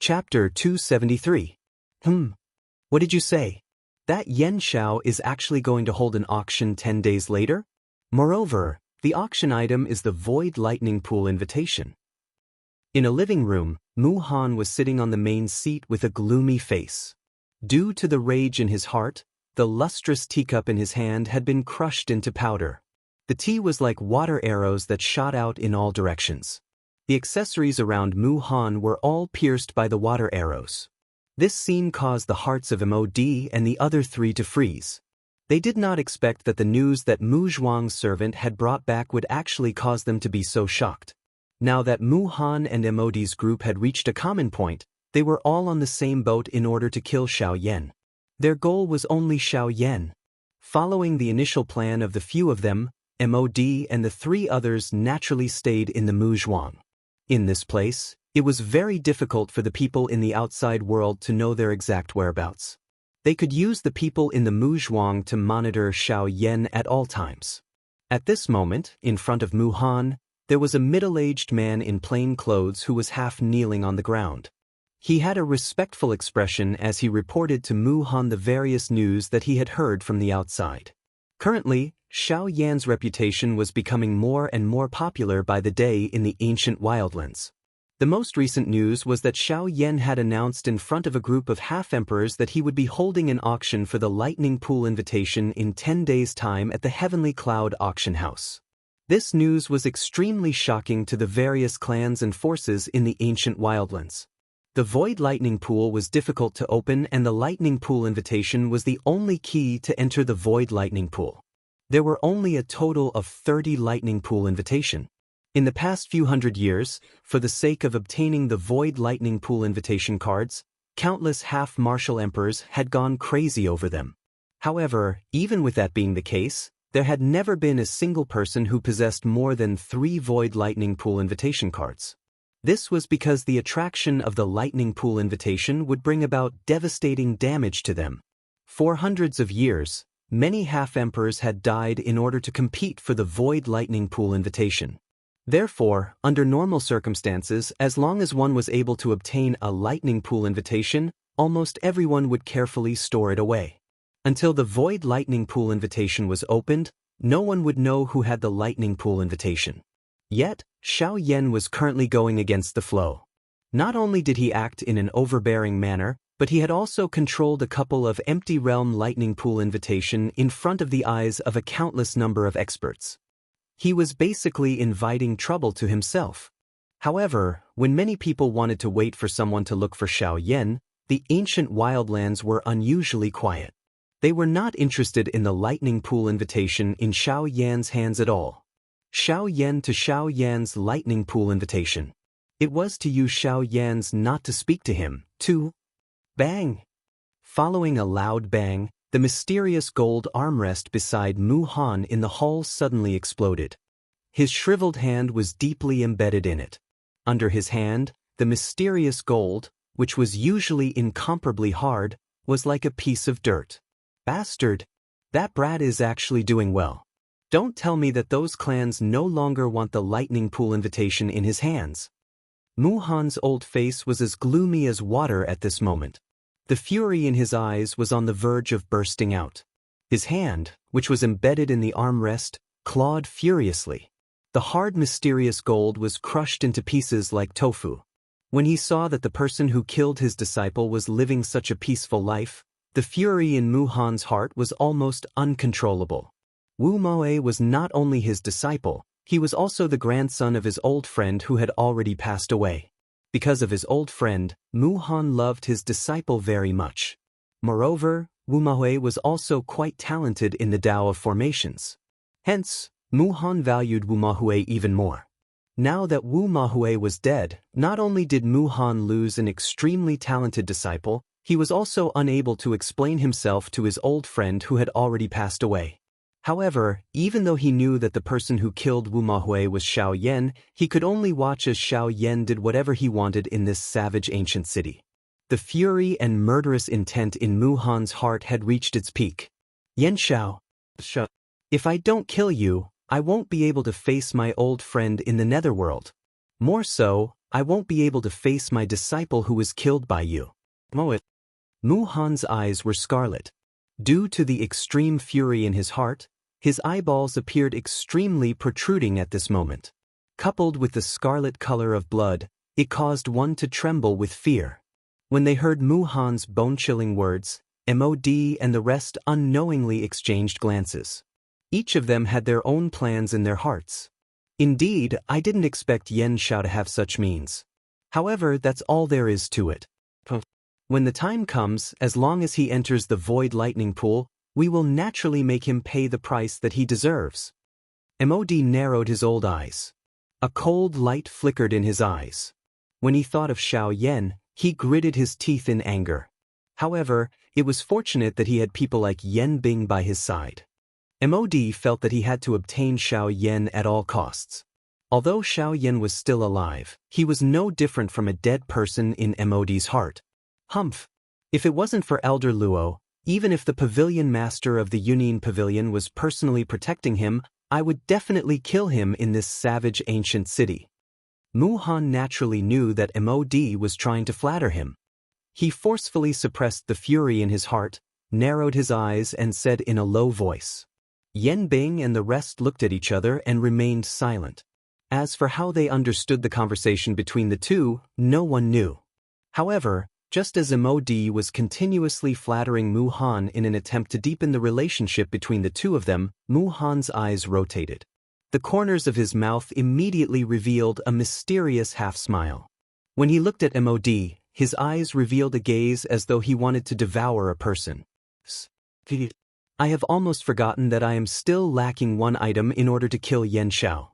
Chapter 273. What did you say? That Xianxia is actually going to hold an auction 10 days later? Moreover, the auction item is the Void Lightning Pool invitation. In a living room, Mu Han was sitting on the main seat with a gloomy face. Due to the rage in his heart, the lustrous teacup in his hand had been crushed into powder. The tea was like water arrows that shot out in all directions. The accessories around Mu Han were all pierced by the water arrows. This scene caused the hearts of Mod and the other three to freeze. They did not expect that the news that Mu Zhuang's servant had brought back would actually cause them to be so shocked. Now that Mu Han and Mod's group had reached a common point, they were all on the same boat in order to kill Xiao Yan. Their goal was only Xiao Yan. Following the initial plan of the few of them, Mod and the three others naturally stayed in the Mu Zhuang. In this place, it was very difficult for the people in the outside world to know their exact whereabouts. They could use the people in the Mu Zhuang to monitor Xiao Yan at all times. At this moment, in front of Mu Han, there was a middle-aged man in plain clothes who was half kneeling on the ground. He had a respectful expression as he reported to Mu Han the various news that he had heard from the outside. Currently, Xiao Yan's reputation was becoming more and more popular by the day in the ancient wildlands. The most recent news was that Xiao Yan had announced in front of a group of half-emperors that he would be holding an auction for the Lightning Pool invitation in 10 days' time at the Heavenly Cloud Auction House. This news was extremely shocking to the various clans and forces in the ancient wildlands. The Void Lightning Pool was difficult to open, and the Lightning Pool invitation was the only key to enter the Void Lightning Pool. There were only a total of 30 Lightning Pool invitation. In the past few hundred years, for the sake of obtaining the Void Lightning Pool invitation cards, countless half-martial emperors had gone crazy over them. However, even with that being the case, there had never been a single person who possessed more than 3 Void Lightning Pool invitation cards. This was because the attraction of the Lightning Pool invitation would bring about devastating damage to them. For hundreds of years, many half-emperors had died in order to compete for the Void Lightning Pool invitation. Therefore, under normal circumstances, as long as one was able to obtain a Lightning Pool invitation, almost everyone would carefully store it away. Until the Void Lightning Pool invitation was opened, no one would know who had the Lightning Pool invitation. Yet, Xiao Yan was currently going against the flow. Not only did he act in an overbearing manner, but he had also controlled a couple of empty realm Lightning Pool invitation in front of the eyes of a countless number of experts. He was basically inviting trouble to himself. However, when many people wanted to wait for someone to look for Xiao Yan, the ancient wildlands were unusually quiet. They were not interested in the Lightning Pool invitation in Xiao Yan's hands at all. Xiao Yan to Xiao Yan's Lightning Pool invitation. It was to use Xiao Yan's not to speak to him, to bang. Following a loud bang, the mysterious gold armrest beside Mu Han in the hall suddenly exploded. His shriveled hand was deeply embedded in it. Under his hand, the mysterious gold, which was usually incomparably hard, was like a piece of dirt. Bastard! That brat is actually doing well. Don't tell me that those clans no longer want the Lightning Pool invitation in his hands. Mu Han's old face was as gloomy as water at this moment. The fury in his eyes was on the verge of bursting out. His hand, which was embedded in the armrest, clawed furiously. The hard mysterious gold was crushed into pieces like tofu. When he saw that the person who killed his disciple was living such a peaceful life, the fury in Mu Han's heart was almost uncontrollable. Wu Moe was not only his disciple, he was also the grandson of his old friend who had already passed away. Because of his old friend, Mu Han loved his disciple very much. Moreover, Wu Moe was also quite talented in the Tao of formations. Hence, Mu Han valued Wu Moe even more. Now that Wu Moe was dead, not only did Mu Han lose an extremely talented disciple, he was also unable to explain himself to his old friend who had already passed away. However, even though he knew that the person who killed Wu Moe was Xiao Yan, he could only watch as Xiao Yan did whatever he wanted in this savage ancient city. The fury and murderous intent in Mu Han's heart had reached its peak. Xiao, if I don't kill you, I won't be able to face my old friend in the netherworld. More so, I won't be able to face my disciple who was killed by you. Mu Han's eyes were scarlet. Due to the extreme fury in his heart, his eyeballs appeared extremely protruding at this moment. Coupled with the scarlet color of blood, it caused one to tremble with fear. When they heard Mu Han's bone-chilling words, MOD and the rest unknowingly exchanged glances. Each of them had their own plans in their hearts. Indeed, I didn't expect Xianxia to have such means. However, that's all there is to it. When the time comes, as long as he enters the void lightning pool, we will naturally make him pay the price that he deserves. MOD narrowed his old eyes. A cold light flickered in his eyes. When he thought of Xiao Yan, he gritted his teeth in anger. However, it was fortunate that he had people like Yan Bing by his side. MOD felt that he had to obtain Xiao Yan at all costs. Although Xiao Yan was still alive, he was no different from a dead person in MOD's heart. Humph! If it wasn't for Elder Luo, even if the pavilion master of the Union Pavilion was personally protecting him, I would definitely kill him in this savage ancient city. Mu Han naturally knew that MOD was trying to flatter him. He forcefully suppressed the fury in his heart, narrowed his eyes and said in a low voice. Yan Bing and the rest looked at each other and remained silent. As for how they understood the conversation between the two, no one knew. However, just as MOD was continuously flattering Mu Han in an attempt to deepen the relationship between the two of them, Mu Han's eyes rotated. The corners of his mouth immediately revealed a mysterious half-smile. When he looked at MOD, his eyes revealed a gaze as though he wanted to devour a person. I have almost forgotten that I am still lacking one item in order to kill Xianxia.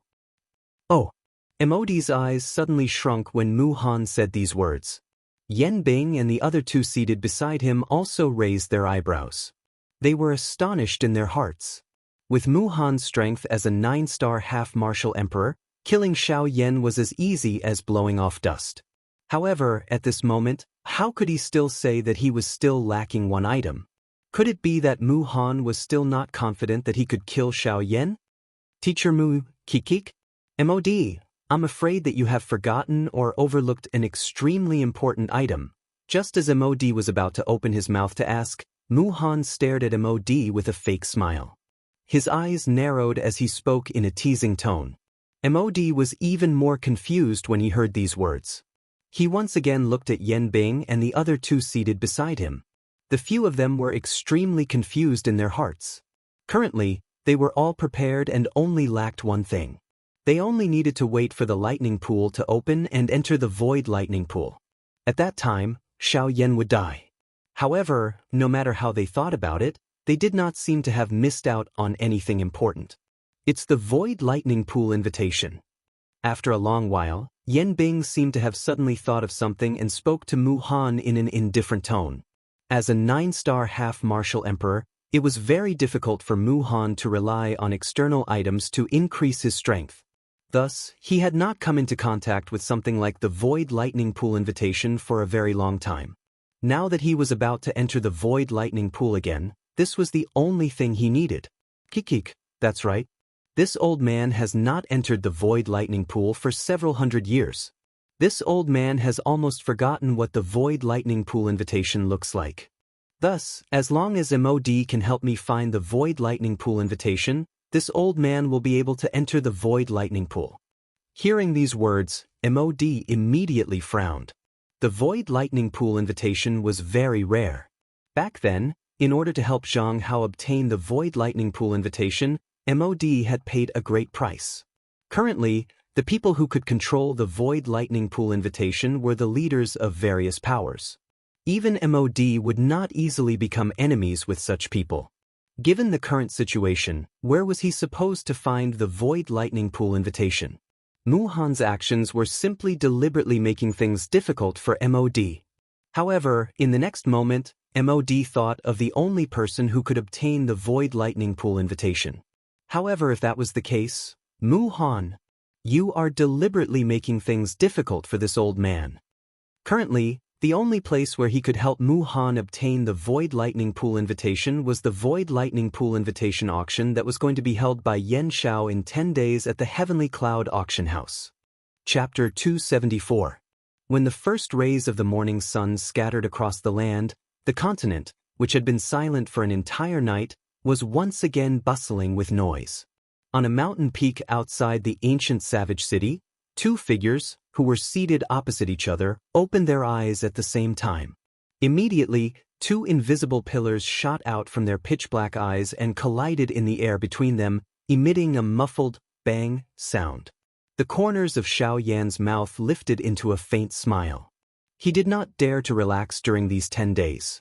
Oh! MOD's eyes suddenly shrunk when Mu Han said these words. Yan Bing and the other two seated beside him also raised their eyebrows. They were astonished in their hearts. With Mu Han's strength as a 9-star half-martial emperor, killing Xiao Yan was as easy as blowing off dust. However, at this moment, how could he still say that he was still lacking one item? Could it be that Mu Han was still not confident that he could kill Xiao Yan? Teacher Mu, Kikik? MOD, I'm afraid that you have forgotten or overlooked an extremely important item. Just as MOD was about to open his mouth to ask, Mu Han stared at MOD with a fake smile. His eyes narrowed as he spoke in a teasing tone. MOD was even more confused when he heard these words. He once again looked at Yan Bing and the other two seated beside him. The few of them were extremely confused in their hearts. Currently, they were all prepared and only lacked one thing. They only needed to wait for the lightning pool to open and enter the void lightning pool. At that time, Xiao Yan would die. However, no matter how they thought about it, they did not seem to have missed out on anything important. It's the void lightning pool invitation. After a long while, Yan Bing seemed to have suddenly thought of something and spoke to Mu Han in an indifferent tone. As a 9-star half-martial emperor, it was very difficult for Mu Han to rely on external items to increase his strength. Thus, he had not come into contact with something like the Void Lightning Pool invitation for a very long time. Now that he was about to enter the Void Lightning Pool again, this was the only thing he needed. Kikik, that's right. This old man has not entered the Void Lightning Pool for several hundred years. This old man has almost forgotten what the Void Lightning Pool invitation looks like. Thus, as long as MOD can help me find the Void Lightning Pool invitation, this old man will be able to enter the Void Lightning Pool. Hearing these words, MOD immediately frowned. The Void Lightning Pool invitation was very rare. Back then, in order to help Zhang Hao obtain the Void Lightning Pool invitation, MOD had paid a great price. Currently, the people who could control the Void Lightning Pool invitation were the leaders of various powers. Even MOD would not easily become enemies with such people. Given the current situation, where was he supposed to find the Void Lightning Pool invitation? Mu Han's actions were simply deliberately making things difficult for MOD. However, in the next moment, MOD thought of the only person who could obtain the Void Lightning Pool invitation. However, if that was the case, Mu Han, you are deliberately making things difficult for this old man. Currently, the only place where he could help Mu Han obtain the Void Lightning Pool invitation was the Void Lightning Pool invitation auction that was going to be held by Xianxia in 10 days at the Heavenly Cloud Auction House. Chapter 274. When the first rays of the morning sun scattered across the land, the continent, which had been silent for an entire night, was once again bustling with noise. On a mountain peak outside the ancient savage city, two figures, who were seated opposite each other, opened their eyes at the same time. Immediately, two invisible pillars shot out from their pitch-black eyes and collided in the air between them, emitting a muffled bang sound. The corners of Xiaoyan's mouth lifted into a faint smile. He did not dare to relax during these 10 days.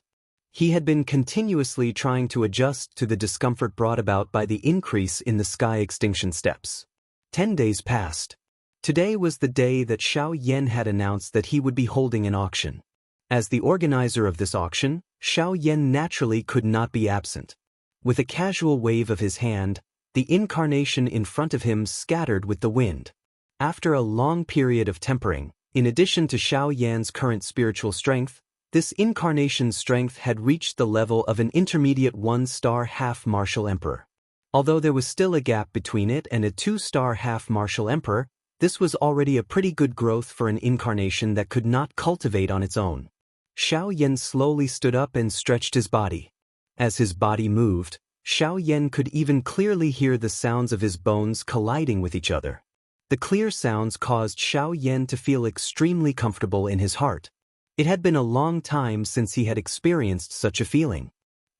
He had been continuously trying to adjust to the discomfort brought about by the increase in the sky extinction steps. 10 days passed. Today was the day that Xiaoyan had announced that he would be holding an auction. As the organizer of this auction, Xiaoyan naturally could not be absent. With a casual wave of his hand, the incarnation in front of him scattered with the wind. After a long period of tempering, in addition to Xiaoyan's current spiritual strength, this incarnation's strength had reached the level of an intermediate 1-star half-martial emperor. Although there was still a gap between it and a 2-star half-martial emperor, this was already a pretty good growth for an incarnation that could not cultivate on its own. Xiaoyan slowly stood up and stretched his body. As his body moved, Xiaoyan could even clearly hear the sounds of his bones colliding with each other. The clear sounds caused Xiaoyan to feel extremely comfortable in his heart. It had been a long time since he had experienced such a feeling.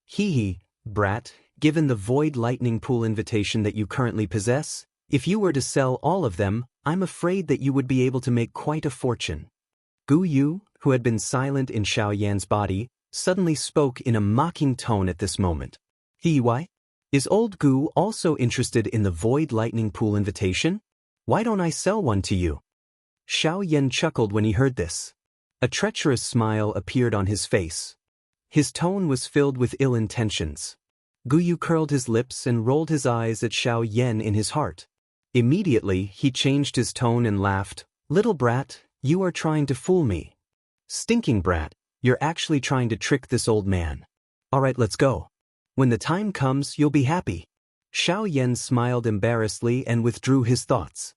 Hee, brat, given the void lightning pool invitation that you currently possess, if you were to sell all of them, I'm afraid that you would be able to make quite a fortune. Gu Yu, who had been silent in Xiaoyan's body, suddenly spoke in a mocking tone at this moment. Why? Is old Gu also interested in the void lightning pool invitation? Why don't I sell one to you? Xiaoyan chuckled when he heard this. A treacherous smile appeared on his face. His tone was filled with ill intentions. Gu Yu curled his lips and rolled his eyes at Xiaoyan in his heart. Immediately, he changed his tone and laughed. Little brat, you are trying to fool me. Stinking brat, you're actually trying to trick this old man. All right, let's go. When the time comes, you'll be happy. Xiaoyan smiled embarrassedly and withdrew his thoughts.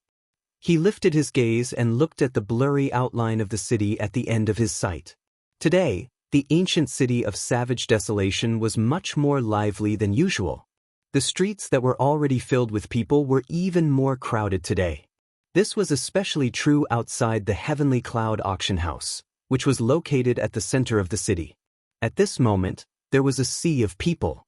He lifted his gaze and looked at the blurry outline of the city at the end of his sight. Today, the ancient city of savage desolation was much more lively than usual. The streets that were already filled with people were even more crowded today. This was especially true outside the Heavenly Cloud auction house, which was located at the center of the city. At this moment, there was a sea of people.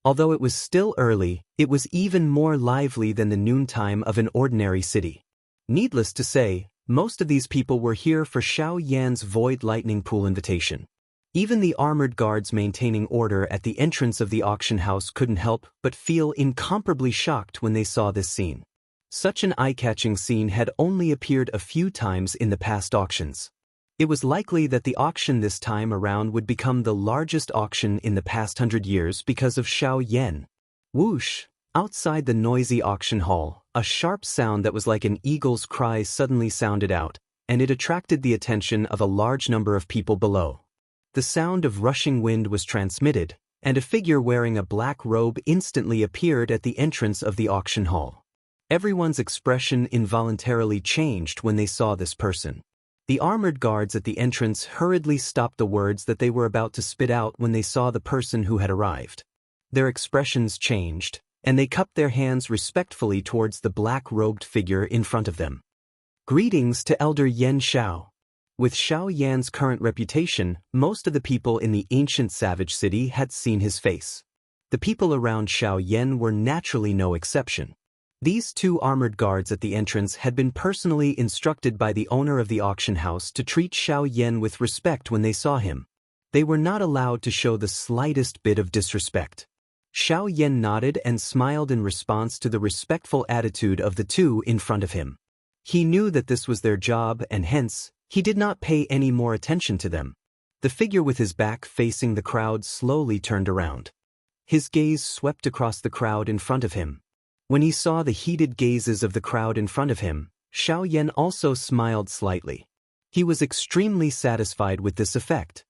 Although it was still early, it was even more lively than the noontime of an ordinary city. Needless to say, most of these people were here for Xiaoyan's void lightning pool invitation. Even the armored guards maintaining order at the entrance of the auction house couldn't help but feel incomparably shocked when they saw this scene. Such an eye-catching scene had only appeared a few times in the past auctions. It was likely that the auction this time around would become the largest auction in the past 100 years because of Xiaoyan. Whoosh! Outside the noisy auction hall, a sharp sound that was like an eagle's cry suddenly sounded out, and it attracted the attention of a large number of people below. The sound of rushing wind was transmitted, and a figure wearing a black robe instantly appeared at the entrance of the auction hall. Everyone's expression involuntarily changed when they saw this person. The armored guards at the entrance hurriedly stopped the words that they were about to spit out when they saw the person who had arrived. Their expressions changed, and they cupped their hands respectfully towards the black-robed figure in front of them. Greetings to Elder Yen Xiao. With Xiaoyan's current reputation, most of the people in the ancient savage city had seen his face. The people around Xiaoyan were naturally no exception. These two armored guards at the entrance had been personally instructed by the owner of the auction house to treat Xiaoyan with respect when they saw him. They were not allowed to show the slightest bit of disrespect. Xiaoyan nodded and smiled in response to the respectful attitude of the two in front of him. He knew that this was their job and hence, he did not pay any more attention to them. The figure with his back facing the crowd slowly turned around. His gaze swept across the crowd in front of him. When he saw the heated gazes of the crowd in front of him, Xiaoyan also smiled slightly. He was extremely satisfied with this effect.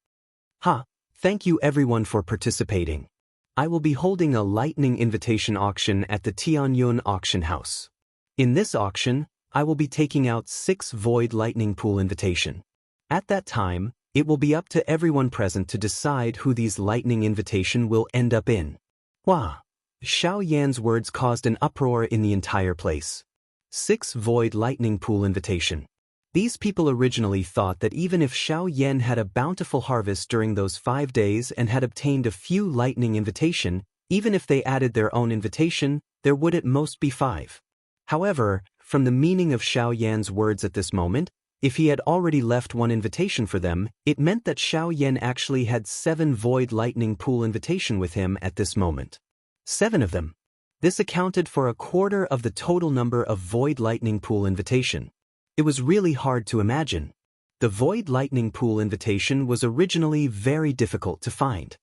Thank you everyone for participating. I will be holding a lightning invitation auction at the Tianyun auction house. In this auction, I will be taking out 6 Void Lightning Pool invitation. At that time, it will be up to everyone present to decide who these lightning invitation will end up in. Wah! Xiao Yan's words caused an uproar in the entire place. 6 Void Lightning Pool invitation. These people originally thought that even if Xiao Yan had a bountiful harvest during those 5 days and had obtained a few lightning invitation, even if they added their own invitation, there would at most be 5. However, from the meaning of Xiao Yan's words at this moment, if he had already left one invitation for them, it meant that Xiao Yan actually had 7 Void Lightning Pool invitation with him at this moment. 7 of them. This accounted for a quarter of the total number of Void Lightning Pool invitation. It was really hard to imagine. The Void Lightning Pool invitation was originally very difficult to find.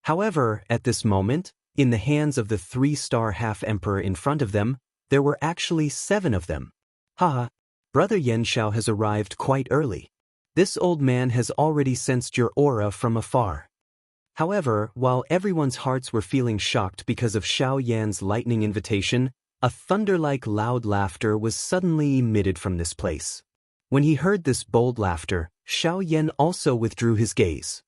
However, at this moment, in the hands of the 3-star half-emperor in front of them, there were actually 7 of them. Haha, Brother Xianxia has arrived quite early. This old man has already sensed your aura from afar. However, while everyone's hearts were feeling shocked because of Xiao Yan's lightning invitation, a thunder-like loud laughter was suddenly emitted from this place. When he heard this bold laughter, Xiao Yan also withdrew his gaze.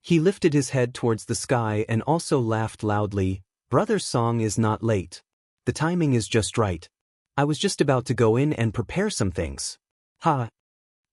He lifted his head towards the sky and also laughed loudly. Brother Song is not late. The timing is just right. I was just about to go in and prepare some things. Ha!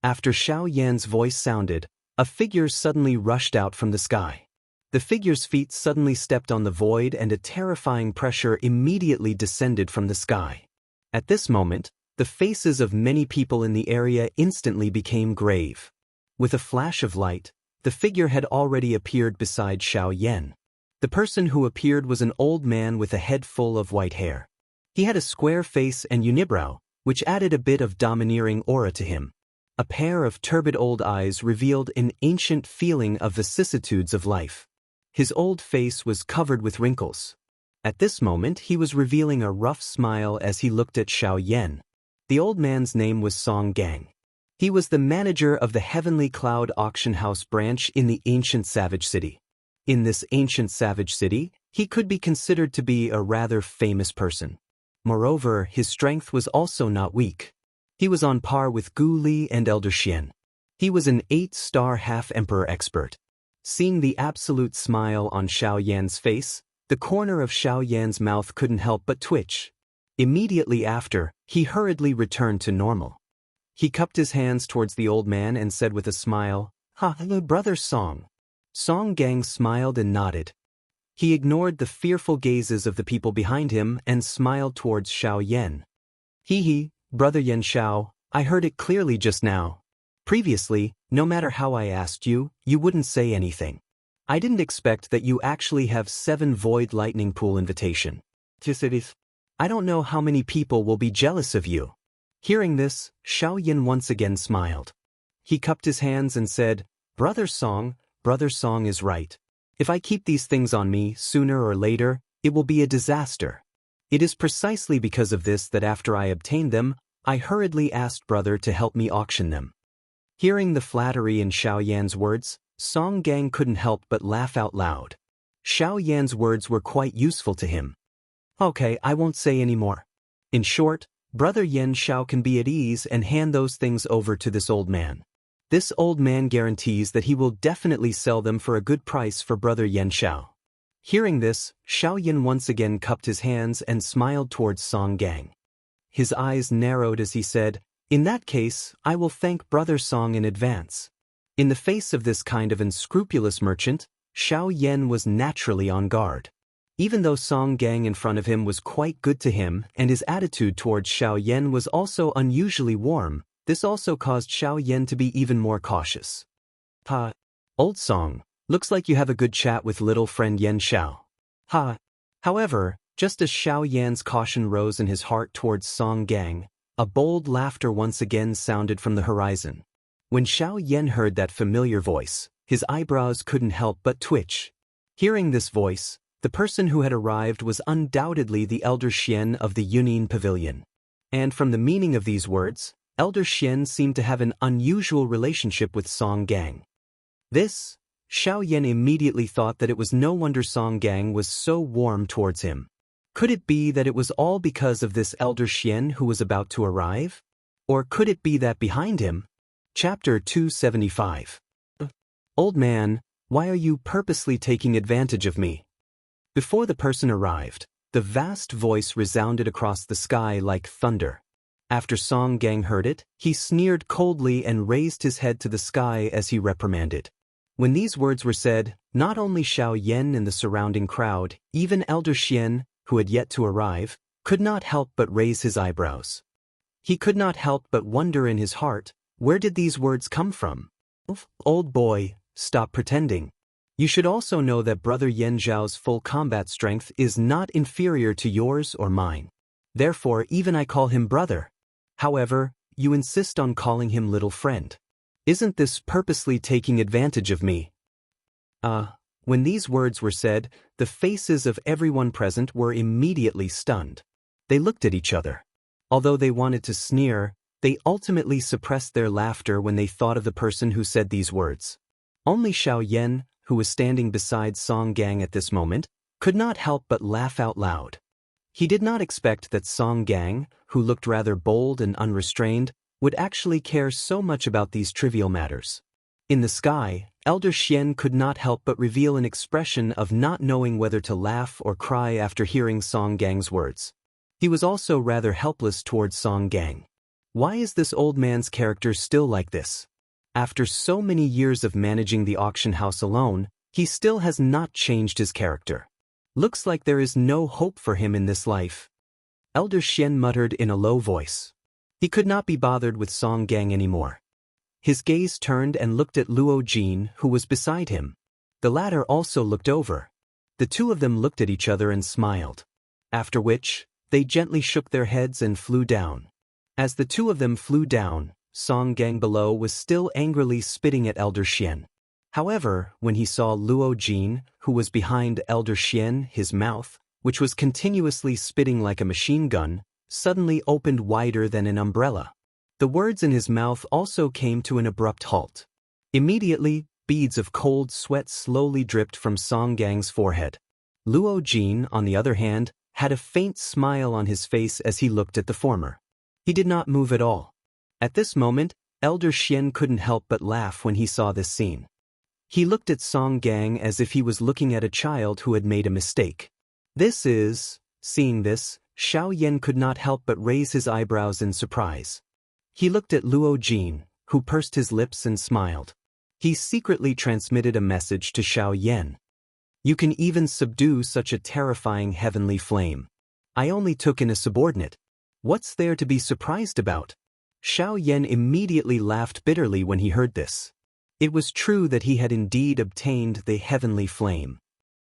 After Xiao Yan's voice sounded, a figure suddenly rushed out from the sky. The figure's feet suddenly stepped on the void and a terrifying pressure immediately descended from the sky. At this moment, the faces of many people in the area instantly became grave. With a flash of light, the figure had already appeared beside Xiao Yan. The person who appeared was an old man with a head full of white hair. He had a square face and unibrow, which added a bit of domineering aura to him. A pair of turbid old eyes revealed an ancient feeling of vicissitudes of life. His old face was covered with wrinkles. At this moment he was revealing a rough smile as he looked at Xiao Yan. The old man's name was Song Gang. He was the manager of the Heavenly Cloud Auction House branch in the ancient Savage City. In this ancient Savage City, he could be considered to be a rather famous person. Moreover, his strength was also not weak. He was on par with Gu Li and Elder Xian. He was an 8-star half-emperor expert. Seeing the absolute smile on Xiao Yan's face, the corner of Xiao Yan's mouth couldn't help but twitch. Immediately after, he hurriedly returned to normal. He cupped his hands towards the old man and said with a smile, "Ha, Brother Song." Song Gang smiled and nodded. He ignored the fearful gazes of the people behind him and smiled towards Xiao Yan. Hee, Brother Yan Xiao, I heard it clearly just now. Previously, no matter how I asked you, you wouldn't say anything. I didn't expect that you actually have 7 Void Lightning Pool invitation. I don't know how many people will be jealous of you. Hearing this, Xiao Yan once again smiled. He cupped his hands and said, Brother Song is right. If I keep these things on me, sooner or later, it will be a disaster. It is precisely because of this that after I obtained them, I hurriedly asked Brother to help me auction them. Hearing the flattery in Xiao Yan's words, Song Gang couldn't help but laugh out loud. Xiao Yan's words were quite useful to him. Okay, I won't say any more. In short, Brother Yan Xiao can be at ease and hand those things over to this old man. This old man guarantees that he will definitely sell them for a good price for Brother Yan Xiao. Hearing this, Xiao Yan once again cupped his hands and smiled towards Song Gang. His eyes narrowed as he said, In that case, I will thank Brother Song in advance. In the face of this kind of unscrupulous merchant, Xiao Yan was naturally on guard. Even though Song Gang in front of him was quite good to him and his attitude towards Xiao Yan was also unusually warm, this also caused Xiao Yan to be even more cautious. Ha! Old Song, looks like you have a good chat with little friend Yan Xiao. Ha! However, just as Xiao Yan's caution rose in his heart towards Song Gang, a bold laughter once again sounded from the horizon. When Xiao Yan heard that familiar voice, his eyebrows couldn't help but twitch. Hearing this voice, the person who had arrived was undoubtedly the Elder Xian of the Yunin Pavilion. And from the meaning of these words, Elder Xian seemed to have an unusual relationship with Song Gang. This, Xiao Yan immediately thought that it was no wonder Song Gang was so warm towards him. Could it be that it was all because of this Elder Xian who was about to arrive? Or could it be that behind him? Chapter 275. Old man, why are you purposely taking advantage of me? Before the person arrived, the vast voice resounded across the sky like thunder. After Song Gang heard it, he sneered coldly and raised his head to the sky as he reprimanded. When these words were said, not only Xiao Yan and the surrounding crowd, even Elder Xian, who had yet to arrive, could not help but raise his eyebrows. He could not help but wonder in his heart, where did these words come from? Old boy, stop pretending. You should also know that Brother Yan Zhao's full combat strength is not inferior to yours or mine. Therefore, even I call him brother. However, you insist on calling him little friend. Isn't this purposely taking advantage of me? When these words were said, the faces of everyone present were immediately stunned. They looked at each other. Although they wanted to sneer, they ultimately suppressed their laughter when they thought of the person who said these words. Only Xiao Yan, who was standing beside Song Gang at this moment, could not help but laugh out loud. He did not expect that Song Gang, who looked rather bold and unrestrained, would actually care so much about these trivial matters. In the sky, Elder Xian could not help but reveal an expression of not knowing whether to laugh or cry after hearing Song Gang's words. He was also rather helpless towards Song Gang. Why is this old man's character still like this? After so many years of managing the auction house alone, he still has not changed his character. Looks like there is no hope for him in this life. Elder Xian muttered in a low voice. He could not be bothered with Song Gang anymore. His gaze turned and looked at Luo Jin, who was beside him. The latter also looked over. The two of them looked at each other and smiled. After which, they gently shook their heads and flew down. As the two of them flew down, Song Gang below was still angrily spitting at Elder Xian. However, when he saw Luo Jin, who was behind Elder Xian, his mouth, which was continuously spitting like a machine gun, suddenly opened wider than an umbrella. The words in his mouth also came to an abrupt halt. Immediately, beads of cold sweat slowly dripped from Song Gang's forehead. Luo Jin, on the other hand, had a faint smile on his face as he looked at the former. He did not move at all. At this moment, Elder Xian couldn't help but laugh when he saw this scene. He looked at Song Gang as if he was looking at a child who had made a mistake. Seeing this, Xiao Yan could not help but raise his eyebrows in surprise. He looked at Luo Jin, who pursed his lips and smiled. He secretly transmitted a message to Xiao Yan. You can even subdue such a terrifying heavenly flame. I only took in a subordinate. What's there to be surprised about? Xiao Yan immediately laughed bitterly when he heard this. It was true that he had indeed obtained the heavenly flame.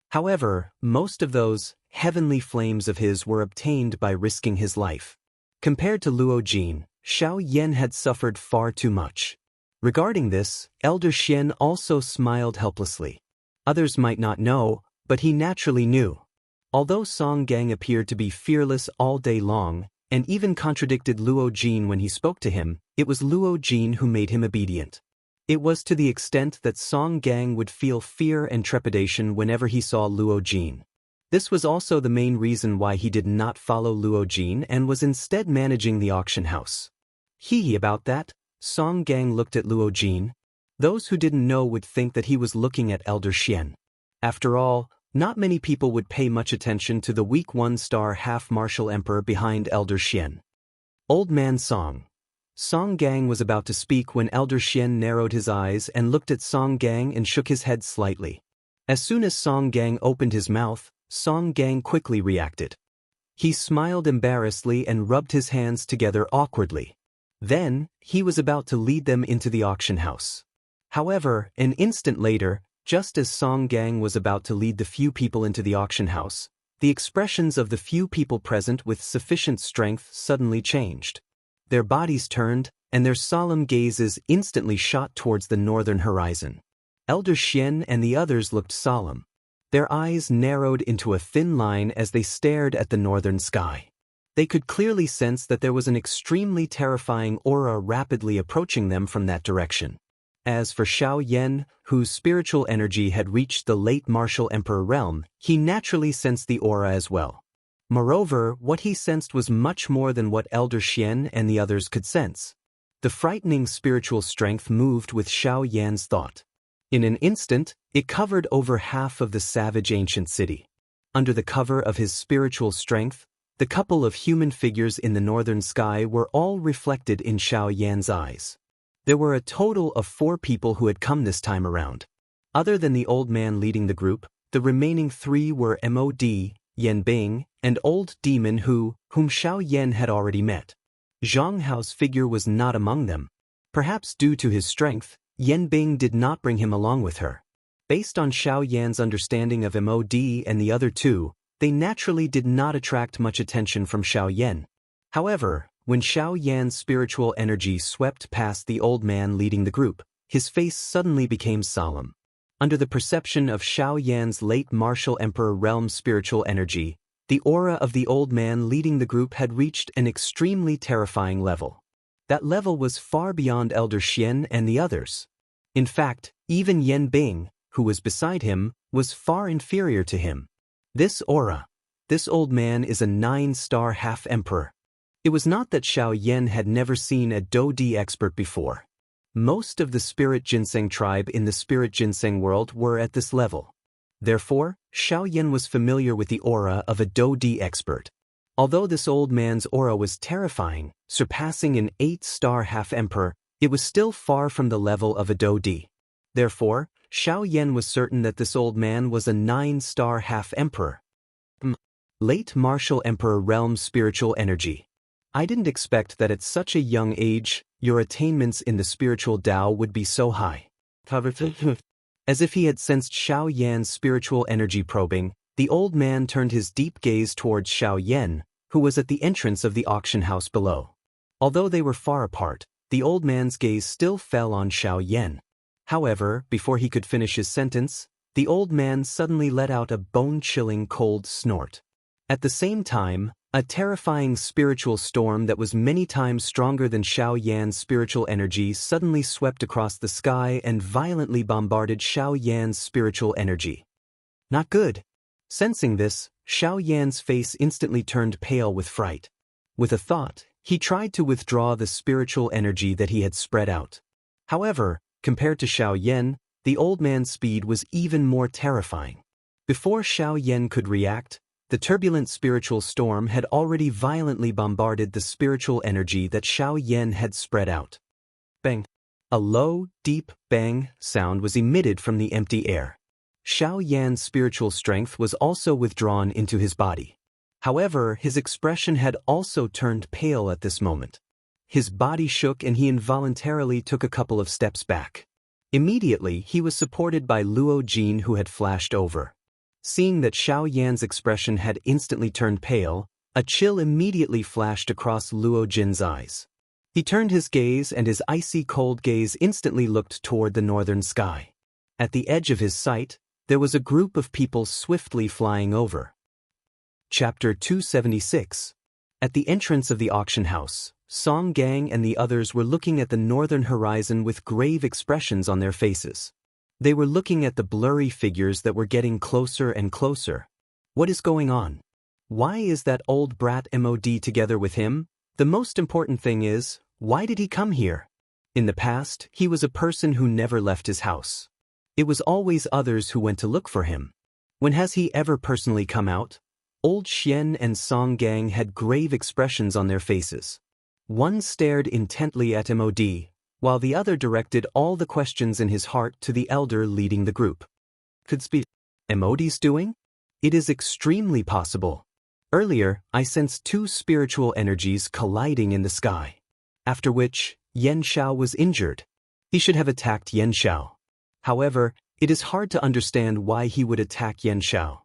However, most of those heavenly flames of his were obtained by risking his life. Compared to Luo Jin, Xiao Yan had suffered far too much. Regarding this, Elder Xian also smiled helplessly. Others might not know, but he naturally knew. Although Song Gang appeared to be fearless all day long, and even contradicted Luo Jin when he spoke to him, it was Luo Jin who made him obedient. It was to the extent that Song Gang would feel fear and trepidation whenever he saw Luo Jin. This was also the main reason why he did not follow Luo Jin and was instead managing the auction house. About that, Song Gang looked at Luo Jin. Those who didn't know would think that he was looking at Elder Xian. After all, not many people would pay much attention to the weak one-star half-martial emperor behind Elder Xian. Old Man Song. Song Gang was about to speak when Elder Xian narrowed his eyes and looked at Song Gang and shook his head slightly. As soon as Song Gang opened his mouth, Song Gang quickly reacted. He smiled embarrassedly and rubbed his hands together awkwardly. Then, he was about to lead them into the auction house. However, an instant later, just as Song Gang was about to lead the few people into the auction house, the expressions of the few people present with sufficient strength suddenly changed. Their bodies turned, and their solemn gazes instantly shot towards the northern horizon. Elder Xian and the others looked solemn. Their eyes narrowed into a thin line as they stared at the northern sky. They could clearly sense that there was an extremely terrifying aura rapidly approaching them from that direction. As for Xiao Yan, whose spiritual energy had reached the late martial emperor realm, he naturally sensed the aura as well. Moreover, what he sensed was much more than what Elder Xian and the others could sense. The frightening spiritual strength moved with Xiao Yan's thought. In an instant, it covered over half of the savage ancient city. Under the cover of his spiritual strength, the couple of human figures in the northern sky were all reflected in Xiao Yan's eyes. There were a total of 4 people who had come this time around. Other than the old man leading the group, the remaining 3 were Mod, Yan Bing, and Old Demon whom Xiao Yan had already met. Zhang Hao's figure was not among them. Perhaps due to his strength, Yan Bing did not bring him along with her. Based on Xiao Yan's understanding of Mod and the other 2, they naturally did not attract much attention from Xiao Yan. However, when Xiao Yan's spiritual energy swept past the old man leading the group, his face suddenly became solemn. Under the perception of Xiao Yan's late martial emperor realm spiritual energy, the aura of the old man leading the group had reached an extremely terrifying level. That level was far beyond Elder Xian and the others. In fact, even Yan Bing, who was beside him, was far inferior to him. This aura, this old man is a 9-star half-emperor. It was not that Xiao Yan had never seen a Do-Di expert before. Most of the spirit ginseng tribe in the spirit ginseng world were at this level. Therefore, Xiao Yan was familiar with the aura of a Do-Di expert. Although this old man's aura was terrifying, surpassing an 8-star half-emperor, it was still far from the level of a Do-Di. Therefore, Xiao Yan was certain that this old man was a 9-star half-emperor. Late martial emperor realm spiritual energy. I didn't expect that at such a young age, your attainments in the spiritual Tao would be so high. As if he had sensed Xiao Yan's spiritual energy probing, the old man turned his deep gaze towards Xiao Yan, who was at the entrance of the auction house below. Although they were far apart, the old man's gaze still fell on Xiao Yan. However, before he could finish his sentence, the old man suddenly let out a bone-chilling cold snort. At the same time, a terrifying spiritual storm that was many times stronger than Xiao Yan's spiritual energy suddenly swept across the sky and violently bombarded Xiao Yan's spiritual energy. Not good. Sensing this, Xiao Yan's face instantly turned pale with fright. With a thought, he tried to withdraw the spiritual energy that he had spread out. However, compared to Xiao Yan, the old man's speed was even more terrifying. Before Xiao Yan could react, the turbulent spiritual storm had already violently bombarded the spiritual energy that Xiao Yan had spread out. Bang! A low, deep bang sound was emitted from the empty air. Xiao Yan's spiritual strength was also withdrawn into his body. However, his expression had also turned pale at this moment. His body shook and he involuntarily took a couple of steps back. Immediately, he was supported by Luo Jin, who had flashed over. Seeing that Xiao Yan's expression had instantly turned pale, a chill immediately flashed across Luo Jin's eyes. He turned his gaze and his icy cold gaze instantly looked toward the northern sky. At the edge of his sight, there was a group of people swiftly flying over. Chapter 276. At the entrance of the auction house, Song Gang and the others were looking at the northern horizon with grave expressions on their faces. They were looking at the blurry figures that were getting closer and closer. What is going on? Why is that old brat Mod together with him? The most important thing is, why did he come here? In the past, he was a person who never left his house. It was always others who went to look for him. When has he ever personally come out? Old Xian and Song Gang had grave expressions on their faces. One stared intently at Mod, while the other directed all the questions in his heart to the elder leading the group. Could speak Mod's doing? It is extremely possible. Earlier, I sensed 2 spiritual energies colliding in the sky. After which, Yan Xiao was injured. He should have attacked Yan Xiao. However, it is hard to understand why he would attack Yan Xiao.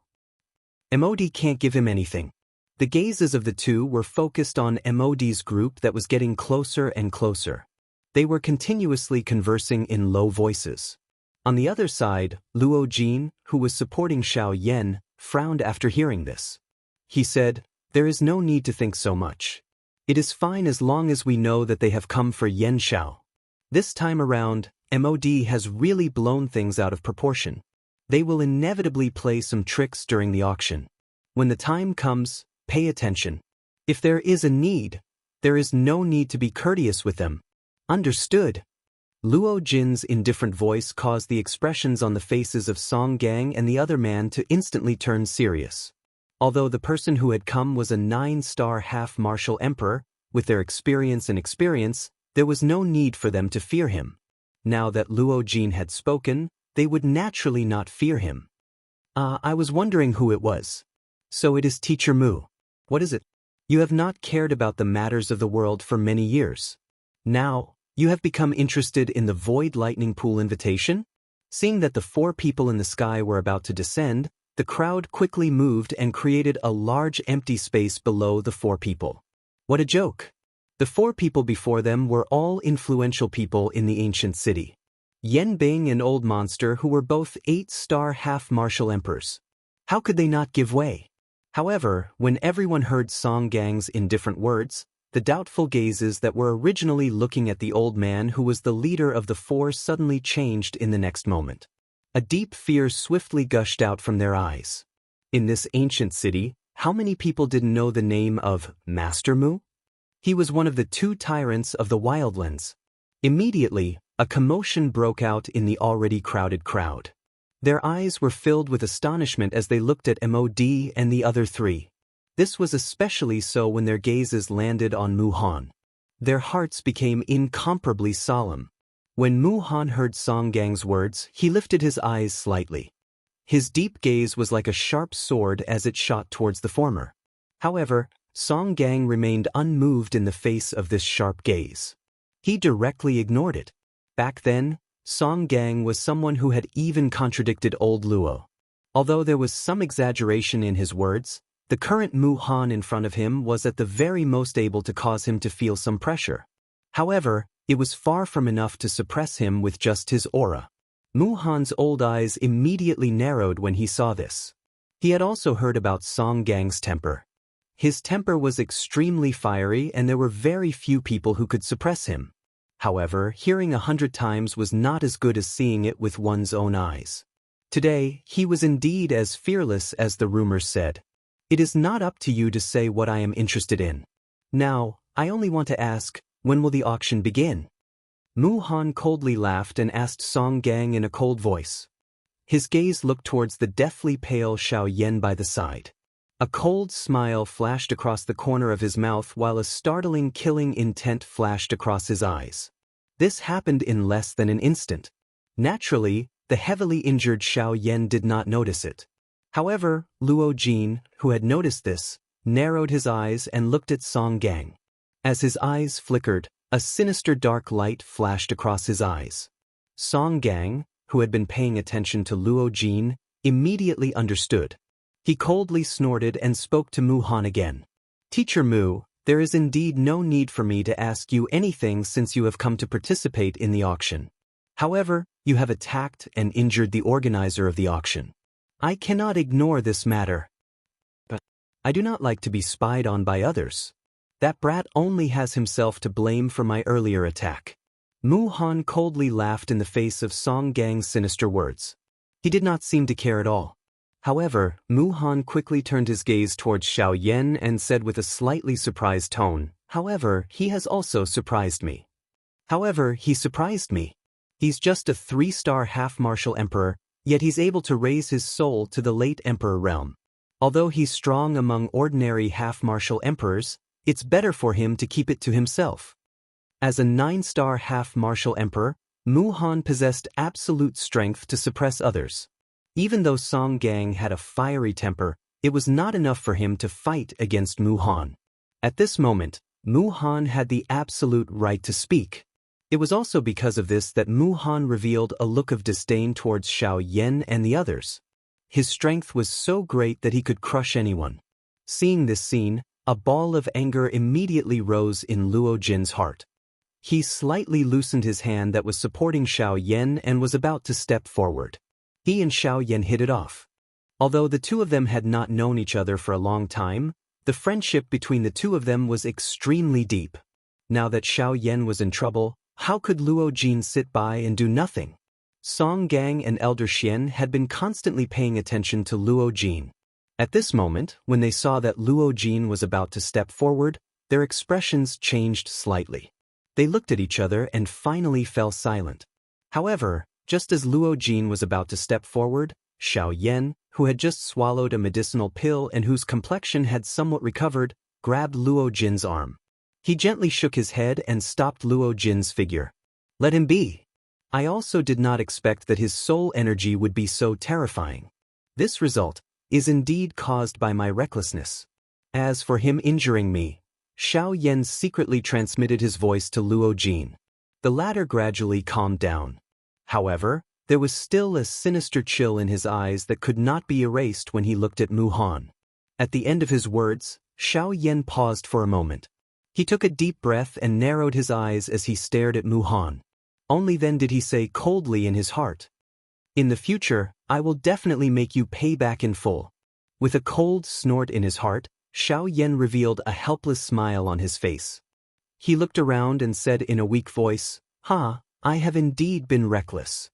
Mod can't give him anything. The gazes of the 2 were focused on Mod's group that was getting closer and closer. They were continuously conversing in low voices. On the other side, Luo Jin, who was supporting Xiao Yan, frowned after hearing this. He said, "There is no need to think so much. It is fine as long as we know that they have come for Yan Xiao. This time around, Mod has really blown things out of proportion. They will inevitably play some tricks during the auction. When the time comes, pay attention. If there is a need, there is no need to be courteous with them. Understood? Luo Jin's indifferent voice caused the expressions on the faces of Song Gang and the other man to instantly turn serious. Although the person who had come was a 9-star half-martial emperor, with their experience, there was no need for them to fear him. Now that Luo Jin had spoken, they would naturally not fear him. I was wondering who it was. So it is Teacher Mu. What is it? You have not cared about the matters of the world for many years. Now, you have become interested in the Void Lightning Pool invitation? Seeing that the 4 people in the sky were about to descend, the crowd quickly moved and created a large empty space below the 4 people. What a joke! The 4 people before them were all influential people in the ancient city. Yen Bing and Old Monster, who were both 8-star half-martial emperors. How could they not give way? However, when everyone heard Song Gang's indifferent words, the doubtful gazes that were originally looking at the old man who was the leader of the 4 suddenly changed in the next moment. A deep fear swiftly gushed out from their eyes. In this ancient city, how many people didn't know the name of Master Mu? He was one of the 2 tyrants of the Wildlands. Immediately, a commotion broke out in the already crowded crowd. Their eyes were filled with astonishment as they looked at Mod and the other 3. This was especially so when their gazes landed on Mu Han. Their hearts became incomparably solemn. When Mu Han heard Song Gang's words, he lifted his eyes slightly. His deep gaze was like a sharp sword as it shot towards the former. However, Song Gang remained unmoved in the face of this sharp gaze. He directly ignored it. Back then, Song Gang was someone who had even contradicted old Luo. Although there was some exaggeration in his words, the current Mu Han in front of him was at the very most able to cause him to feel some pressure. However, it was far from enough to suppress him with just his aura. Mu Han's old eyes immediately narrowed when he saw this. He had also heard about Song Gang's temper. His temper was extremely fiery and there were very few people who could suppress him. However, hearing 100 times was not as good as seeing it with one's own eyes. Today, he was indeed as fearless as the rumors said. It is not up to you to say what I am interested in. Now, I only want to ask, when will the auction begin? Mu Han coldly laughed and asked Song Gang in a cold voice. His gaze looked towards the deathly pale Xiao Yen by the side. A cold smile flashed across the corner of his mouth while a startling killing intent flashed across his eyes. This happened in less than an instant. Naturally, the heavily injured Xiao Yen did not notice it. However, Luo Jin, who had noticed this, narrowed his eyes and looked at Song Gang. As his eyes flickered, a sinister dark light flashed across his eyes. Song Gang, who had been paying attention to Luo Jin, immediately understood. He coldly snorted and spoke to Mu Han again. Teacher Mu, there is indeed no need for me to ask you anything since you have come to participate in the auction. However, you have attacked and injured the organizer of the auction. I cannot ignore this matter. But I do not like to be spied on by others. That brat only has himself to blame for my earlier attack. Mu Han coldly laughed in the face of Song Gang's sinister words. He did not seem to care at all. However, Mu Han quickly turned his gaze towards Xiao Yen and said with a slightly surprised tone, "However, he has also surprised me." He's just a 3-star half-martial emperor, yet he's able to raise his soul to the late emperor realm. Although he's strong among ordinary half-martial emperors, it's better for him to keep it to himself. As a 9-star half-martial emperor, Mu Han possessed absolute strength to suppress others. Even though Song Gang had a fiery temper, it was not enough for him to fight against Mu Han. At this moment, Mu Han had the absolute right to speak. It was also because of this that Mu Han revealed a look of disdain towards Xiao Yen and the others. His strength was so great that he could crush anyone. Seeing this scene, a ball of anger immediately rose in Luo Jin's heart. He slightly loosened his hand that was supporting Xiao Yen and was about to step forward. He and Xiao Yen hit it off. Although the two of them had not known each other for a long time, the friendship between the two of them was extremely deep. Now that Xiao Yen was in trouble, how could Luo Jin sit by and do nothing? Song Gang and Elder Xian had been constantly paying attention to Luo Jin. At this moment, when they saw that Luo Jin was about to step forward, their expressions changed slightly. They looked at each other and finally fell silent. However, just as Luo Jin was about to step forward, Xiao Yan, who had just swallowed a medicinal pill and whose complexion had somewhat recovered, grabbed Luo Jin's arm. He gently shook his head and stopped Luo Jin's figure. Let him be. I also did not expect that his soul energy would be so terrifying. This result is indeed caused by my recklessness. As for him injuring me, Xiao Yan secretly transmitted his voice to Luo Jin. The latter gradually calmed down. However, there was still a sinister chill in his eyes that could not be erased when he looked at Mu Han. At the end of his words, Xiao Yan paused for a moment. He took a deep breath and narrowed his eyes as he stared at Mu Han. Only then did he say coldly in his heart, "In the future, I will definitely make you pay back in full." With a cold snort in his heart, Xiao Yan revealed a helpless smile on his face. He looked around and said in a weak voice, I have indeed been reckless.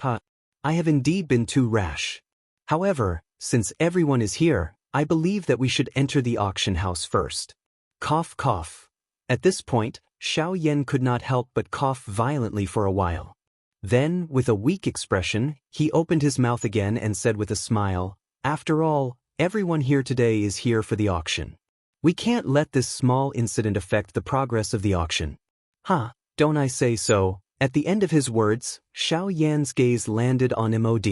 I have indeed been too rash. However, since everyone is here, I believe that we should enter the auction house first. Cough, cough. At this point, Xiao Yan could not help but cough violently for a while. Then, with a weak expression, he opened his mouth again and said with a smile, "After all, everyone here today is here for the auction. We can't let this small incident affect the progress of the auction." Don't I say so? At the end of his words, Xiao Yan's gaze landed on Mod.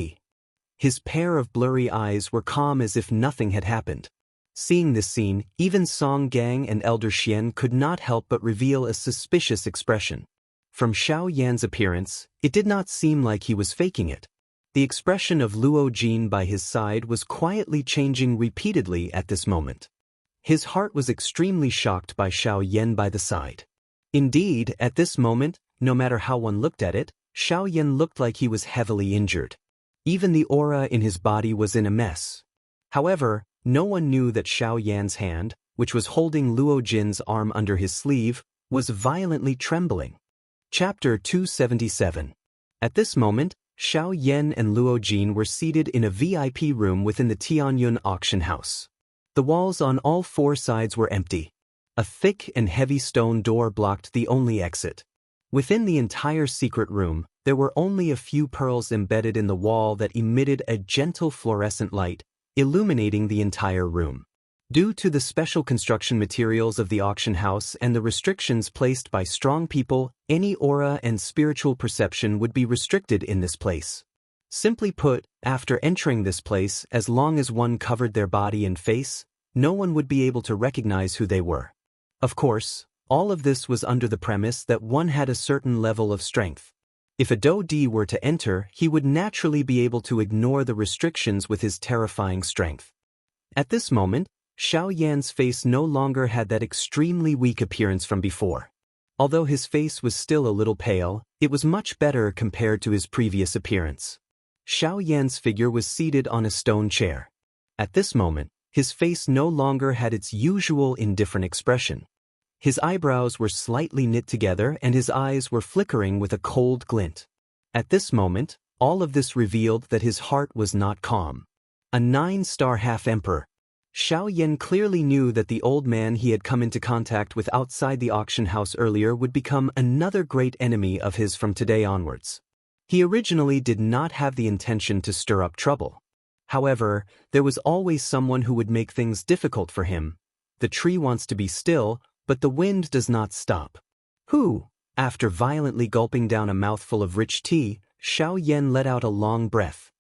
His pair of blurry eyes were calm as if nothing had happened. Seeing this scene, even Song Gang and Elder Xian could not help but reveal a suspicious expression. From Xiao Yan's appearance, it did not seem like he was faking it. The expression of Luo Jin by his side was quietly changing repeatedly at this moment. His heart was extremely shocked by Xiao Yan by the side. Indeed, at this moment, no matter how one looked at it, Xiao Yan looked like he was heavily injured. Even the aura in his body was in a mess. However, no one knew that Xiao Yan's hand, which was holding Luo Jin's arm under his sleeve, was violently trembling. Chapter 277. At this moment, Xiao Yan and Luo Jin were seated in a VIP room within the Tianyun auction house. The walls on all four sides were empty. A thick and heavy stone door blocked the only exit. Within the entire secret room, there were only a few pearls embedded in the wall that emitted a gentle fluorescent light, illuminating the entire room. Due to the special construction materials of the auction house and the restrictions placed by strong people, any aura and spiritual perception would be restricted in this place. Simply put, after entering this place, as long as one covered their body and face, no one would be able to recognize who they were. Of course, all of this was under the premise that one had a certain level of strength. If a Do Di were to enter, he would naturally be able to ignore the restrictions with his terrifying strength. At this moment, Xiao Yan's face no longer had that extremely weak appearance from before. Although his face was still a little pale, it was much better compared to his previous appearance. Xiao Yan's figure was seated on a stone chair. At this moment, his face no longer had its usual indifferent expression. His eyebrows were slightly knit together and his eyes were flickering with a cold glint. At this moment, all of this revealed that his heart was not calm. A 9-star half-emperor. Xiao Yan clearly knew that the old man he had come into contact with outside the auction house earlier would become another great enemy of his from today onwards. He originally did not have the intention to stir up trouble. However, there was always someone who would make things difficult for him. The tree wants to be still, but the wind does not stop. After violently gulping down a mouthful of rich tea, Xiao Yan let out a long breath.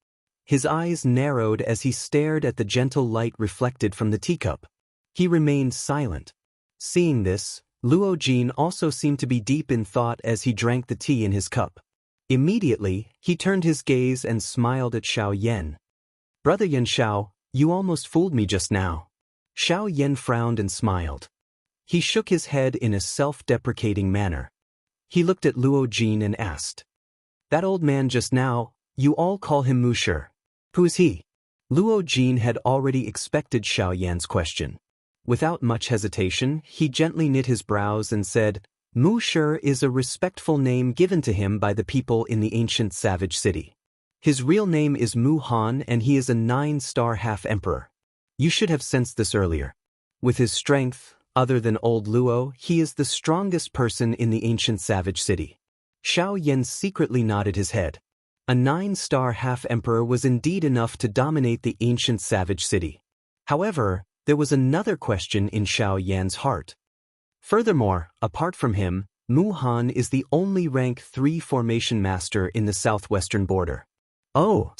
His eyes narrowed as he stared at the gentle light reflected from the teacup. He remained silent. Seeing this, Luo Jin also seemed to be deep in thought as he drank the tea in his cup. Immediately, he turned his gaze and smiled at Xiao Yan. "Brother Yan Xiao, you almost fooled me just now." Xiao Yan frowned and smiled. He shook his head in a self-deprecating manner. He looked at Luo Jin and asked, "That old man just now, you all call him Mu Shi. Who is he?" Luo Jin had already expected Xiao Yan's question. Without much hesitation, he gently knit his brows and said, "Mu Shi is a respectful name given to him by the people in the ancient savage city. His real name is Mu Han and he is a 9-star half-emperor." You should have sensed this earlier. With his strength, other than old Luo, he is the strongest person in the ancient savage city. Xiao Yan secretly nodded his head. A 9-star half-emperor was indeed enough to dominate the ancient savage city. However, there was another question in Xiao Yan's heart. Furthermore, apart from him, Mu Han is the only rank 3 formation master in the southwestern border. Oh!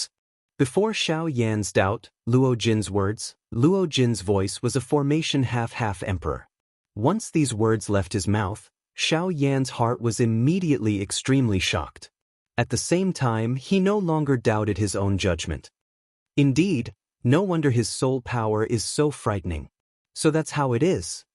Before Xiao Yan's doubt, Luo Jin's words, Luo Jin's voice was a formation half-emperor. Once these words left his mouth, Xiao Yan's heart was immediately extremely shocked. At the same time, he no longer doubted his own judgment. Indeed, no wonder his soul power is so frightening. So that's how it is.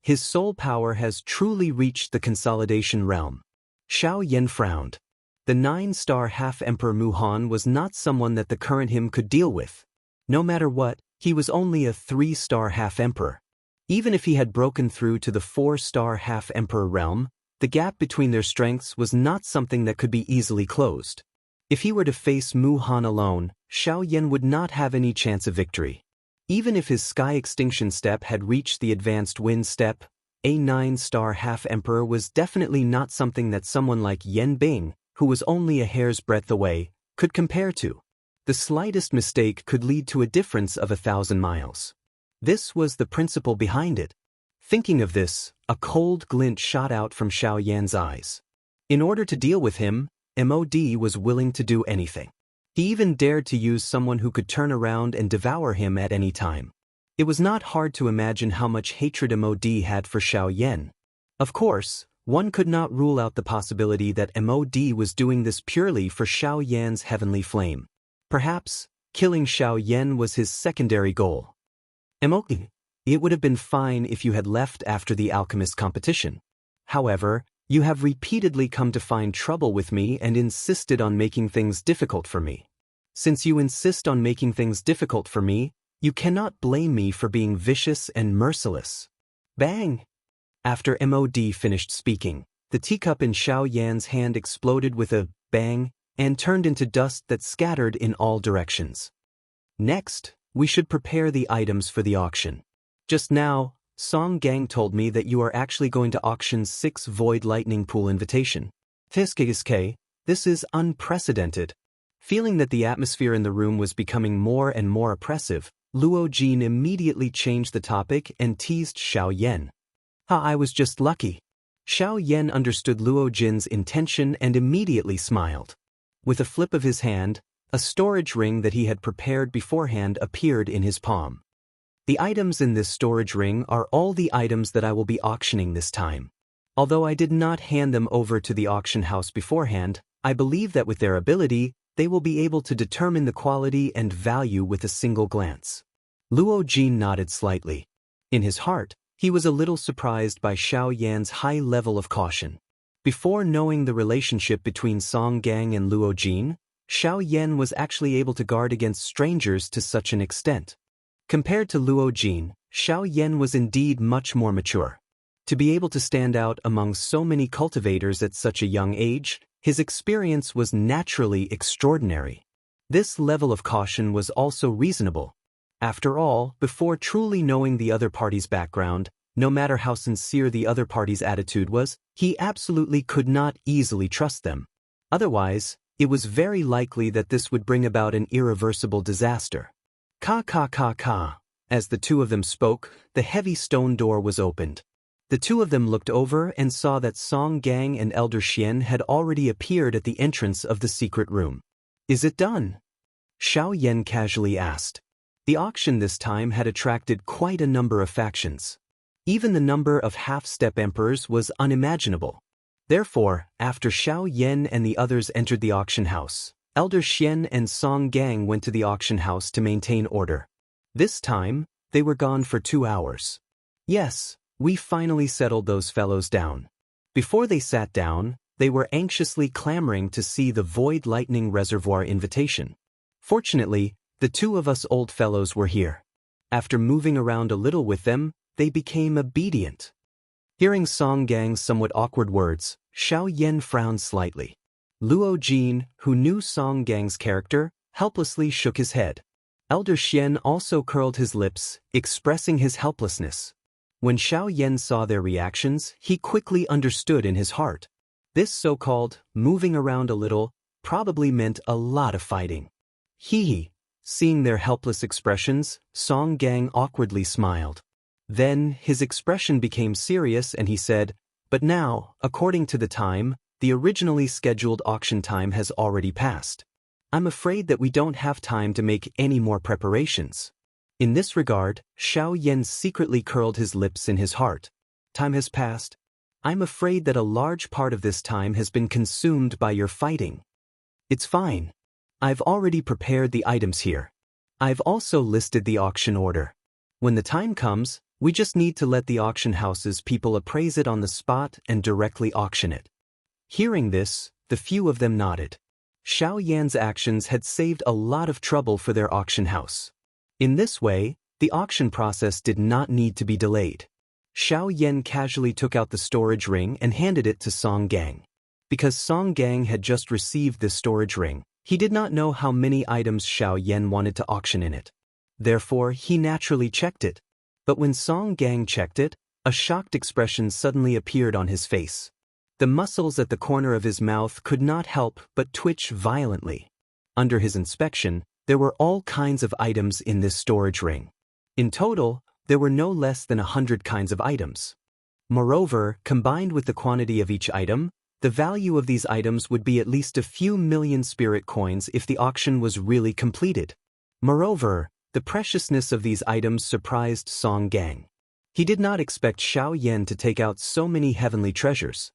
His soul power has truly reached the consolidation realm. Xiao Yan frowned. The 9-star half-emperor Mu Han was not someone that the current him could deal with. No matter what, he was only a 3-star half-emperor. Even if he had broken through to the 4-star half-emperor realm, the gap between their strengths was not something that could be easily closed. If he were to face Mu Han alone, Xiao Yan would not have any chance of victory. Even if his sky extinction step had reached the advanced wind step, a 9-star half-emperor was definitely not something that someone like Yan Bing, who was only a hair's breadth away, could compare to. The slightest mistake could lead to a difference of 1,000 miles. This was the principle behind it. Thinking of this, a cold glint shot out from Xiao Yan's eyes. In order to deal with him, MOD was willing to do anything. He even dared to use someone who could turn around and devour him at any time. It was not hard to imagine how much hatred MOD had for Xiao Yan. Of course, one could not rule out the possibility that MOD was doing this purely for Xiao Yan's heavenly flame. Perhaps, killing Xiao Yan was his secondary goal. MOD, it would have been fine if you had left after the alchemist competition. However, you have repeatedly come to find trouble with me and insisted on making things difficult for me. Since you insist on making things difficult for me, you cannot blame me for being vicious and merciless. Bang! After MOD finished speaking, the teacup in Xiao Yan's hand exploded with a bang and turned into dust that scattered in all directions. Next, we should prepare the items for the auction. Just now, Song Gang told me that you are actually going to auction 6 Void Lightning Pool invitation. This is unprecedented. Feeling that the atmosphere in the room was becoming more and more oppressive, Luo Jin immediately changed the topic and teased Xiao Yan. I was just lucky. Xiao Yan understood Luo Jin's intention and immediately smiled. With a flip of his hand, a storage ring that he had prepared beforehand appeared in his palm. The items in this storage ring are all the items that I will be auctioning this time. Although I did not hand them over to the auction house beforehand, I believe that with their ability, they will be able to determine the quality and value with a single glance. Luo Jin nodded slightly. In his heart, he was a little surprised by Xiao Yan's high level of caution. Before knowing the relationship between Song Gang and Luo Jin, Xiao Yan was actually able to guard against strangers to such an extent. Compared to Luo Jin, Xiao Yan was indeed much more mature. To be able to stand out among so many cultivators at such a young age, his experience was naturally extraordinary. This level of caution was also reasonable. After all, before truly knowing the other party's background, no matter how sincere the other party's attitude was, he absolutely could not easily trust them. Otherwise, it was very likely that this would bring about an irreversible disaster. As the two of them spoke, the heavy stone door was opened. The two of them looked over and saw that Song Gang and Elder Xian had already appeared at the entrance of the secret room. Is it done? Xiao Yan casually asked. The auction this time had attracted quite a number of factions. Even the number of half-step emperors was unimaginable. Therefore, after Xiao Yan and the others entered the auction house, Elder Xian and Song Gang went to the auction house to maintain order. This time, they were gone for 2 hours. Yes, we finally settled those fellows down. Before they sat down, they were anxiously clamoring to see the Void Lightning Reservoir invitation. Fortunately, the two of us old fellows were here. After moving around a little with them, they became obedient. Hearing Song Gang's somewhat awkward words, Xiao Yan frowned slightly. Luo Jin, who knew Song Gang's character, helplessly shook his head. Elder Xian also curled his lips, expressing his helplessness. When Xiao Yan saw their reactions, he quickly understood in his heart. This so-called moving around a little probably meant a lot of fighting. Hee. Seeing their helpless expressions, Song Gang awkwardly smiled. Then, his expression became serious and he said, "But now, according to the time, the originally scheduled auction time has already passed. I'm afraid that we don't have time to make any more preparations." In this regard, Xiao Yan secretly curled his lips in his heart. Time has passed. I'm afraid that a large part of this time has been consumed by your fighting. It's fine. I've already prepared the items here. I've also listed the auction order. When the time comes, we just need to let the auction house's people appraise it on the spot and directly auction it. Hearing this, the few of them nodded. Xiao Yan's actions had saved a lot of trouble for their auction house. In this way, the auction process did not need to be delayed. Xiao Yan casually took out the storage ring and handed it to Song Gang. Because Song Gang had just received this storage ring, he did not know how many items Xiao Yan wanted to auction in it. Therefore, he naturally checked it. But when Song Gang checked it, a shocked expression suddenly appeared on his face. The muscles at the corner of his mouth could not help but twitch violently. Under his inspection, there were all kinds of items in this storage ring. In total, there were no less than 100 kinds of items. Moreover, combined with the quantity of each item, the value of these items would be at least a few million spirit coins if the auction was really completed. Moreover, the preciousness of these items surprised Song Gang. He did not expect Xiao Yan to take out so many heavenly treasures.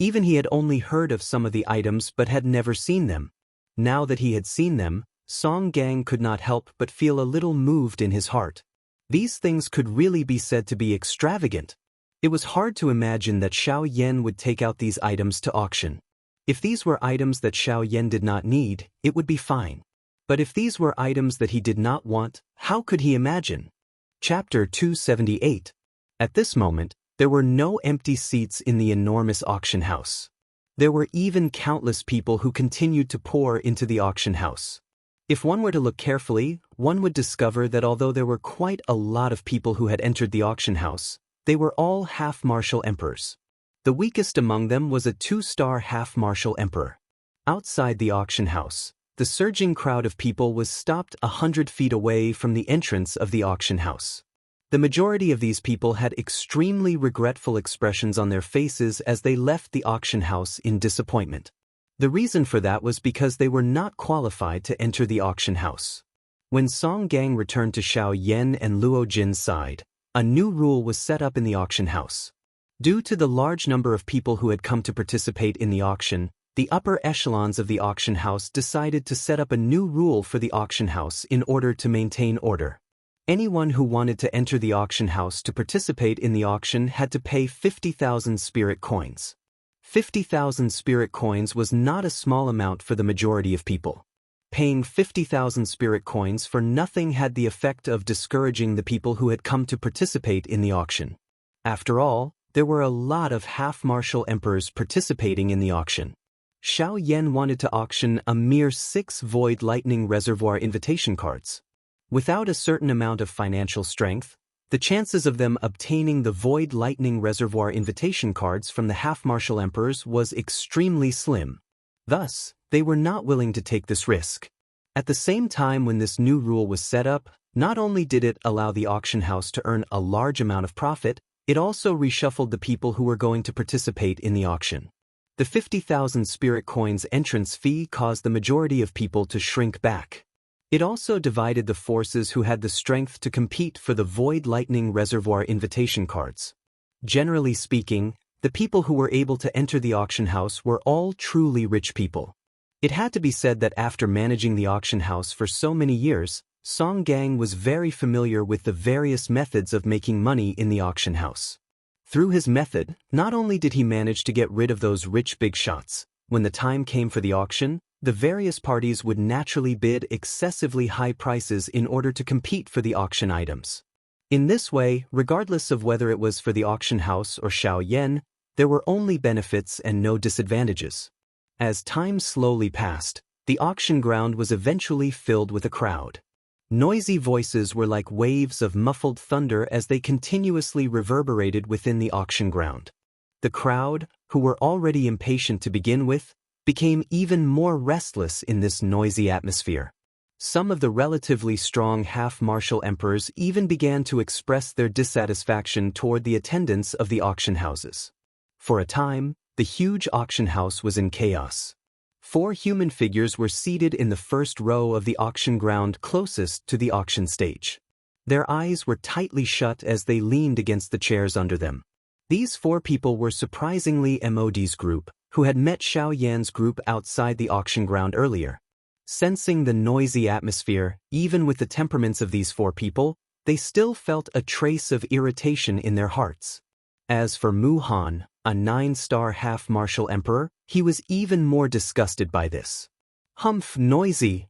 Even he had only heard of some of the items but had never seen them. Now that he had seen them, Song Gang could not help but feel a little moved in his heart. These things could really be said to be extravagant. It was hard to imagine that Xiao Yan would take out these items to auction. If these were items that Xiao Yan did not need, it would be fine. But if these were items that he did not want, how could he imagine? Chapter 278. At this moment, there were no empty seats in the enormous auction house. There were even countless people who continued to pour into the auction house. If one were to look carefully, one would discover that although there were quite a lot of people who had entered the auction house, they were all half-martial emperors. The weakest among them was a 2-star half-martial emperor. Outside the auction house, the surging crowd of people was stopped 100 feet away from the entrance of the auction house. The majority of these people had extremely regretful expressions on their faces as they left the auction house in disappointment. The reason for that was because they were not qualified to enter the auction house. When Song Gang returned to Xiao Yan and Luo Jin's side, a new rule was set up in the auction house. Due to the large number of people who had come to participate in the auction, the upper echelons of the auction house decided to set up a new rule for the auction house in order to maintain order. Anyone who wanted to enter the auction house to participate in the auction had to pay 50,000 spirit coins. 50,000 spirit coins was not a small amount for the majority of people. Paying 50,000 spirit coins for nothing had the effect of discouraging the people who had come to participate in the auction. After all, there were a lot of half-martial emperors participating in the auction. Xiao Yan wanted to auction a mere 6 Void Lightning Reservoir invitation cards. Without a certain amount of financial strength, the chances of them obtaining the Void Lightning Reservoir invitation cards from the half-martial emperors was extremely slim. Thus, they were not willing to take this risk. At the same time when this new rule was set up, not only did it allow the auction house to earn a large amount of profit, it also reshuffled the people who were going to participate in the auction. The 50,000 spirit coins entrance fee caused the majority of people to shrink back. It also divided the forces who had the strength to compete for the Void Lightning Reservoir invitation cards. Generally speaking, the people who were able to enter the auction house were all truly rich people. It had to be said that after managing the auction house for so many years, Song Gang was very familiar with the various methods of making money in the auction house. Through his method, not only did he manage to get rid of those rich big shots, when the time came for the auction, the various parties would naturally bid excessively high prices in order to compete for the auction items. In this way, regardless of whether it was for the auction house or Xiao Yan, there were only benefits and no disadvantages. As time slowly passed, the auction ground was eventually filled with a crowd. Noisy voices were like waves of muffled thunder as they continuously reverberated within the auction ground. The crowd, who were already impatient to begin with, became even more restless in this noisy atmosphere. Some of the relatively strong half-martial emperors even began to express their dissatisfaction toward the attendance of the auction houses. For a time, the huge auction house was in chaos. 4 human figures were seated in the first row of the auction ground closest to the auction stage. Their eyes were tightly shut as they leaned against the chairs under them. These 4 people were surprisingly Mod's group, who had met Xiao Yan's group outside the auction ground earlier. Sensing the noisy atmosphere, even with the temperaments of these 4 people, they still felt a trace of irritation in their hearts. As for Mu Han, a 9-star half-martial emperor, he was even more disgusted by this. Humph, noisy!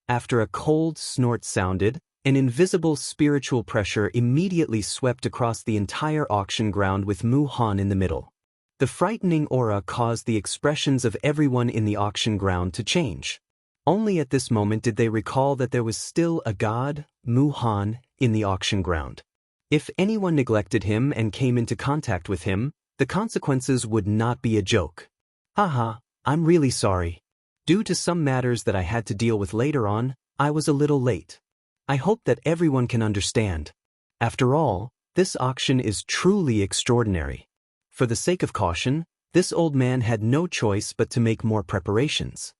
After a cold snort sounded, an invisible spiritual pressure immediately swept across the entire auction ground with Mu Han in the middle. The frightening aura caused the expressions of everyone in the auction ground to change. Only at this moment did they recall that there was still a god, Mu Han, in the auction ground. If anyone neglected him and came into contact with him, the consequences would not be a joke. Haha, I'm really sorry. Due to some matters that I had to deal with later on, I was a little late. I hope that everyone can understand. After all, this auction is truly extraordinary. For the sake of caution, this old man had no choice but to make more preparations.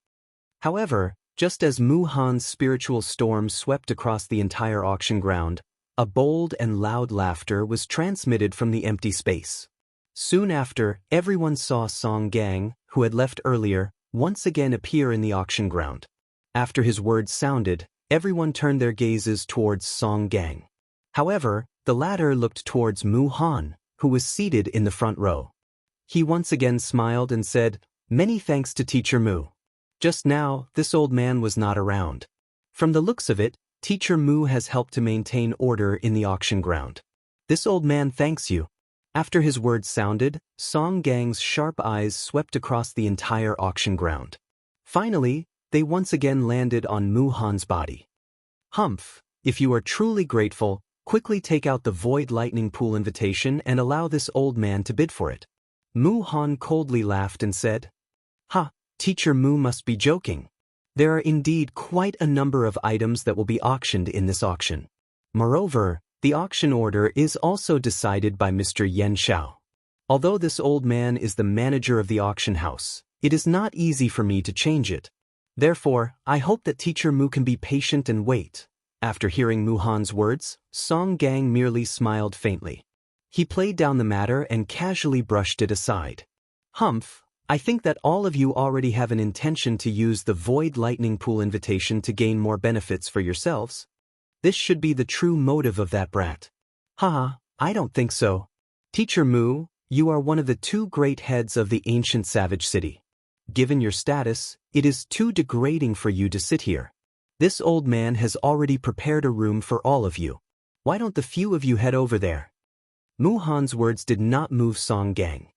However, just as Mu Han's spiritual storm swept across the entire auction ground, a bold and loud laughter was transmitted from the empty space. Soon after, everyone saw Song Gang, who had left earlier, once again appear in the auction ground. After his words sounded, everyone turned their gazes towards Song Gang. However, the latter looked towards Mu Han, who was seated in the front row. He once again smiled and said, "Many thanks to Teacher Mu. Just now, this old man was not around. From the looks of it, Teacher Mu has helped to maintain order in the auction ground. This old man thanks you." After his words sounded, Song Gang's sharp eyes swept across the entire auction ground. Finally, they once again landed on Mu Han's body. Humph, if you are truly grateful, quickly take out the Void Lightning Pool invitation and allow this old man to bid for it. Mu Han coldly laughed and said, "Ha, Teacher Mu must be joking. There are indeed quite a number of items that will be auctioned in this auction. Moreover, the auction order is also decided by Mr. Xianxia. Although this old man is the manager of the auction house, it is not easy for me to change it. Therefore, I hope that Teacher Mu can be patient and wait." After hearing Mu Han's words, Song Gang merely smiled faintly. He played down the matter and casually brushed it aside. "Humph, I think that all of you already have an intention to use the Void Lightning Pool invitation to gain more benefits for yourselves. This should be the true motive of that brat." "Haha, I don't think so. Teacher Mu, you are one of the 2 great heads of the ancient savage city. Given your status, it is too degrading for you to sit here. This old man has already prepared a room for all of you. Why don't the few of you head over there?" Mu Han's words did not move Song Gang.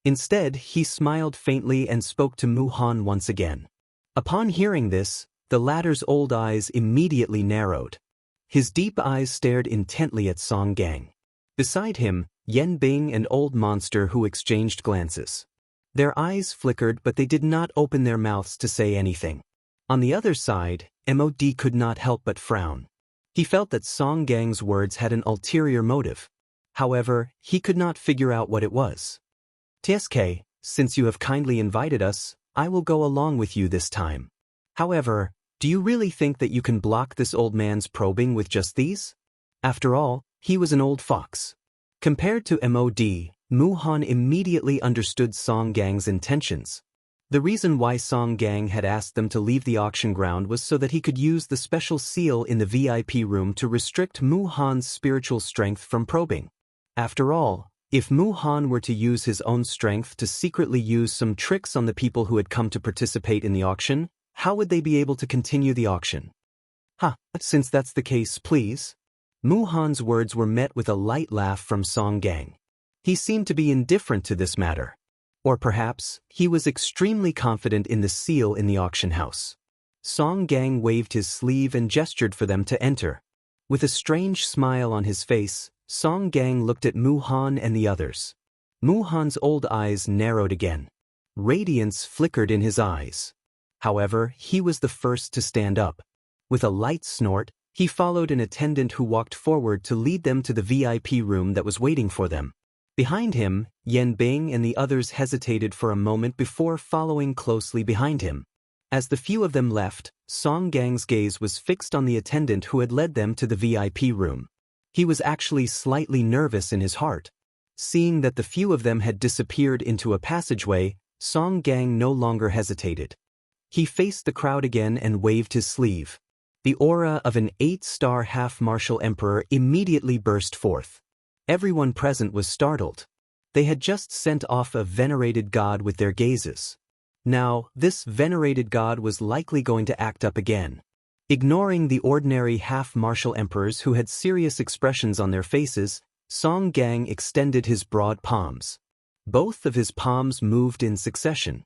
Instead, he smiled faintly and spoke to Mu Han once again. Upon hearing this, the latter's old eyes immediately narrowed. His deep eyes stared intently at Song Gang. Beside him, Yen Bing and Old Monster who exchanged glances. Their eyes flickered but they did not open their mouths to say anything. On the other side, Mod could not help but frown. He felt that Song Gang's words had an ulterior motive. However, he could not figure out what it was. "TSK, since you have kindly invited us, I will go along with you this time. However, do you really think that you can block this old man's probing with just these?" After all, he was an old fox. Compared to Mod, Mu Han immediately understood Song Gang's intentions. The reason why Song Gang had asked them to leave the auction ground was so that he could use the special seal in the VIP room to restrict Mu Han's spiritual strength from probing. After all, if Mu Han were to use his own strength to secretly use some tricks on the people who had come to participate in the auction, how would they be able to continue the auction? Since that's the case, please." Mu Han's words were met with a light laugh from Song Gang. He seemed to be indifferent to this matter. Or perhaps, he was extremely confident in the seal in the auction house. Song Gang waved his sleeve and gestured for them to enter. With a strange smile on his face, Song Gang looked at Mu Han and the others. Mu Han's old eyes narrowed again. Radiance flickered in his eyes. However, he was the first to stand up. With a light snort, he followed an attendant who walked forward to lead them to the VIP room that was waiting for them. Behind him, Yan Bing and the others hesitated for a moment before following closely behind him. As the few of them left, Song Gang's gaze was fixed on the attendant who had led them to the VIP room. He was actually slightly nervous in his heart. Seeing that the few of them had disappeared into a passageway, Song Gang no longer hesitated. He faced the crowd again and waved his sleeve. The aura of an 8-star half-martial emperor immediately burst forth. Everyone present was startled. They had just sent off a venerated god with their gazes. Now, this venerated god was likely going to act up again. Ignoring the ordinary half-martial emperors who had serious expressions on their faces, Song Gang extended his broad palms. Both of his palms moved in succession.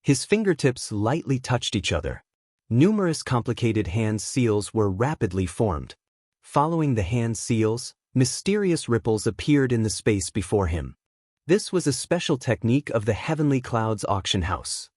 His fingertips lightly touched each other. Numerous complicated hand seals were rapidly formed. Following the hand seals, mysterious ripples appeared in the space before him. This was a special technique of the Heavenly Clouds auction house.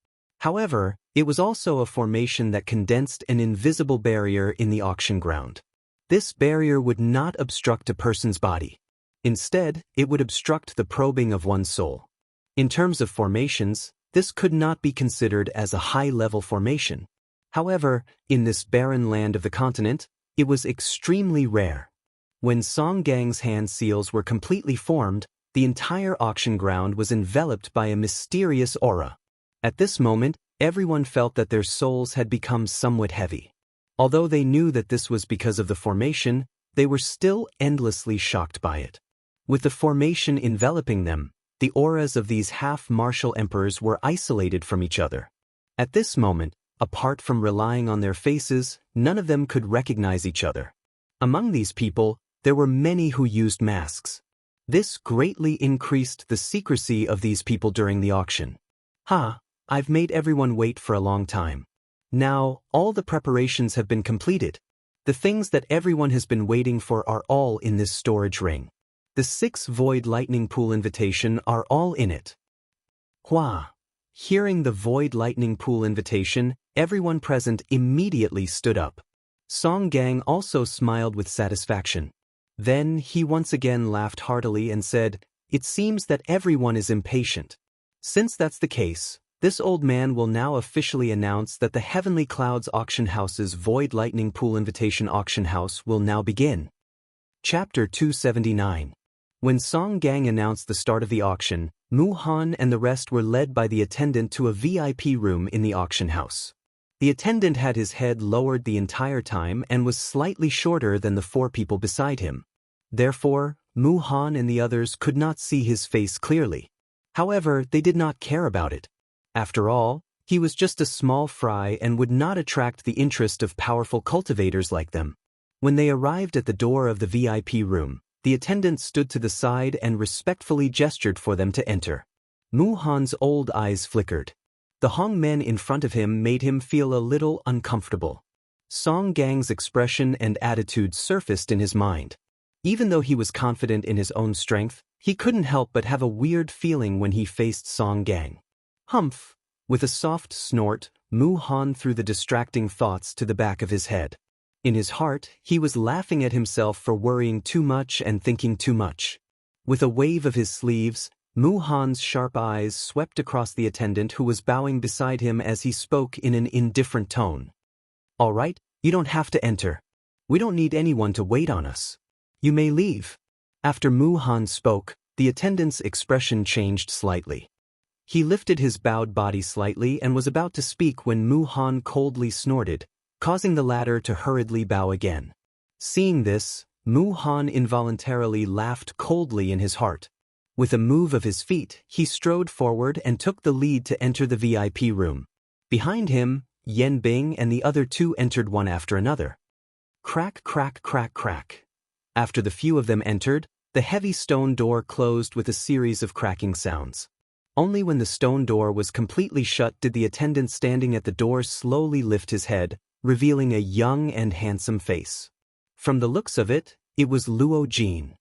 However, it was also a formation that condensed an invisible barrier in the auction ground. This barrier would not obstruct a person's body. Instead, it would obstruct the probing of one's soul. In terms of formations, this could not be considered as a high-level formation. However, in this barren land of the continent, it was extremely rare. When Song Gang's hand seals were completely formed, the entire auction ground was enveloped by a mysterious aura. At this moment, everyone felt that their souls had become somewhat heavy. Although they knew that this was because of the formation, they were still endlessly shocked by it. With the formation enveloping them, the auras of these half-martial emperors were isolated from each other. At this moment, apart from relying on their faces, none of them could recognize each other. Among these people, there were many who used masks. This greatly increased the secrecy of these people during the auction. I've made everyone wait for a long time. Now, all the preparations have been completed. The things that everyone has been waiting for are all in this storage ring. The 6 Void Lightning Pool invitation are all in it. Hua! Hearing the Void Lightning Pool invitation, everyone present immediately stood up. Song Gang also smiled with satisfaction. Then he once again laughed heartily and said, "It seems that everyone is impatient. Since that's the case, this old man will now officially announce that the Heavenly Clouds Auction House's Void Lightning Pool Invitation Auction House will now begin." Chapter 279. When Song Gang announced the start of the auction, Mu Han and the rest were led by the attendant to a VIP room in the auction house. The attendant had his head lowered the entire time and was slightly shorter than the 4 people beside him. Therefore, Mu Han and the others could not see his face clearly. However, they did not care about it. After all, he was just a small fry and would not attract the interest of powerful cultivators like them. When they arrived at the door of the VIP room, the attendant stood to the side and respectfully gestured for them to enter. Mu Han's old eyes flickered. The Hong men in front of him made him feel a little uncomfortable. Song Gang's expression and attitude surfaced in his mind. Even though he was confident in his own strength, he couldn't help but have a weird feeling when he faced Song Gang. Humph! With a soft snort, Mu Han threw the distracting thoughts to the back of his head. In his heart, he was laughing at himself for worrying too much and thinking too much. With a wave of his sleeves, Mu Han's sharp eyes swept across the attendant who was bowing beside him as he spoke in an indifferent tone. "All right, you don't have to enter. We don't need anyone to wait on us. You may leave." After Mu Han spoke, the attendant's expression changed slightly. He lifted his bowed body slightly and was about to speak when Mu Han coldly snorted, causing the latter to hurriedly bow again. Seeing this, Mu Han involuntarily laughed coldly in his heart. With a move of his feet, he strode forward and took the lead to enter the VIP room. Behind him, Yan Bing and the other 2 entered one after another. Crack, crack, crack, crack. After the few of them entered, the heavy stone door closed with a series of cracking sounds. Only when the stone door was completely shut did the attendant standing at the door slowly lift his head, revealing a young and handsome face. From the looks of it, it was Luo Jin.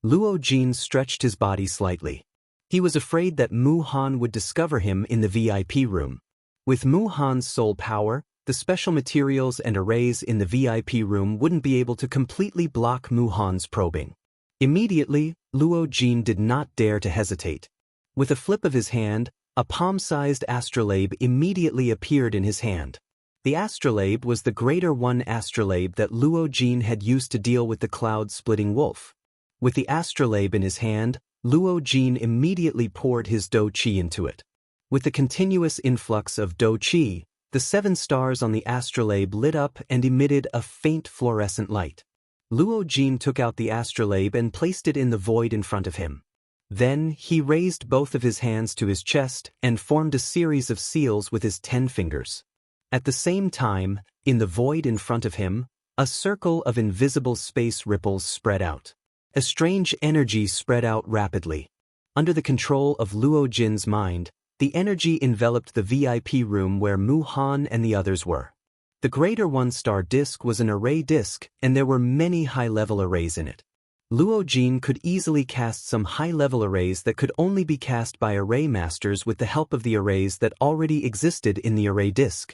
Luo Jin stretched his body slightly. He was afraid that Mu Han would discover him in the VIP room. With Mu Han's soul power, the special materials and arrays in the VIP room wouldn't be able to completely block Mu Han's probing. Immediately, Luo Jin did not dare to hesitate. With a flip of his hand, a palm-sized astrolabe immediately appeared in his hand. The astrolabe was the greater one astrolabe that Luo Jin had used to deal with the cloud-splitting wolf. With the astrolabe in his hand, Luo Jin immediately poured his Do Qi into it. With the continuous influx of Do Qi, the 7 stars on the astrolabe lit up and emitted a faint fluorescent light. Luo Jin took out the astrolabe and placed it in the void in front of him. Then, he raised both of his hands to his chest and formed a series of seals with his 10 fingers. At the same time, in the void in front of him, a circle of invisible space ripples spread out. A strange energy spread out rapidly. Under the control of Luo Jin's mind, the energy enveloped the VIP room where Mu Han and the others were. The greater one-star disc was an array disc, and there were many high-level arrays in it. Luo Jin could easily cast some high-level arrays that could only be cast by array masters with the help of the arrays that already existed in the array disc.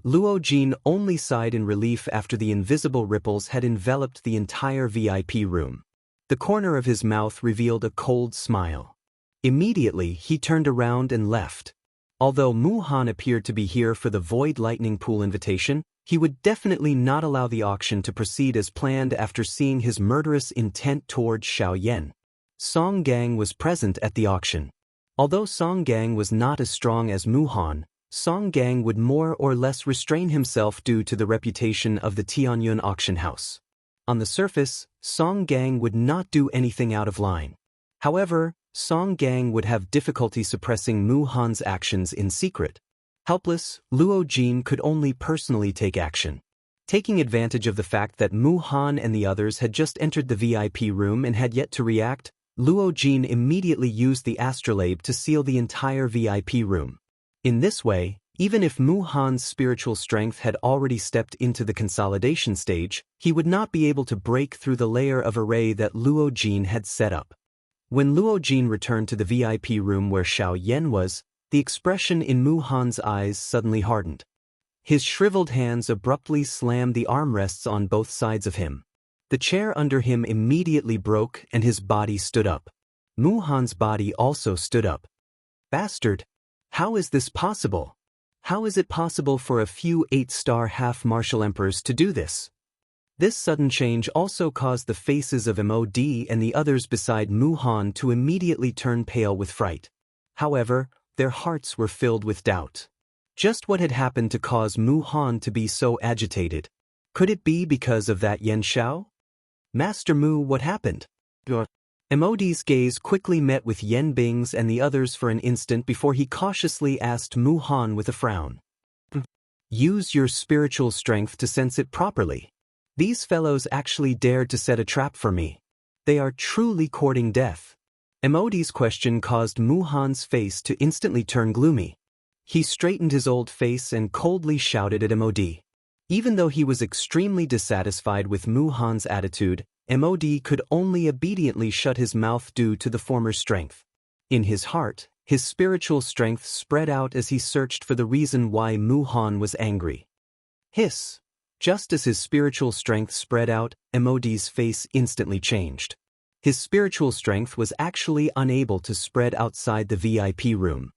Luo Jin only sighed in relief after the invisible ripples had enveloped the entire VIP room. The corner of his mouth revealed a cold smile. Immediately, he turned around and left. Although Mu Han appeared to be here for the Void Lightning Pool invitation, he would definitely not allow the auction to proceed as planned after seeing his murderous intent toward Xiaoyan. Song Gang was present at the auction. Although Song Gang was not as strong as Mu Han, Song Gang would more or less restrain himself due to the reputation of the Tianyun auction house. On the surface, Song Gang would not do anything out of line. However, Song Gang would have difficulty suppressing Mu Han's actions in secret. Helpless, Luo Jin could only personally take action. Taking advantage of the fact that Mu Han and the others had just entered the VIP room and had yet to react, Luo Jin immediately used the astrolabe to seal the entire VIP room. In this way, even if Mu Han's spiritual strength had already stepped into the consolidation stage, he would not be able to break through the layer of array that Luo Jin had set up. When Luo Jin returned to the VIP room where Xiaoyan was, the expression in Mu Han's eyes suddenly hardened. His shriveled hands abruptly slammed the armrests on both sides of him. The chair under him immediately broke and his body stood up. Mu Han's body also stood up. Bastard! How is this possible? How is it possible for a few 8-star half-martial emperors to do this? This sudden change also caused the faces of MOD and the others beside Mu Han to immediately turn pale with fright. However, their hearts were filled with doubt. Just what had happened to cause Mu Han to be so agitated? Could it be because of that Xianxia? Master Mu, what happened? MOD's gaze quickly met with Yen Bing's and the others for an instant before he cautiously asked Mu Han with a frown. Use your spiritual strength to sense it properly. These fellows actually dared to set a trap for me. They are truly courting death. MOD's question caused Mu Han's face to instantly turn gloomy. He straightened his old face and coldly shouted at MOD. Even though he was extremely dissatisfied with Mu Han's attitude, MOD could only obediently shut his mouth due to the former strength. In his heart, his spiritual strength spread out as he searched for the reason why Mu Han was angry. Hiss! Just as his spiritual strength spread out, MOD's face instantly changed. His spiritual strength was actually unable to spread outside the VIP room.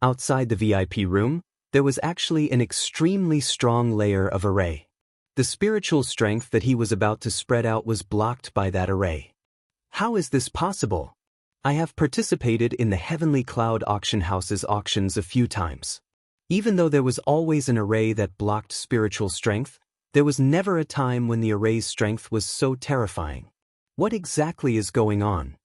Outside the VIP room, there was actually an extremely strong layer of array. The spiritual strength that he was about to spread out was blocked by that array. How is this possible? I have participated in the Heavenly Cloud Auction House's auctions a few times. Even though there was always an array that blocked spiritual strength, there was never a time when the array's strength was so terrifying. What exactly is going on?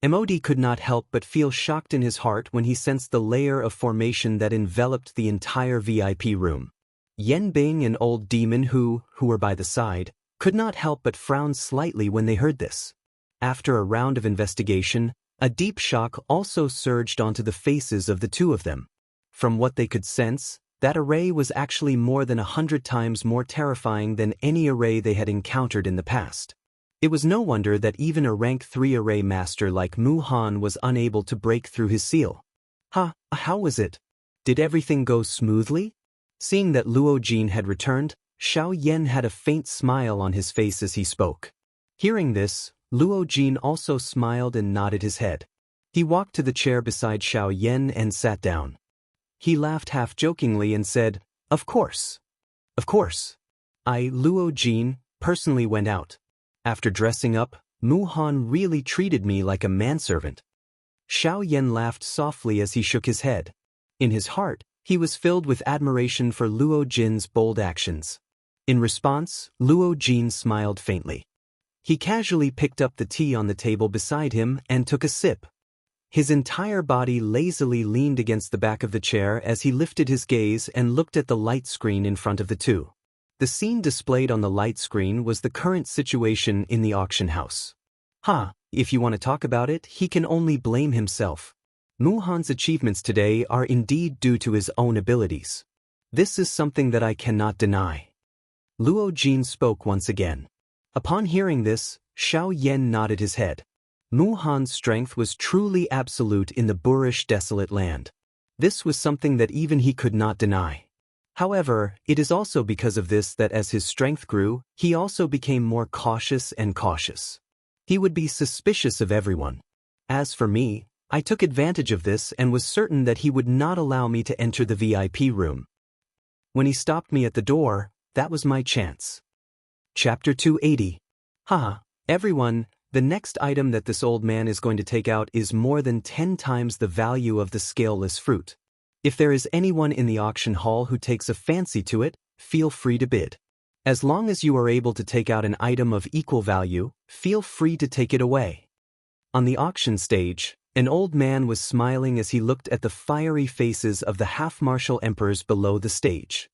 MOD could not help but feel shocked in his heart when he sensed the layer of formation that enveloped the entire VIP room. Yen Bing and Old Demon who were by the side, could not help but frown slightly when they heard this. After a round of investigation, a deep shock also surged onto the faces of the two of them. From what they could sense, That array was actually more than 100 times more terrifying than any array they had encountered in the past. It was no wonder that even a rank 3 array master like Mu Han was unable to break through his seal. How was it? Did everything go smoothly? Seeing that Luo Jin had returned, Xiao Yan had a faint smile on his face as he spoke. Hearing this, Luo Jin also smiled and nodded his head. He walked to the chair beside Xiao Yan and sat down. He laughed half-jokingly and said, "Of course. Of course. I, Luo Jin, personally went out. After dressing up, Mu Han really treated me like a manservant." Xiao Yan laughed softly as he shook his head. In his heart, he was filled with admiration for Luo Jin's bold actions. In response, Luo Jin smiled faintly. He casually picked up the tea on the table beside him and took a sip. His entire body lazily leaned against the back of the chair as he lifted his gaze and looked at the light screen in front of the two. The scene displayed on the light screen was the current situation in the auction house. If you want to talk about it, he can only blame himself. Mu Han's achievements today are indeed due to his own abilities. This is something that I cannot deny. Luo Jin spoke once again. Upon hearing this, Xiao Yan nodded his head. Mu Han's strength was truly absolute in the boorish desolate land. This was something that even he could not deny. However, it is also because of this that as his strength grew, he also became more cautious and cautious. He would be suspicious of everyone. As for me, I took advantage of this and was certain that he would not allow me to enter the VIP room. When he stopped me at the door, that was my chance. Chapter 280. Everyone, the next item that this old man is going to take out is more than 10 times the value of the scaleless fruit. If there is anyone in the auction hall who takes a fancy to it, feel free to bid. As long as you are able to take out an item of equal value, feel free to take it away. On the auction stage, an old man was smiling as he looked at the fiery faces of the half-martial emperors below the stage.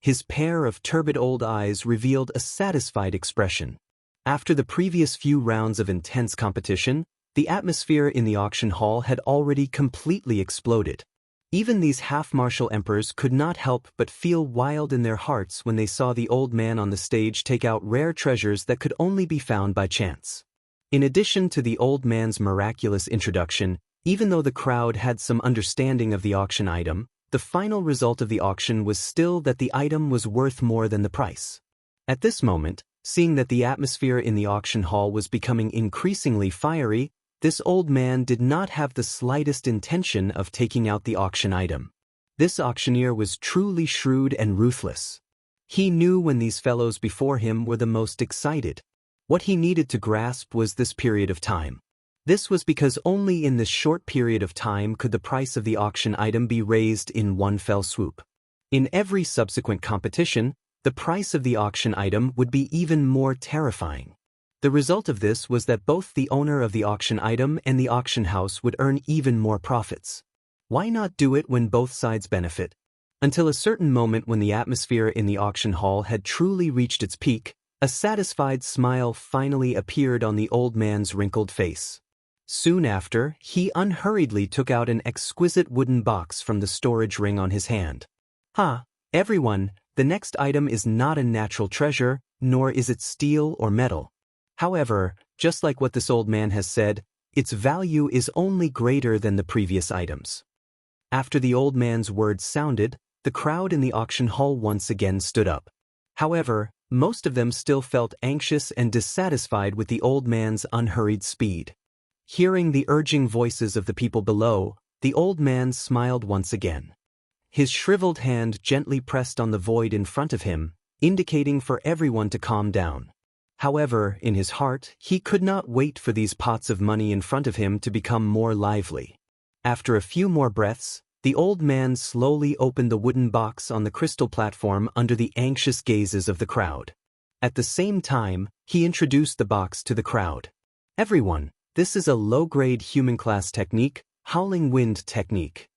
His pair of turbid old eyes revealed a satisfied expression. After the previous few rounds of intense competition, the atmosphere in the auction hall had already completely exploded. Even these half-martial emperors could not help but feel wild in their hearts when they saw the old man on the stage take out rare treasures that could only be found by chance. In addition to the old man's miraculous introduction, even though the crowd had some understanding of the auction item, the final result of the auction was still that the item was worth more than the price. At this moment, seeing that the atmosphere in the auction hall was becoming increasingly fiery, this old man did not have the slightest intention of taking out the auction item. This auctioneer was truly shrewd and ruthless. He knew when these fellows before him were the most excited. What he needed to grasp was this period of time. This was because only in this short period of time could the price of the auction item be raised in one fell swoop. In every subsequent competition, the price of the auction item would be even more terrifying. The result of this was that both the owner of the auction item and the auction house would earn even more profits. Why not do it when both sides benefit? Until a certain moment when the atmosphere in the auction hall had truly reached its peak, a satisfied smile finally appeared on the old man's wrinkled face. Soon after, he unhurriedly took out an exquisite wooden box from the storage ring on his hand. Everyone, the next item is not a natural treasure, nor is it steel or metal. However, just like what this old man has said, its value is only greater than the previous items. After the old man's words sounded, the crowd in the auction hall once again stood up. However, most of them still felt anxious and dissatisfied with the old man's unhurried speed. Hearing the urging voices of the people below, the old man smiled once again. His shriveled hand gently pressed on the void in front of him, indicating for everyone to calm down. However, in his heart, he could not wait for these pots of money in front of him to become more lively. After a few more breaths, the old man slowly opened the wooden box on the crystal platform under the anxious gazes of the crowd. At the same time, he introduced the box to the crowd. Everyone, this is a low-grade human class technique, howling wind technique.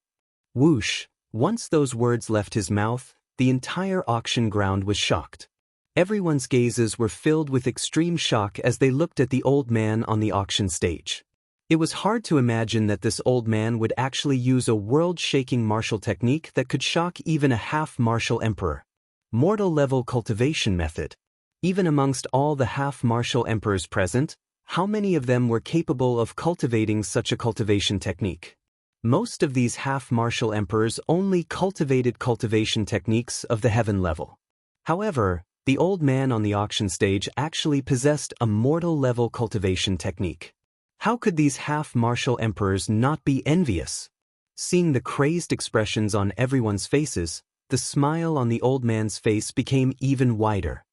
Whoosh! Once those words left his mouth, the entire auction ground was shocked. Everyone's gazes were filled with extreme shock as they looked at the old man on the auction stage. It was hard to imagine that this old man would actually use a world-shaking martial technique that could shock even a half-martial emperor. Mortal-level cultivation method. Even amongst all the half-martial emperors present, how many of them were capable of cultivating such a cultivation technique? Most of these half-martial emperors only cultivated cultivation techniques of the heaven level. However, the old man on the auction stage actually possessed a mortal-level cultivation technique. How could these half-martial emperors not be envious? Seeing the crazed expressions on everyone's faces, the smile on the old man's face became even wider.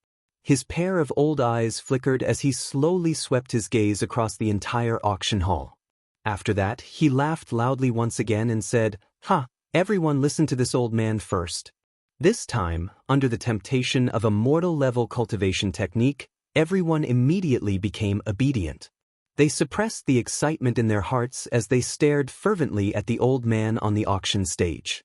His pair of old eyes flickered as he slowly swept his gaze across the entire auction hall. After that, he laughed loudly once again and said, "Ha, everyone listen to this old man first." This time, under the temptation of a mortal-level cultivation technique, everyone immediately became obedient. They suppressed the excitement in their hearts as they stared fervently at the old man on the auction stage.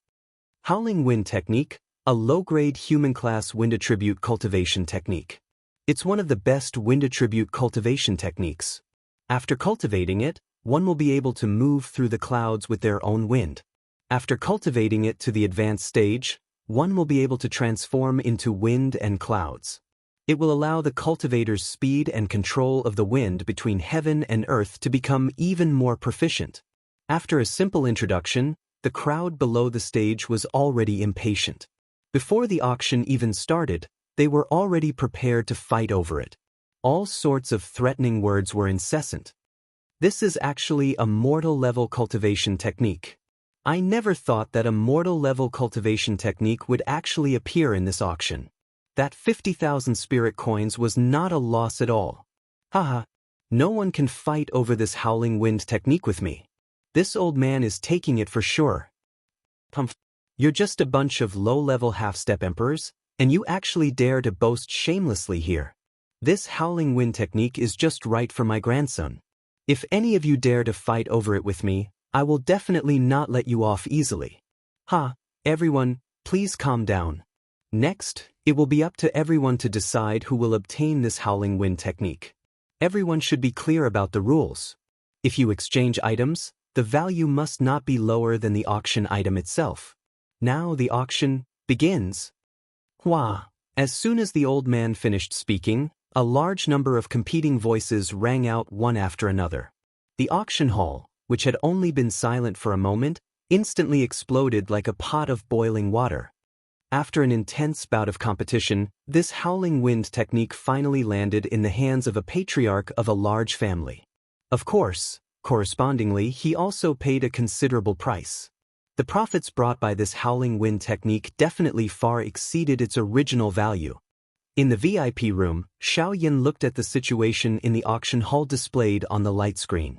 Howling Wind Technique, a low-grade human-class wind attribute cultivation technique. It's one of the best wind attribute cultivation techniques. After cultivating it, one will be able to move through the clouds with their own wind. After cultivating it to the advanced stage, one will be able to transform into wind and clouds. It will allow the cultivator's speed and control of the wind between heaven and earth to become even more proficient. After a simple introduction, the crowd below the stage was already impatient. Before the auction even started, they were already prepared to fight over it. All sorts of threatening words were incessant. This is actually a mortal-level cultivation technique. I never thought that a mortal-level cultivation technique would actually appear in this auction. That 50,000 spirit coins was not a loss at all. Haha, no one can fight over this howling wind technique with me. This old man is taking it for sure. Pumph. You're just a bunch of low-level half-step emperors, and you actually dare to boast shamelessly here. This howling wind technique is just right for my grandson. If any of you dare to fight over it with me, I will definitely not let you off easily. Ha, everyone, please calm down. Next, it will be up to everyone to decide who will obtain this howling wind technique. Everyone should be clear about the rules. If you exchange items, the value must not be lower than the auction item itself. Now the auction begins. Hua! As soon as the old man finished speaking, a large number of competing voices rang out one after another. The auction hall, which had only been silent for a moment, instantly exploded like a pot of boiling water. After an intense bout of competition, this howling wind technique finally landed in the hands of a patriarch of a large family. Of course, correspondingly, he also paid a considerable price. The profits brought by this howling wind technique definitely far exceeded its original value. In the VIP room, Xiaoyan looked at the situation in the auction hall displayed on the light screen.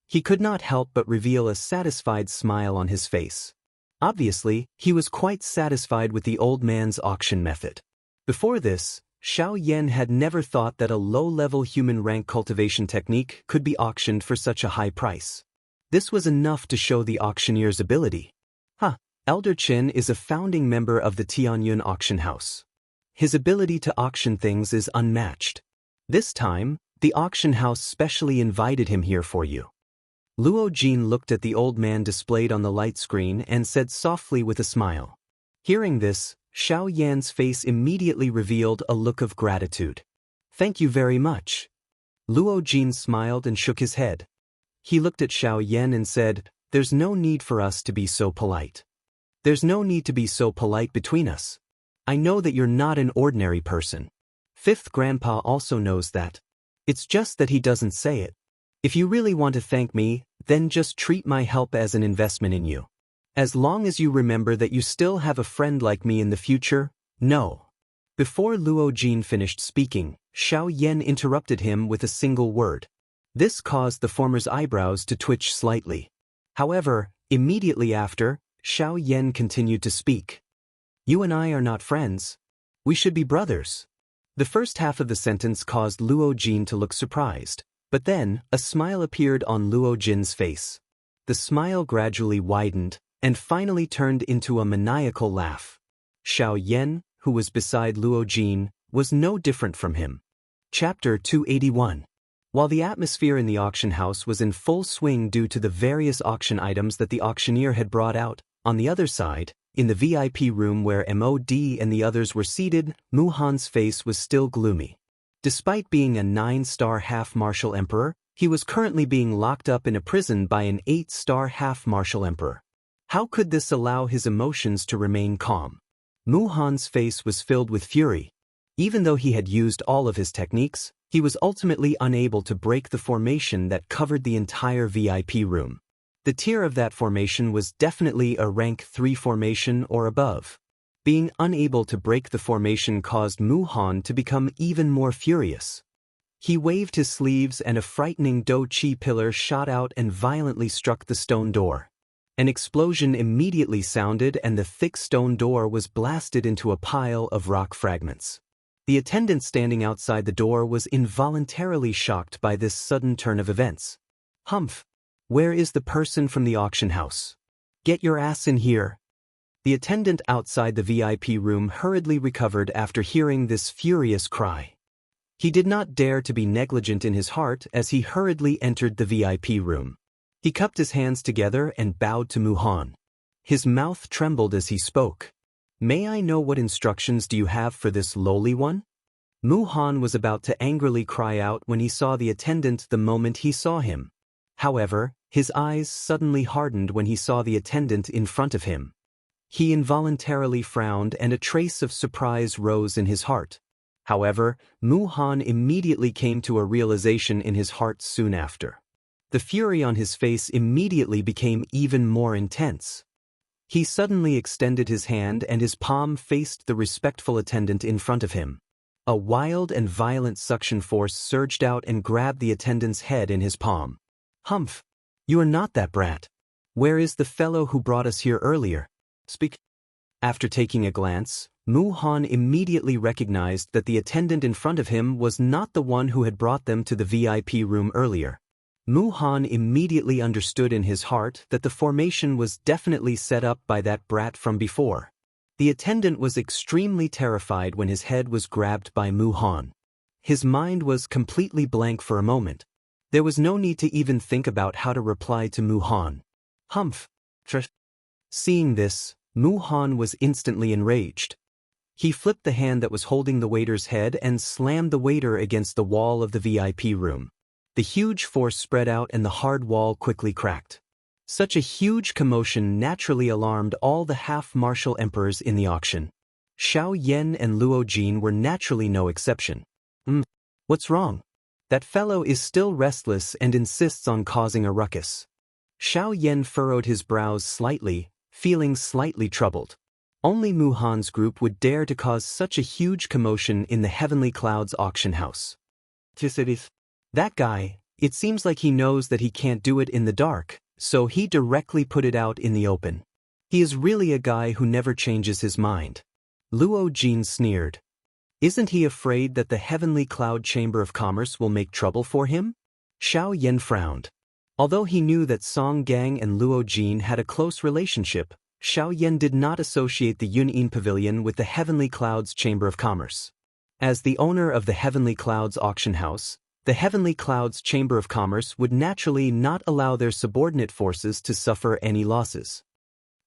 He could not help but reveal a satisfied smile on his face. Obviously, he was quite satisfied with the old man's auction method. Before this, Xiaoyan had never thought that a low-level human rank cultivation technique could be auctioned for such a high price. This was enough to show the auctioneer's ability. Elder Qin is a founding member of the Tianyun auction house. His ability to auction things is unmatched. This time, the auction house specially invited him here for you. Luo Jin looked at the old man displayed on the light screen and said softly with a smile. Hearing this, Xiaoyan's face immediately revealed a look of gratitude. Thank you very much. Luo Jin smiled and shook his head. He looked at Xiaoyan and said, "There's no need for us to be so polite. There's no need to be so polite between us. I know that you're not an ordinary person. Fifth Grandpa also knows that. It's just that he doesn't say it. If you really want to thank me, then just treat my help as an investment in you. As long as you remember that you still have a friend like me in the future, no." Before Luo Jin finished speaking, Xiaoyan interrupted him with a single word. This caused the former's eyebrows to twitch slightly. However, immediately after, Xiaoyan continued to speak. "You and I are not friends. We should be brothers." The first half of the sentence caused Luo Jin to look surprised. But then, a smile appeared on Luo Jin's face. The smile gradually widened, and finally turned into a maniacal laugh. Xiaoyan, who was beside Luo Jin, was no different from him. Chapter 281. While the atmosphere in the auction house was in full swing due to the various auction items that the auctioneer had brought out, on the other side, in the VIP room where MOD and the others were seated, Mu-Han's face was still gloomy. Despite being a 9-star half-martial emperor, he was currently being locked up in a prison by an 8-star half-martial emperor. How could this allow his emotions to remain calm? Mu-Han's face was filled with fury. Even though he had used all of his techniques, he was ultimately unable to break the formation that covered the entire VIP room. The tier of that formation was definitely a rank 3 formation or above. Being unable to break the formation caused Mu-Han to become even more furious. He waved his sleeves and a frightening Do-Chi pillar shot out and violently struck the stone door. An explosion immediately sounded and the thick stone door was blasted into a pile of rock fragments. The attendant standing outside the door was involuntarily shocked by this sudden turn of events. Humph! Where is the person from the auction house? Get your ass in here! The attendant outside the VIP room hurriedly recovered after hearing this furious cry. He did not dare to be negligent in his heart as he hurriedly entered the VIP room. He cupped his hands together and bowed to Mu-Han. His mouth trembled as he spoke. May I know what instructions do you have for this lowly one? Mu-Han was about to angrily cry out when he saw the attendant the moment he saw him. However, his eyes suddenly hardened when he saw the attendant in front of him. He involuntarily frowned and a trace of surprise rose in his heart. However, Mu-Han immediately came to a realization in his heart soon after. The fury on his face immediately became even more intense. He suddenly extended his hand and his palm faced the respectful attendant in front of him. A wild and violent suction force surged out and grabbed the attendant's head in his palm. Humph! You are not that brat. Where is the fellow who brought us here earlier? Speak. After taking a glance, Mu-Han immediately recognized that the attendant in front of him was not the one who had brought them to the VIP room earlier. Mu-Han immediately understood in his heart that the formation was definitely set up by that brat from before. The attendant was extremely terrified when his head was grabbed by Mu-Han. His mind was completely blank for a moment. There was no need to even think about how to reply to Mu-Han. Humph! Seeing this, Mu-Han was instantly enraged. He flipped the hand that was holding the waiter's head and slammed the waiter against the wall of the VIP room. The huge force spread out and the hard wall quickly cracked. Such a huge commotion naturally alarmed all the half-martial emperors in the auction. Xiao Yan and Luo Jin were naturally no exception. What's wrong? That fellow is still restless and insists on causing a ruckus. Xiao Yan furrowed his brows slightly, feeling slightly troubled. Only Mu-Han's group would dare to cause such a huge commotion in the Heavenly Clouds auction house. That guy, it seems like he knows that he can't do it in the dark, so he directly put it out in the open. He is really a guy who never changes his mind. Luo Jin sneered. Isn't he afraid that the Heavenly Cloud Chamber of Commerce will make trouble for him? Xiao Yan frowned. Although he knew that Song Gang and Luo Jin had a close relationship, Xiao Yan did not associate the Yun'in Pavilion with the Heavenly Clouds Chamber of Commerce. As the owner of the Heavenly Clouds auction house, the Heavenly Clouds Chamber of Commerce would naturally not allow their subordinate forces to suffer any losses.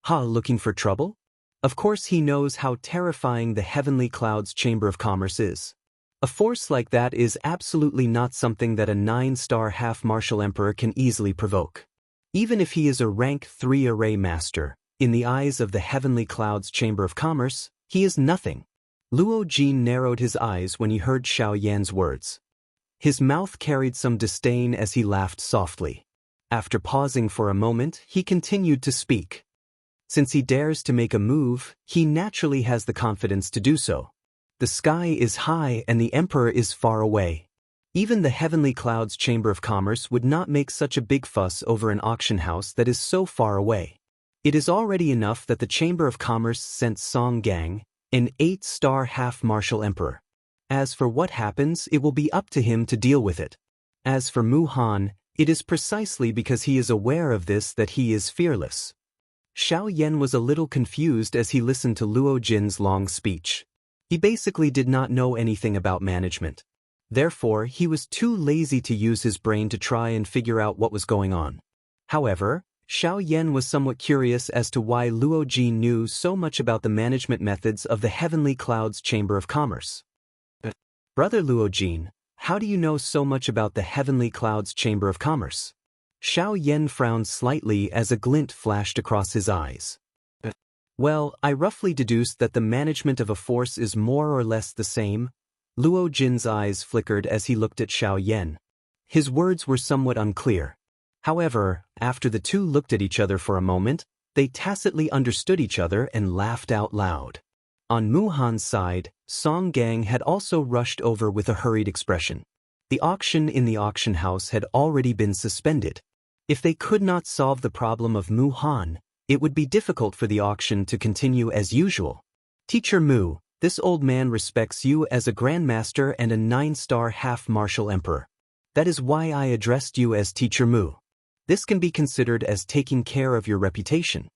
Looking for trouble? Of course he knows how terrifying the Heavenly Clouds Chamber of Commerce is. A force like that is absolutely not something that a 9-star half-martial emperor can easily provoke. Even if he is a rank 3 array master, in the eyes of the Heavenly Clouds Chamber of Commerce, he is nothing. Luo Jin narrowed his eyes when he heard Xiao Yan's words. His mouth carried some disdain as he laughed softly. After pausing for a moment, he continued to speak. Since he dares to make a move, he naturally has the confidence to do so. The sky is high and the emperor is far away. Even the Heavenly Clouds Chamber of Commerce would not make such a big fuss over an auction house that is so far away. It is already enough that the Chamber of Commerce sent Song Gang, an 8-star half-martial emperor. As for what happens, it will be up to him to deal with it. As for Mu-Han, it is precisely because he is aware of this that he is fearless. Xiao Yan was a little confused as he listened to Luo Jin's long speech. He basically did not know anything about management. Therefore, he was too lazy to use his brain to try and figure out what was going on. However, Xiao Yan was somewhat curious as to why Luo Jin knew so much about the management methods of the Heavenly Clouds Chamber of Commerce. Brother Luo Jin, how do you know so much about the Heavenly Clouds Chamber of Commerce? Xiao Yan frowned slightly as a glint flashed across his eyes. Well, I roughly deduced that the management of a force is more or less the same. Luo Jin's eyes flickered as he looked at Xiao Yan. His words were somewhat unclear. However, after the two looked at each other for a moment, they tacitly understood each other and laughed out loud. On Mu Han's side, Song Gang had also rushed over with a hurried expression. The auction in the auction house had already been suspended. If they could not solve the problem of Mu Han, it would be difficult for the auction to continue as usual. Teacher Mu, this old man respects you as a grandmaster and a 9-star half-martial emperor. That is why I addressed you as Teacher Mu. This can be considered as taking care of your reputation.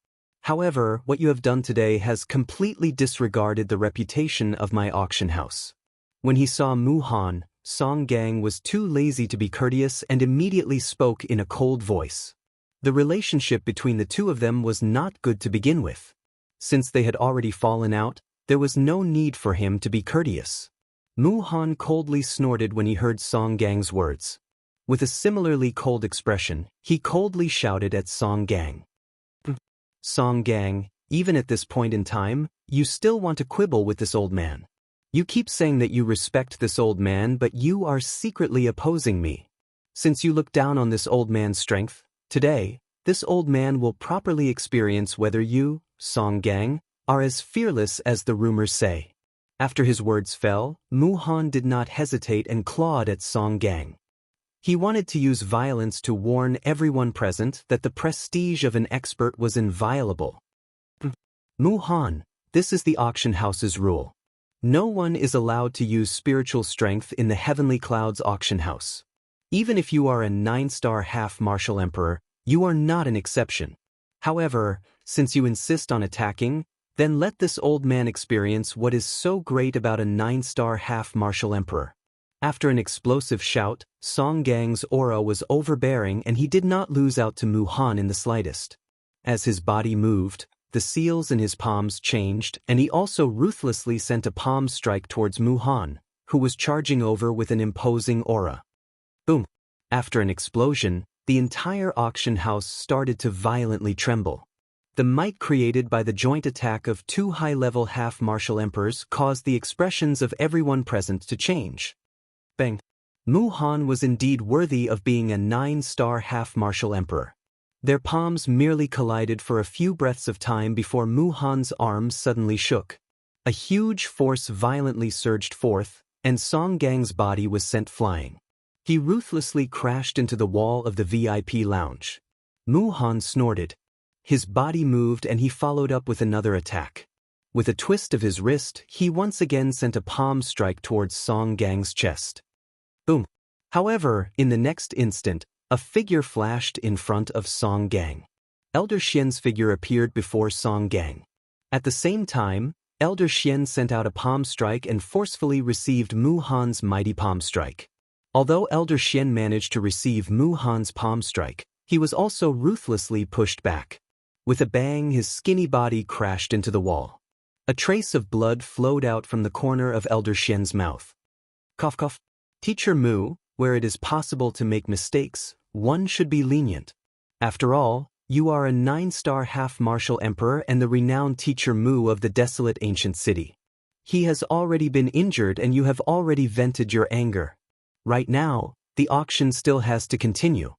However, what you have done today has completely disregarded the reputation of my auction house. When he saw Mu Han, Song Gang was too lazy to be courteous and immediately spoke in a cold voice. The relationship between the two of them was not good to begin with. Since they had already fallen out, there was no need for him to be courteous. Mu Han coldly snorted when he heard Song Gang's words. With a similarly cold expression, he coldly shouted at Song Gang. Song Gang, even at this point in time, you still want to quibble with this old man. You keep saying that you respect this old man, but you are secretly opposing me. Since you look down on this old man's strength, today, this old man will properly experience whether you, Song Gang, are as fearless as the rumors say. After his words fell, Mu Han did not hesitate and clawed at Song Gang. He wanted to use violence to warn everyone present that the prestige of an expert was inviolable. Mu Han, this is the auction house's rule. No one is allowed to use spiritual strength in the Heavenly Clouds auction house. Even if you are a 9-star half-martial emperor, you are not an exception. However, since you insist on attacking, then let this old man experience what is so great about a 9-star half-martial emperor. After an explosive shout, Song Gang's aura was overbearing and he did not lose out to Mu Han in the slightest. As his body moved, the seals in his palms changed and he also ruthlessly sent a palm strike towards Mu Han, who was charging over with an imposing aura. Boom! After an explosion, the entire auction house started to violently tremble. The might created by the joint attack of two high-level half-martial emperors caused the expressions of everyone present to change. Bang! Mu Han was indeed worthy of being a 9-star half-martial emperor. Their palms merely collided for a few breaths of time before Mu Han's arms suddenly shook. A huge force violently surged forth, and Song Gang's body was sent flying. He ruthlessly crashed into the wall of the VIP lounge. Mu Han snorted. His body moved and he followed up with another attack. With a twist of his wrist, he once again sent a palm strike towards Song Gang's chest. Boom! However, in the next instant, a figure flashed in front of Song Gang. Elder Xian's figure appeared before Song Gang. At the same time, Elder Xian sent out a palm strike and forcefully received Mu Han's mighty palm strike. Although Elder Xian managed to receive Mu Han's palm strike, he was also ruthlessly pushed back. With a bang, his skinny body crashed into the wall. A trace of blood flowed out from the corner of Elder Xian's mouth. Cough cough. Teacher Mu, where it is possible to make mistakes, one should be lenient. After all, you are a 9-star half-martial emperor and the renowned Teacher Mu of the desolate ancient city. He has already been injured and you have already vented your anger. Right now, the auction still has to continue.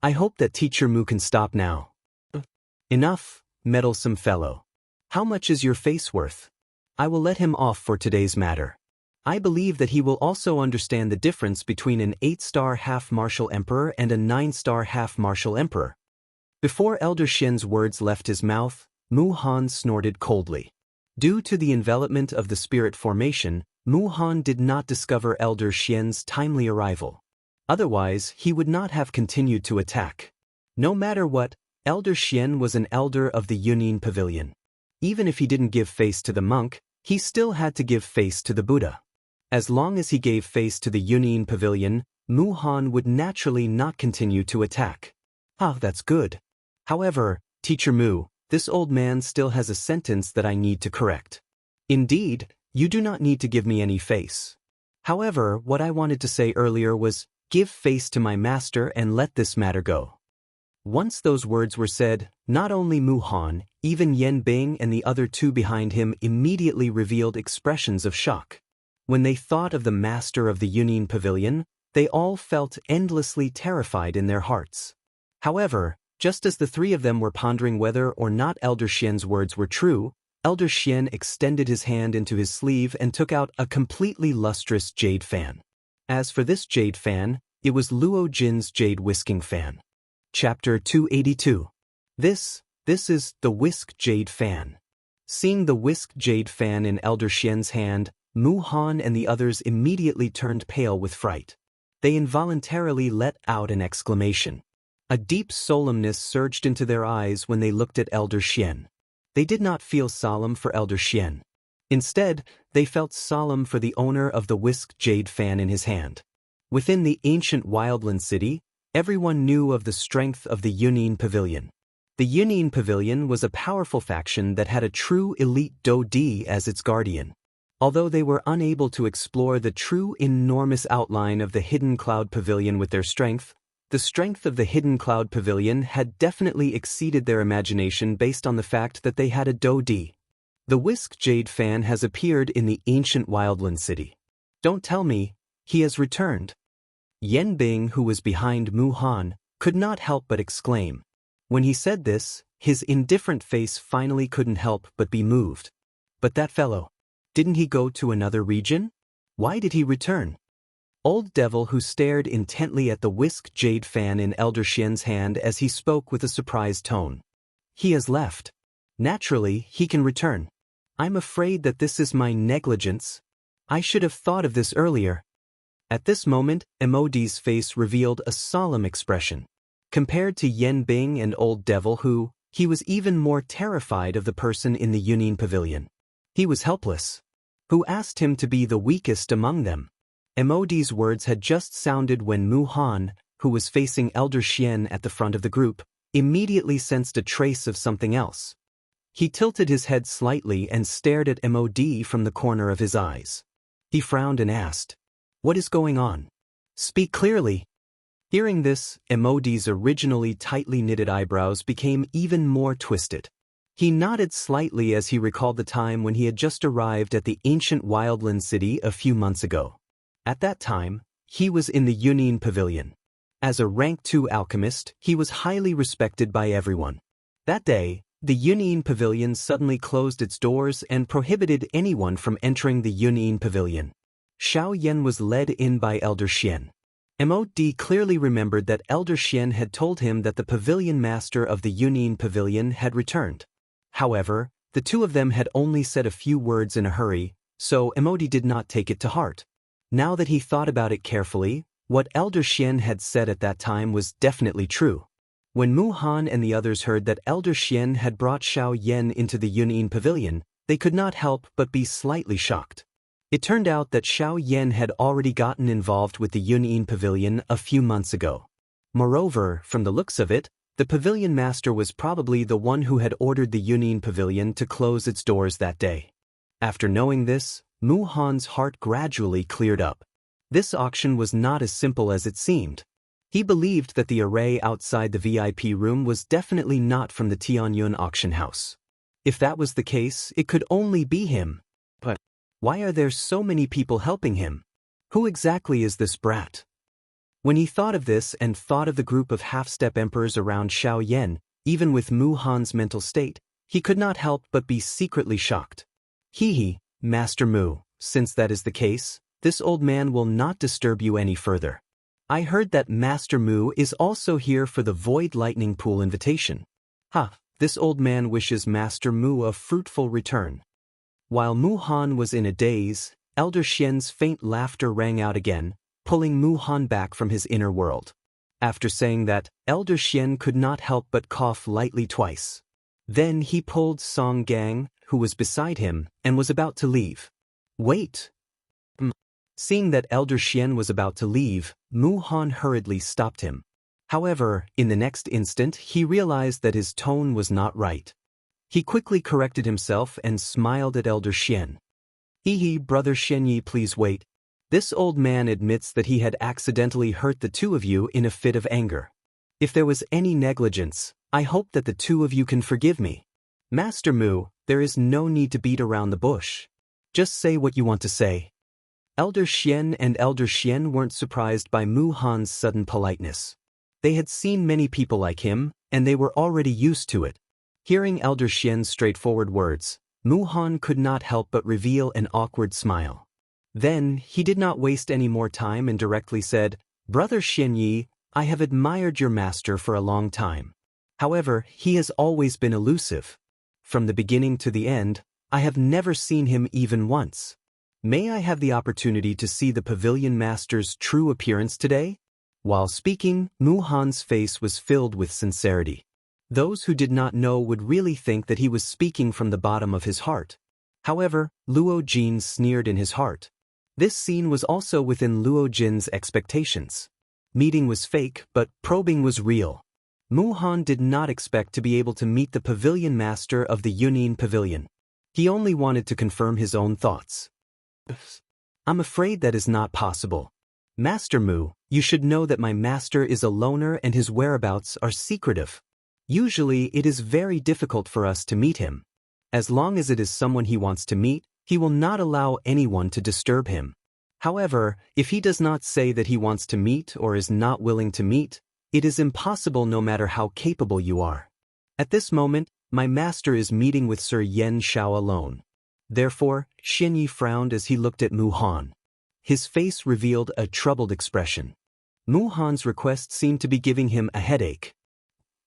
I hope that Teacher Mu can stop now. Enough, meddlesome fellow. How much is your face worth? I will let him off for today's matter. I believe that he will also understand the difference between an 8-star half-martial emperor and a 9-star half-martial emperor. Before Elder Xian's words left his mouth, Mu Han snorted coldly. Due to the envelopment of the spirit formation, Mu Han did not discover Elder Xian's timely arrival. Otherwise, he would not have continued to attack. No matter what, Elder Xian was an elder of the Yunin Pavilion. Even if he didn't give face to the monk, he still had to give face to the Buddha. As long as he gave face to the Yunyin Pavilion, Mu Han would naturally not continue to attack. Ah, that's good. However, Teacher Mu, this old man still has a sentence that I need to correct. Indeed, you do not need to give me any face. However, what I wanted to say earlier was, give face to my master and let this matter go. Once those words were said, not only Mu Han, even Yen Bing and the other two behind him immediately revealed expressions of shock. When they thought of the master of the Yunyin Pavilion, they all felt endlessly terrified in their hearts. However, just as the three of them were pondering whether or not Elder Xian's words were true, Elder Xian extended his hand into his sleeve and took out a completely lustrous jade fan. As for this jade fan, it was Luo Jin's jade whisking fan. Chapter 282. This is the whisk jade fan. Seeing the whisk jade fan in Elder Xian's hand, Mu Han and the others immediately turned pale with fright. They involuntarily let out an exclamation. A deep solemnness surged into their eyes when they looked at Elder Xian. They did not feel solemn for Elder Xian. Instead, they felt solemn for the owner of the whisk jade fan in his hand. Within the ancient Wildland city, everyone knew of the strength of the Yunyin Pavilion. The Yunyin Pavilion was a powerful faction that had a true elite Do Di as its guardian. Although they were unable to explore the true enormous outline of the Hidden Cloud Pavilion with their strength, the strength of the Hidden Cloud Pavilion had definitely exceeded their imagination based on the fact that they had a Do Di. The whisk jade fan has appeared in the ancient Wildland city. Don't tell me, he has returned. Yen Bing, who was behind Mu Han, could not help but exclaim. When he said this, his indifferent face finally couldn't help but be moved. But that fellow, didn't he go to another region? Why did he return? Old Devil, who stared intently at the whisk jade fan in Elder Xian's hand as he spoke with a surprised tone. He has left. Naturally, he can return. I'm afraid that this is my negligence. I should have thought of this earlier. At this moment, Emodi's face revealed a solemn expression. Compared to Yen Bing and Old Devil, he was even more terrified of the person in the Yunyin Pavilion. He was helpless. Who asked him to be the weakest among them? Emodi's words had just sounded when Mu Han, who was facing Elder Xian at the front of the group, immediately sensed a trace of something else. He tilted his head slightly and stared at Mod from the corner of his eyes. He frowned and asked, "What is going on? Speak clearly." Hearing this, Emodi's originally tightly knitted eyebrows became even more twisted. He nodded slightly as he recalled the time when he had just arrived at the ancient Wildland city a few months ago. At that time, he was in the Yunyin Pavilion. As a rank 2 alchemist, he was highly respected by everyone. That day, the Yunyin Pavilion suddenly closed its doors and prohibited anyone from entering the Yunyin Pavilion. Xiao Yan was led in by Elder Xian. Mod clearly remembered that Elder Xian had told him that the pavilion master of the Yunyin Pavilion had returned. However, the two of them had only said a few words in a hurry, so Mod did not take it to heart. Now that he thought about it carefully, what Elder Xian had said at that time was definitely true. When Mu Han and the others heard that Elder Xian had brought Xiao Yan into the Yunyin Pavilion, they could not help but be slightly shocked. It turned out that Xiao Yan had already gotten involved with the Yunyin Pavilion a few months ago. Moreover, from the looks of it, the pavilion master was probably the one who had ordered the Yunyin Pavilion to close its doors that day. After knowing this, Mu Han's heart gradually cleared up. This auction was not as simple as it seemed. He believed that the array outside the VIP room was definitely not from the Tianyun auction house. If that was the case, it could only be him. But why are there so many people helping him? Who exactly is this brat? When he thought of this and thought of the group of half-step emperors around Xiao Yan, even with Mu Han's mental state, he could not help but be secretly shocked. Master Mu, since that is the case, this old man will not disturb you any further. I heard that Master Mu is also here for the Void Lightning Pool invitation. This old man wishes Master Mu a fruitful return. While Mu Han was in a daze, Elder Xian's faint laughter rang out again, pulling Mu Han back from his inner world. After saying that, Elder Xian could not help but cough lightly twice. Then he pulled Song Gang, who was beside him, and was about to leave. Wait. Seeing that Elder Xian was about to leave, Mu Han hurriedly stopped him. However, in the next instant he realized that his tone was not right. He quickly corrected himself and smiled at Elder Xian. Hee, Brother Xianyi, please wait. This old man admits that he had accidentally hurt the two of you in a fit of anger. If there was any negligence, I hope that the two of you can forgive me. Master Mu, there is no need to beat around the bush. Just say what you want to say. Elder Xian and Elder Xian weren't surprised by Mu Han's sudden politeness. They had seen many people like him, and they were already used to it. Hearing Elder Xian's straightforward words, Mu Han could not help but reveal an awkward smile. Then, he did not waste any more time and directly said, Brother Xianyi, I have admired your master for a long time. However, he has always been elusive. From the beginning to the end, I have never seen him even once. May I have the opportunity to see the Pavilion Master's true appearance today? While speaking, Mu Han's face was filled with sincerity. Those who did not know would really think that he was speaking from the bottom of his heart. However, Luo Jin sneered in his heart. This scene was also within Luo Jin's expectations. Meeting was fake, but probing was real. Mu Han did not expect to be able to meet the Pavilion Master of the Yunin Pavilion. He only wanted to confirm his own thoughts. I'm afraid that is not possible. Master Mu, you should know that my master is a loner and his whereabouts are secretive. Usually it is very difficult for us to meet him. As long as it is someone he wants to meet, he will not allow anyone to disturb him. However, if he does not say that he wants to meet or is not willing to meet, it is impossible no matter how capable you are. At this moment, my master is meeting with Sir Yen Shao alone. Therefore, Xianyi frowned as he looked at Mu Han. His face revealed a troubled expression. Mu Han's request seemed to be giving him a headache.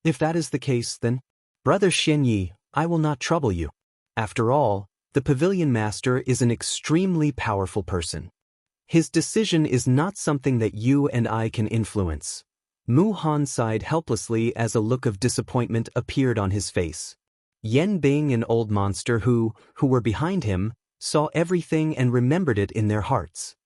If that is the case, then, Brother Xianyi, I will not trouble you. After all, the Pavilion Master is an extremely powerful person. His decision is not something that you and I can influence. Mu Han sighed helplessly as a look of disappointment appeared on his face. Yen Bing and Old Monster who were behind him, saw everything and remembered it in their hearts.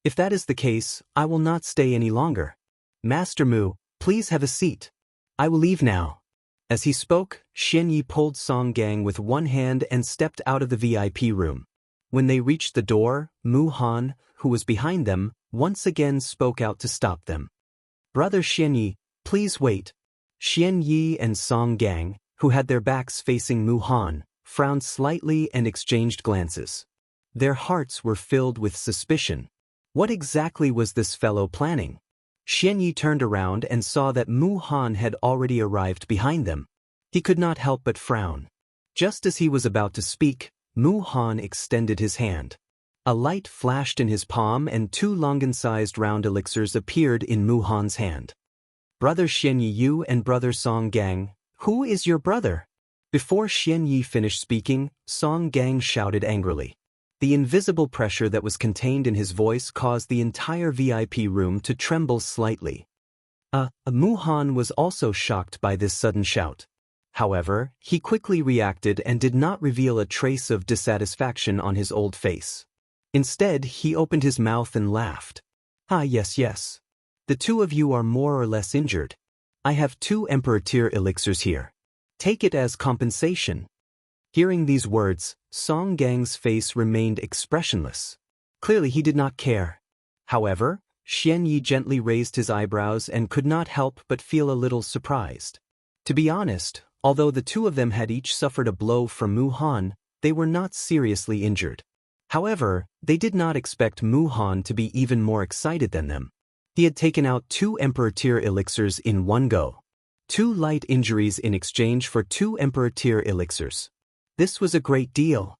If that is the case, I will not stay any longer. Master Mu, please have a seat. I will leave now. As he spoke, Xianyi pulled Song Gang with one hand and stepped out of the VIP room. When they reached the door, Mu Han, who was behind them, once again spoke out to stop them. Brother Xianyi, please wait. Xianyi and Song Gang, who had their backs facing Mu Han, frowned slightly and exchanged glances. Their hearts were filled with suspicion. What exactly was this fellow planning? Xianyi turned around and saw that Mu Han had already arrived behind them. He could not help but frown. Just as he was about to speak, Mu Han extended his hand. A light flashed in his palm and two Longan-sized round elixirs appeared in Mu Han's hand. Brother Xianyi, you and Brother Song Gang, who is your brother? Before Xianyi finished speaking, Song Gang shouted angrily. The invisible pressure that was contained in his voice caused the entire VIP room to tremble slightly. Mu Han was also shocked by this sudden shout. However, he quickly reacted and did not reveal a trace of dissatisfaction on his old face. Instead, he opened his mouth and laughed. Yes. The two of you are more or less injured. I have 2 Emperor tier elixirs here. Take it as compensation. Hearing these words, Song Gang's face remained expressionless. Clearly he did not care. However, Xianyi gently raised his eyebrows and could not help but feel a little surprised. To be honest, although the two of them had each suffered a blow from Mu Han, they were not seriously injured. However, they did not expect Mu Han to be even more excited than them. He had taken out 2 Emperor tier elixirs in one go. 2 light injuries in exchange for 2 Emperor tier elixirs. This was a great deal.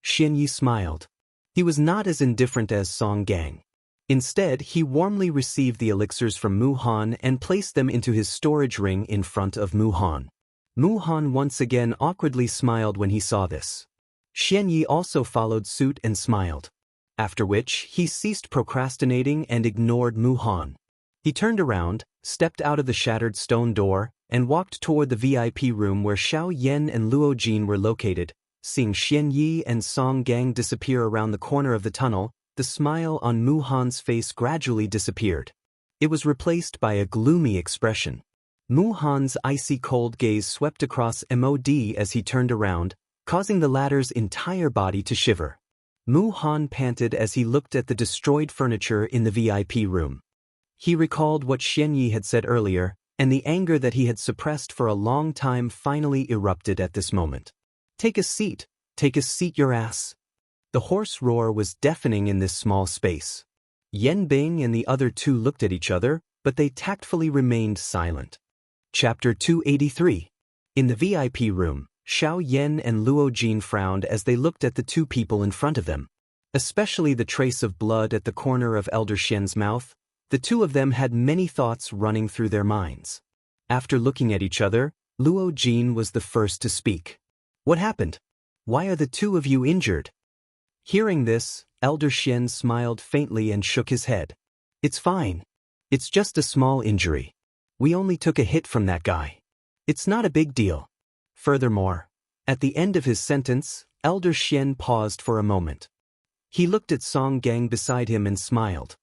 Xianyi smiled. He was not as indifferent as Song Gang. Instead, he warmly received the elixirs from Mu Han and placed them into his storage ring in front of Mu Han. Mu Han once again awkwardly smiled when he saw this. Xianyi also followed suit and smiled. After which, he ceased procrastinating and ignored Mu Han. He turned around, stepped out of the shattered stone door, and walked toward the VIP room where Xiao Yan and Luo Jin were located. Seeing Xianyi and Song Gang disappear around the corner of the tunnel, the smile on Mu Han's face gradually disappeared. It was replaced by a gloomy expression. Mu Han's icy cold gaze swept across Mod as he turned around, causing the latter's entire body to shiver. Mu Han panted as he looked at the destroyed furniture in the VIP room. He recalled what Xianxia had said earlier, and the anger that he had suppressed for a long time finally erupted at this moment. Take a seat, your ass." The hoarse roar was deafening in this small space. Yan Bing and the other two looked at each other, but they tactfully remained silent. Chapter 283. In the VIP room, Xiao Yan and Luo Jin frowned as they looked at the two people in front of them. Especially the trace of blood at the corner of Elder Xian's mouth, the two of them had many thoughts running through their minds. After looking at each other, Luo Jin was the first to speak. "What happened? Why are the two of you injured?" Hearing this, Elder Xian smiled faintly and shook his head. "It's fine. It's just a small injury. We only took a hit from that guy. It's not a big deal." Furthermore, at the end of his sentence, Elder Xian paused for a moment. He looked at Song Gang beside him and smiled.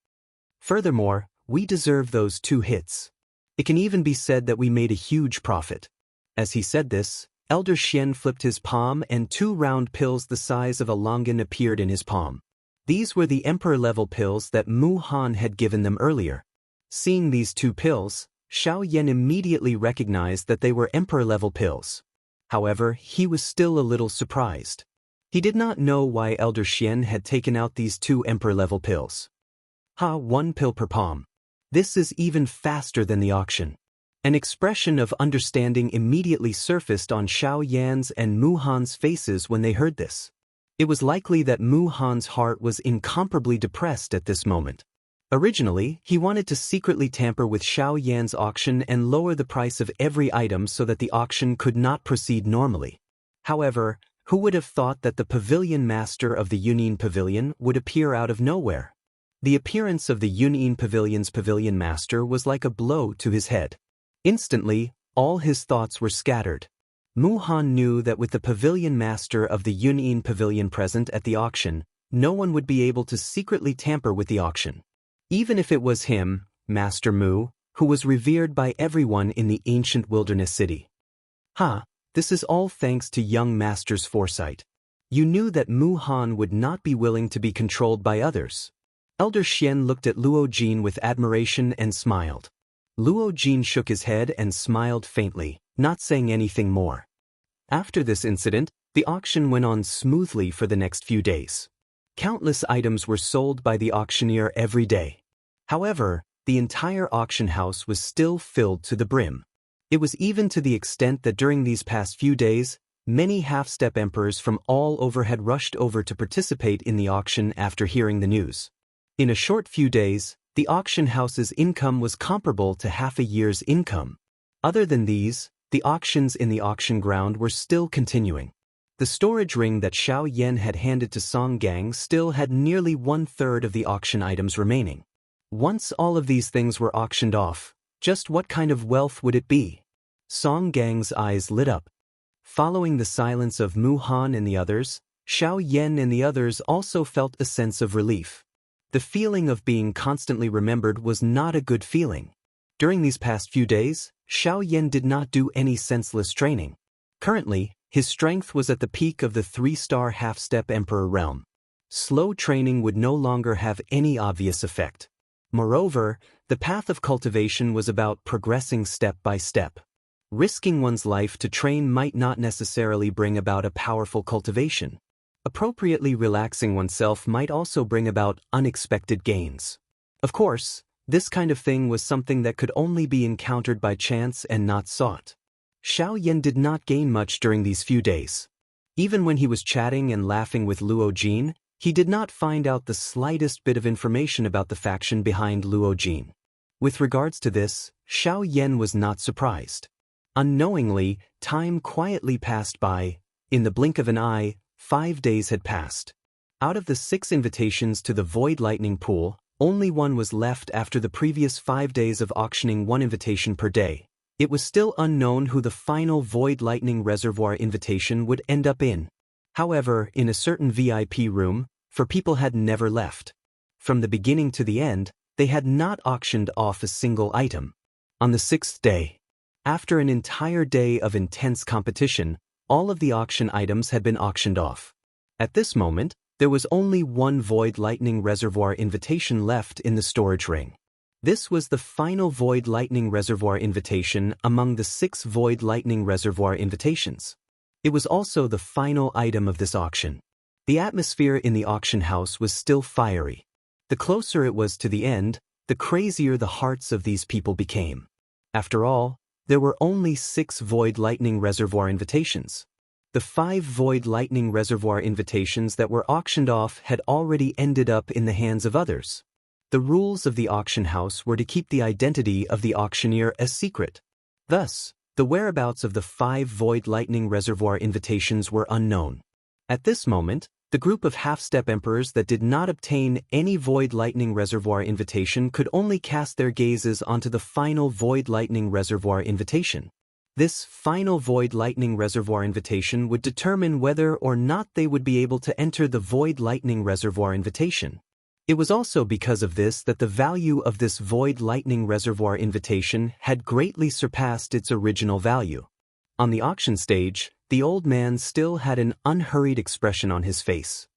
"Furthermore, we deserve those 2 hits. It can even be said that we made a huge profit." As he said this, Elder Xian flipped his palm and 2 round pills the size of a longan appeared in his palm. These were the Emperor-level pills that Mu Han had given them earlier. Seeing these 2 pills, Xiao Yan immediately recognized that they were Emperor-level pills. However, he was still a little surprised. He did not know why Elder Xian had taken out these 2 Emperor-level pills. 1 pill per palm. This is even faster than the auction." An expression of understanding immediately surfaced on Xiao Yan's and Mu Han's faces when they heard this. It was likely that Mu Han's heart was incomparably depressed at this moment. Originally, he wanted to secretly tamper with Xiao Yan's auction and lower the price of every item so that the auction could not proceed normally. However, who would have thought that the pavilion master of the Yunyin Pavilion would appear out of nowhere? The appearance of the Yunyin Pavilion's pavilion master was like a blow to his head. Instantly, all his thoughts were scattered. Mu Han knew that with the pavilion master of the Yunyin Pavilion present at the auction, no one would be able to secretly tamper with the auction. Even if it was him, Master Mu, who was revered by everyone in the ancient wilderness city. This is all thanks to young Master's foresight. You knew that Mu Han would not be willing to be controlled by others. Elder Xian looked at Luo Jin with admiration and smiled. Luo Jin shook his head and smiled faintly, not saying anything more. After this incident, the auction went on smoothly for the next few days. Countless items were sold by the auctioneer every day. However, the entire auction house was still filled to the brim. It was even to the extent that during these past few days, many half-step emperors from all over had rushed over to participate in the auction after hearing the news. In a short few days, the auction house's income was comparable to half a year's income. Other than these, the auctions in the auction ground were still continuing. The storage ring that Xiao Yan had handed to Song Gang still had nearly 1/3 of the auction items remaining. Once all of these things were auctioned off, just what kind of wealth would it be? Song Gang's eyes lit up. Following the silence of Mu Han and the others, Xiao Yan and the others also felt a sense of relief. The feeling of being constantly remembered was not a good feeling. During these past few days, Xiao Yan did not do any senseless training. Currently, his strength was at the peak of the 3-star half-step emperor realm. Slow training would no longer have any obvious effect. Moreover, the path of cultivation was about progressing step by step. Risking one's life to train might not necessarily bring about a powerful cultivation. Appropriately relaxing oneself might also bring about unexpected gains. Of course, this kind of thing was something that could only be encountered by chance and not sought. Xiao Yan did not gain much during these few days. Even when he was chatting and laughing with Luo Jin, he did not find out the slightest bit of information about the faction behind Luo Jin. With regards to this, Xiao Yan was not surprised. Unknowingly, time quietly passed by. In the blink of an eye, 5 days had passed. Out of the 6 invitations to the Void Lightning Pool, only 1 was left after the previous 5 days of auctioning 1 invitation per day. It was still unknown who the final Void Lightning Reservoir invitation would end up in. However, in a certain VIP room, 4 people had never left. From the beginning to the end, they had not auctioned off a single item. On the 6th day, after an entire day of intense competition, all of the auction items had been auctioned off. At this moment, there was only one Void Lightning Reservoir invitation left in the storage ring. This was the final Void Lightning Reservoir invitation among the 6 Void Lightning Reservoir invitations. It was also the final item of this auction. The atmosphere in the auction house was still fiery. The closer it was to the end, the crazier the hearts of these people became. After all, there were only 6 Void Lightning Reservoir invitations. The 5 Void Lightning Reservoir invitations that were auctioned off had already ended up in the hands of others. The rules of the auction house were to keep the identity of the auctioneer a secret. Thus, the whereabouts of the 5 Void Lightning Reservoir invitations were unknown. At this moment, the group of half-step emperors that did not obtain any Void Lightning Reservoir invitation could only cast their gazes onto the final Void Lightning Reservoir invitation. This final Void Lightning Reservoir invitation would determine whether or not they would be able to enter the Void Lightning Reservoir invitation. It was also because of this that the value of this Void Lightning Reservoir invitation had greatly surpassed its original value. On the auction stage, the old man still had an unhurried expression on his face.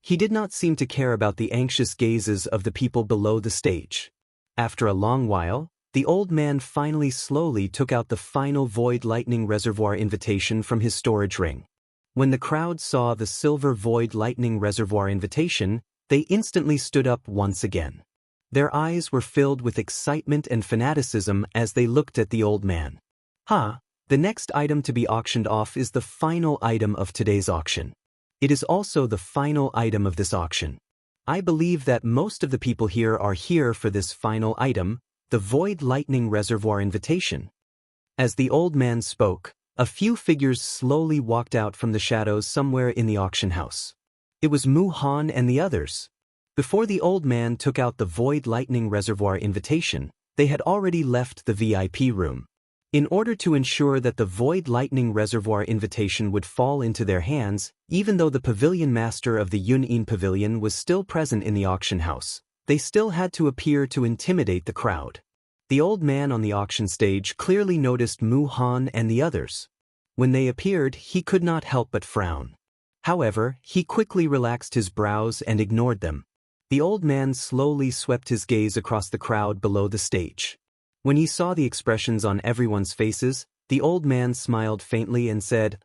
He did not seem to care about the anxious gazes of the people below the stage. After a long while, the old man finally slowly took out the final Void Lightning Reservoir invitation from his storage ring. When the crowd saw the silver Void Lightning Reservoir invitation, they instantly stood up once again. Their eyes were filled with excitement and fanaticism as they looked at the old man. The next item to be auctioned off is the final item of today's auction. It is also the final item of this auction. I believe that most of the people here are here for this final item, the Void Lightning Reservoir invitation. As the old man spoke, a few figures slowly walked out from the shadows somewhere in the auction house. It was Mu Han and the others. Before the old man took out the Void Lightning Reservoir invitation, they had already left the VIP room. In order to ensure that the Void Lightning Reservoir invitation would fall into their hands, even though the pavilion master of the Yun'in Pavilion was still present in the auction house, they still had to appear to intimidate the crowd. The old man on the auction stage clearly noticed Mu Han and the others. When they appeared, he could not help but frown. However, he quickly relaxed his brows and ignored them. The old man slowly swept his gaze across the crowd below the stage. When he saw the expressions on everyone's faces, the old man smiled faintly and said,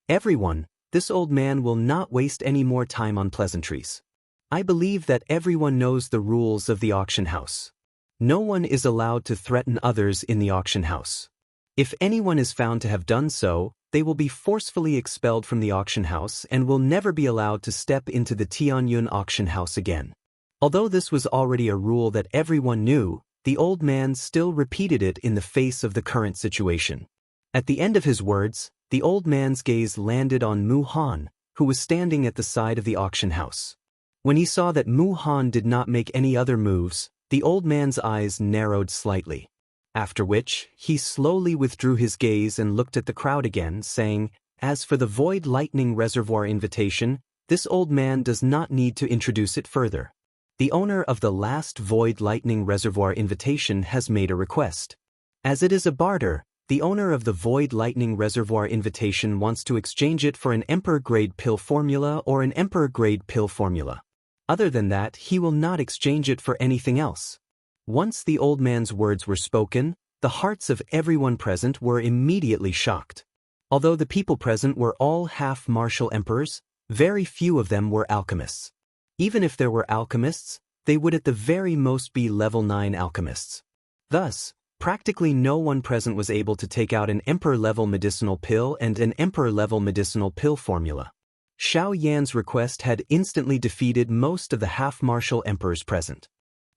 Everyone, this old man will not waste any more time on pleasantries. I believe that everyone knows the rules of the auction house. No one is allowed to threaten others in the auction house. If anyone is found to have done so, they will be forcefully expelled from the auction house and will never be allowed to step into the Tianyun auction house again. Although this was already a rule that everyone knew, the old man still repeated it in the face of the current situation. At the end of his words, the old man's gaze landed on Mu Han, who was standing at the side of the auction house. When he saw that Mu Han did not make any other moves, the old man's eyes narrowed slightly. After which, he slowly withdrew his gaze and looked at the crowd again, saying, As for the Void Lightning Reservoir invitation, this old man does not need to introduce it further. The owner of the last Void Lightning Reservoir invitation has made a request. As it is a barter, the owner of the Void Lightning Reservoir invitation wants to exchange it for an Emperor-grade pill formula or an Emperor-grade pill formula. Other than that, he will not exchange it for anything else. Once the old man's words were spoken, the hearts of everyone present were immediately shocked. Although the people present were all half-martial emperors, very few of them were alchemists. Even if there were alchemists, they would at the very most be level 9 alchemists. Thus, practically no one present was able to take out an Emperor-level medicinal pill and an Emperor-level medicinal pill formula. Xiao Yan's request had instantly defeated most of the half-martial emperors present.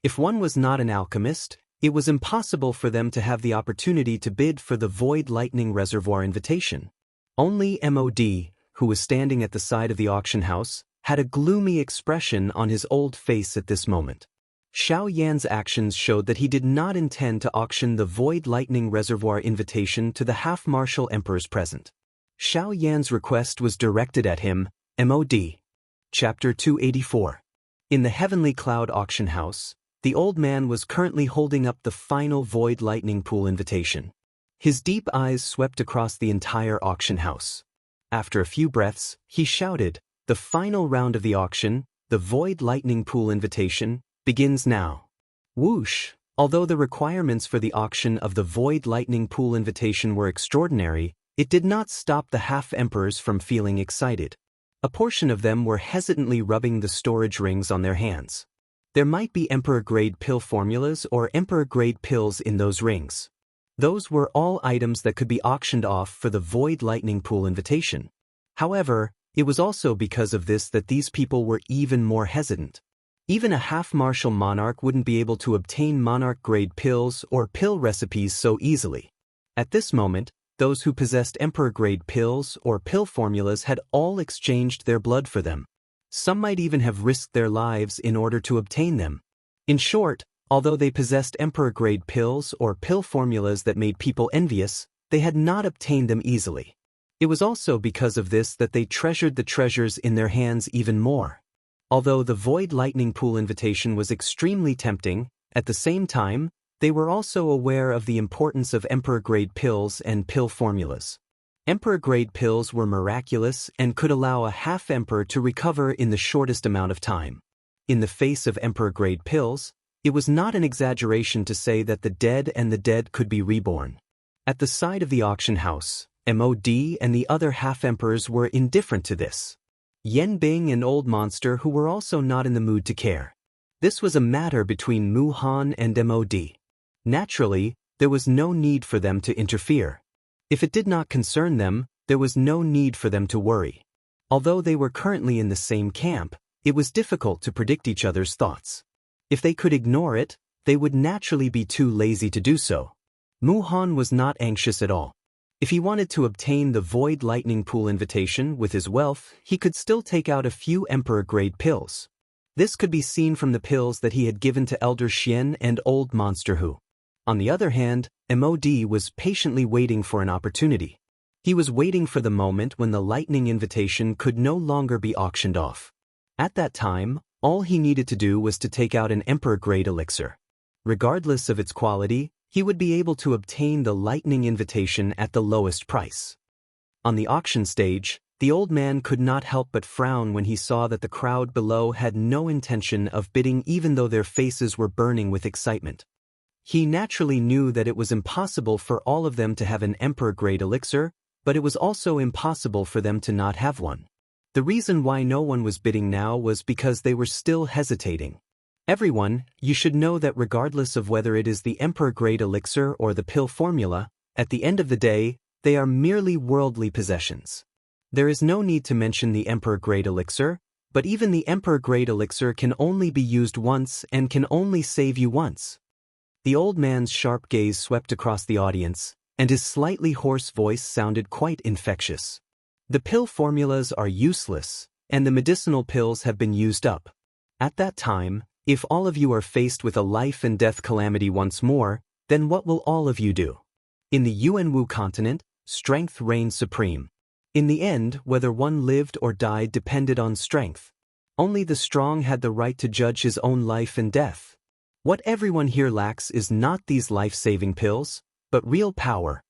If one was not an alchemist, it was impossible for them to have the opportunity to bid for the Void Lightning Reservoir invitation. Only MOD, who was standing at the side of the auction house, had a gloomy expression on his old face at this moment. Xiao Yan's actions showed that he did not intend to auction the Void Lightning Reservoir invitation to the half-martial emperors present. Xiao Yan's request was directed at him, MOD. Chapter 284. In the Heavenly Cloud auction house, the old man was currently holding up the final Void Lightning Pool invitation. His deep eyes swept across the entire auction house. After a few breaths, he shouted, "The final round of the auction, the Void Lightning Pool invitation, begins now." Whoosh! Although the requirements for the auction of the Void Lightning Pool invitation were extraordinary, it did not stop the half-emperors from feeling excited. A portion of them were hesitantly rubbing the storage rings on their hands. There might be Emperor-grade pill formulas or Emperor-grade pills in those rings. Those were all items that could be auctioned off for the Void Lightning Pool invitation. However, it was also because of this that these people were even more hesitant. Even a half-martial monarch wouldn't be able to obtain monarch-grade pills or pill recipes so easily. At this moment, those who possessed Emperor-grade pills or pill formulas had all exchanged their blood for them. Some might even have risked their lives in order to obtain them. In short, although they possessed Emperor-grade pills or pill formulas that made people envious, they had not obtained them easily. It was also because of this that they treasured the treasures in their hands even more. Although the Void Lightning Pool invitation was extremely tempting, at the same time, they were also aware of the importance of Emperor-grade pills and pill formulas. Emperor-grade pills were miraculous and could allow a half-emperor to recover in the shortest amount of time. In the face of Emperor-grade pills, it was not an exaggeration to say that the dead and the dead could be reborn. At the side of the auction house, MOD and the other half-emperors were indifferent to this. Yen Bing and Old Monster who were also not in the mood to care. This was a matter between Mu Han and MOD. Naturally, there was no need for them to interfere. If it did not concern them, there was no need for them to worry. Although they were currently in the same camp, it was difficult to predict each other's thoughts. If they could ignore it, they would naturally be too lazy to do so. Mu Han was not anxious at all. If he wanted to obtain the Void Lightning Pool invitation with his wealth, he could still take out a few Emperor-grade pills. This could be seen from the pills that he had given to Elder Xian and Old Monster Hu. On the other hand, MOD was patiently waiting for an opportunity. He was waiting for the moment when the lightning invitation could no longer be auctioned off. At that time, all he needed to do was to take out an Emperor-grade elixir. Regardless of its quality, he would be able to obtain the lightning invitation at the lowest price. On the auction stage, the old man could not help but frown when he saw that the crowd below had no intention of bidding even though their faces were burning with excitement. He naturally knew that it was impossible for all of them to have an Emperor-grade elixir, but it was also impossible for them to not have one. The reason why no one was bidding now was because they were still hesitating. Everyone, you should know that regardless of whether it is the Emperor-grade elixir or the pill formula, at the end of the day, they are merely worldly possessions. There is no need to mention the Emperor-grade elixir, but even the Emperor-grade elixir can only be used once and can only save you once. The old man's sharp gaze swept across the audience, and his slightly hoarse voice sounded quite infectious. The pill formulas are useless, and the medicinal pills have been used up. At that time, if all of you are faced with a life and death calamity once more, then what will all of you do? In the Yuanwu continent, strength reigned supreme. In the end, whether one lived or died depended on strength. Only the strong had the right to judge his own life and death. What everyone here lacks is not these life-saving pills, but real power.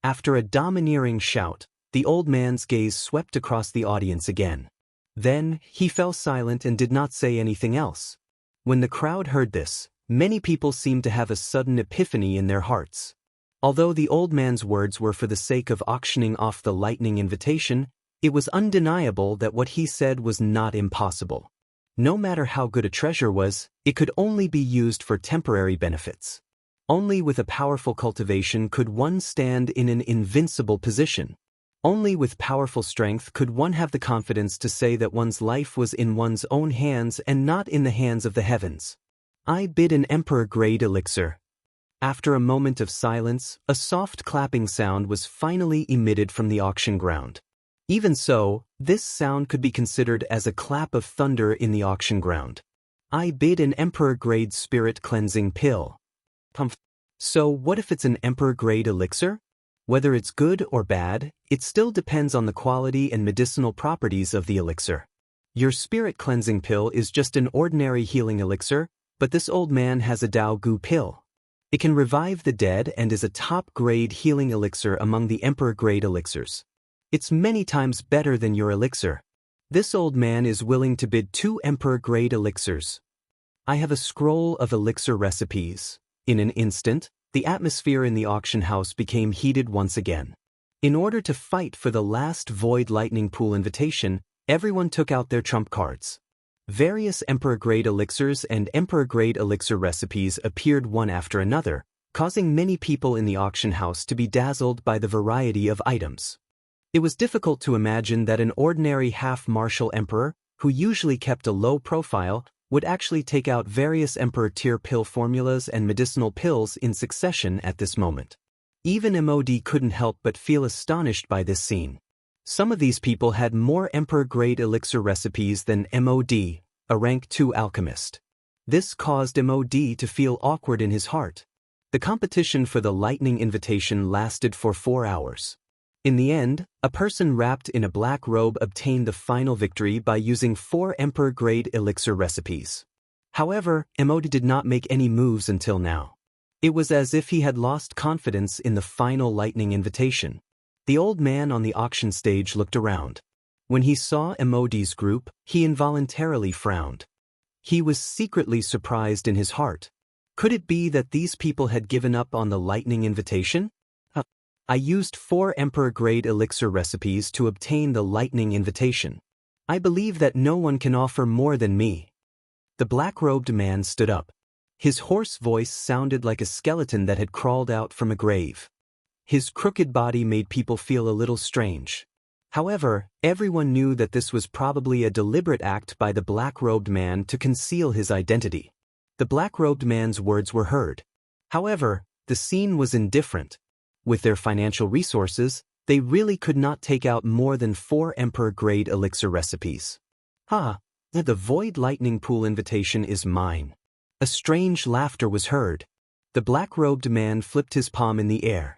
After a domineering shout, the old man's gaze swept across the audience again. Then, he fell silent and did not say anything else. When the crowd heard this, many people seemed to have a sudden epiphany in their hearts. Although the old man's words were for the sake of auctioning off the lightning invitation, it was undeniable that what he said was not impossible. No matter how good a treasure was, it could only be used for temporary benefits. Only with a powerful cultivation could one stand in an invincible position. Only with powerful strength could one have the confidence to say that one's life was in one's own hands and not in the hands of the heavens. I bid an Emperor-grade elixir. After a moment of silence, a soft clapping sound was finally emitted from the auction ground. Even so, this sound could be considered as a clap of thunder in the auction ground. I bid an Emperor-grade spirit cleansing pill. So what if it's an Emperor-grade elixir? Whether it's good or bad, it still depends on the quality and medicinal properties of the elixir. Your spirit cleansing pill is just an ordinary healing elixir, but this old man has a Dao Gu pill. It can revive the dead and is a top-grade healing elixir among the Emperor-grade elixirs. It's many times better than your elixir. This old man is willing to bid 2 Emperor-grade elixirs. I have a scroll of elixir recipes. In an instant, the atmosphere in the auction house became heated once again. In order to fight for the last Void Lightning Pool invitation, everyone took out their trump cards. Various Emperor-grade elixirs and Emperor-grade elixir recipes appeared one after another, causing many people in the auction house to be dazzled by the variety of items. It was difficult to imagine that an ordinary half-martial emperor, who usually kept a low profile, would actually take out various Emperor-tier pill formulas and medicinal pills in succession at this moment. Even MOD couldn't help but feel astonished by this scene. Some of these people had more Emperor-grade elixir recipes than MOD, a rank 2 alchemist. This caused MOD to feel awkward in his heart. The competition for the lightning invitation lasted for 4 hours. In the end, a person wrapped in a black robe obtained the final victory by using 4 Emperor-grade elixir recipes. However, MOD did not make any moves until now. It was as if he had lost confidence in the final lightning invitation. The old man on the auction stage looked around. When he saw MOD's group, he involuntarily frowned. He was secretly surprised in his heart. Could it be that these people had given up on the lightning invitation? I used 4 Emperor-grade elixir recipes to obtain the lightning invitation. I believe that no one can offer more than me. The black-robed man stood up. His hoarse voice sounded like a skeleton that had crawled out from a grave. His crooked body made people feel a little strange. However, everyone knew that this was probably a deliberate act by the black-robed man to conceal his identity. The black-robed man's words were heard. However, the scene was indifferent. With their financial resources, they really could not take out more than 4 Emperor-grade elixir recipes. The Void Lightning Pool invitation is mine. A strange laughter was heard. The black-robed man flipped his palm in the air.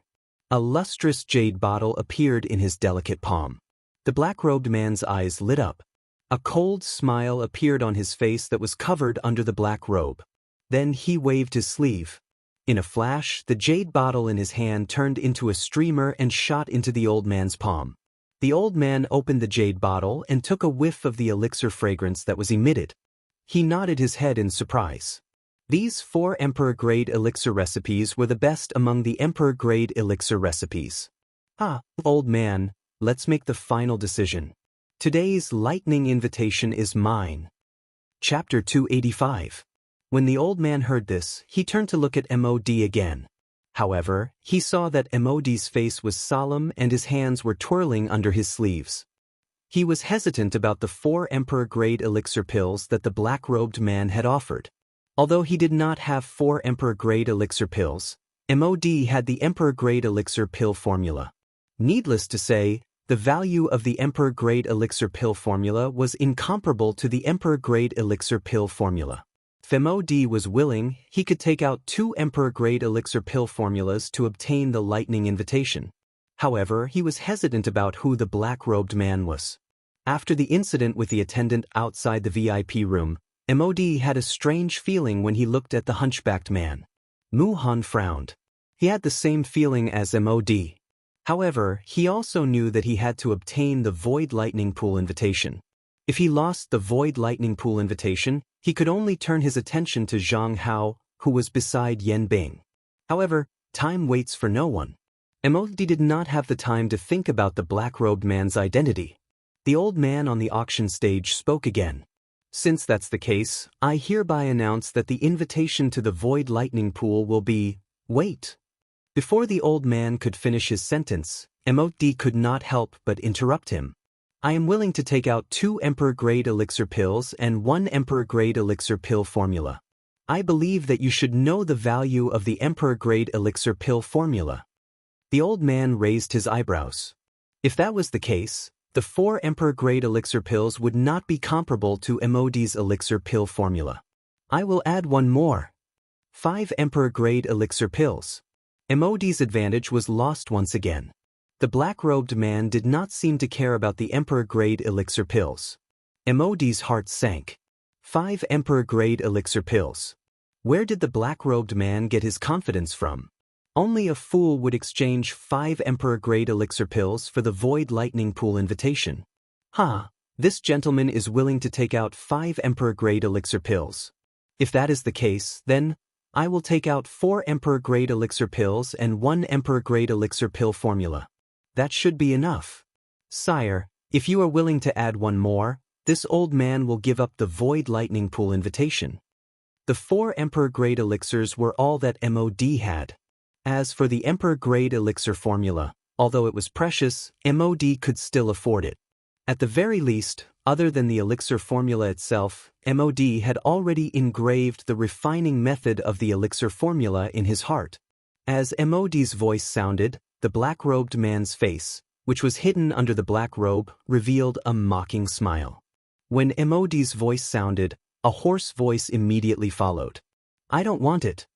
A lustrous jade bottle appeared in his delicate palm. The black-robed man's eyes lit up. A cold smile appeared on his face that was covered under the black robe. Then he waved his sleeve. In a flash, the jade bottle in his hand turned into a streamer and shot into the old man's palm. The old man opened the jade bottle and took a whiff of the elixir fragrance that was emitted. He nodded his head in surprise. These 4 Emperor-grade elixir recipes were the best among the Emperor-grade elixir recipes. Old man, let's make the final decision. Today's lightning invitation is mine. Chapter 285. When the old man heard this, he turned to look at MOD again. However, he saw that MOD's face was solemn and his hands were twirling under his sleeves. He was hesitant about the 4 Emperor-grade elixir pills that the black-robed man had offered. Although he did not have 4 Emperor-grade elixir pills, MOD had the Emperor-grade elixir pill formula. Needless to say, the value of the Emperor-grade elixir pill formula was incomparable to the Emperor-grade elixir pill formula. If MOD was willing, he could take out 2 Emperor-grade elixir pill formulas to obtain the lightning invitation. However, he was hesitant about who the black-robed man was. After the incident with the attendant outside the VIP room, MOD had a strange feeling when he looked at the hunchbacked man. Mu-Han frowned. He had the same feeling as MOD. However, he also knew that he had to obtain the Void Lightning Pool invitation. If he lost the Void Lightning Pool invitation, he could only turn his attention to Zhang Hao, who was beside Yan Bing. However, time waits for no one. MOD did not have the time to think about the black-robed man's identity. The old man on the auction stage spoke again. Since that's the case, I hereby announce that the invitation to the Void Lightning Pool will be, wait. Before the old man could finish his sentence, MOD could not help but interrupt him. I am willing to take out 2 Emperor-grade elixir pills and 1 Emperor-grade elixir pill formula. I believe that you should know the value of the Emperor-grade elixir pill formula. The old man raised his eyebrows. If that was the case, the 4 Emperor-grade elixir pills would not be comparable to MOD's elixir pill formula. I will add 1 more. 5 Emperor-grade elixir pills. MOD's advantage was lost once again. The black-robed man did not seem to care about the Emperor-grade elixir pills. MOD's heart sank. 5 Emperor-grade elixir pills. Where did the black-robed man get his confidence from? Only a fool would exchange 5 Emperor-grade elixir pills for the Void Lightning Pool invitation. This gentleman is willing to take out 5 Emperor-grade elixir pills. If that is the case, then I will take out 4 Emperor-grade elixir pills and 1 Emperor-grade elixir pill formula. That should be enough. Sire, if you are willing to add 1 more, this old man will give up the Void Lightning Pool invitation. The 4 Emperor-grade elixirs were all that MOD had. As for the Emperor-grade elixir formula, although it was precious, MOD could still afford it. At the very least, other than the elixir formula itself, MOD had already engraved the refining method of the elixir formula in his heart. As MOD's voice sounded, the black-robed man's face, which was hidden under the black robe, revealed a mocking smile. When MOD's voice sounded, a hoarse voice immediately followed. I don't want it.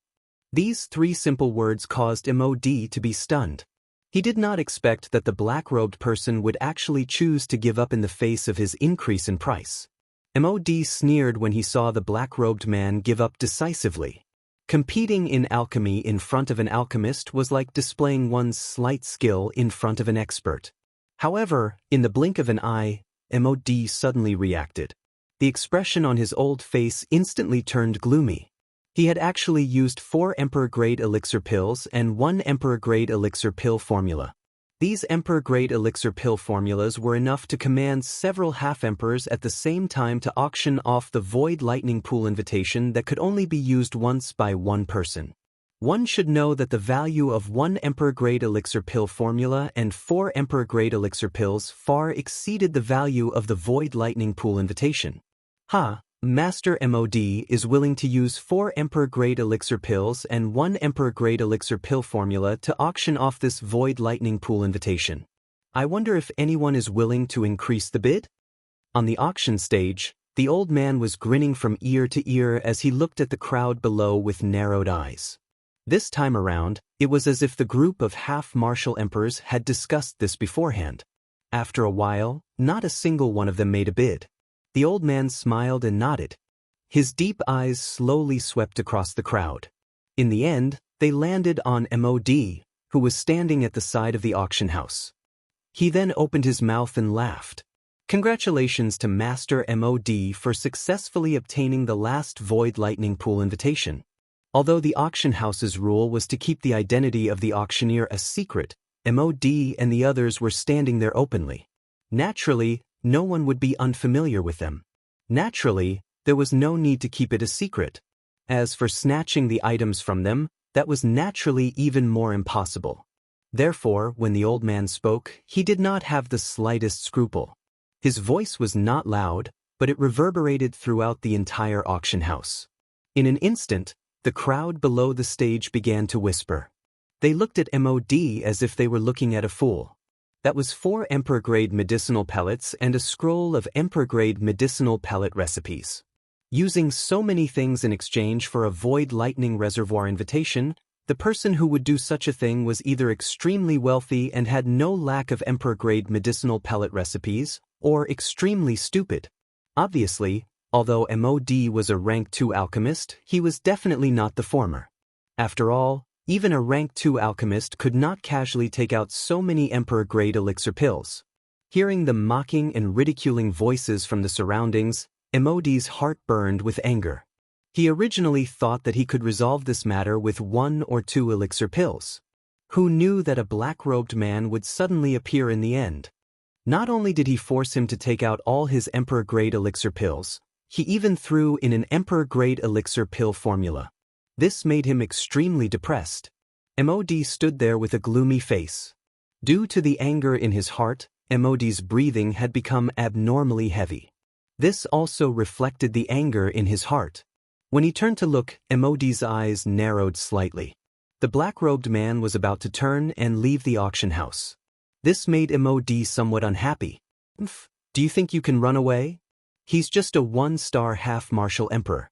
These 3 simple words caused MOD to be stunned. He did not expect that the black-robed person would actually choose to give up in the face of his increase in price. MOD sneered when he saw the black-robed man give up decisively. Competing in alchemy in front of an alchemist was like displaying one's slight skill in front of an expert. However, in the blink of an eye, MOD suddenly reacted. The expression on his old face instantly turned gloomy. He had actually used 4 Emperor-grade elixir pills and 1 Emperor-grade elixir pill formula. These Emperor-grade elixir pill formulas were enough to command several half-emperors at the same time to auction off the Void Lightning Pool invitation that could only be used once by 1 person. One should know that the value of 1 Emperor-grade elixir pill formula and 4 Emperor-grade elixir pills far exceeded the value of the Void Lightning Pool invitation. Master MOD is willing to use 4 Emperor-grade elixir pills and 1 Emperor-grade elixir pill formula to auction off this Void Lightning Pool invitation. I wonder if anyone is willing to increase the bid? On the auction stage, the old man was grinning from ear to ear as he looked at the crowd below with narrowed eyes. This time around, it was as if the group of half-martial emperors had discussed this beforehand. After a while, not a single one of them made a bid. The old man smiled and nodded. His deep eyes slowly swept across the crowd. In the end, they landed on MOD, who was standing at the side of the auction house. He then opened his mouth and laughed. Congratulations to Master MOD for successfully obtaining the last Void Lightning Pool invitation. Although the auction house's rule was to keep the identity of the auctioneer a secret, MOD and the others were standing there openly. Naturally, no one would be unfamiliar with them. Naturally, there was no need to keep it a secret. As for snatching the items from them, that was naturally even more impossible. Therefore, when the old man spoke, he did not have the slightest scruple. His voice was not loud, but it reverberated throughout the entire auction house. In an instant, the crowd below the stage began to whisper. They looked at MOD as if they were looking at a fool. That was 4 Emperor-grade medicinal pellets and a scroll of Emperor-grade medicinal pellet recipes. Using so many things in exchange for a Void Lightning Reservoir invitation, the person who would do such a thing was either extremely wealthy and had no lack of Emperor-grade medicinal pellet recipes, or extremely stupid. Obviously, although MOD was a rank 2 alchemist, he was definitely not the former. After all, even a rank 2 alchemist could not casually take out so many Emperor-grade elixir pills. Hearing the mocking and ridiculing voices from the surroundings, MOD's heart burned with anger. He originally thought that he could resolve this matter with 1 or 2 elixir pills. Who knew that a black-robed man would suddenly appear in the end? Not only did he force him to take out all his Emperor-grade elixir pills, he even threw in an Emperor-grade elixir pill formula. This made him extremely depressed. MOD stood there with a gloomy face. Due to the anger in his heart, MOD's breathing had become abnormally heavy. This also reflected the anger in his heart. When he turned to look, MOD's eyes narrowed slightly. The black-robed man was about to turn and leave the auction house. This made MOD somewhat unhappy. Do you think you can run away? He's just a 1-star half-martial emperor.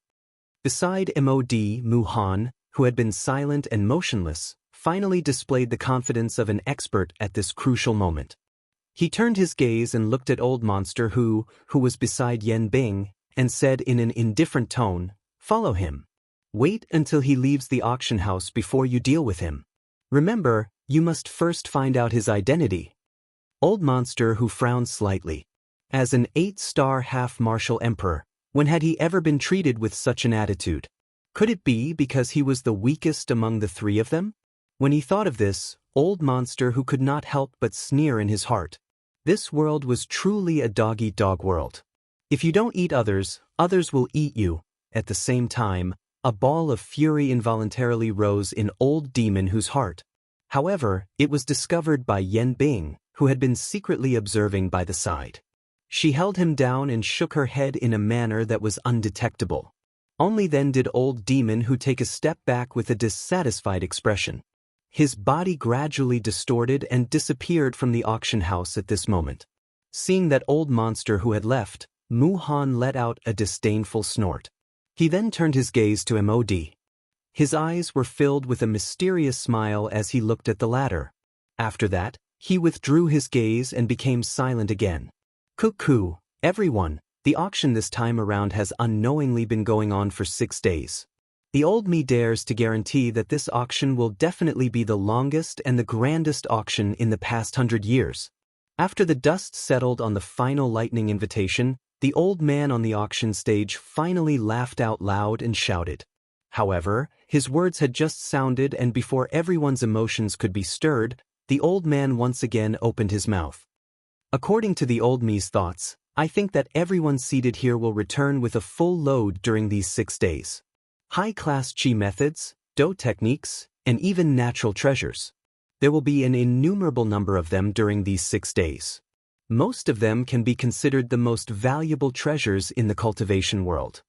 Beside MOD, Muhan, who had been silent and motionless, finally displayed the confidence of an expert at this crucial moment. He turned his gaze and looked at Old Monster who was beside Yan Bing, and said in an indifferent tone, "Follow him. Wait until he leaves the auction house before you deal with him. Remember, you must first find out his identity." Old Monster who frowned slightly. As an 8-star half-martial emperor, when had he ever been treated with such an attitude? Could it be because he was the weakest among the three of them? When he thought of this, Old Monster who could not help but sneer in his heart. This world was truly a dog-eat-dog world. If you don't eat others, others will eat you. At the same time, a ball of fury involuntarily rose in Old Demon Who's heart. However, it was discovered by Yan Bing, who had been secretly observing by the side. She held him down and shook her head in a manner that was undetectable. Only then did Old Demon Who take a step back with a dissatisfied expression. His body gradually distorted and disappeared from the auction house at this moment. Seeing that Old Monster who had left, Mu Han let out a disdainful snort. He then turned his gaze to Mod. His eyes were filled with a mysterious smile as he looked at the latter. After that, he withdrew his gaze and became silent again. Cuckoo, everyone, the auction this time around has unknowingly been going on for 6 days. The old me dares to guarantee that this auction will definitely be the longest and the grandest auction in the past 100 years. After the dust settled on the final lightning invitation, the old man on the auction stage finally laughed out loud and shouted. However, his words had just sounded, and before everyone's emotions could be stirred, the old man once again opened his mouth. According to the old me's thoughts, I think that everyone seated here will return with a full load during these 6 days. High-class chi methods, do techniques, and even natural treasures. There will be an innumerable number of them during these 6 days. Most of them can be considered the most valuable treasures in the cultivation world.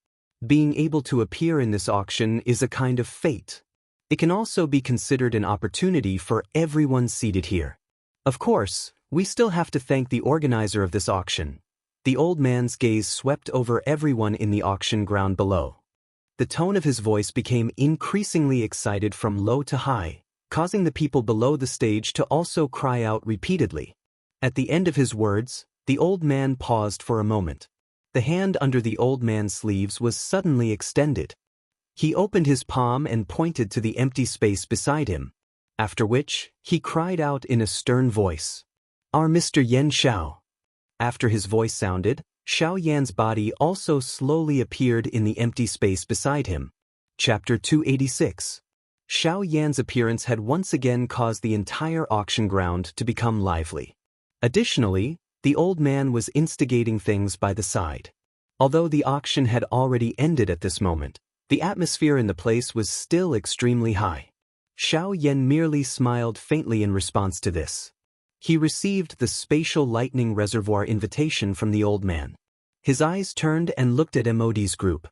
Being able to appear in this auction is a kind of fate. It can also be considered an opportunity for everyone seated here. Of course, we still have to thank the organizer of this auction. The old man's gaze swept over everyone in the auction ground below. The tone of his voice became increasingly excited from low to high, causing the people below the stage to also cry out repeatedly. At the end of his words, the old man paused for a moment. The hand under the old man's sleeves was suddenly extended. He opened his palm and pointed to the empty space beside him, after which, he cried out in a stern voice, "Our Mr. Yan Xiao." After his voice sounded, Xiao Yan's body also slowly appeared in the empty space beside him. Chapter 286. Xiao Yan's appearance had once again caused the entire auction ground to become lively. Additionally, the old man was instigating things by the side. Although the auction had already ended at this moment, the atmosphere in the place was still extremely high. Xiao Yan merely smiled faintly in response to this. He received the spatial lightning reservoir invitation from the old man. His eyes turned and looked at Mod's group.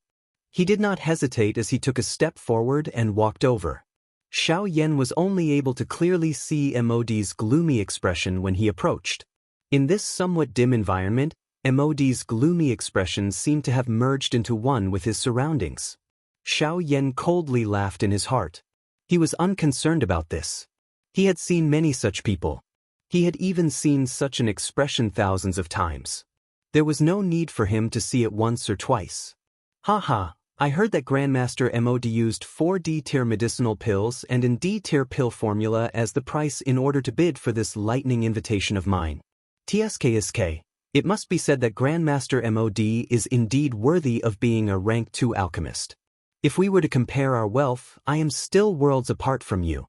He did not hesitate as he took a step forward and walked over. Xiao Yan was only able to clearly see Mod's gloomy expression when he approached. In this somewhat dim environment, Mod's gloomy expression seemed to have merged into one with his surroundings. Xiao Yan coldly laughed in his heart. He was unconcerned about this. He had seen many such people. He had even seen such an expression thousands of times. There was no need for him to see it once or twice. Haha, I heard that Grandmaster Mod used 4 D-tier medicinal pills and an D-tier pill formula as the price in order to bid for this lightning invitation of mine. TSKSK, it must be said that Grandmaster Mod is indeed worthy of being a rank 2 alchemist. If we were to compare our wealth, I am still worlds apart from you.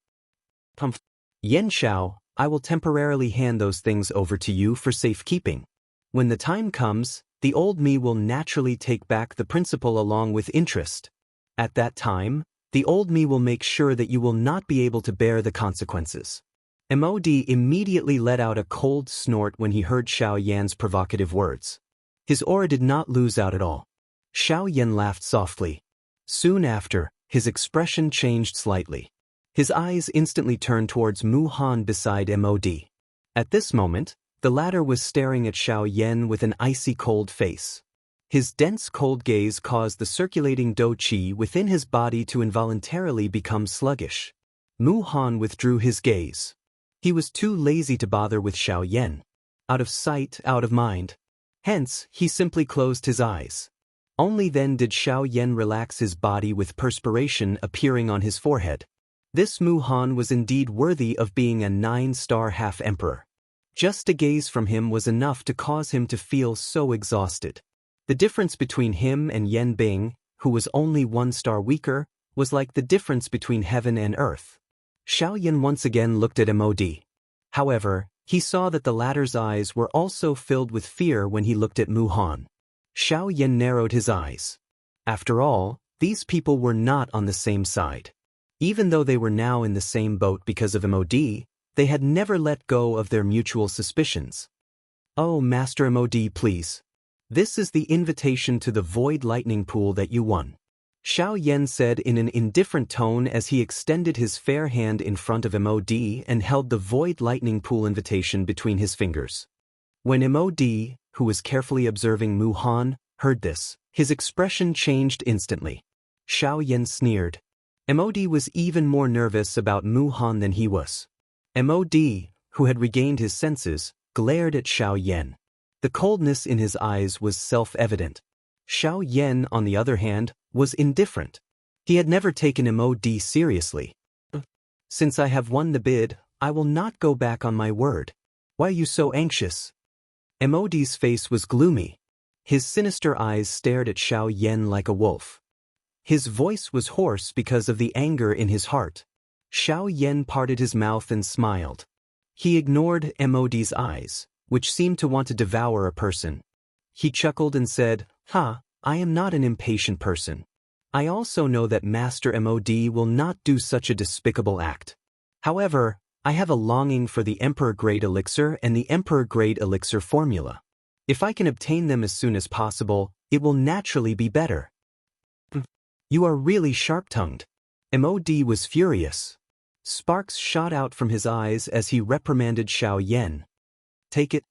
Yan Xiao, I will temporarily hand those things over to you for safekeeping. When the time comes, the old me will naturally take back the principal along with interest. At that time, the old me will make sure that you will not be able to bear the consequences. Mod immediately let out a cold snort when he heard Xiao Yan's provocative words. His aura did not lose out at all. Xiao Yan laughed softly. Soon after, his expression changed slightly. His eyes instantly turned towards Mu Han beside Mod. At this moment, the latter was staring at Xiao Yan with an icy cold face. His dense cold gaze caused the circulating do qi within his body to involuntarily become sluggish. Mu Han withdrew his gaze. He was too lazy to bother with Xiao Yan. out of sight, out of mind. Hence, he simply closed his eyes. Only then did Xiao Yan relax his body with perspiration appearing on his forehead. This Mu Han was indeed worthy of being a 9-star half-emperor. Just a gaze from him was enough to cause him to feel so exhausted. The difference between him and Yan Bing, who was only 1 star weaker, was like the difference between heaven and earth. Xiao Yan once again looked at Mod. However, he saw that the latter's eyes were also filled with fear when he looked at Mu Han. Xiao Yan narrowed his eyes. After all, these people were not on the same side. Even though they were now in the same boat because of Mod, they had never let go of their mutual suspicions. "Oh, Master Mod, please. This is the invitation to the Void Lightning Pool that you won," Xiao Yan said in an indifferent tone as he extended his fair hand in front of Mod and held the Void Lightning Pool invitation between his fingers. When Mod, who was carefully observing Mu Han, heard this, his expression changed instantly. Xiao Yan sneered. Mod was even more nervous about Mu Han than he was. Mod, who had regained his senses, glared at Xiao Yan. The coldness in his eyes was self-evident. Xiao Yan, on the other hand, was indifferent. He had never taken Mod seriously. "Since I have won the bid, I will not go back on my word. Why are you so anxious?" Mod's face was gloomy. His sinister eyes stared at Xiao Yan like a wolf. His voice was hoarse because of the anger in his heart. Xiao Yan parted his mouth and smiled. He ignored Mod's eyes, which seemed to want to devour a person. He chuckled and said, I am not an impatient person. I also know that Master Mod will not do such a despicable act. However, I have a longing for the Emperor-grade elixir and the Emperor-grade elixir formula. If I can obtain them as soon as possible, it will naturally be better." "You are really sharp-tongued." Mod was furious. Sparks shot out from his eyes as he reprimanded Xiao Yan. "Take it."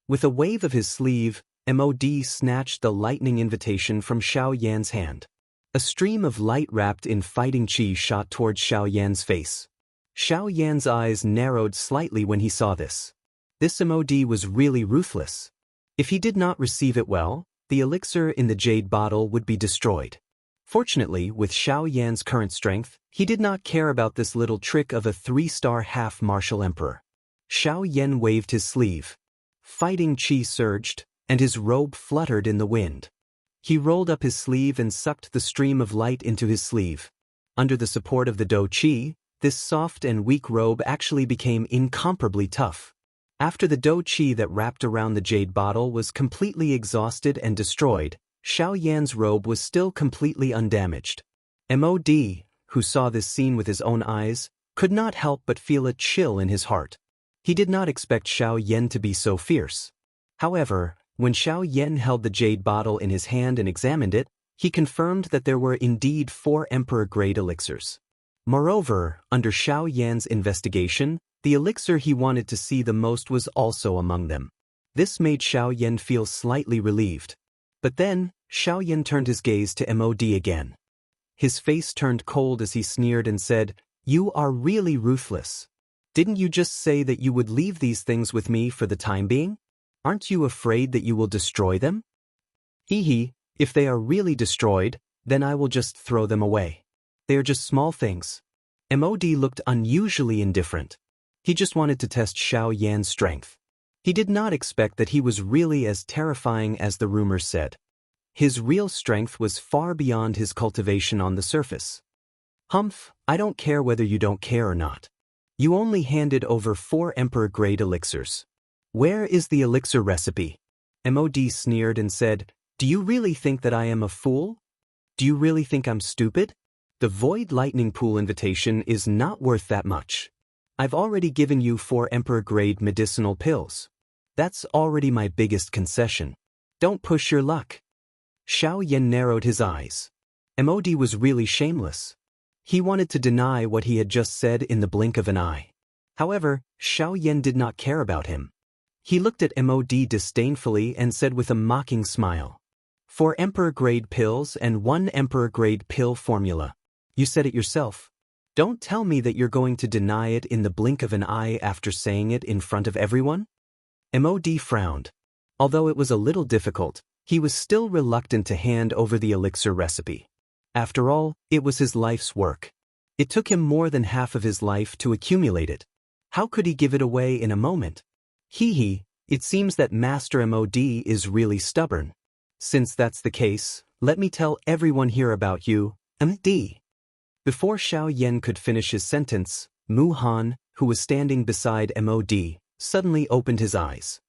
With a wave of his sleeve, Mod snatched the lightning invitation from Xiao Yan's hand. A stream of light wrapped in fighting chi shot towards Xiao Yan's face. Xiao Yan's eyes narrowed slightly when he saw this. This Mod was really ruthless. If he did not receive it well, the elixir in the jade bottle would be destroyed. Fortunately, with Xiao Yan's current strength, he did not care about this little trick of a 3-star half-martial emperor. Xiao Yan waved his sleeve. Fighting chi surged, and his robe fluttered in the wind. He rolled up his sleeve and sucked the stream of light into his sleeve. Under the support of the Do Chi, this soft and weak robe actually became incomparably tough. After the Do Chi that wrapped around the jade bottle was completely exhausted and destroyed, Xiao Yan's robe was still completely undamaged. Mod, who saw this scene with his own eyes, could not help but feel a chill in his heart. He did not expect Xiao Yan to be so fierce. However, when Xiao Yan held the jade bottle in his hand and examined it, he confirmed that there were indeed 4 Emperor-grade elixirs. Moreover, under Xiao Yan's investigation, the elixir he wanted to see the most was also among them. This made Xiao Yan feel slightly relieved. But then, Xiao Yan turned his gaze to Mod again. His face turned cold as he sneered and said, "You are really ruthless. Didn't you just say that you would leave these things with me for the time being? Aren't you afraid that you will destroy them?" If they are really destroyed, then I will just throw them away. They are just small things." Mod looked unusually indifferent. He just wanted to test Xiao Yan's strength. He did not expect that he was really as terrifying as the rumors said. His real strength was far beyond his cultivation on the surface. "Humph, I don't care whether you don't care or not. You only handed over 4 Emperor-grade elixirs. Where is the elixir recipe?" Mod sneered and said, "Do you really think that I am a fool? Do you really think I'm stupid? The Void Lightning Pool invitation is not worth that much. I've already given you 4 Emperor-grade medicinal pills. That's already my biggest concession. Don't push your luck." Xiao Yan narrowed his eyes. Mod was really shameless. He wanted to deny what he had just said in the blink of an eye. However, Xiao Yan did not care about him. He looked at Mod disdainfully and said with a mocking smile, "4 Emperor-grade pills and 1 Emperor-grade pill formula. You said it yourself. Don't tell me that you're going to deny it in the blink of an eye after saying it in front of everyone." MOD frowned. Although it was a little difficult, he was still reluctant to hand over the elixir recipe. After all, it was his life's work. It took him more than half of his life to accumulate it. How could he give it away in a moment? It seems that Master MOD is really stubborn. Since that's the case, let me tell everyone here about you, MD. Before Xiao Yan could finish his sentence, Mu Han, who was standing beside MOD, suddenly opened his eyes.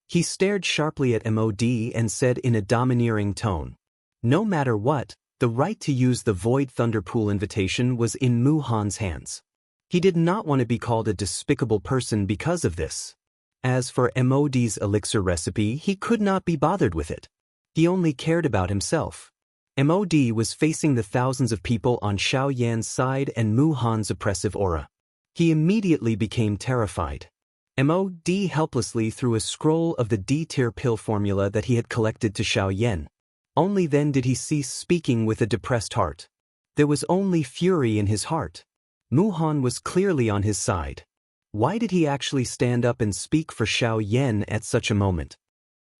He stared sharply at MOD and said in a domineering tone, "No matter what, the right to use the Void Thunderpool invitation was in Mu Han's hands." He did not want to be called a despicable person because of this. As for MOD's elixir recipe, he could not be bothered with it. He only cared about himself. MOD was facing the thousands of people on Xiao Yan's side and Mu Han's oppressive aura. He immediately became terrified. MOD helplessly threw a scroll of the D-tier pill formula that he had collected to Xiao Yan. Only then did he cease speaking with a depressed heart. There was only fury in his heart. Mu Han was clearly on his side. Why did he actually stand up and speak for Xiao Yan at such a moment?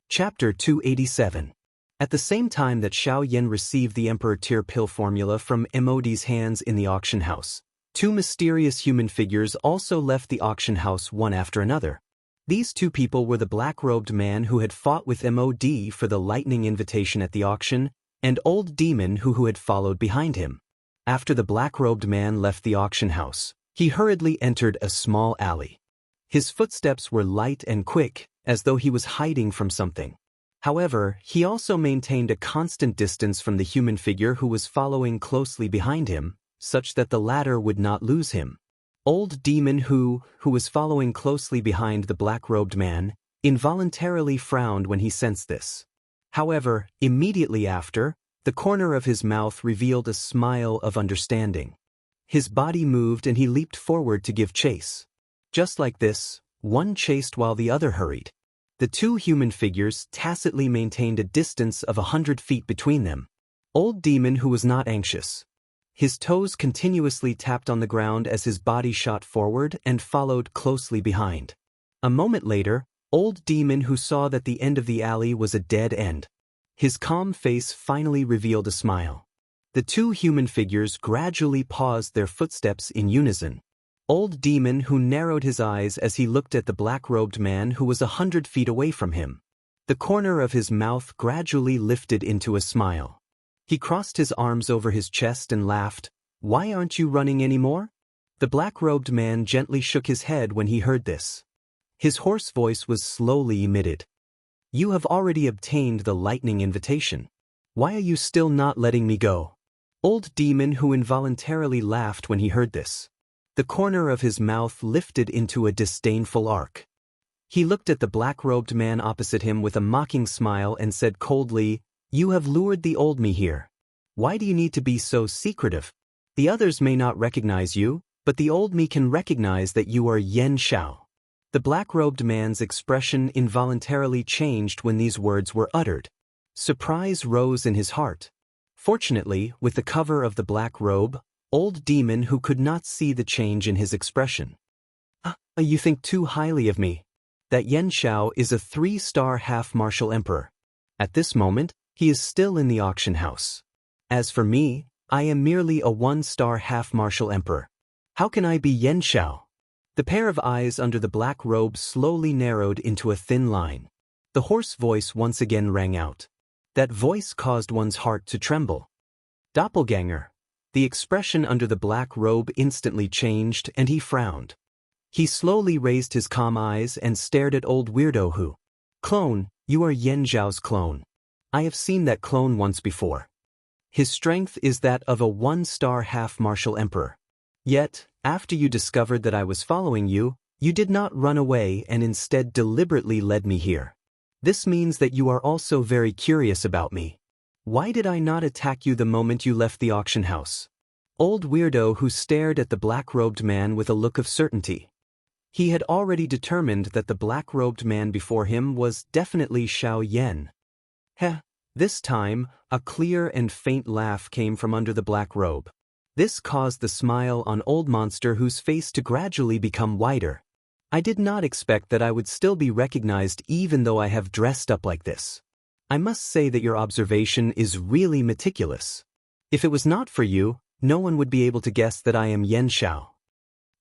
Chapter 287. At the same time that Xiao Yan received the Emperor tier pill formula from MOD's hands in the auction house, two mysterious human figures also left the auction house one after another. These two people were the black-robed man who had fought with MOD for the lightning invitation at the auction, and Old Demon who had followed behind him. After the black-robed man left the auction house, he hurriedly entered a small alley. His footsteps were light and quick, as though he was hiding from something. However, he also maintained a constant distance from the human figure who was following closely behind him, such that the latter would not lose him. Old Demon who was following closely behind the black-robed man, involuntarily frowned when he sensed this. However, immediately after, the corner of his mouth revealed a smile of understanding. His body moved and he leaped forward to give chase. Just like this, one chased while the other hurried. The two human figures tacitly maintained a distance of 100 feet between them. Old Demon who was not anxious. His toes continuously tapped on the ground as his body shot forward and followed closely behind. A moment later, Old Demon who saw that the end of the alley was a dead end. His calm face finally revealed a smile. The two human figures gradually paused their footsteps in unison. Old Demon who narrowed his eyes as he looked at the black-robed man who was 100 feet away from him. The corner of his mouth gradually lifted into a smile. He crossed his arms over his chest and laughed. "Why aren't you running anymore?" The black-robed man gently shook his head when he heard this. His hoarse voice was slowly emitted. "You have already obtained the lightning invitation. Why are you still not letting me go?" Old Demon who involuntarily laughed when he heard this. The corner of his mouth lifted into a disdainful arc. He looked at the black-robed man opposite him with a mocking smile and said coldly, "You have lured the old me here. Why do you need to be so secretive? The others may not recognize you, but the old me can recognize that you are Yen Xiao." The black-robed man's expression involuntarily changed when these words were uttered. Surprise rose in his heart. Fortunately, with the cover of the black robe, Old Demon who could not see the change in his expression. You think too highly of me. That Yen Xiao is a 3-star half-martial emperor. At this moment, he is still in the auction house. As for me, I am merely a 1-star half-martial emperor. How can I be Yen Xiao?" The pair of eyes under the black robe slowly narrowed into a thin line. The hoarse voice once again rang out. That voice caused one's heart to tremble. "Doppelganger." The expression under the black robe instantly changed and he frowned. He slowly raised his calm eyes and stared at Old Weirdo who. "Clone, you are Yen Xiao's clone. I have seen that clone once before. His strength is that of a 1-star half-martial emperor. Yet, after you discovered that I was following you, you did not run away and instead deliberately led me here. This means that you are also very curious about me. Why did I not attack you the moment you left the auction house?" Old Weirdo who stared at the black-robed man with a look of certainty. He had already determined that the black-robed man before him was definitely Xiao Yan. This time, a clear and faint laugh came from under the black robe. This caused the smile on Old Monster whose face to gradually become wider. I did not expect that I would still be recognized even though I have dressed up like this. I must say that your observation is really meticulous. If it was not for you, no one would be able to guess that I am Yen Xiao.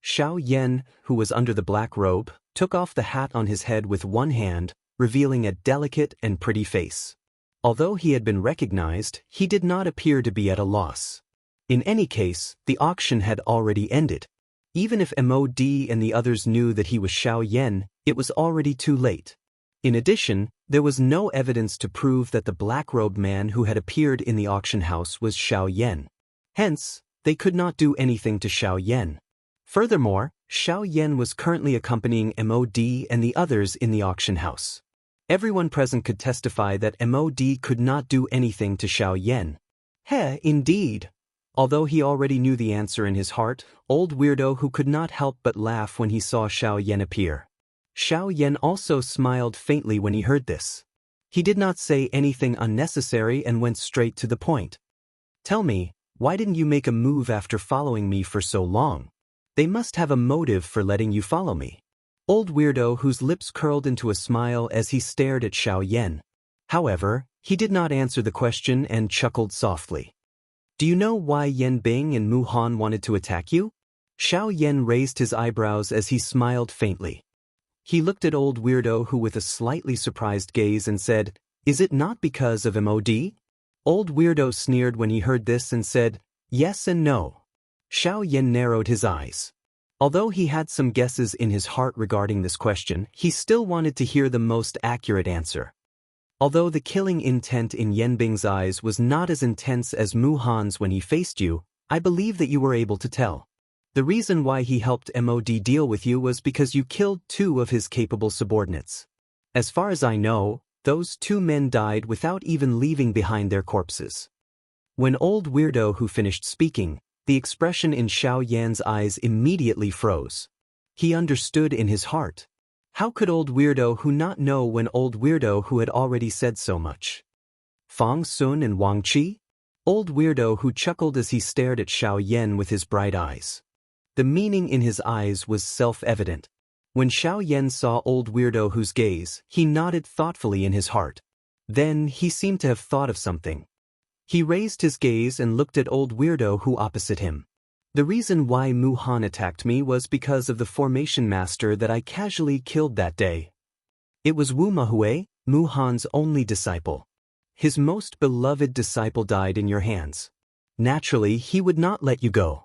Xiao Yen, who was under the black robe, took off the hat on his head with one hand, revealing a delicate and pretty face. Although he had been recognized, he did not appear to be at a loss. In any case, the auction had already ended. Even if MOD and the others knew that he was Xiao Yen, it was already too late. In addition, there was no evidence to prove that the black-robed man who had appeared in the auction house was Xiao Yen. Hence, they could not do anything to Xiao Yen. Furthermore, Xiao Yen was currently accompanying MOD and the others in the auction house. Everyone present could testify that MOD could not do anything to Xiao Yen. Indeed. Although he already knew the answer in his heart, old weirdo who could not help but laugh when he saw Xiao Yen appear. Xiao Yen also smiled faintly when he heard this. He did not say anything unnecessary and went straight to the point. Tell me, why didn't you make a move after following me for so long? They must have a motive for letting you follow me. Old weirdo whose lips curled into a smile as he stared at Xiao Yen. However, he did not answer the question and chuckled softly. Do you know why Yan Bing and Mu Han wanted to attack you? Xiao Yen raised his eyebrows as he smiled faintly. He looked at old weirdo who with a slightly surprised gaze and said, Is it not because of MOD? Old weirdo sneered when he heard this and said, Yes and no. Xiao Yen narrowed his eyes. Although he had some guesses in his heart regarding this question, he still wanted to hear the most accurate answer. Although the killing intent in Yan Bing's eyes was not as intense as Mu Han's when he faced you, I believe that you were able to tell. The reason why he helped MOD deal with you was because you killed 2 of his capable subordinates. As far as I know, those 2 men died without even leaving behind their corpses. When old weirdo who finished speaking, the expression in Xiao Yan's eyes immediately froze. He understood in his heart. How could old weirdo who not know when old weirdo who had already said so much? Fang Sun and Wang Qi? Old weirdo who chuckled as he stared at Xiao Yen with his bright eyes. The meaning in his eyes was self-evident. When Xiao Yen saw old weirdo whose gaze, he nodded thoughtfully in his heart. Then he seemed to have thought of something. He raised his gaze and looked at old weirdo who opposite him. The reason why Mu Han attacked me was because of the formation master that I casually killed that day. It was Wu Mahue, Mu Han's only disciple. His most beloved disciple died in your hands. Naturally, he would not let you go.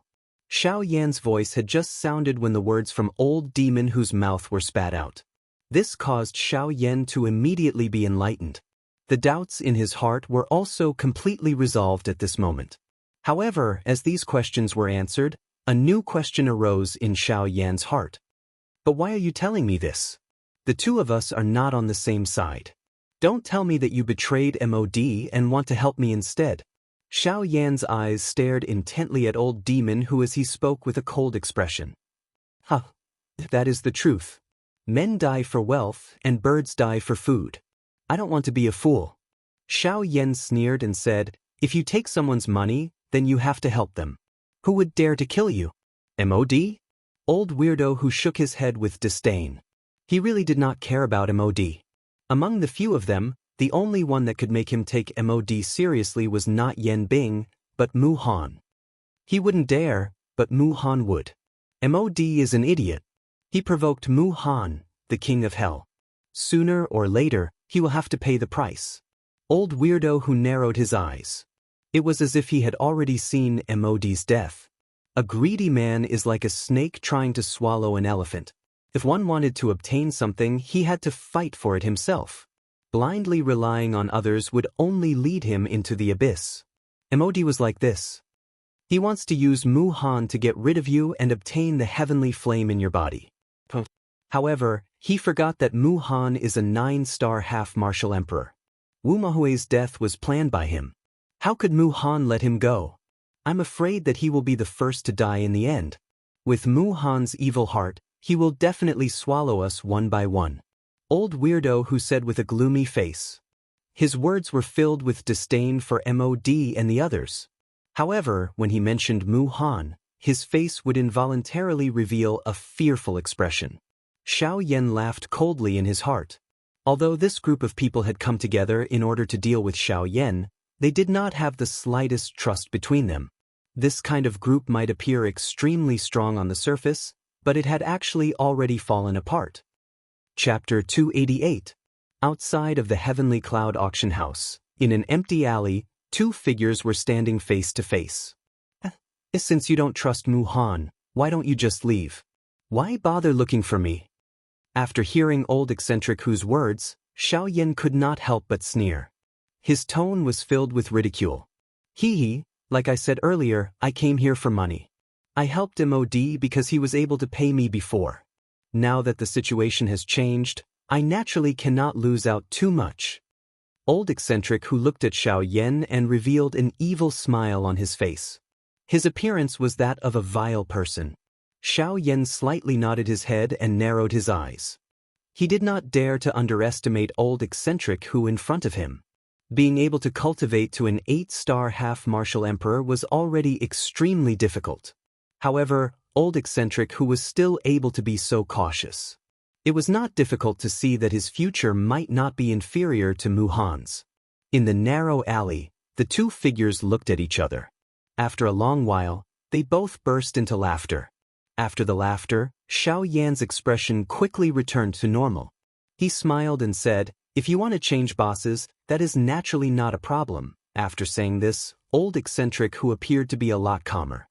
Xiao Yan's voice had just sounded when the words from old demon whose mouth were spat out. This caused Xiao Yan to immediately be enlightened. The doubts in his heart were also completely resolved at this moment. However, as these questions were answered, a new question arose in Xiao Yan's heart. But why are you telling me this? The 2 of us are not on the same side. Don't tell me that you betrayed MOD and want to help me instead. Xiao Yan's eyes stared intently at old demon who as he spoke with a cold expression. That is the truth. Men die for wealth and birds die for food. I don't want to be a fool. Xiao Yan sneered and said, If you take someone's money, then you have to help them. Who would dare to kill you? MOD? Old weirdo who shook his head with disdain. He really did not care about MOD. Among the few of them, the only one that could make him take MOD seriously was not Yan Bing, but Mu Han. He wouldn't dare, but Mu Han would. MOD is an idiot. He provoked Mu Han, the king of hell. Sooner or later, he will have to pay the price. Old weirdo who narrowed his eyes. It was as if he had already seen MOD's death. A greedy man is like a snake trying to swallow an elephant. If one wanted to obtain something, he had to fight for it himself. Blindly relying on others would only lead him into the abyss. MOD was like this. He wants to use Mu Han to get rid of you and obtain the heavenly flame in your body. However, he forgot that Mu Han is a 9-star half-martial emperor. Wu Mahue's death was planned by him. How could Mu Han let him go? I'm afraid that he will be the first to die in the end. With Mu Han's evil heart, he will definitely swallow us one by one. Old weirdo who said with a gloomy face. His words were filled with disdain for MOD and the others. However, when he mentioned Mu Han, his face would involuntarily reveal a fearful expression. Xiao Yan laughed coldly in his heart. Although this group of people had come together in order to deal with Xiao Yan, they did not have the slightest trust between them. This kind of group might appear extremely strong on the surface, but it had actually already fallen apart. Chapter 288. Outside of the Heavenly Cloud Auction House, in an empty alley, two figures were standing face to face. Since you don't trust Mu Han, why don't you just leave? Why bother looking for me? After hearing old eccentric Hu's words, Xiao Yan could not help but sneer. His tone was filled with ridicule. Hee, like I said earlier, I came here for money. I helped MOD because he was able to pay me before. Now that the situation has changed, I naturally cannot lose out too much. Old eccentric Hu looked at Xiao Yan and revealed an evil smile on his face. His appearance was that of a vile person. Xiao Yan slightly nodded his head and narrowed his eyes. He did not dare to underestimate old eccentric Hu in front of him. Being able to cultivate to an 8-star half-martial emperor was already extremely difficult. However, old eccentric Hu was still able to be so cautious. It was not difficult to see that his future might not be inferior to Mu Han's. In the narrow alley, the two figures looked at each other. After a long while, they both burst into laughter. After the laughter, Xiao Yan's expression quickly returned to normal. He smiled and said, "If you want to change bosses, that is naturally not a problem." After saying this, old eccentric Hu appeared to be a lot calmer.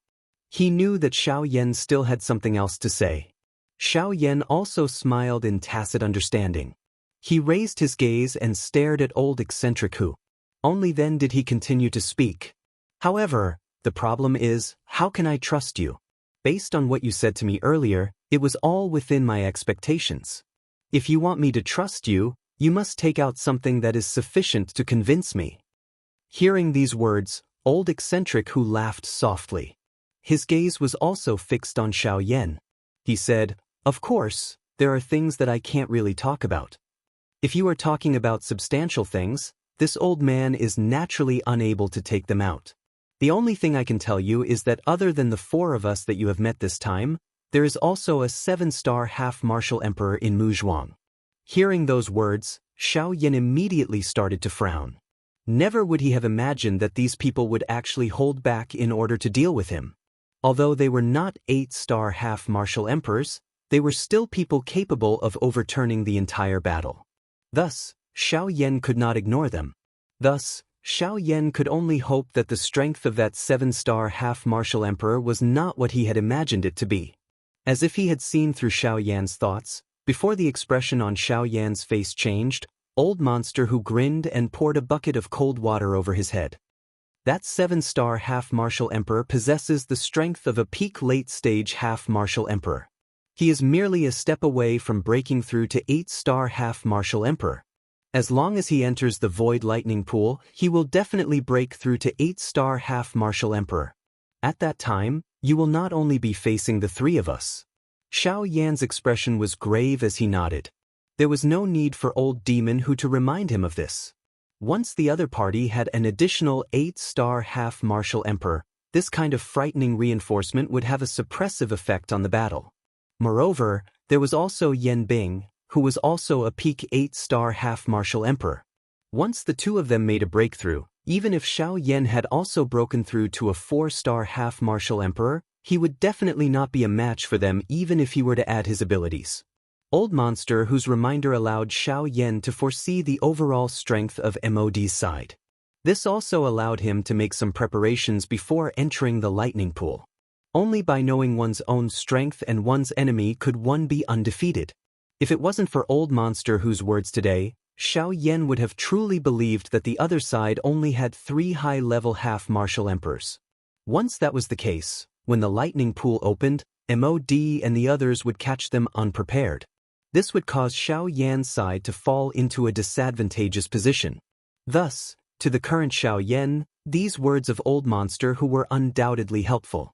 He knew that Xiao Yan still had something else to say. Xiao Yan also smiled in tacit understanding. He raised his gaze and stared at old eccentric Hu. Only then did he continue to speak. "However, the problem is, how can I trust you? Based on what you said to me earlier, it was all within my expectations. If you want me to trust you, you must take out something that is sufficient to convince me." Hearing these words, old eccentric Hu laughed softly. His gaze was also fixed on Xiao Yan. He said, "Of course, there are things that I can't really talk about. If you are talking about substantial things, this old man is naturally unable to take them out. The only thing I can tell you is that other than the 4 of us that you have met this time, there is also a 7-star half-martial emperor in Muzhuang." Hearing those words, Xiao Yan immediately started to frown. Never would he have imagined that these people would actually hold back in order to deal with him. Although they were not 8-star half-martial emperors, they were still people capable of overturning the entire battle. Thus, Xiao Yan could not ignore them. Thus, Xiao Yan could only hope that the strength of that 7-star half-martial emperor was not what he had imagined it to be. As if he had seen through Xiao Yan's thoughts, before the expression on Xiao Yan's face changed, old monster Hu grinned and poured a bucket of cold water over his head. That 7-star half-martial emperor possesses the strength of a peak late-stage half-martial emperor. He is merely a step away from breaking through to 8-star half-martial emperor. As long as he enters the void lightning pool, he will definitely break through to 8-star half-martial emperor. At that time, you will not only be facing the 3 of us. Xiao Yan's expression was grave as he nodded. There was no need for old demon Hu to remind him of this. Once the other party had an additional 8-star half-martial emperor, this kind of frightening reinforcement would have a suppressive effect on the battle. Moreover, there was also Yan Bing, who was also a peak 8-star half-martial emperor. Once the 2 of them made a breakthrough, even if Xiao Yan had also broken through to a 4-star half-martial emperor, he would definitely not be a match for them even if he were to add his abilities. Old monster Hu's reminder allowed Xiao Yan to foresee the overall strength of MOD's side. This also allowed him to make some preparations before entering the lightning pool. Only by knowing one's own strength and one's enemy could one be undefeated. If it wasn't for old monster Hu's words today, Xiao Yan would have truly believed that the other side only had 3 high-level half-martial emperors. Once that was the case, when the lightning pool opened, MOD and the others would catch them unprepared. This would cause Xiao Yan's side to fall into a disadvantageous position. Thus, to the current Xiao Yan, these words of old monster Hu were undoubtedly helpful.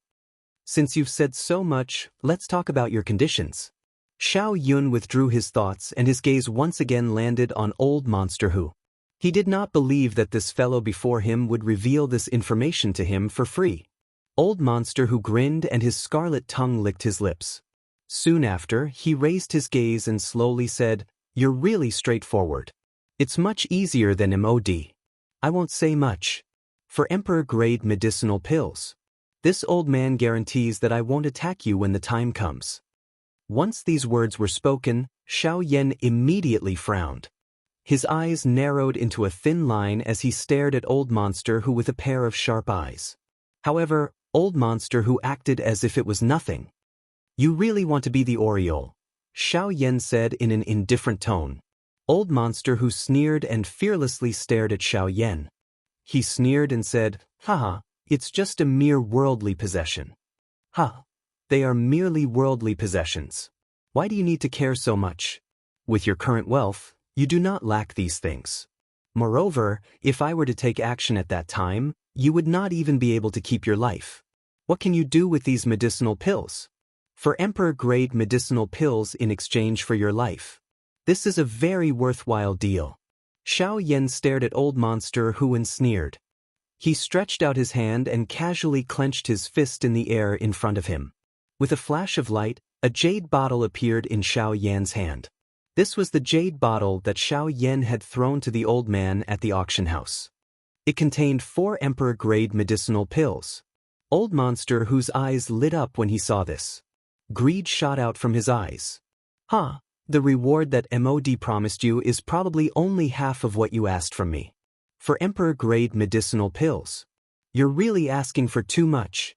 "Since you've said so much, let's talk about your conditions." Xiao Yun withdrew his thoughts and his gaze once again landed on old monster Hu. He did not believe that this fellow before him would reveal this information to him for free. Old monster Hu grinned and his scarlet tongue licked his lips. Soon after, he raised his gaze and slowly said, "You're really straightforward. It's much easier than MOD. I won't say much. For Emperor-grade medicinal pills. This old man guarantees that I won't attack you when the time comes." Once these words were spoken, Xiaoyan immediately frowned. His eyes narrowed into a thin line as he stared at Old Monster Who with a pair of sharp eyes. However, Old Monster Who acted as if it was nothing. "You really want to be the Oriole," Xiaoyan said in an indifferent tone. Old Monster Who sneered and fearlessly stared at Xiaoyan. He sneered and said, "Haha, it's just a mere worldly possession." "Ha, they are merely worldly possessions. Why do you need to care so much? With your current wealth, you do not lack these things. Moreover, if I were to take action at that time, you would not even be able to keep your life. What can you do with these medicinal pills? For Emperor-grade medicinal pills in exchange for your life. This is a very worthwhile deal." Xiaoyan stared at Old Monster Who and sneered. He stretched out his hand and casually clenched his fist in the air in front of him. With a flash of light, a jade bottle appeared in Xiaoyan's hand. This was the jade bottle that Xiaoyan had thrown to the old man at the auction house. It contained 4 Emperor-grade medicinal pills. Old Monster Whose eyes lit up when he saw this. Greed shot out from his eyes. "Huh, the reward that MOD promised you is probably only half of what you asked from me. For Emperor-grade medicinal pills. You're really asking for too much."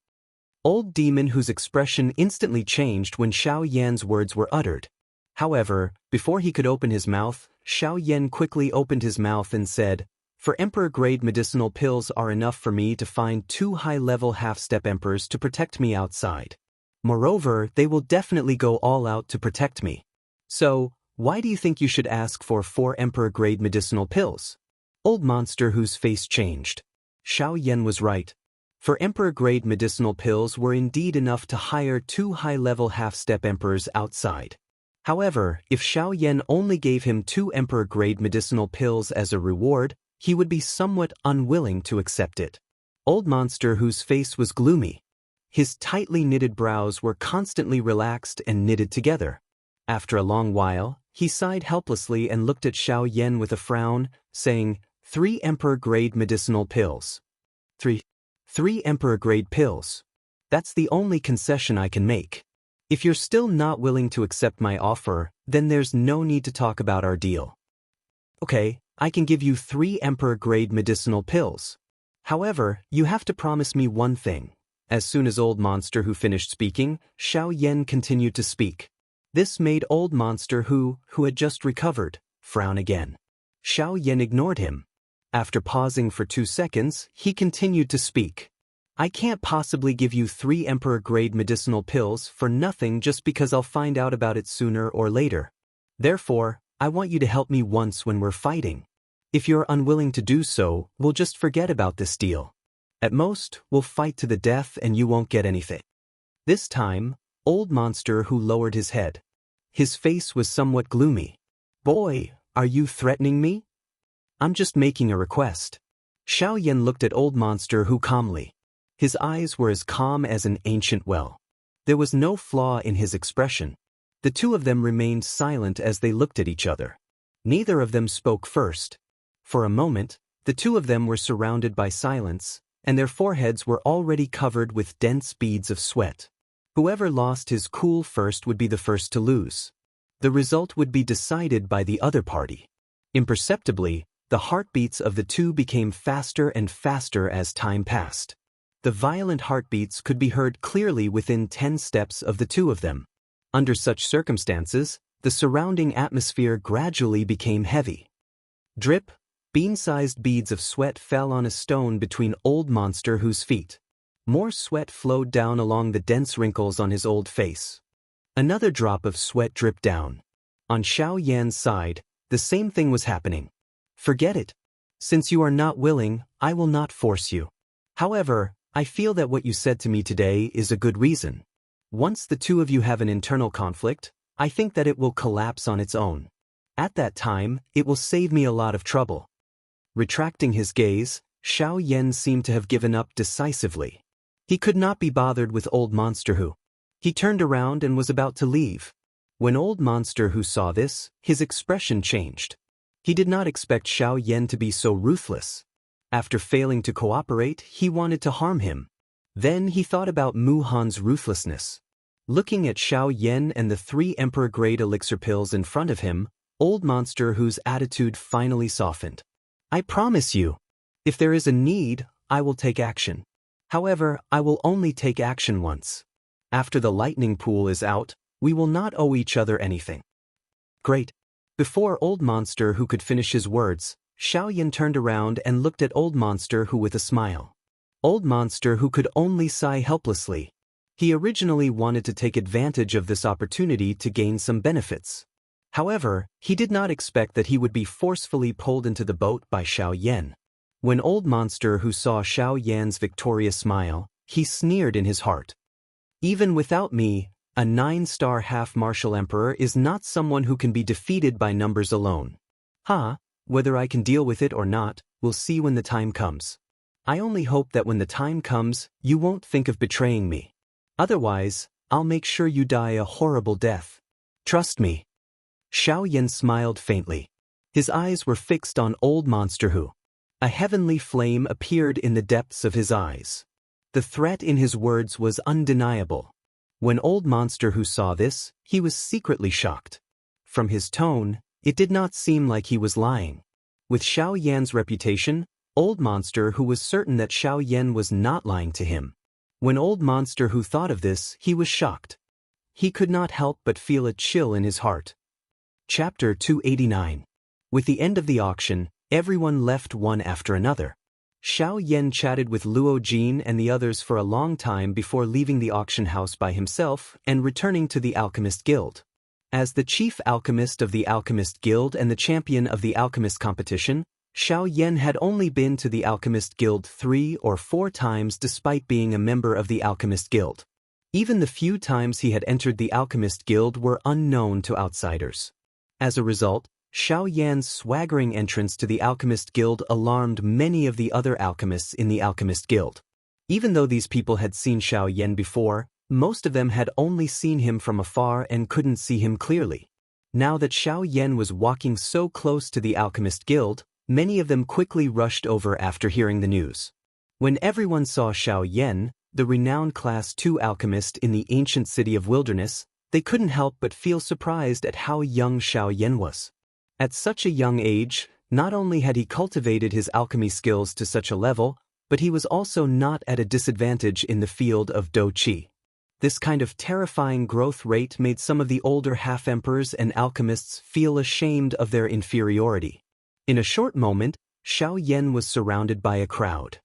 Old Demon Whose expression instantly changed when Xiaoyan's words were uttered. However, before he could open his mouth, Xiaoyan quickly opened his mouth and said, "For Emperor-grade medicinal pills are enough for me to find 2 high-level half-step emperors to protect me outside. Moreover, they will definitely go all out to protect me. So, why do you think you should ask for 4 Emperor-grade medicinal pills?" Old Monster Whose face changed. Xiaoyan was right. For Emperor-grade medicinal pills were indeed enough to hire 2 high-level half-step emperors outside. However, if Xiaoyan only gave him 2 Emperor-grade medicinal pills as a reward, he would be somewhat unwilling to accept it. Old Monster Whose face was gloomy. His tightly knitted brows were constantly relaxed and knitted together. After a long while, he sighed helplessly and looked at Xiaoyan with a frown, saying, 3 Emperor-grade medicinal pills. 3 Emperor-grade pills. That's the only concession I can make. If you're still not willing to accept my offer, then there's no need to talk about our deal. Okay, I can give you 3 Emperor-grade medicinal pills. However, you have to promise me one thing." As soon as Old Monster Who finished speaking, Xiaoyan continued to speak. This made Old Monster Who had just recovered, frown again. Xiaoyan ignored him. After pausing for 2 seconds, he continued to speak. "I can't possibly give you 3 Emperor-grade medicinal pills for nothing just because I'll find out about it sooner or later. Therefore, I want you to help me once when we're fighting. If you're unwilling to do so, we'll just forget about this deal. At most, we'll fight to the death and you won't get anything." This time, Old Monster Who lowered his head. His face was somewhat gloomy. "Boy, are you threatening me?" "I'm just making a request." Xiaoyan looked at Old Monster Who calmly. His eyes were as calm as an ancient well. There was no flaw in his expression. The 2 of them remained silent as they looked at each other. Neither of them spoke first. For a moment, the 2 of them were surrounded by silence, and their foreheads were already covered with dense beads of sweat. Whoever lost his cool first would be the first to lose. The result would be decided by the other party. Imperceptibly, the heartbeats of the 2 became faster and faster as time passed. The violent heartbeats could be heard clearly within 10 steps of the 2 of them. Under such circumstances, the surrounding atmosphere gradually became heavy. Drip, bean-sized beads of sweat fell on a stone between Old Monster Whose feet. More sweat flowed down along the dense wrinkles on his old face. Another drop of sweat dripped down. On Xiaoyan's side, the same thing was happening. "Forget it. Since you are not willing, I will not force you. However, I feel that what you said to me today is a good reason. Once the 2 of you have an internal conflict, I think that it will collapse on its own. At that time, it will save me a lot of trouble." Retracting his gaze, Xiaoyan seemed to have given up decisively. He could not be bothered with Old Monster Who. He turned around and was about to leave. When Old Monster Who saw this, his expression changed. He did not expect Xiao Yan to be so ruthless. After failing to cooperate, he wanted to harm him. Then he thought about Mu Han's ruthlessness. Looking at Xiao Yan and the 3 Emperor-grade elixir pills in front of him, Old Monster Who's attitude finally softened. I promise you, if there is a need, I will take action. However, I will only take action once. After the lightning pool is out, we will not owe each other anything. Great. Before Old Monster Who could finish his words, Xiao Yan turned around and looked at Old Monster Who with a smile. Old Monster Who could only sigh helplessly. He originally wanted to take advantage of this opportunity to gain some benefits. However, he did not expect that he would be forcefully pulled into the boat by Xiao Yan. When Old Monster Who saw Xiao Yan's victorious smile, he sneered in his heart. Even without me, a 9-star half-martial emperor is not someone who can be defeated by numbers alone. Whether I can deal with it or not, we'll see when the time comes. I only hope that when the time comes, you won't think of betraying me. Otherwise, I'll make sure you die a horrible death. Trust me. Xiao Yan smiled faintly. His eyes were fixed on Old Monster Who. A heavenly flame appeared in the depths of his eyes. The threat in his words was undeniable. When Old Monster Who saw this, he was secretly shocked. From his tone, it did not seem like he was lying. With Xiao Yan's reputation, Old Monster Who was certain that Xiao Yan was not lying to him. When Old Monster Who thought of this, he was shocked. He could not help but feel a chill in his heart. Chapter 289. With the end of the auction, everyone left one after another. Xiao Yan chatted with Luo Jin and the others for a long time before leaving the auction house by himself and returning to the Alchemist Guild. As the chief alchemist of the Alchemist Guild and the champion of the Alchemist competition, Xiao Yan had only been to the Alchemist Guild 3 or 4 times despite being a member of the Alchemist Guild. Even the few times he had entered the Alchemist Guild were unknown to outsiders. As a result, Xiao Yan's swaggering entrance to the Alchemist Guild alarmed many of the other alchemists in the Alchemist Guild. Even though these people had seen Xiao Yan before, most of them had only seen him from afar and couldn't see him clearly. Now that Xiao Yan was walking so close to the Alchemist Guild, many of them quickly rushed over after hearing the news. When everyone saw Xiao Yan, the renowned Class 2 alchemist in the ancient city of Wilderness, they couldn't help but feel surprised at how young Xiao Yan was. At such a young age, not only had he cultivated his alchemy skills to such a level, but he was also not at a disadvantage in the field of Do Qi. This kind of terrifying growth rate made some of the older half-emperors and alchemists feel ashamed of their inferiority. In a short moment, Xiao Yan was surrounded by a crowd.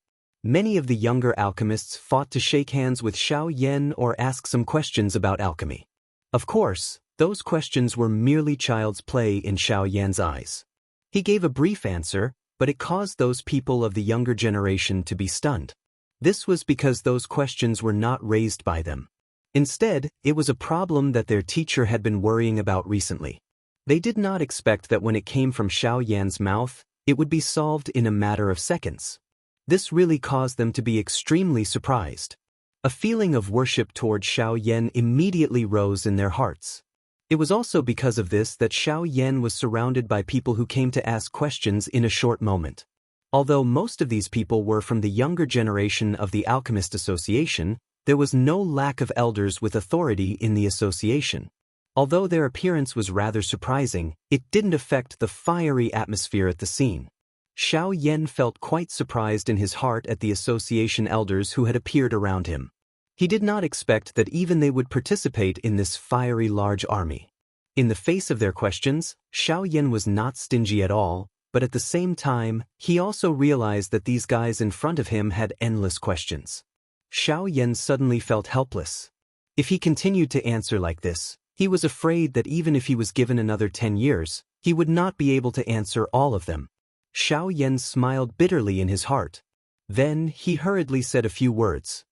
Many of the younger alchemists fought to shake hands with Xiao Yan or ask some questions about alchemy. Of course, those questions were merely child's play in Xiao Yan's eyes. He gave a brief answer, but it caused those people of the younger generation to be stunned. This was because those questions were not raised by them. Instead, it was a problem that their teacher had been worrying about recently. They did not expect that when it came from Xiao Yan's mouth, it would be solved in a matter of seconds. This really caused them to be extremely surprised. A feeling of worship toward Xiao Yan immediately rose in their hearts. It was also because of this that Xiao Yan was surrounded by people who came to ask questions in a short moment. Although most of these people were from the younger generation of the Alchemist Association, there was no lack of elders with authority in the association. Although their appearance was rather surprising, it didn't affect the fiery atmosphere at the scene. Xiao Yan felt quite surprised in his heart at the association elders who had appeared around him. He did not expect that even they would participate in this fiery large army. In the face of their questions, Xiao Yan was not stingy at all, but at the same time, he also realized that these guys in front of him had endless questions. Xiao Yan suddenly felt helpless. If he continued to answer like this, he was afraid that even if he was given another 10 years, he would not be able to answer all of them. Xiao Yan smiled bitterly in his heart. Then he hurriedly said a few words.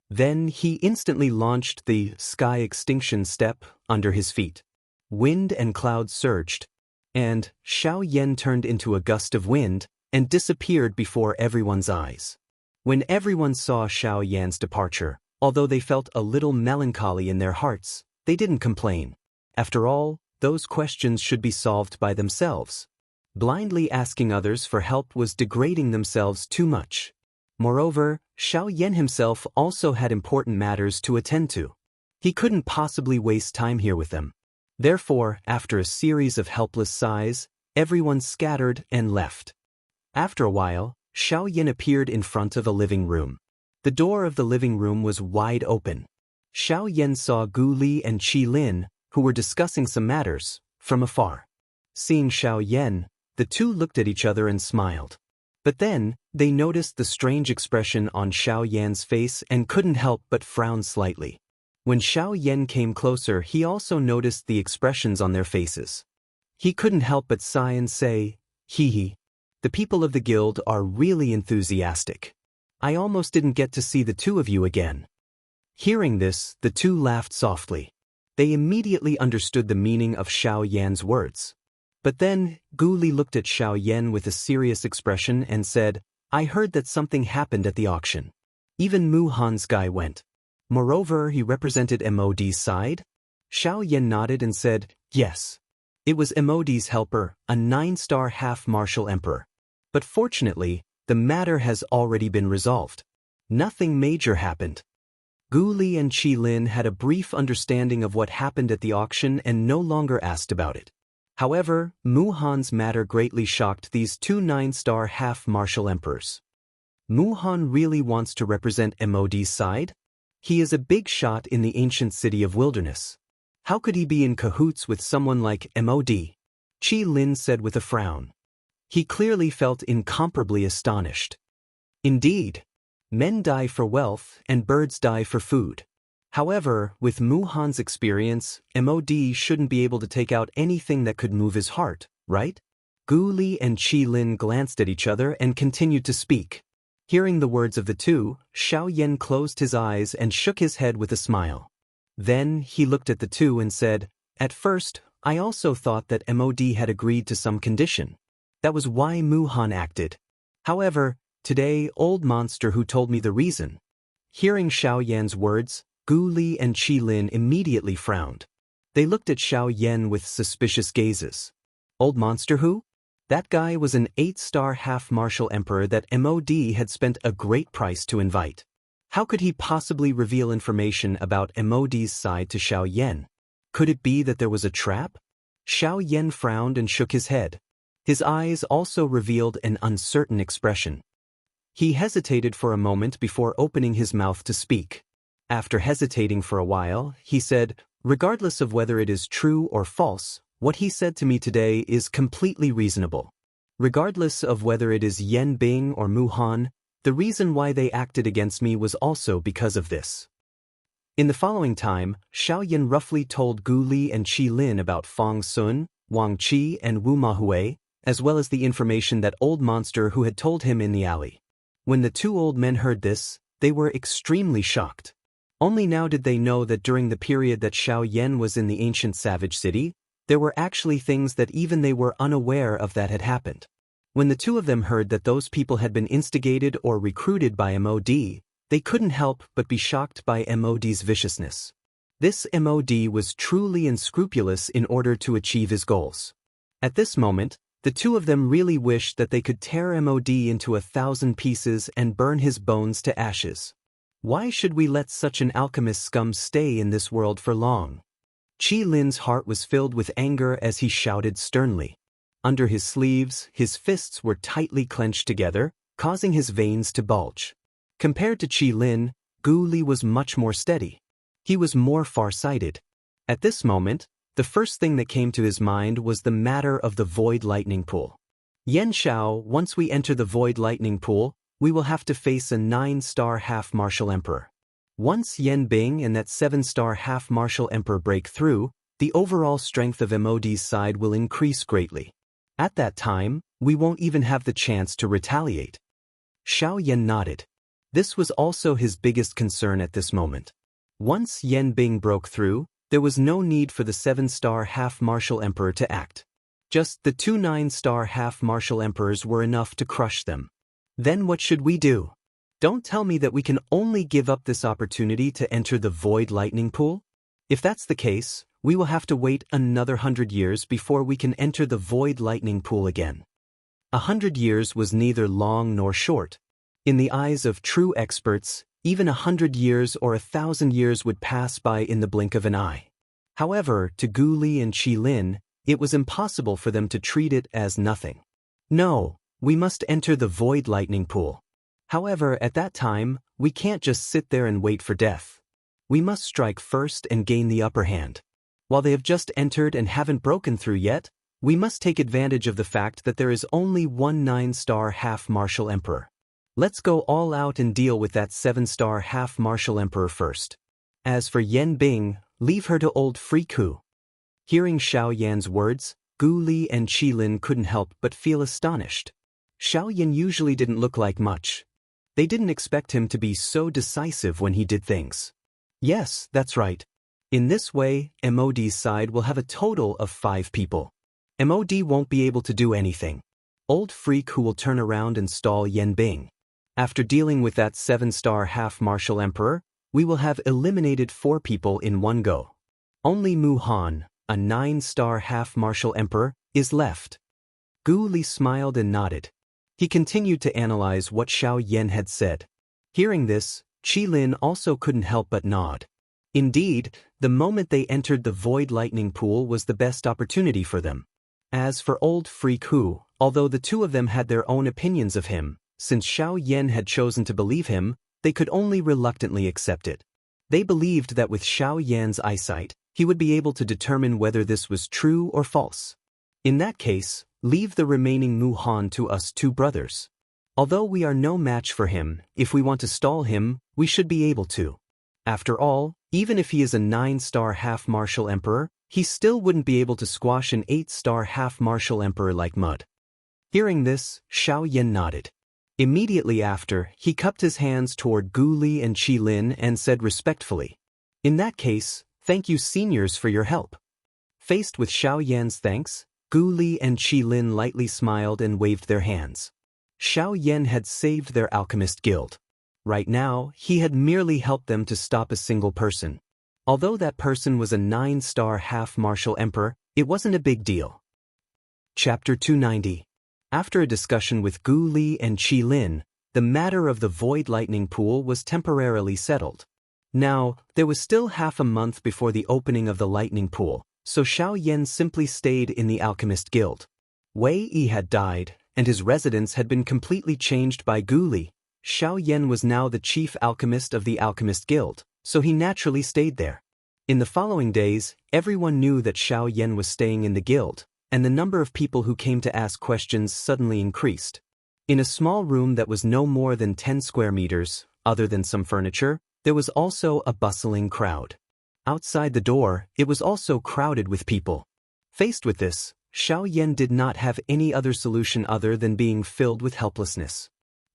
Then he instantly launched the sky extinction step under his feet. Wind and clouds surged, and Xiao Yan turned into a gust of wind and disappeared before everyone's eyes. When everyone saw Xiao Yan's departure, Although they felt a little melancholy in their hearts, they didn't complain. After all, those questions should be solved by themselves. Blindly asking others for help was degrading themselves too much. Moreover, Xiaoyan himself also had important matters to attend to. He couldn't possibly waste time here with them. Therefore, after a series of helpless sighs, everyone scattered and left. After a while, Xiaoyan appeared in front of a living room. The door of the living room was wide open. Xiaoyan saw Gu Li and Qi Lin, who were discussing some matters, from afar. Seeing Xiaoyan, the two looked at each other and smiled. But then, they noticed the strange expression on Xiaoyan's face and couldn't help but frown slightly. When Xiaoyan came closer, he also noticed the expressions on their faces. He couldn't help but sigh and say, "Hee hee. The people of the guild are really enthusiastic. I almost didn't get to see the two of you again." Hearing this, the two laughed softly. They immediately understood the meaning of Xiaoyan's words. But then, Gu Li looked at Xiaoyan with a serious expression and said, "I heard that something happened at the auction. Even Mu Han's guy went. Moreover, he represented MOD's side?" Xiaoyan nodded and said, "Yes. It was MOD's helper, a 9-star half-martial emperor. But fortunately, the matter has already been resolved. Nothing major happened." Gu Li and Qi Lin had a brief understanding of what happened at the auction and no longer asked about it. However, Mu Han's matter greatly shocked these two 9-star half-martial emperors. Mu Han really wants to represent MOD's side? He is a big shot in the ancient city of Wilderness. How could he be in cahoots with someone like MOD? Qi Lin said with a frown. He clearly felt incomparably astonished. Indeed, men die for wealth and birds die for food. However, with Mu Han's experience, MOD shouldn't be able to take out anything that could move his heart, right? Gu Li and Qi Lin glanced at each other and continued to speak. Hearing the words of the two, Xiaoyan closed his eyes and shook his head with a smile. Then, he looked at the two and said, "At first, I also thought that MOD had agreed to some condition. That was why Mu Han acted. However, today, old monster who told me the reason." Hearing Xiaoyan's words, Gu Li and Qi Lin immediately frowned. They looked at Xiaoyan with suspicious gazes. Old monster who? That guy was an 8-star half-martial emperor that MOD had spent a great price to invite. How could he possibly reveal information about MOD's side to Xiaoyan? Could it be that there was a trap? Xiaoyan frowned and shook his head. His eyes also revealed an uncertain expression. He hesitated for a moment before opening his mouth to speak. After hesitating for a while, he said, "Regardless of whether it is true or false, what he said to me today is completely reasonable. Regardless of whether it is Yan Bing or Mu Han, the reason why they acted against me was also because of this." In the following time, Xiaoyan roughly told Gu Li and Qi Lin about Fang Sun, Wang Qi and Wu Mahui, as well as the information that old monster who had told him in the alley. When the two old men heard this, they were extremely shocked. Only now did they know that during the period that Xiaoyan was in the ancient savage city, there were actually things that even they were unaware of that had happened. When the two of them heard that those people had been instigated or recruited by MOD, they couldn't help but be shocked by MOD's viciousness. This MOD was truly unscrupulous in order to achieve his goals. At this moment, the two of them really wished that they could tear MOD into 1,000 pieces and burn his bones to ashes. Why should we let such an alchemist scum stay in this world for long? Qi Lin's heart was filled with anger as he shouted sternly. Under his sleeves, his fists were tightly clenched together, causing his veins to bulge. Compared to Qi Lin, Gu Li was much more steady. He was more far-sighted. At this moment, the first thing that came to his mind was the matter of the Void Lightning Pool. Xianxia, once we enter the Void Lightning Pool, we will have to face a 9-star half-martial emperor. Once Yan Bing and that 7-star half-martial emperor break through, the overall strength of MOD's side will increase greatly. At that time, we won't even have the chance to retaliate. Xiaoyan nodded. This was also his biggest concern at this moment. Once Yan Bing broke through, there was no need for the 7-star half-martial emperor to act. Just the two 9-star half-martial emperors were enough to crush them. Then what should we do? Don't tell me that we can only give up this opportunity to enter the void lightning pool? If that's the case, we will have to wait another 100 years before we can enter the void lightning pool again. 100 years was neither long nor short. In the eyes of true experts, even 100 years or 1,000 years would pass by in the blink of an eye. However, to Gu Li and Qi Lin, it was impossible for them to treat it as nothing. No, we must enter the void lightning pool. However, at that time, we can't just sit there and wait for death. We must strike first and gain the upper hand. While they have just entered and haven't broken through yet, we must take advantage of the fact that there is only one 9-star half-martial emperor. Let's go all out and deal with that 7-star half-martial emperor first. As for Yan Bing, leave her to old freak Hu. Hearing Xiao Yan's words, Gu Li and Qi Lin couldn't help but feel astonished. Xiao Yan usually didn't look like much. They didn't expect him to be so decisive when he did things. Yes, that's right. In this way, MOD's side will have a total of 5 people. MOD won't be able to do anything. Old freak Hu will turn around and stall Yan Bing. After dealing with that 7-star half-martial emperor, we will have eliminated 4 people in one go. Only Mu Han, a 9-star half-martial emperor, is left. Gu Li smiled and nodded. He continued to analyze what Xiao Yan had said. Hearing this, Qi Lin also couldn't help but nod. Indeed, the moment they entered the void lightning pool was the best opportunity for them. As for old freak Hu, although the two of them had their own opinions of him, since Xiao Yan had chosen to believe him, they could only reluctantly accept it. They believed that with Xiao Yan's eyesight, he would be able to determine whether this was true or false. In that case, leave the remaining Mu Han to us 2 brothers. Although we are no match for him, if we want to stall him, we should be able to. After all, even if he is a 9-star half-martial emperor, he still wouldn't be able to squash an 8-star half-martial emperor like mud. Hearing this, Xiao Yan nodded. Immediately after, he cupped his hands toward Gu Li and Qi Lin and said respectfully, "In that case, thank you seniors for your help." Faced with Xiao Yan's thanks, Gu Li and Qi Lin lightly smiled and waved their hands. Xiao Yan had saved their alchemist guild. Right now, he had merely helped them to stop a single person. Although that person was a 9-star half-martial emperor, it wasn't a big deal. Chapter 290. After a discussion with Gu Li and Qi Lin, the matter of the void lightning pool was temporarily settled. Now, there was still half a month before the opening of the lightning pool, so Xiao Yan simply stayed in the alchemist guild. Wei Yi had died, and his residence had been completely changed by Gu Li. Xiao Yan was now the chief alchemist of the alchemist guild, so he naturally stayed there. In the following days, everyone knew that Xiao Yan was staying in the guild, and the number of people who came to ask questions suddenly increased. In a small room that was no more than 10 square meters, other than some furniture, there was also a bustling crowd. Outside the door, it was also crowded with people. Faced with this, Xiao Yan did not have any other solution other than being filled with helplessness.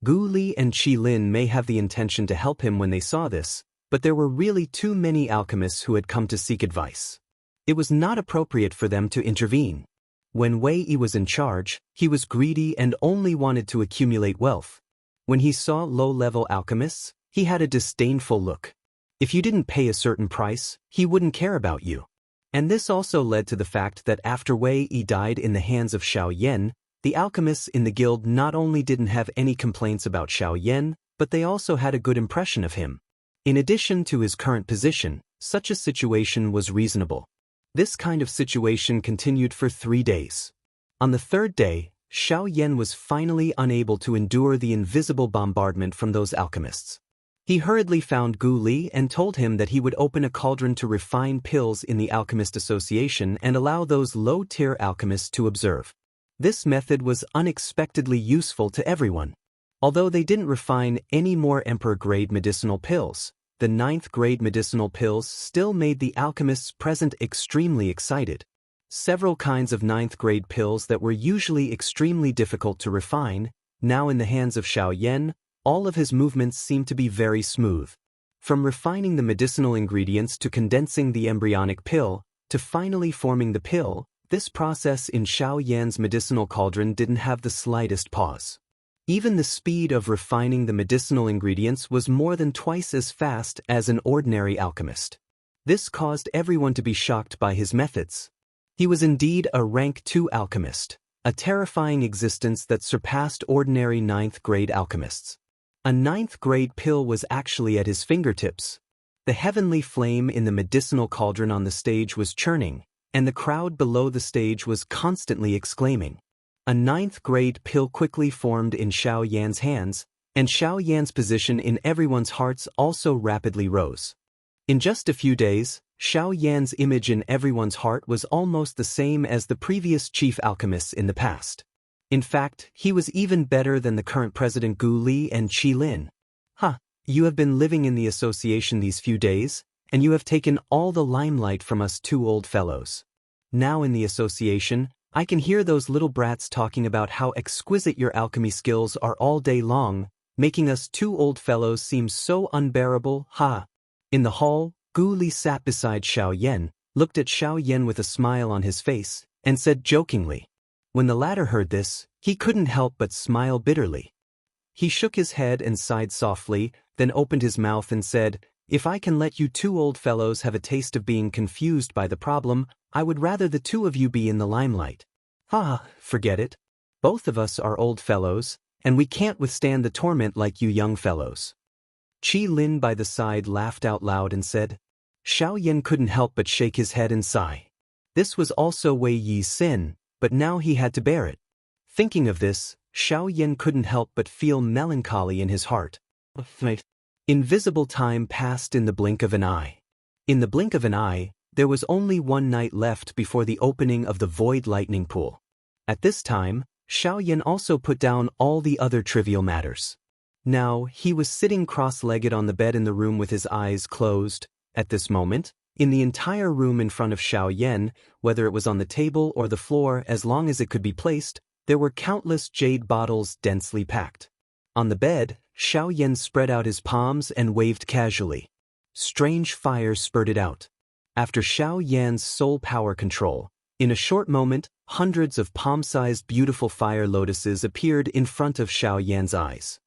Gu Li and Qi Lin may have the intention to help him when they saw this, but there were really too many alchemists who had come to seek advice. It was not appropriate for them to intervene. When Wei Yi was in charge, he was greedy and only wanted to accumulate wealth. When he saw low-level alchemists, he had a disdainful look. If you didn't pay a certain price, he wouldn't care about you. And this also led to the fact that after Wei Yi died in the hands of Xiao Yan, the alchemists in the guild not only didn't have any complaints about Xiao Yan, but they also had a good impression of him. In addition to his current position, such a situation was reasonable. This kind of situation continued for 3 days. On the 3rd day, Xiao Yan was finally unable to endure the invisible bombardment from those alchemists. He hurriedly found Gu Li and told him that he would open a cauldron to refine pills in the Alchemist Association and allow those low-tier alchemists to observe. This method was unexpectedly useful to everyone. Although they didn't refine any more Emperor-grade medicinal pills, the 9th-grade medicinal pills still made the alchemists present extremely excited. Several kinds of 9th-grade pills that were usually extremely difficult to refine, now in the hands of Xiao Yan, all of his movements seemed to be very smooth. From refining the medicinal ingredients to condensing the embryonic pill, to finally forming the pill, this process in Xiao Yan's medicinal cauldron didn't have the slightest pause. Even the speed of refining the medicinal ingredients was more than twice as fast as an ordinary alchemist. This caused everyone to be shocked by his methods. He was indeed a rank 2 alchemist, a terrifying existence that surpassed ordinary 9th grade alchemists. A 9th grade pill was actually at his fingertips. The heavenly flame in the medicinal cauldron on the stage was churning, and the crowd below the stage was constantly exclaiming. A 9th grade pill quickly formed in Xiao Yan's hands, and Xiao Yan's position in everyone's hearts also rapidly rose. In just a few days, Xiao Yan's image in everyone's heart was almost the same as the previous chief alchemists in the past. In fact, he was even better than the current president Gu Li and Qi Lin. You have been living in the association these few days, and you have taken all the limelight from us 2 old fellows. Now in the association, I can hear those little brats talking about how exquisite your alchemy skills are all day long, making us 2 old fellows seem so unbearable, In the hall, Gu Li sat beside Xiao Yan, looked at Xiao Yan with a smile on his face, and said jokingly. When the latter heard this, he couldn't help but smile bitterly. He shook his head and sighed softly, then opened his mouth and said, "If I can let you 2 old fellows have a taste of being confused by the problem, I would rather the 2 of you be in the limelight." Forget it. Both of us are old fellows, and we can't withstand the torment like you young fellows. Qi Lin by the side laughed out loud and said. Xiao Yan couldn't help but shake his head and sigh. This was also Wei Yi's sin, but now he had to bear it. Thinking of this, Xiao Yan couldn't help but feel melancholy in his heart. Invisible time passed in the blink of an eye. In the blink of an eye, there was only 1 night left before the opening of the void lightning pool. At this time, Xiao Yan also put down all the other trivial matters. Now, he was sitting cross-legged on the bed in the room with his eyes closed. At this moment, in the entire room in front of Xiao Yan, whether it was on the table or the floor as long as it could be placed, there were countless jade bottles densely packed. On the bed, Xiao Yan spread out his palms and waved casually. Strange fire spurted out. After Xiao Yan's soul power control, in a short moment, hundreds of palm-sized beautiful fire lotuses appeared in front of Xiao Yan's eyes.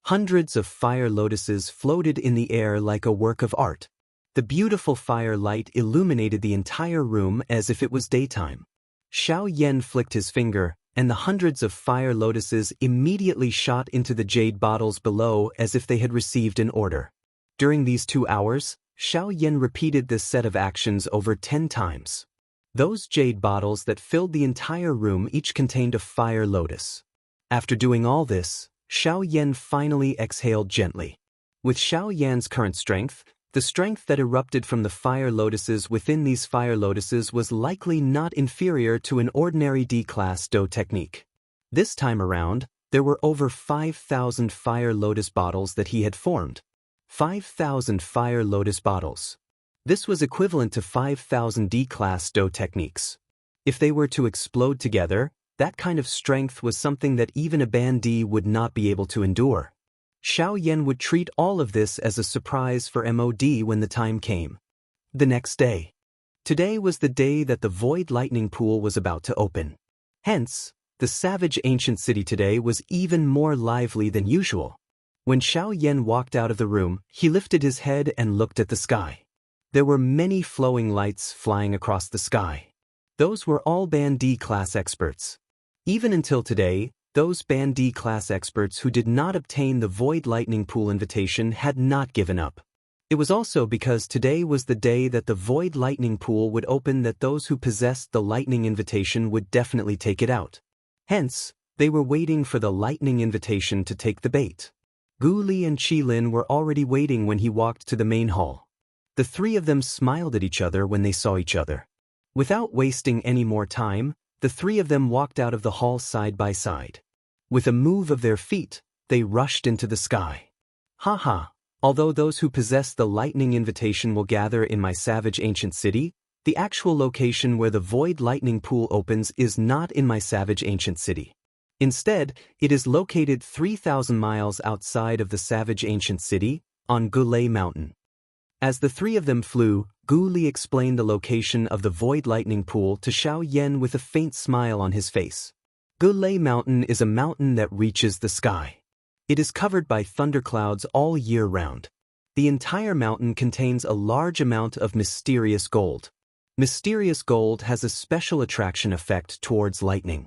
Hundreds of fire lotuses floated in the air like a work of art. The beautiful fire light illuminated the entire room as if it was daytime. Xiao Yan flicked his finger, and the hundreds of fire lotuses immediately shot into the jade bottles below as if they had received an order. During these 2 hours, Xiao Yan repeated this set of actions over 10 times. Those jade bottles that filled the entire room each contained a fire lotus. After doing all this, Xiao Yan finally exhaled gently. With Xiao Yan's current strength, the strength that erupted from the fire lotuses within these fire lotuses was likely not inferior to an ordinary D-class Do technique. This time around, there were over 5,000 fire lotus bottles that he had formed. 5,000 fire lotus bottles. This was equivalent to 5,000 D-class Do techniques. If they were to explode together, that kind of strength was something that even a bandit would not be able to endure. Xiao Yan would treat all of this as a surprise for MOD when the time came. The next day. Today was the day that the void lightning pool was about to open. Hence, the savage ancient city today was even more lively than usual. When Xiao Yan walked out of the room, he lifted his head and looked at the sky. There were many flowing lights flying across the sky. Those were all Band D class experts. Even until today, those Band D class experts who did not obtain the Void Lightning Pool invitation had not given up. It was also because today was the day that the Void Lightning Pool would open that those who possessed the Lightning invitation would definitely take it out. Hence, they were waiting for the Lightning invitation to take the bait. Gu Li and Qi Lin were already waiting when he walked to the main hall. The 3 of them smiled at each other when they saw each other. Without wasting any more time, the 3 of them walked out of the hall side by side. With a move of their feet, they rushed into the sky. Although those who possess the lightning invitation will gather in my savage ancient city, the actual location where the void lightning pool opens is not in my savage ancient city. Instead, it is located 3,000 miles outside of the savage ancient city, on Gulay Mountain. As the 3 of them flew, Gu Li explained the location of the void lightning pool to Xiao Yan with a faint smile on his face. Gulei Mountain is a mountain that reaches the sky. It is covered by thunderclouds all year round. The entire mountain contains a large amount of mysterious gold. Mysterious gold has a special attraction effect towards lightning.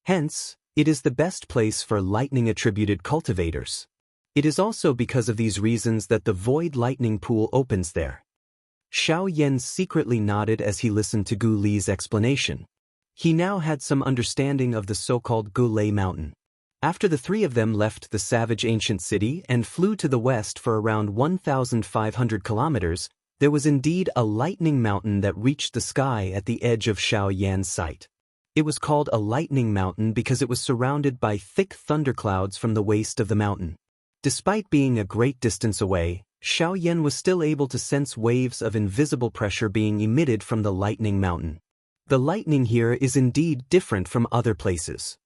Hence, it is the best place for lightning-attributed cultivators. It is also because of these reasons that the void lightning pool opens there. Xiao Yan secretly nodded as he listened to Gu Li's explanation. He now had some understanding of the so-called Gulei Mountain. After the three of them left the savage ancient city and flew to the west for around 1,500 kilometers, there was indeed a lightning mountain that reached the sky at the edge of Xiao Yan's sight. It was called a lightning mountain because it was surrounded by thick thunderclouds from the waist of the mountain. Despite being a great distance away, Xiao Yan was still able to sense waves of invisible pressure being emitted from the lightning mountain. The lightning here is indeed different from other places.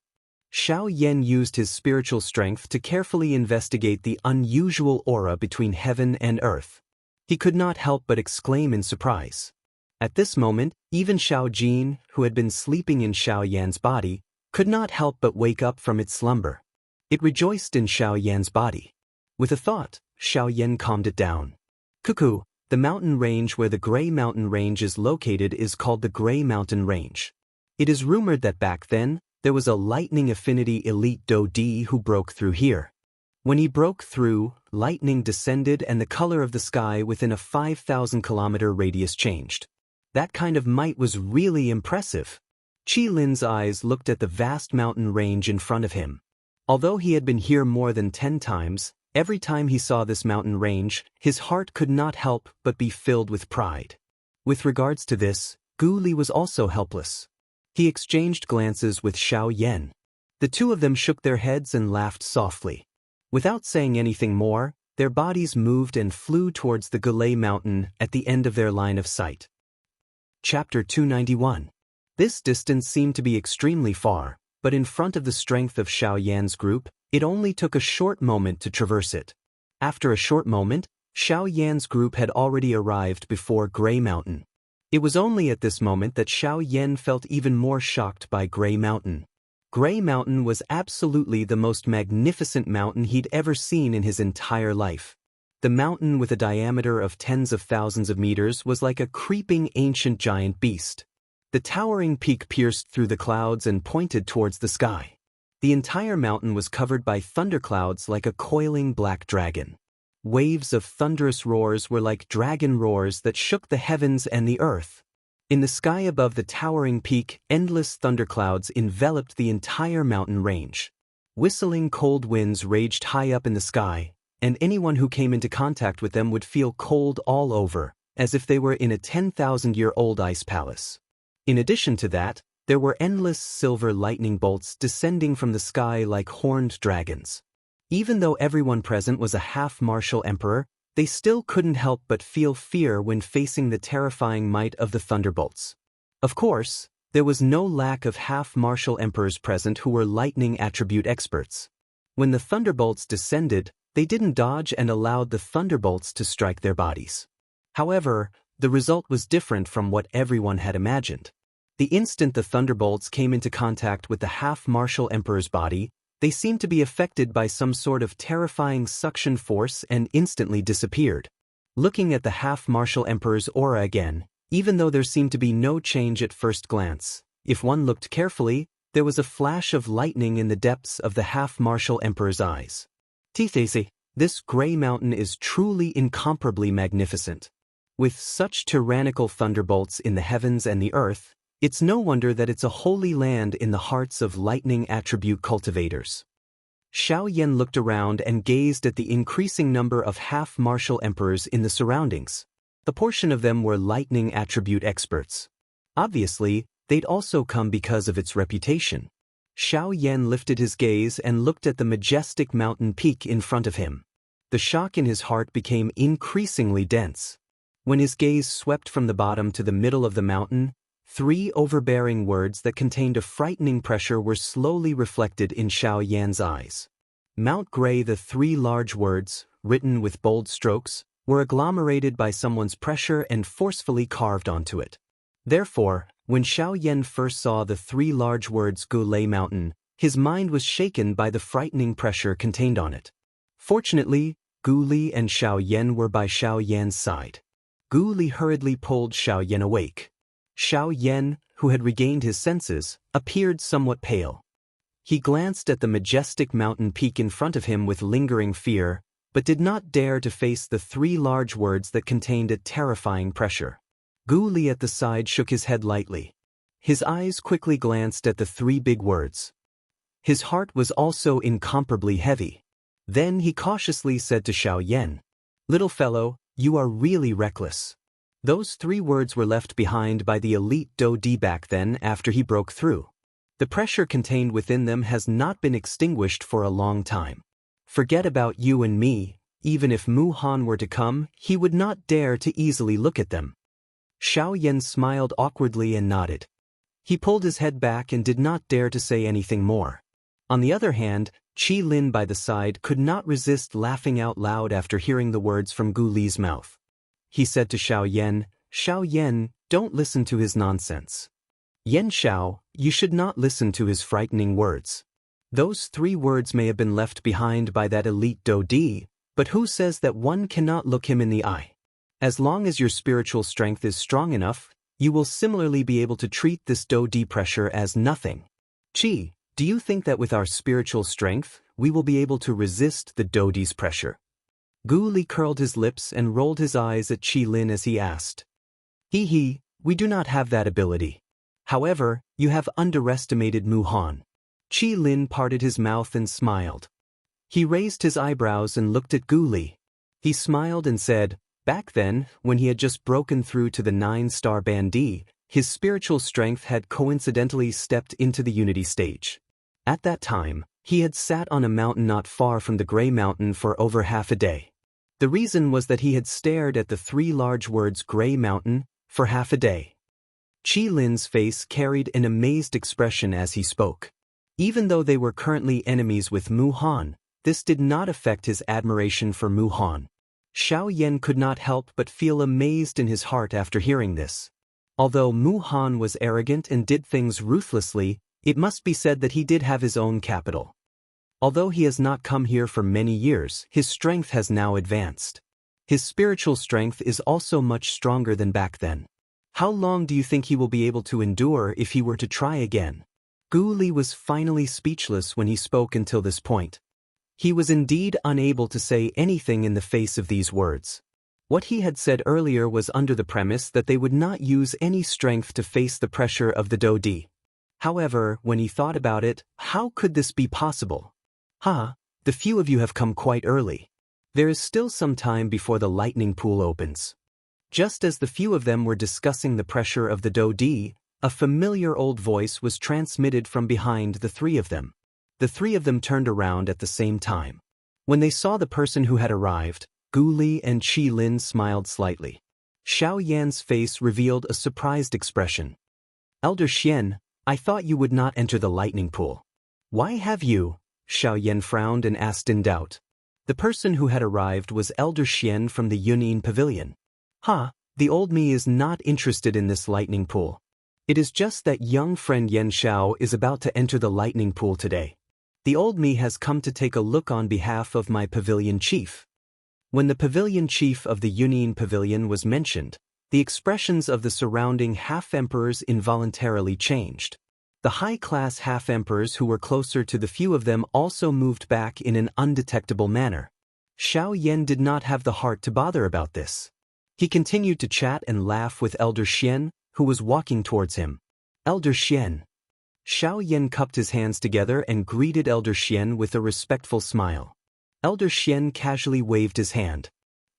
Xiao Yan used his spiritual strength to carefully investigate the unusual aura between heaven and earth. He could not help but exclaim in surprise. At this moment, even Xiao Jin, who had been sleeping in Xiao Yan's body, could not help but wake up from its slumber. It rejoiced in Xiao Yan's body. With a thought, Xiao Yan calmed it down. Cuckoo, the mountain range where the Gray Mountain Range is located is called the Gray Mountain Range. It is rumored that back then, there was a lightning affinity elite Do Di who broke through here. When he broke through, lightning descended and the color of the sky within a 5,000-kilometer radius changed. That kind of might was really impressive. Qi Lin's eyes looked at the vast mountain range in front of him. Although he had been here more than 10 times, every time he saw this mountain range, his heart could not help but be filled with pride. With regards to this, Gu Li was also helpless. He exchanged glances with Xiao Yan. The two of them shook their heads and laughed softly. Without saying anything more, their bodies moved and flew towards the Gulei Mountain at the end of their line of sight. Chapter 291. This distance seemed to be extremely far, but in front of the strength of Xiao Yan's group, it only took a short moment to traverse it. After a short moment, Xiao Yan's group had already arrived before Gray Mountain. It was only at this moment that Xiao Yan felt even more shocked by Gray Mountain. Gray Mountain was absolutely the most magnificent mountain he'd ever seen in his entire life. The mountain with a diameter of tens of thousands of meters was like a creeping ancient giant beast. The towering peak pierced through the clouds and pointed towards the sky. The entire mountain was covered by thunderclouds like a coiling black dragon. Waves of thunderous roars were like dragon roars that shook the heavens and the earth. In the sky above the towering peak, endless thunderclouds enveloped the entire mountain range. Whistling cold winds raged high up in the sky, and anyone who came into contact with them would feel cold all over, as if they were in a 10,000-year-old ice palace. In addition to that, there were endless silver lightning bolts descending from the sky like horned dragons. Even though everyone present was a half-martial emperor, they still couldn't help but feel fear when facing the terrifying might of the thunderbolts. Of course, there was no lack of half-martial emperors present who were lightning attribute experts. When the thunderbolts descended, they didn't dodge and allowed the thunderbolts to strike their bodies. However, the result was different from what everyone had imagined. The instant the thunderbolts came into contact with the half-martial emperor's body, they seemed to be affected by some sort of terrifying suction force and instantly disappeared. Looking at the half-martial emperor's aura again, even though there seemed to be no change at first glance, if one looked carefully, there was a flash of lightning in the depths of the half-martial emperor's eyes. Tithese, this Gray Mountain is truly incomparably magnificent. With such tyrannical thunderbolts in the heavens and the earth, it's no wonder that it's a holy land in the hearts of lightning attribute cultivators. Xiao Yan looked around and gazed at the increasing number of half-martial emperors in the surroundings. A portion of them were lightning attribute experts. Obviously, they'd also come because of its reputation. Xiao Yan lifted his gaze and looked at the majestic mountain peak in front of him. The shock in his heart became increasingly dense. When his gaze swept from the bottom to the middle of the mountain, 3 overbearing words that contained a frightening pressure were slowly reflected in Xiao Yan's eyes. Mount Gray. The 3 large words, written with bold strokes, were agglomerated by someone's pressure and forcefully carved onto it. Therefore, when Xiao Yan first saw the 3 large words Gulei Mountain, His mind was shaken by the frightening pressure contained on it. Fortunately, Gu Li and Xiao Yan were by Xiao Yan's side. Gu Li hurriedly pulled Xiao Yan awake. Xiao Yan, who had regained his senses, appeared somewhat pale. He glanced at the majestic mountain peak in front of him with lingering fear, but did not dare to face the 3 large words that contained a terrifying pressure. Gu Li at the side shook his head lightly. His eyes quickly glanced at the 3 big words. His heart was also incomparably heavy. Then he cautiously said to Xiao Yan, "Little fellow, you are really reckless." Those 3 words were left behind by the elite Do Di back then after he broke through. The pressure contained within them has not been extinguished for a long time. Forget about you and me, even if Mu Han were to come, he would not dare to easily look at them. Xiao Yan smiled awkwardly and nodded. He pulled his head back and did not dare to say anything more. On the other hand, Qi Lin by the side could not resist laughing out loud after hearing the words from Gu Li's mouth. He said to Xiao Yan, don't listen to his nonsense. Yan Xiao, you should not listen to his frightening words. Those 3 words may have been left behind by that elite Do Di, but who says that one cannot look him in the eye? As long as your spiritual strength is strong enough, you will similarly be able to treat this Do Di pressure as nothing. Qi, do you think that with our spiritual strength, we will be able to resist the Do Di's pressure? Gu Li curled his lips and rolled his eyes at Qi Lin as he asked. We do not have that ability. However, you have underestimated Mu Han. Qi Lin parted his mouth and smiled. He raised his eyebrows and looked at Gu Li. He smiled and said, back then, when he had just broken through to the 9-star Bandi, his spiritual strength had coincidentally stepped into the unity stage. At that time, he had sat on a mountain not far from the Gray Mountain for over half a day. The reason was that he had stared at the 3 large words Gray Mountain for half a day. Qi Lin's face carried an amazed expression as he spoke. Even though they were currently enemies with Mu Han, this did not affect his admiration for Mu Han. Xiao Yan could not help but feel amazed in his heart after hearing this. Although Mu Han was arrogant and did things ruthlessly, it must be said that he did have his own capital. Although he has not come here for many years, his strength has now advanced. His spiritual strength is also much stronger than back then. How long do you think he will be able to endure if he were to try again? Gu Li was finally speechless when he spoke until this point. He was indeed unable to say anything in the face of these words. What he had said earlier was under the premise that they would not use any strength to face the pressure of the Do Di. However, when he thought about it, how could this be possible? The few of you have come quite early. There is still some time before the lightning pool opens. Just as the few of them were discussing the pressure of the Do Di, a familiar old voice was transmitted from behind the 3 of them. The 3 of them turned around at the same time. When they saw the person who had arrived, Gu Li and Qi Lin smiled slightly. Xiao Yan's face revealed a surprised expression. Elder Xian, I thought you would not enter the lightning pool. Why have you? Xiao Yan frowned and asked in doubt. The person who had arrived was Elder Xian from the Yunin Pavilion. The old me is not interested in this lightning pool. It is just that young friend Yan Xiao is about to enter the lightning pool today. The old me has come to take a look on behalf of my pavilion chief. When the pavilion chief of the Yunin Pavilion was mentioned, the expressions of the surrounding half-emperors involuntarily changed. The high-class half-emperors who were closer to the few of them also moved back in an undetectable manner. Xiao Yan did not have the heart to bother about this. He continued to chat and laugh with Elder Xian, who was walking towards him. Elder Xian. Xiao Yan cupped his hands together and greeted Elder Xian with a respectful smile. Elder Xian casually waved his hand.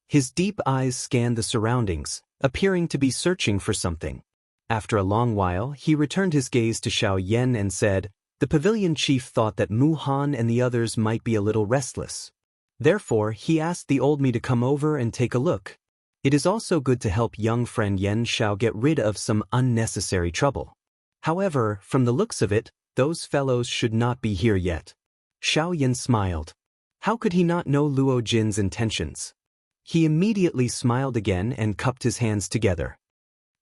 His deep eyes scanned the surroundings, appearing to be searching for something. After a long while, he returned his gaze to Xiao Yan and said, the pavilion chief thought that Mu Han and the others might be a little restless. Therefore, he asked the old me to come over and take a look. It is also good to help young friend Yan Xiao get rid of some unnecessary trouble. However, from the looks of it, those fellows should not be here yet. Xiao Yan smiled. How could he not know Luo Jin's intentions? He immediately smiled again and cupped his hands together.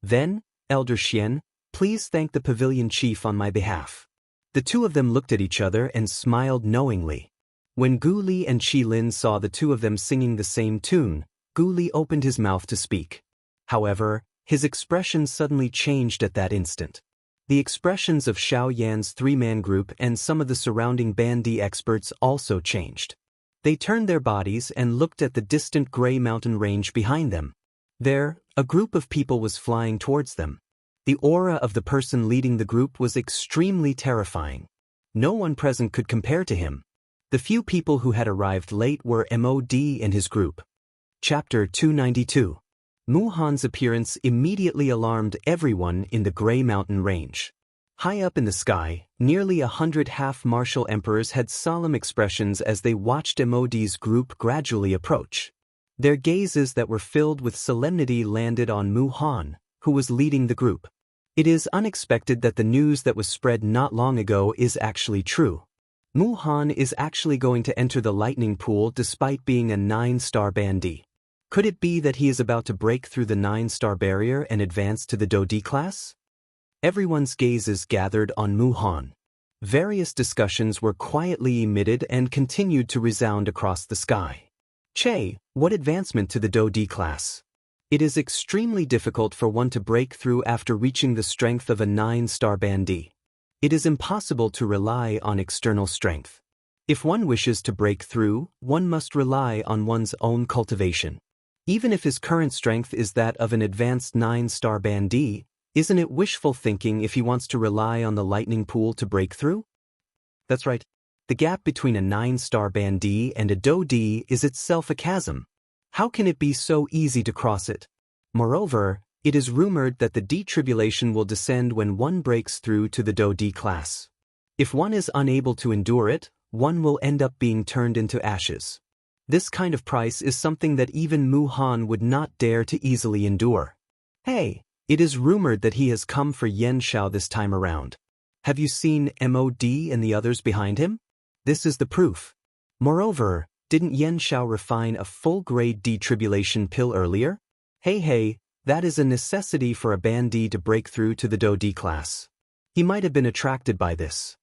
Then, Elder Xian, please thank the pavilion chief on my behalf. The two of them looked at each other and smiled knowingly. When Gu Li and Qi Lin saw the two of them singing the same tune, Gu Li opened his mouth to speak. However, his expression suddenly changed at that instant. The expressions of Xiao Yan's three-man group and some of the surrounding bandy experts also changed. They turned their bodies and looked at the distant gray mountain range behind them. There, a group of people was flying towards them. The aura of the person leading the group was extremely terrifying. No one present could compare to him. The few people who had arrived late were Mod and his group. Chapter 292. Mu Han's appearance immediately alarmed everyone in the Gray Mountain Range. High up in the sky, nearly 100 half-martial emperors had solemn expressions as they watched Mod's group gradually approach. Their gazes that were filled with solemnity landed on Mu Han, who was leading the group. It is unexpected that the news that was spread not long ago is actually true. Mu Han is actually going to enter the lightning pool despite being a 9-star bandee. Could it be that he is about to break through the 9-star barrier and advance to the Do-D class? Everyone's gazes gathered on Mu Han. Various discussions were quietly emitted and continued to resound across the sky. Che, what advancement to the Do-D class? It is extremely difficult for one to break through after reaching the strength of a 9-star bandee. It is impossible to rely on external strength. If one wishes to break through, one must rely on one's own cultivation. Even if his current strength is that of an advanced 9-star bandee, isn't it wishful thinking if he wants to rely on the lightning pool to break through? That's right. The gap between a 9-star bandee and a Do-D is itself a chasm. How can it be so easy to cross it? Moreover, it is rumored that the D-tribulation will descend when one breaks through to the Do-D class. If one is unable to endure it, one will end up being turned into ashes. This kind of price is something that even Mu Han would not dare to easily endure. Hey, it is rumored that he has come for Xianxia this time around. Have you seen Mod and the others behind him? This is the proof. Moreover, didn't Xianxia refine a full-grade D-tribulation pill earlier? Hey, that is a necessity for a bandee to break through to the Do-D class. He might have been attracted by this.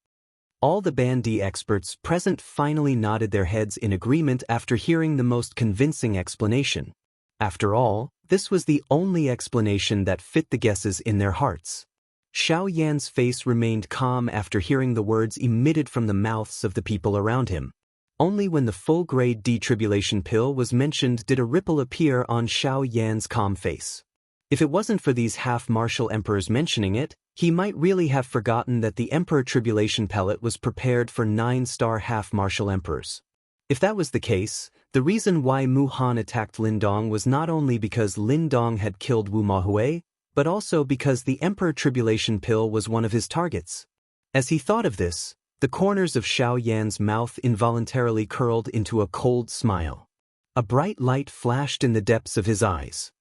All the bandee experts present finally nodded their heads in agreement after hearing the most convincing explanation. After all, this was the only explanation that fit the guesses in their hearts. Xiao Yan's face remained calm after hearing the words emitted from the mouths of the people around him. Only when the full-grade D-tribulation pill was mentioned did a ripple appear on Xiao Yan's calm face. If it wasn't for these half-martial emperors mentioning it, he might really have forgotten that the Emperor Tribulation pellet was prepared for 9-star half-martial emperors. If that was the case, the reason why Mu Han attacked Lin Dong was not only because Lin Dong had killed Wu Mahui, but also because the Emperor Tribulation pill was one of his targets. As he thought of this, the corners of Xiao Yan's mouth involuntarily curled into a cold smile. A bright light flashed in the depths of his eyes.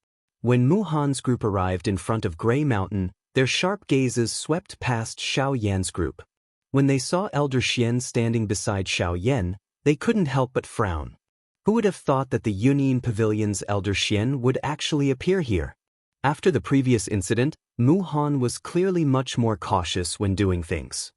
When Mu Han's group arrived in front of Gray Mountain, their sharp gazes swept past Xiao Yan's group. When they saw Elder Xian standing beside Xiao Yan, they couldn't help but frown. Who would have thought that the Union Pavilion's Elder Xian would actually appear here? After the previous incident, Mu Han was clearly much more cautious when doing things.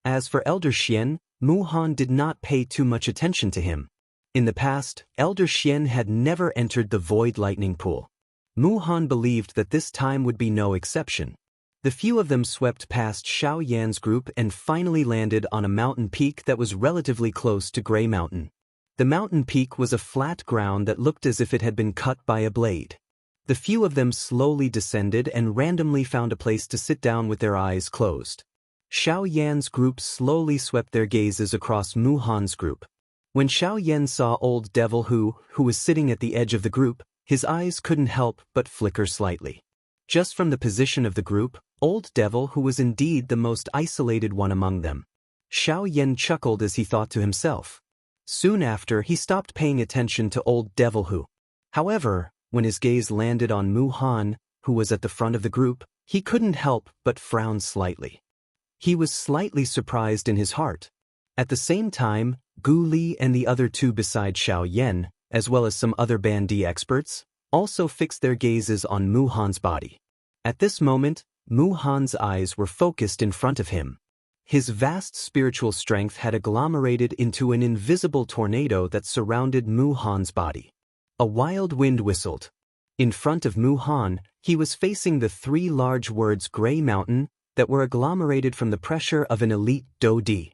As for Elder Xian, Mu Han did not pay too much attention to him. In the past, Elder Xian had never entered the Void Lightning Pool. Mu Han believed that this time would be no exception. The few of them swept past Xiao Yan's group and finally landed on a mountain peak that was relatively close to Gray Mountain. The mountain peak was a flat ground that looked as if it had been cut by a blade. The few of them slowly descended and randomly found a place to sit down with their eyes closed. Xiao Yan's group slowly swept their gazes across Mu Han's group. When Xiao Yan saw Old Devil who was sitting at the edge of the group, his eyes couldn't help but flicker slightly. Just from the position of the group, Old Devil who was indeed the most isolated one among them. Xiao Yan chuckled as he thought to himself. Soon after, he stopped paying attention to Old Devil who. However, when his gaze landed on Mu Han, who was at the front of the group, he couldn't help but frown slightly. He was slightly surprised in his heart. At the same time, Gu Li and the other two beside Xiao Yan, as well as some other bandee experts, also fixed their gazes on Mu Han's body. At this moment, Mu Han's eyes were focused in front of him. His vast spiritual strength had agglomerated into an invisible tornado that surrounded Mu Han's body. A wild wind whistled. In front of Mu Han, he was facing the three large words Gray Mountain that were agglomerated from the pressure of an elite Do-Di.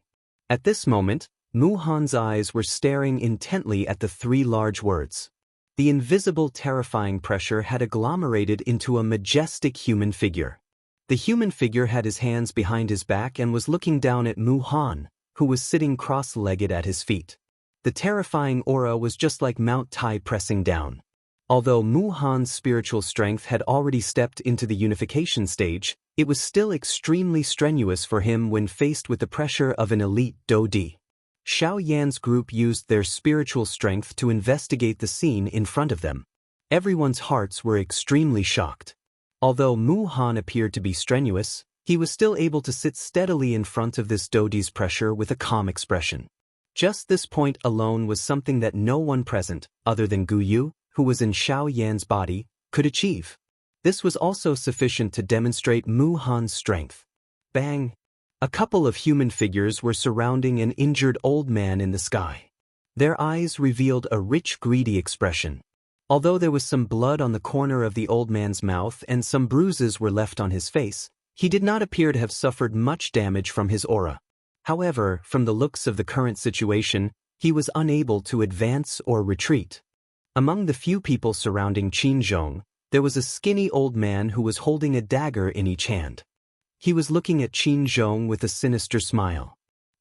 At this moment, Mu Han's eyes were staring intently at the three large words. The invisible terrifying pressure had agglomerated into a majestic human figure. The human figure had his hands behind his back and was looking down at Mu Han, who was sitting cross-legged at his feet. The terrifying aura was just like Mount Tai pressing down. Although Mu Han's spiritual strength had already stepped into the unification stage, it was still extremely strenuous for him when faced with the pressure of an elite Do-Di. Xiao Yan's group used their spiritual strength to investigate the scene in front of them. Everyone's hearts were extremely shocked. Although Mu Han appeared to be strenuous, he was still able to sit steadily in front of this Do-Di's pressure with a calm expression. Just this point alone was something that no one present, other than Gu Yu, who was in Xiao Yan's body, could achieve. This was also sufficient to demonstrate Mu Han's strength. Bang! A couple of human figures were surrounding an injured old man in the sky. Their eyes revealed a rich, greedy expression. Although there was some blood on the corner of the old man's mouth and some bruises were left on his face, he did not appear to have suffered much damage from his aura. However, from the looks of the current situation, he was unable to advance or retreat. Among the few people surrounding Qin Zhong, there was a skinny old man who was holding a dagger in each hand. He was looking at Qin Zhong with a sinister smile.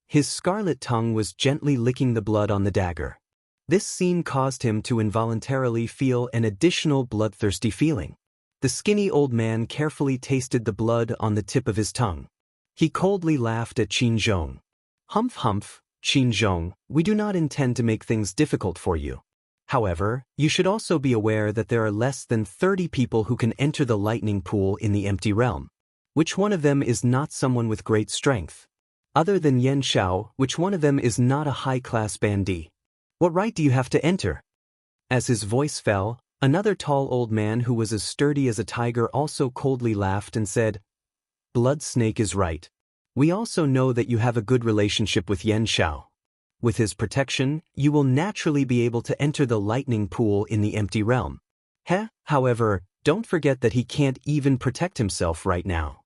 His scarlet tongue was gently licking the blood on the dagger. This scene caused him to involuntarily feel an additional bloodthirsty feeling. The skinny old man carefully tasted the blood on the tip of his tongue. He coldly laughed at Qin Zhong. Humph humph, Qin Zhong, we do not intend to make things difficult for you. However, you should also be aware that there are less than 30 people who can enter the lightning pool in the empty realm. Which one of them is not someone with great strength? Other than Yen Xiao, which one of them is not a high-class bandit? What right do you have to enter? As his voice fell, another tall old man who was as sturdy as a tiger also coldly laughed and said, Blood Snake is right. We also know that you have a good relationship with Yen Xiao. With his protection, you will naturally be able to enter the lightning pool in the empty realm. However, don't forget that he can't even protect himself right now.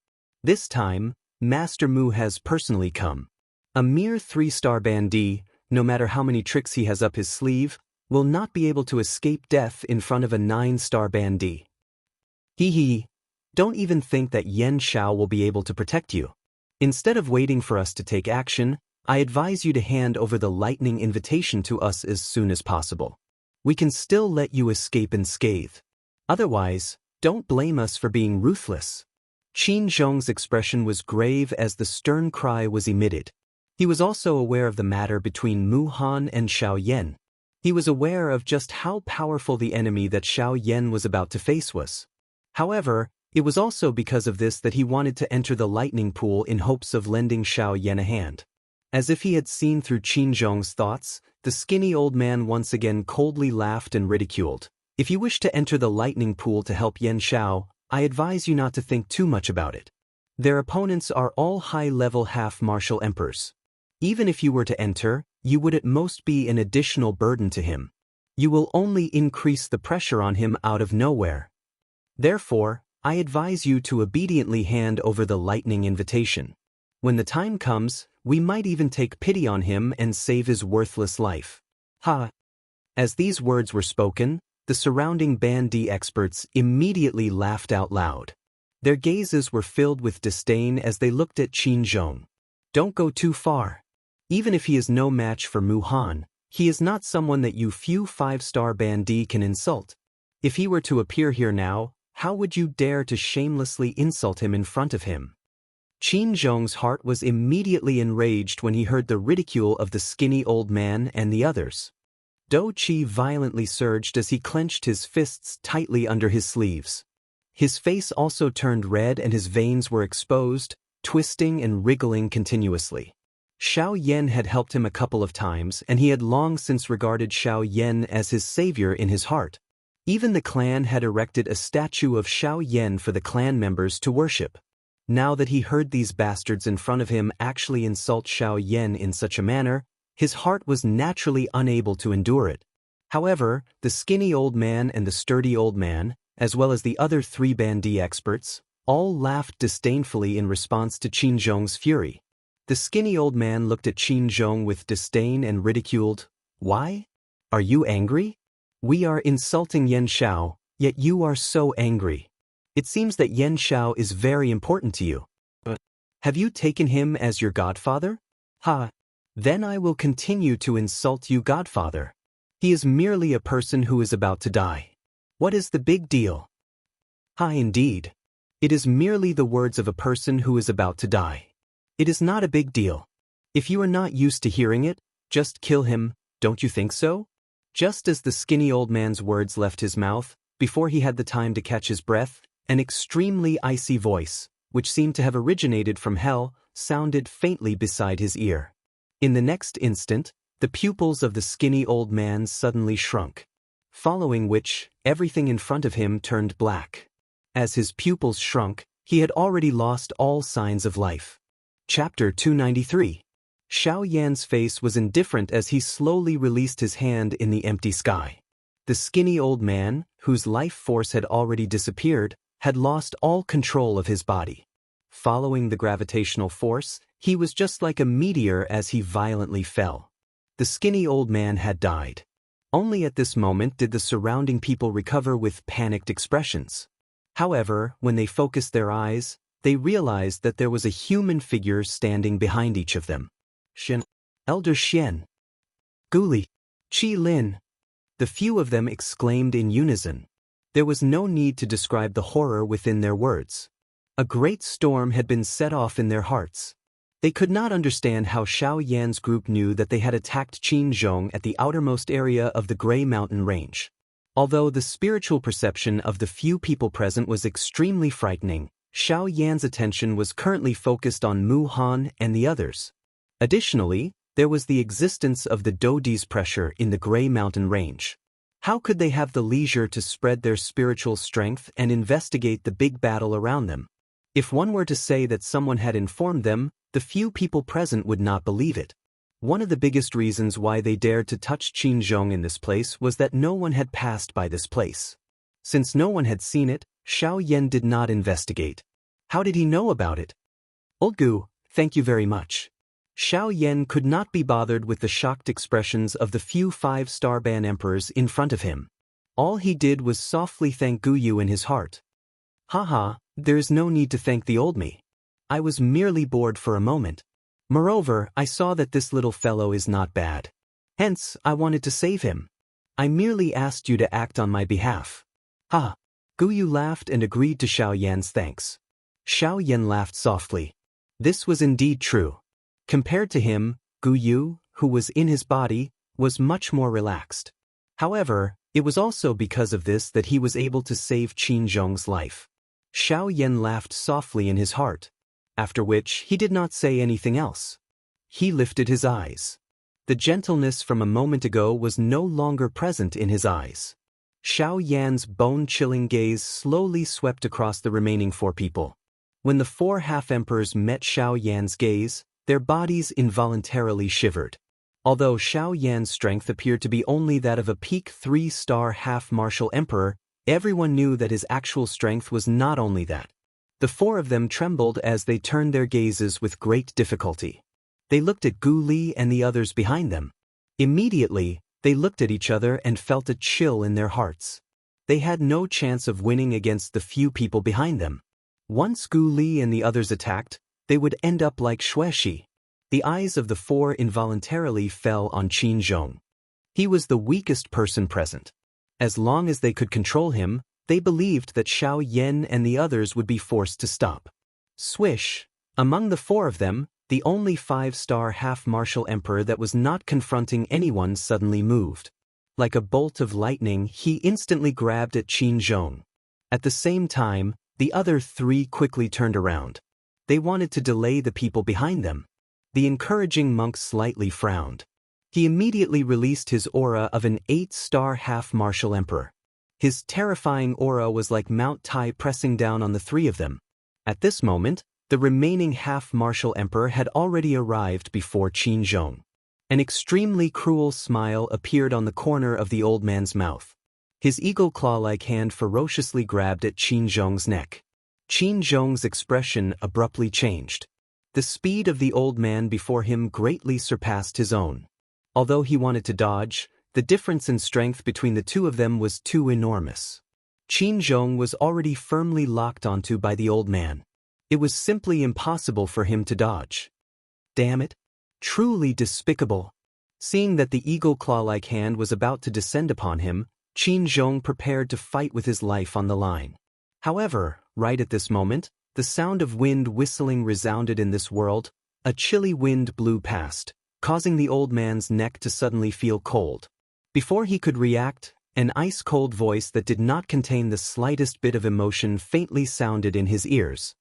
This time, Master Mu has personally come. A mere 3-star bandit, no matter how many tricks he has up his sleeve, will not be able to escape death in front of a 9-star bandit. Hee. Don't even think that Yen Xiao will be able to protect you. Instead of waiting for us to take action, I advise you to hand over the lightning invitation to us as soon as possible. We can still let you escape unscathed. Otherwise, don't blame us for being ruthless. Qin Zhong's expression was grave as the stern cry was emitted. He was also aware of the matter between Mu Han and Xiao Yan. He was aware of just how powerful the enemy that Xiao Yan was about to face was. However, it was also because of this that he wanted to enter the lightning pool in hopes of lending Xiao Yan a hand. As if he had seen through Qin Zhong's thoughts, the skinny old man once again coldly laughed and ridiculed. If you wish to enter the lightning pool to help Yen Xiao, I advise you not to think too much about it. Their opponents are all high-level half-martial emperors. Even if you were to enter, you would at most be an additional burden to him. You will only increase the pressure on him out of nowhere. Therefore, I advise you to obediently hand over the lightning invitation. When the time comes, we might even take pity on him and save his worthless life. As these words were spoken, the surrounding bandit experts immediately laughed out loud. Their gazes were filled with disdain as they looked at Qin Zhong. Don't go too far. Even if he is no match for Mu Han, he is not someone that you few 5-star bandit can insult. If he were to appear here now, how would you dare to shamelessly insult him in front of him? Qin Zhong's heart was immediately enraged when he heard the ridicule of the skinny old man and the others. Do Qi violently surged as he clenched his fists tightly under his sleeves. His face also turned red and his veins were exposed, twisting and wriggling continuously. Xiao Yan had helped him a couple of times and he had long since regarded Xiao Yan as his savior in his heart. Even the clan had erected a statue of Xiao Yan for the clan members to worship. Now that he heard these bastards in front of him actually insult Xiao Yan in such a manner, his heart was naturally unable to endure it. However, the skinny old man and the sturdy old man, as well as the other 3 Bandi experts, all laughed disdainfully in response to Qin Zhong's fury. The skinny old man looked at Qin Zhong with disdain and ridiculed. Why? Are you angry? We are insulting Yan Xiao, yet you are so angry. It seems that Yan Xiao is very important to you. But have you taken him as your godfather? Ha! Then I will continue to insult you, godfather. He is merely a person who is about to die. What is the big deal? Ha, indeed. It is merely the words of a person who is about to die. It is not a big deal. If you are not used to hearing it, just kill him, don't you think so? Just as the skinny old man's words left his mouth, before he had the time to catch his breath, an extremely icy voice, which seemed to have originated from hell, sounded faintly beside his ear. In the next instant, the pupils of the skinny old man suddenly shrunk, following which, everything in front of him turned black. As his pupils shrunk, he had already lost all signs of life. Chapter 293. Xiao Yan's face was indifferent as he slowly released his hand in the empty sky. The skinny old man, whose life force had already disappeared, had lost all control of his body. Following the gravitational force, he was just like a meteor as he violently fell. The skinny old man had died. Only at this moment did the surrounding people recover with panicked expressions. However, when they focused their eyes, they realized that there was a human figure standing behind each of them. Xian, Elder Xian, Guli, Qi Lin. The few of them exclaimed in unison. There was no need to describe the horror within their words. A great storm had been set off in their hearts. They could not understand how Xiao Yan's group knew that they had attacked Qin Zhong at the outermost area of the Gray Mountain Range. Although the spiritual perception of the few people present was extremely frightening, Xiao Yan's attention was currently focused on Mu Han and the others. Additionally, there was the existence of the Dodi's pressure in the Gray Mountain Range. How could they have the leisure to spread their spiritual strength and investigate the big battle around them? If one were to say that someone had informed them, the few people present would not believe it. One of the biggest reasons why they dared to touch Qin Zhong in this place was that no one had passed by this place. Since no one had seen it, Xiao Yan did not investigate. How did he know about it? Ulgu, thank you very much. Xiao Yan could not be bothered with the shocked expressions of the few 5-star Ban emperors in front of him. All he did was softly thank Guyu in his heart. Haha, there is no need to thank the old me. I was merely bored for a moment. Moreover, I saw that this little fellow is not bad. Hence, I wanted to save him. I merely asked you to act on my behalf. Ha! Guyu laughed and agreed to Xiao Yan's thanks. Xiao Yan laughed softly. This was indeed true. Compared to him, Guyu, who was in his body, was much more relaxed. However, it was also because of this that he was able to save Qin Zhong's life. Xiao Yan laughed softly in his heart, after which he did not say anything else. He lifted his eyes. The gentleness from a moment ago was no longer present in his eyes. Xiao Yan's bone-chilling gaze slowly swept across the remaining 4 people. When the 4 half-emperors met Xiao Yan's gaze, their bodies involuntarily shivered. Although Xiao Yan's strength appeared to be only that of a peak 3-star half-martial emperor, everyone knew that his actual strength was not only that. The 4 of them trembled as they turned their gazes with great difficulty. They looked at Gu Li and the others behind them. Immediately, they looked at each other and felt a chill in their hearts. They had no chance of winning against the few people behind them. Once Gu Li and the others attacked, they would end up like Xuexi. The eyes of the 4 involuntarily fell on Qin Zhong. He was the weakest person present. As long as they could control him, they believed that Xiao Yan and the others would be forced to stop. Swish! Among the 4 of them, the only 5-star half-martial emperor that was not confronting anyone suddenly moved. Like a bolt of lightning, he instantly grabbed at Qin Zhong. At the same time, the other 3 quickly turned around. They wanted to delay the people behind them. The encouraging monk slightly frowned. He immediately released his aura of an 8-star half-martial emperor. His terrifying aura was like Mount Tai pressing down on the 3 of them. At this moment, The remaining half-martial emperor had already arrived before Qin Zhong. An extremely cruel smile appeared on the corner of the old man's mouth. His eagle claw-like hand ferociously grabbed at Qin Zhong's neck. Qin Zhong's expression abruptly changed. The speed of the old man before him greatly surpassed his own. Although he wanted to dodge, the difference in strength between the two of them was too enormous. Qin Zhong was already firmly locked onto by the old man. It was simply impossible for him to dodge. Damn it! Truly despicable. Seeing that the eagle claw-like hand was about to descend upon him, Qin Zhong prepared to fight with his life on the line. However, right at this moment, the sound of wind whistling resounded in this world. A chilly wind blew past, causing the old man's neck to suddenly feel cold. Before he could react, an ice-cold voice that did not contain the slightest bit of emotion faintly sounded in his ears.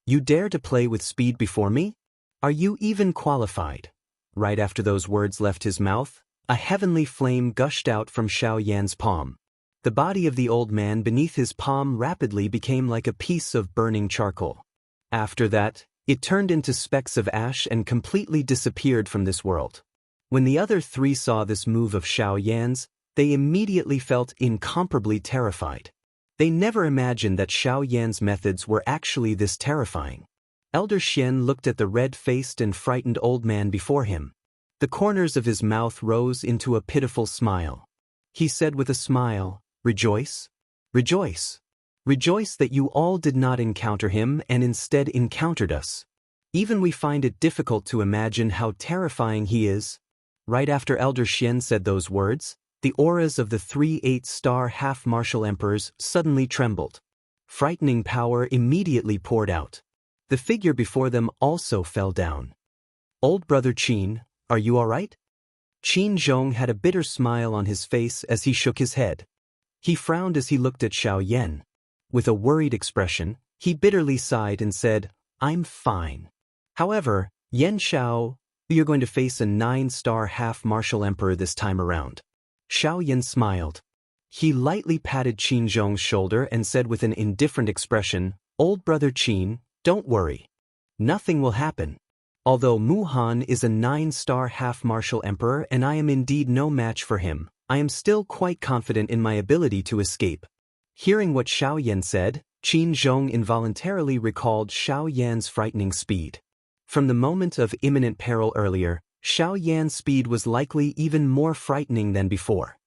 "You dare to play with speed before me? Are you even qualified?" Right after those words left his mouth, a heavenly flame gushed out from Xiaoyan's palm. The body of the old man beneath his palm rapidly became like a piece of burning charcoal. After that, it turned into specks of ash and completely disappeared from this world. When the other three saw this move of Xiaoyan's, they immediately felt incomparably terrified. They never imagined that Xiaoyan's methods were actually this terrifying. Elder Xian looked at the red-faced and frightened old man before him. The corners of his mouth rose into a pitiful smile. He said with a smile, "Rejoice? Rejoice. Rejoice that you all did not encounter him and instead encountered us. Even we find it difficult to imagine how terrifying he is." Right after Elder Xian said those words, the auras of the 3 8-star half-martial emperors suddenly trembled. Frightening power immediately poured out. The figure before them also fell down. "Old brother Qin, are you all right?" Qin Zhong had a bitter smile on his face as he shook his head. He frowned as he looked at Xiaoyan. With a worried expression, he bitterly sighed and said, "I'm fine. However, Xianxia, you're going to face a 9-star half-martial emperor this time around." Xiaoyan smiled. He lightly patted Qin Zhong's shoulder and said with an indifferent expression, "Old brother Qin, don't worry. Nothing will happen. Although Muhan is a 9-star half-martial emperor and I am indeed no match for him, I am still quite confident in my ability to escape." Hearing what Xiaoyan said, Qin Zhong involuntarily recalled Xiaoyan's frightening speed. From the moment of imminent peril earlier, Xiaoyan's speed was likely even more frightening than before.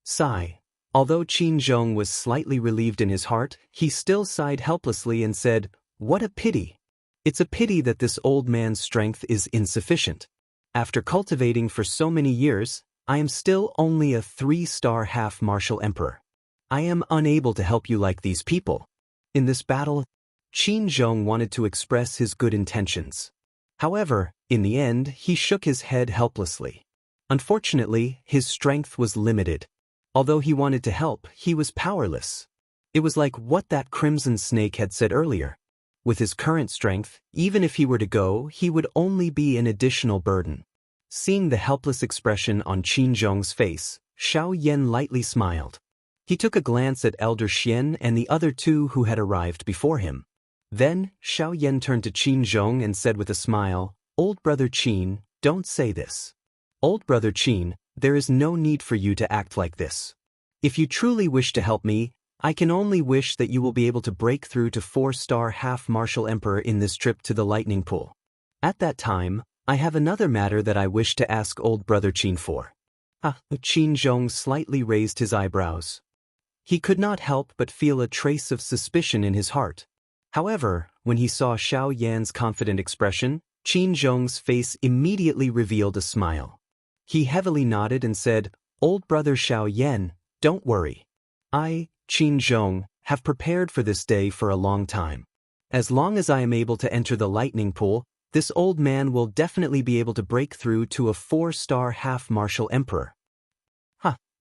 Sigh. Although Qin Zhong was slightly relieved in his heart, he still sighed helplessly and said, "What a pity. It's a pity that this old man's strength is insufficient. After cultivating for so many years, I am still only a 3-star half-martial emperor. I am unable to help you like these people." In this battle, Qin Zhong wanted to express his good intentions. However, in the end, he shook his head helplessly. Unfortunately, his strength was limited. Although he wanted to help, he was powerless. It was like what that crimson snake had said earlier. With his current strength, even if he were to go, he would only be an additional burden. Seeing the helpless expression on Qin Zhong's face, Xiaoyan lightly smiled. He took a glance at Elder Xian and the other two who had arrived before him. Then, Xiaoyan turned to Qin Zhong and said with a smile, "Old brother Qin, don't say this. Old brother Qin, there is no need for you to act like this. If you truly wish to help me, I can only wish that you will be able to break through to 4-star half-martial emperor in this trip to the lightning pool. At that time, I have another matter that I wish to ask old brother Qin for." Qin Zhong slightly raised his eyebrows. He could not help but feel a trace of suspicion in his heart. However, when he saw Xiaoyan's confident expression, Qin Zhong's face immediately revealed a smile. He heavily nodded and said, "Old brother Xiaoyan, don't worry. I, Qin Zhong, have prepared for this day for a long time. As long as I am able to enter the lightning pool, this old man will definitely be able to break through to a 4-star half-martial emperor."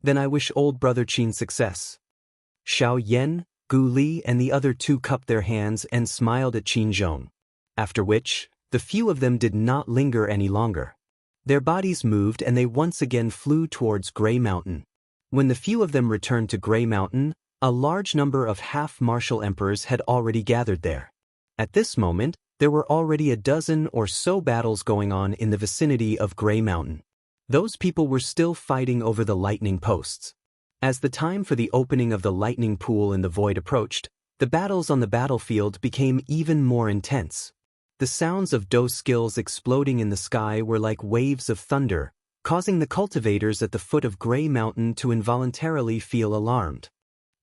Then I wish old brother Qin success." Xiaoyan, Gu Li and the other two cupped their hands and smiled at Qin Zhong. After which, the few of them did not linger any longer. Their bodies moved and they once again flew towards Grey Mountain. When the few of them returned to Grey Mountain, a large number of half-martial emperors had already gathered there. At this moment, there were already a dozen or so battles going on in the vicinity of Grey Mountain. Those people were still fighting over the lightning posts. As the time for the opening of the lightning pool in the void approached, the battles on the battlefield became even more intense. The sounds of those skills exploding in the sky were like waves of thunder, causing the cultivators at the foot of Grey Mountain to involuntarily feel alarmed.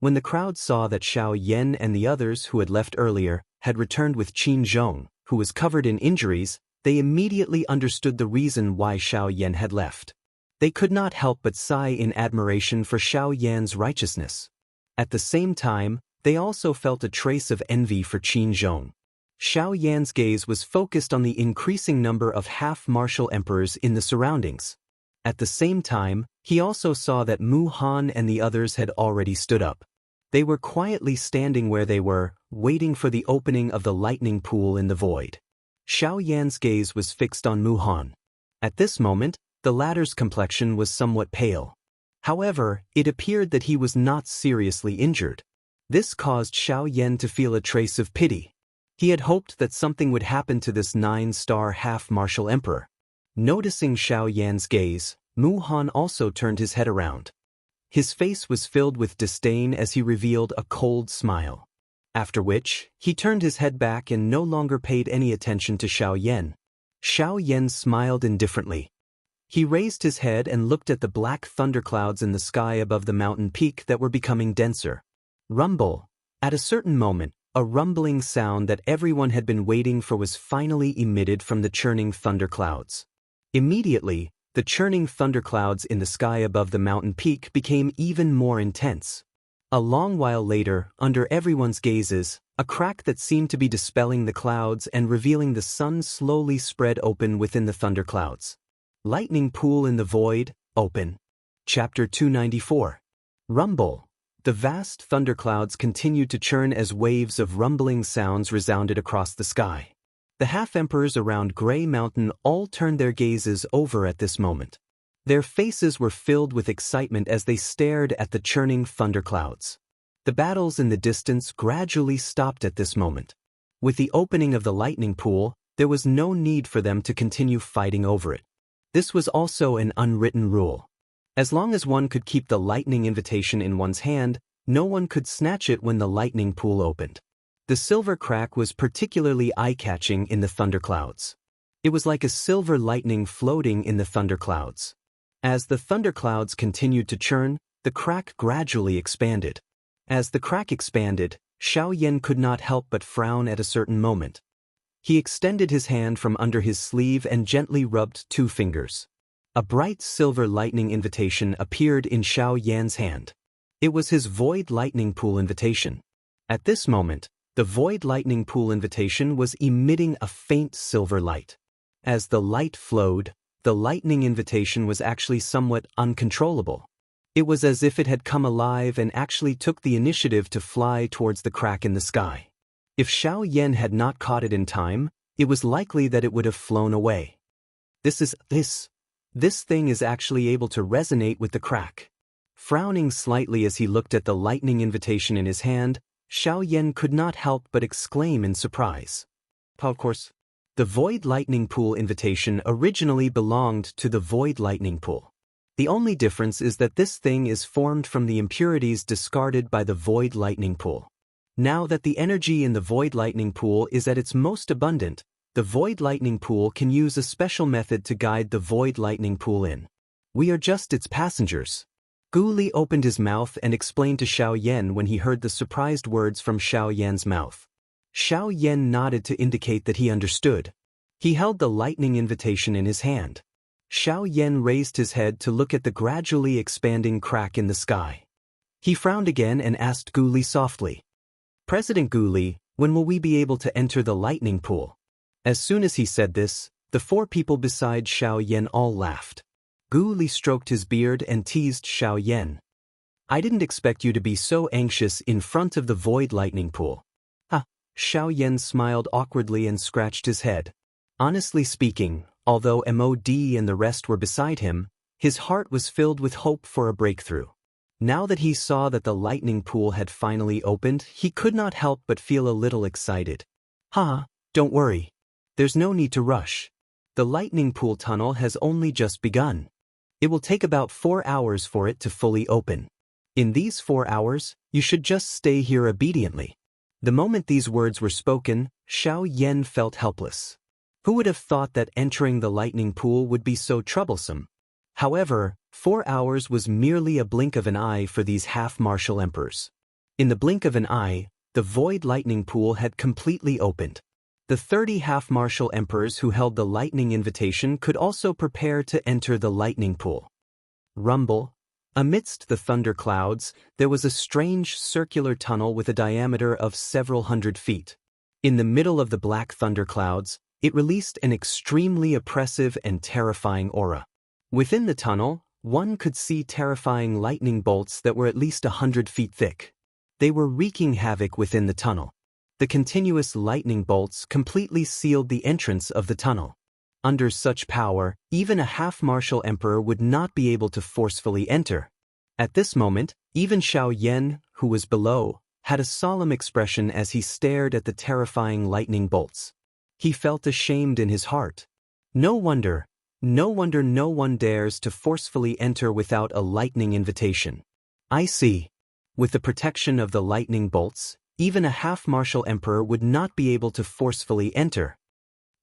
When the crowd saw that Xiao Yan and the others who had left earlier had returned with Qin Zhong, who was covered in injuries, they immediately understood the reason why Xiao Yan had left. They could not help but sigh in admiration for Xiao Yan's righteousness. At the same time, they also felt a trace of envy for Qin Zhong. Xiao Yan's gaze was focused on the increasing number of half-martial emperors in the surroundings. At the same time, he also saw that Mu Han and the others had already stood up. They were quietly standing where they were, waiting for the opening of the lightning pool in the void. Xiao Yan's gaze was fixed on Mu Han. At this moment, the latter's complexion was somewhat pale. However, it appeared that he was not seriously injured. This caused Xiao Yan to feel a trace of pity. He had hoped that something would happen to this 9-star half-martial emperor. Noticing Xiao Yan's gaze, Mu Han also turned his head around. His face was filled with disdain as he revealed a cold smile. After which, he turned his head back and no longer paid any attention to Xiao Yan. Xiao Yan smiled indifferently. He raised his head and looked at the black thunderclouds in the sky above the mountain peak that were becoming denser. Rumble. At a certain moment, a rumbling sound that everyone had been waiting for was finally emitted from the churning thunderclouds. Immediately, the churning thunderclouds in the sky above the mountain peak became even more intense. A long while later, under everyone's gazes, a crack that seemed to be dispelling the clouds and revealing the sun slowly spread open within the thunderclouds. Lightning pool in the void, open. Chapter 294. Rumble. The vast thunderclouds continued to churn as waves of rumbling sounds resounded across the sky. The half-emperors around Grey Mountain all turned their gazes over at this moment. Their faces were filled with excitement as they stared at the churning thunderclouds. The battles in the distance gradually stopped at this moment. With the opening of the lightning pool, there was no need for them to continue fighting over it. This was also an unwritten rule. As long as one could keep the lightning invitation in one's hand, no one could snatch it when the lightning pool opened. The silver crack was particularly eye-catching in the thunderclouds. It was like a silver lightning floating in the thunderclouds. As the thunderclouds continued to churn, the crack gradually expanded. As the crack expanded, Xiao Yan could not help but frown at a certain moment. He extended his hand from under his sleeve and gently rubbed 2 fingers. A bright silver lightning invitation appeared in Xiao Yan's hand. It was his void lightning pool invitation. At this moment, the void lightning pool invitation was emitting a faint silver light. As the light flowed, the lightning invitation was actually somewhat uncontrollable. It was as if it had come alive and actually took the initiative to fly towards the crack in the sky. If Xiao Yan had not caught it in time, it was likely that it would have flown away. This thing is actually able to resonate with the crack. Frowning slightly as he looked at the lightning invitation in his hand, Xiao Yan could not help but exclaim in surprise. Of course, the Void Lightning Pool invitation originally belonged to the Void Lightning Pool. The only difference is that this thing is formed from the impurities discarded by the Void Lightning Pool. Now that the energy in the Void Lightning Pool is at its most abundant, the Void Lightning Pool can use a special method to guide the Void Lightning Pool in. We are just its passengers. Gu Li opened his mouth and explained to Xiao Yan when he heard the surprised words from Xiao Yan's mouth. Xiao Yan nodded to indicate that he understood. He held the lightning invitation in his hand. Xiao Yan raised his head to look at the gradually expanding crack in the sky. He frowned again and asked Gu Li softly, "President Gu Li, when will we be able to enter the lightning pool?" As soon as he said this, the 4 people beside Xiao Yan all laughed. Gu Li stroked his beard and teased Xiao Yan. "I didn't expect you to be so anxious in front of the Void Lightning Pool." Xiao Yan smiled awkwardly and scratched his head. Honestly speaking, although Mod and the rest were beside him, his heart was filled with hope for a breakthrough. Now that he saw that the lightning pool had finally opened, he could not help but feel a little excited. Ha, don't worry. There's no need to rush. The lightning pool tunnel has only just begun. It will take about 4 hours for it to fully open. In these 4 hours, you should just stay here obediently. The moment these words were spoken, Xianxia felt helpless. Who would have thought that entering the lightning pool would be so troublesome? However, 4 hours was merely a blink of an eye for these half-martial emperors. In the blink of an eye, the void lightning pool had completely opened. The 30 half-martial emperors who held the lightning invitation could also prepare to enter the lightning pool. Rumble. Amidst the thunder clouds, there was a strange circular tunnel with a diameter of several hundred feet. In the middle of the black thunder clouds, it released an extremely oppressive and terrifying aura. Within the tunnel, one could see terrifying lightning bolts that were at least 100 feet thick. They were wreaking havoc within the tunnel. The continuous lightning bolts completely sealed the entrance of the tunnel. Under such power, even a half-martial emperor would not be able to forcefully enter. At this moment, even Xianxia, who was below, had a solemn expression as he stared at the terrifying lightning bolts. He felt ashamed in his heart. No wonder no one dares to forcefully enter without a lightning invitation. I see. With the protection of the lightning bolts, even a half-martial emperor would not be able to forcefully enter.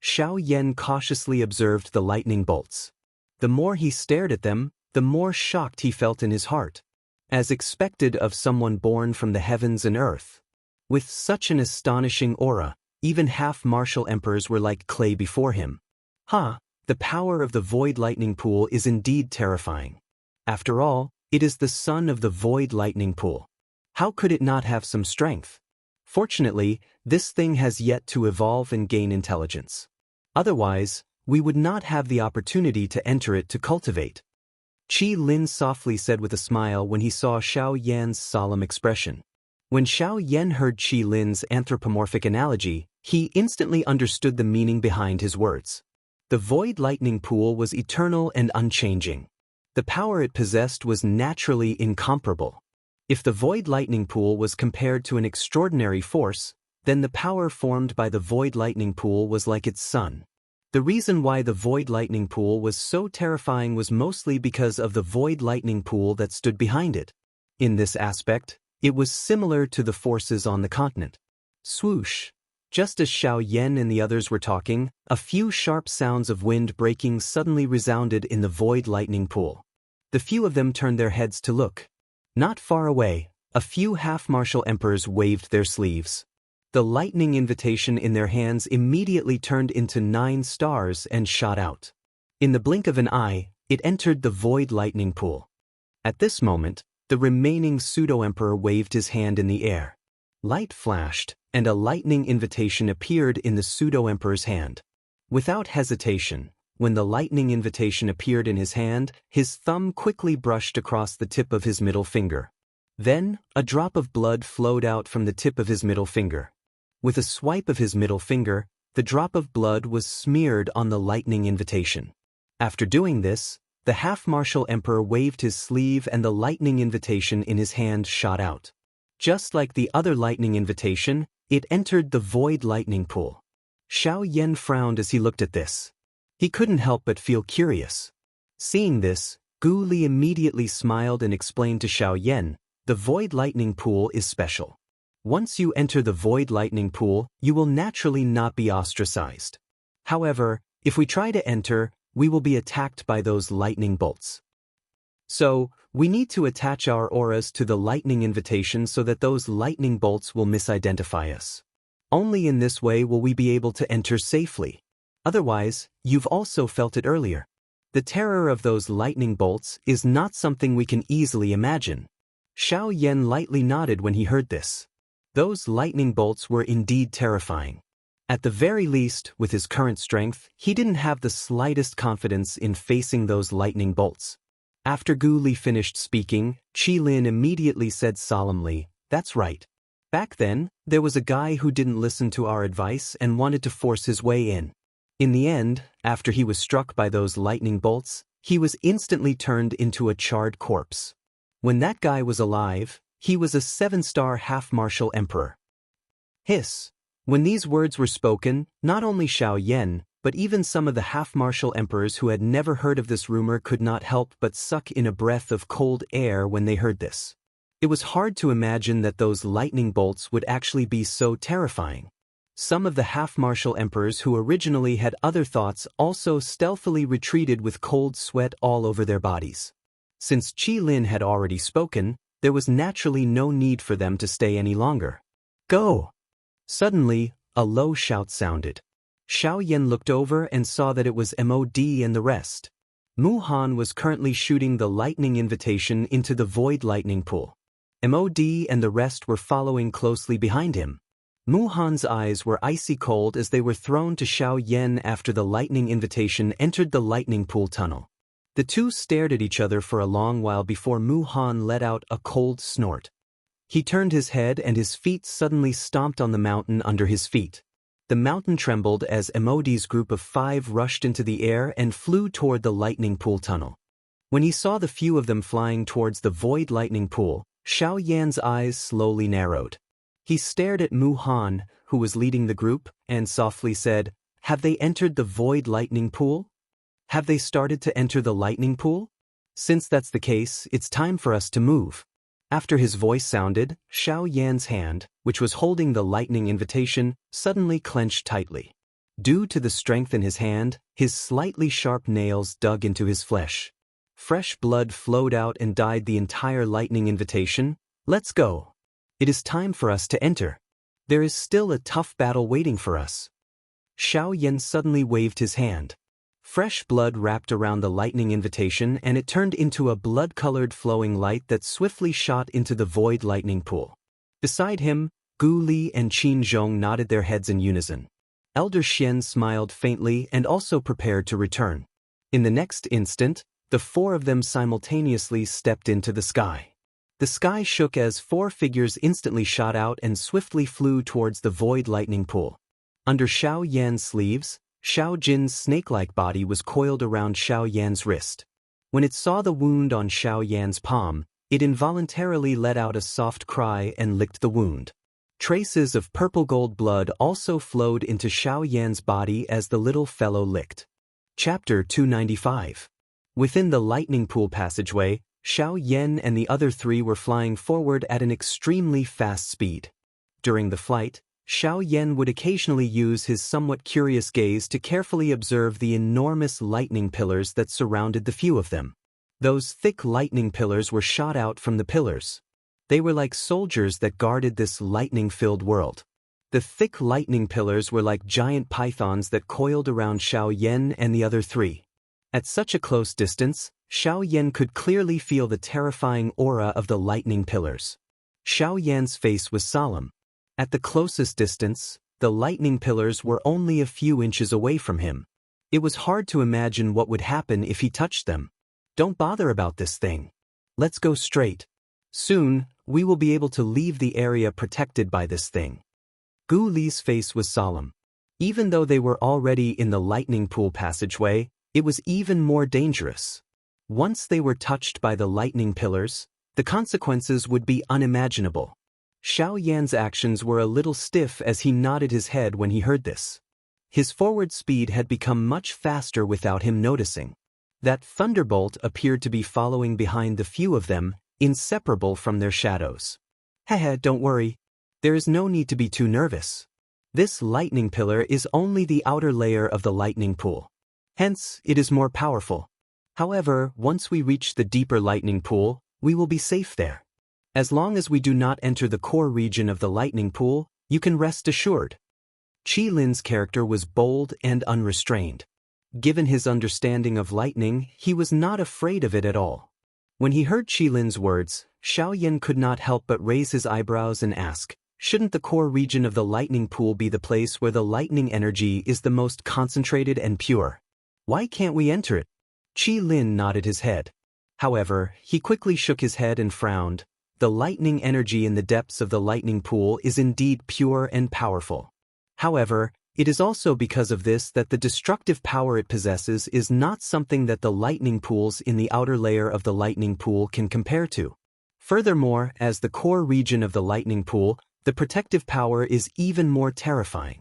Xianxia cautiously observed the lightning bolts. The more he stared at them, the more shocked he felt in his heart, as expected of someone born from the heavens and earth. With such an astonishing aura, even half-martial emperors were like clay before him. The power of the void lightning pool is indeed terrifying. After all, it is the son of the void lightning pool. How could it not have some strength? Fortunately, this thing has yet to evolve and gain intelligence. Otherwise, we would not have the opportunity to enter it to cultivate. Qi-Lin softly said with a smile when he saw Xianxia's solemn expression. When Xianxia heard Qi-Lin's anthropomorphic analogy, he instantly understood the meaning behind his words. The void lightning pool was eternal and unchanging. The power it possessed was naturally incomparable. If the void lightning pool was compared to an extraordinary force, then the power formed by the void lightning pool was like its sun. The reason why the void lightning pool was so terrifying was mostly because of the void lightning pool that stood behind it. In this aspect, it was similar to the forces on the continent. Swoosh! Just as Xianxia and the others were talking, a few sharp sounds of wind breaking suddenly resounded in the void lightning pool. The few of them turned their heads to look. Not far away, a few half-martial emperors waved their sleeves. The lightning invitation in their hands immediately turned into 9 stars and shot out. In the blink of an eye, it entered the void lightning pool. At this moment, the remaining pseudo-emperor waved his hand in the air. Light flashed, and a lightning invitation appeared in the pseudo-emperor's hand. Without hesitation, when the lightning invitation appeared in his hand, his thumb quickly brushed across the tip of his middle finger. Then, a drop of blood flowed out from the tip of his middle finger. With a swipe of his middle finger, the drop of blood was smeared on the lightning invitation. After doing this, the half-martial emperor waved his sleeve and the lightning invitation in his hand shot out. Just like the other lightning invitation, it entered the void lightning pool. Xianxia frowned as he looked at this. He couldn't help but feel curious. Seeing this, Gu Li immediately smiled and explained to Xianxia, the void lightning pool is special. Once you enter the void lightning pool, you will naturally not be ostracized. However, if we try to enter, we will be attacked by those lightning bolts. So, we need to attach our auras to the lightning invitation so that those lightning bolts will misidentify us. Only in this way will we be able to enter safely. Otherwise, you've also felt it earlier. The terror of those lightning bolts is not something we can easily imagine. Xianxia lightly nodded when he heard this. Those lightning bolts were indeed terrifying. At the very least, with his current strength, he didn't have the slightest confidence in facing those lightning bolts. After Gu Li finished speaking, Qi-Lin immediately said solemnly, "That's right. Back then, there was a guy who didn't listen to our advice and wanted to force his way in. In the end, after he was struck by those lightning bolts, he was instantly turned into a charred corpse. When that guy was alive, he was a 7-star half-martial emperor." Hiss! When these words were spoken, not only Xiao Yan, but even some of the half-martial emperors who had never heard of this rumor could not help but suck in a breath of cold air when they heard this. It was hard to imagine that those lightning bolts would actually be so terrifying. Some of the half-martial emperors who originally had other thoughts also stealthily retreated with cold sweat all over their bodies. Since Qi Lin had already spoken, there was naturally no need for them to stay any longer. Go! Suddenly, a low shout sounded. Xiao Yan looked over and saw that it was Mod and the rest. Mu Han was currently shooting the lightning invitation into the void lightning pool. Mod and the rest were following closely behind him. Mu Han's eyes were icy cold as they were thrown to Xiao Yan after the lightning invitation entered the lightning pool tunnel. The two stared at each other for a long while before Mu Han let out a cold snort. He turned his head and his feet suddenly stomped on the mountain under his feet. The mountain trembled as Mod's group of 5 rushed into the air and flew toward the lightning pool tunnel. When he saw the few of them flying towards the void lightning pool, Xiao Yan's eyes slowly narrowed. He stared at Mu Han, who was leading the group, and softly said, "Have they entered the void lightning pool? Have they started to enter the lightning pool? Since that's the case, it's time for us to move." After his voice sounded, Xiao Yan's hand, which was holding the lightning invitation, suddenly clenched tightly. Due to the strength in his hand, his slightly sharp nails dug into his flesh. Fresh blood flowed out and dyed the entire lightning invitation. "Let's go. It is time for us to enter. There is still a tough battle waiting for us." Xiao Yan suddenly waved his hand. Fresh blood wrapped around the lightning invitation and it turned into a blood-colored flowing light that swiftly shot into the void lightning pool. Beside him, Gu Li and Qin Zhong nodded their heads in unison. Elder Xian smiled faintly and also prepared to return. In the next instant, the 4 of them simultaneously stepped into the sky. The sky shook as 4 figures instantly shot out and swiftly flew towards the void lightning pool. Under Xiao Yan's sleeves, Xiao Jin's snake-like body was coiled around Xiao Yan's wrist. When it saw the wound on Xiao Yan's palm, it involuntarily let out a soft cry and licked the wound. Traces of purple-gold blood also flowed into Xiao Yan's body as the little fellow licked. Chapter 295. Within the lightning pool passageway, Xiao Yan and the other 3 were flying forward at an extremely fast speed. During the flight, Xiao Yan would occasionally use his somewhat curious gaze to carefully observe the enormous lightning pillars that surrounded the few of them. Those thick lightning pillars were shot out from the pillars. They were like soldiers that guarded this lightning-filled world. The thick lightning pillars were like giant pythons that coiled around Xiao Yan and the other 3. At such a close distance, Xiao Yan could clearly feel the terrifying aura of the lightning pillars. Xiao Yan's face was solemn. At the closest distance, the lightning pillars were only a few inches away from him. It was hard to imagine what would happen if he touched them. "Don't bother about this thing. Let's go straight. Soon, we will be able to leave the area protected by this thing." Gu Li's face was solemn. Even though they were already in the lightning pool passageway, it was even more dangerous. Once they were touched by the lightning pillars, the consequences would be unimaginable. Xiao Yan's actions were a little stiff as he nodded his head when he heard this. His forward speed had become much faster without him noticing. That thunderbolt appeared to be following behind the few of them, inseparable from their shadows. "Haha, don't worry. There is no need to be too nervous. This lightning pillar is only the outer layer of the lightning pool. Hence, it is more powerful. However, once we reach the deeper lightning pool, we will be safe there. As long as we do not enter the core region of the lightning pool, you can rest assured." Qi Lin's character was bold and unrestrained. Given his understanding of lightning, he was not afraid of it at all. When he heard Qi Lin's words, Xiao Yan could not help but raise his eyebrows and ask, "Shouldn't the core region of the lightning pool be the place where the lightning energy is the most concentrated and pure? Why can't we enter it?" Qi Lin nodded his head. However, he quickly shook his head and frowned. The lightning energy in the depths of the lightning pool is indeed pure and powerful. However, it is also because of this that the destructive power it possesses is not something that the lightning pools in the outer layer of the lightning pool can compare to. Furthermore, as the core region of the lightning pool, The protective power is even more terrifying.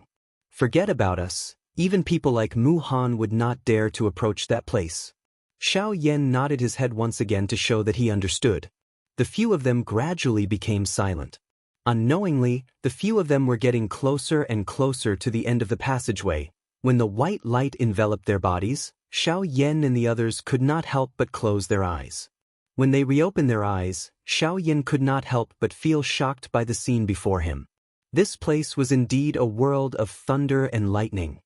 Forget about us, even people like Mu Han would not dare to approach that place. Xiao Yan nodded his head once again to show that he understood. The few of them gradually became silent. Unknowingly, the few of them were getting closer and closer to the end of the passageway. When the white light enveloped their bodies, Xiao Yan and the others could not help but close their eyes. When they reopened their eyes, Xiao Yan could not help but feel shocked by the scene before him. This place was indeed a world of thunder and lightning.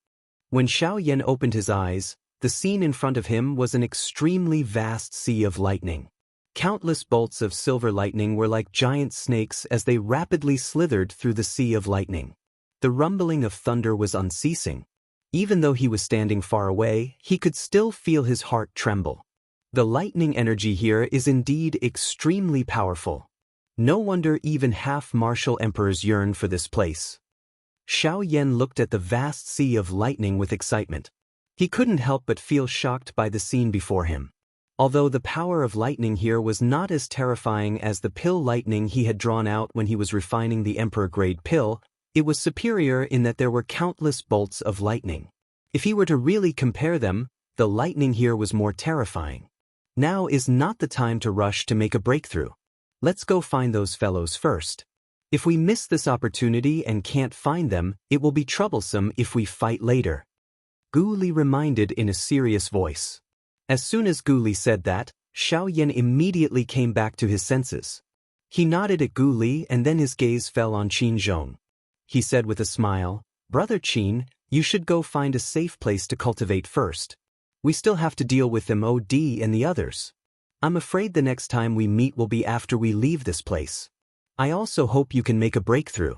When Xiao Yan opened his eyes, the scene in front of him was an extremely vast sea of lightning. Countless bolts of silver lightning were like giant snakes as they rapidly slithered through the sea of lightning. The rumbling of thunder was unceasing. Even though he was standing far away, he could still feel his heart tremble. The lightning energy here is indeed extremely powerful. No wonder even half-martial emperors yearn for this place. Xiao Yan looked at the vast sea of lightning with excitement. He couldn't help but feel shocked by the scene before him. Although the power of lightning here was not as terrifying as the pill lightning he had drawn out when he was refining the emperor-grade pill, it was superior in that there were countless bolts of lightning. If he were to really compare them, the lightning here was more terrifying. Now is not the time to rush to make a breakthrough. Let's go find those fellows first. If we miss this opportunity and can't find them, it will be troublesome if we fight later. Gu Li reminded in a serious voice. As soon as Gu Li said that, Xiao Yan immediately came back to his senses. He nodded at Gu Li and then his gaze fell on Qin Zhong. He said with a smile, "Brother Qin, you should go find a safe place to cultivate first. We still have to deal with MOD and the others. I'm afraid the next time we meet will be after we leave this place. I also hope you can make a breakthrough.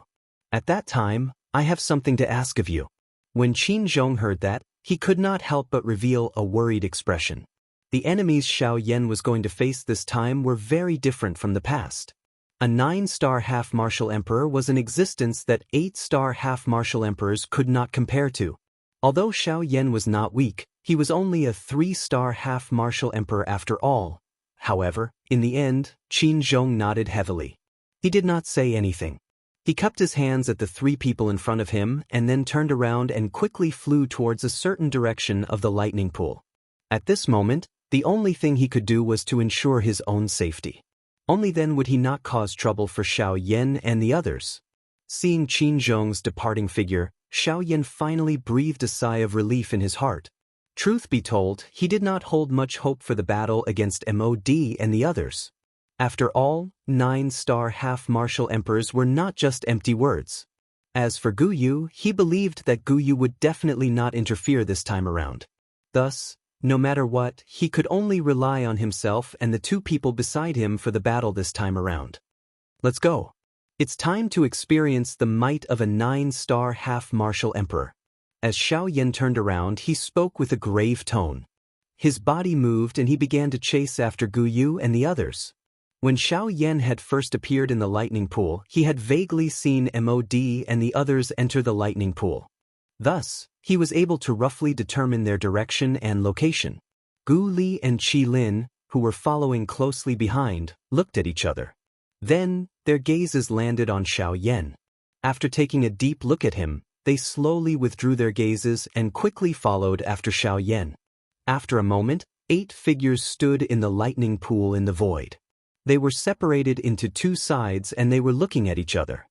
At that time, I have something to ask of you." When Qin Zhong heard that, he could not help but reveal a worried expression. The enemies Xiao Yan was going to face this time were very different from the past. A 9-star half-martial emperor was an existence that 8-star half-martial emperors could not compare to. Although Xiao Yan was not weak, he was only a 3-star half-martial emperor after all. However, in the end, Qin Zhong nodded heavily. He did not say anything. He cupped his hands at the 3 people in front of him and then turned around and quickly flew towards a certain direction of the lightning pool. At this moment, the only thing he could do was to ensure his own safety. Only then would he not cause trouble for Xiao Yan and the others. Seeing Qin Zhong's departing figure, Xiao Yan finally breathed a sigh of relief in his heart. Truth be told, he did not hold much hope for the battle against MOD and the others. After all, 9-star half-martial emperors were not just empty words. As for Gu Yu, he believed that Gu Yu would definitely not interfere this time around. Thus, no matter what, he could only rely on himself and the 2 people beside him for the battle this time around. Let's go. It's time to experience the might of a 9-star half-martial emperor. As Xiao Yan turned around, he spoke with a grave tone. His body moved and he began to chase after Gu Yu and the others. When Xiao Yan had first appeared in the lightning pool, he had vaguely seen MOD and the others enter the lightning pool. Thus, he was able to roughly determine their direction and location. Gu Li and Qi Lin, who were following closely behind, looked at each other. Then, their gazes landed on Xiao Yan. After taking a deep look at him, they slowly withdrew their gazes and quickly followed after Xiao Yan. After a moment, 8 figures stood in the lightning pool in the void. They were separated into 2 sides and they were looking at each other.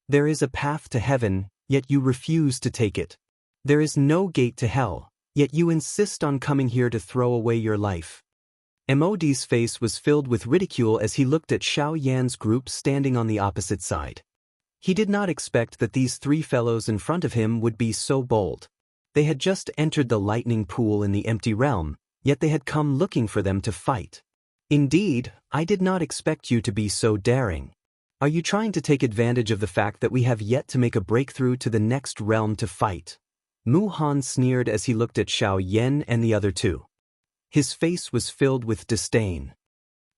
There is a path to heaven, yet you refuse to take it. There is no gate to hell, yet you insist on coming here to throw away your life. MOD's face was filled with ridicule as he looked at Xiao Yan's group standing on the opposite side. He did not expect that these 3 fellows in front of him would be so bold. They had just entered the lightning pool in the empty realm, yet they had come looking for them to fight. Indeed, I did not expect you to be so daring. Are you trying to take advantage of the fact that we have yet to make a breakthrough to the next realm to fight? Mu Han sneered as he looked at Xiao Yan and the other 2. His face was filled with disdain.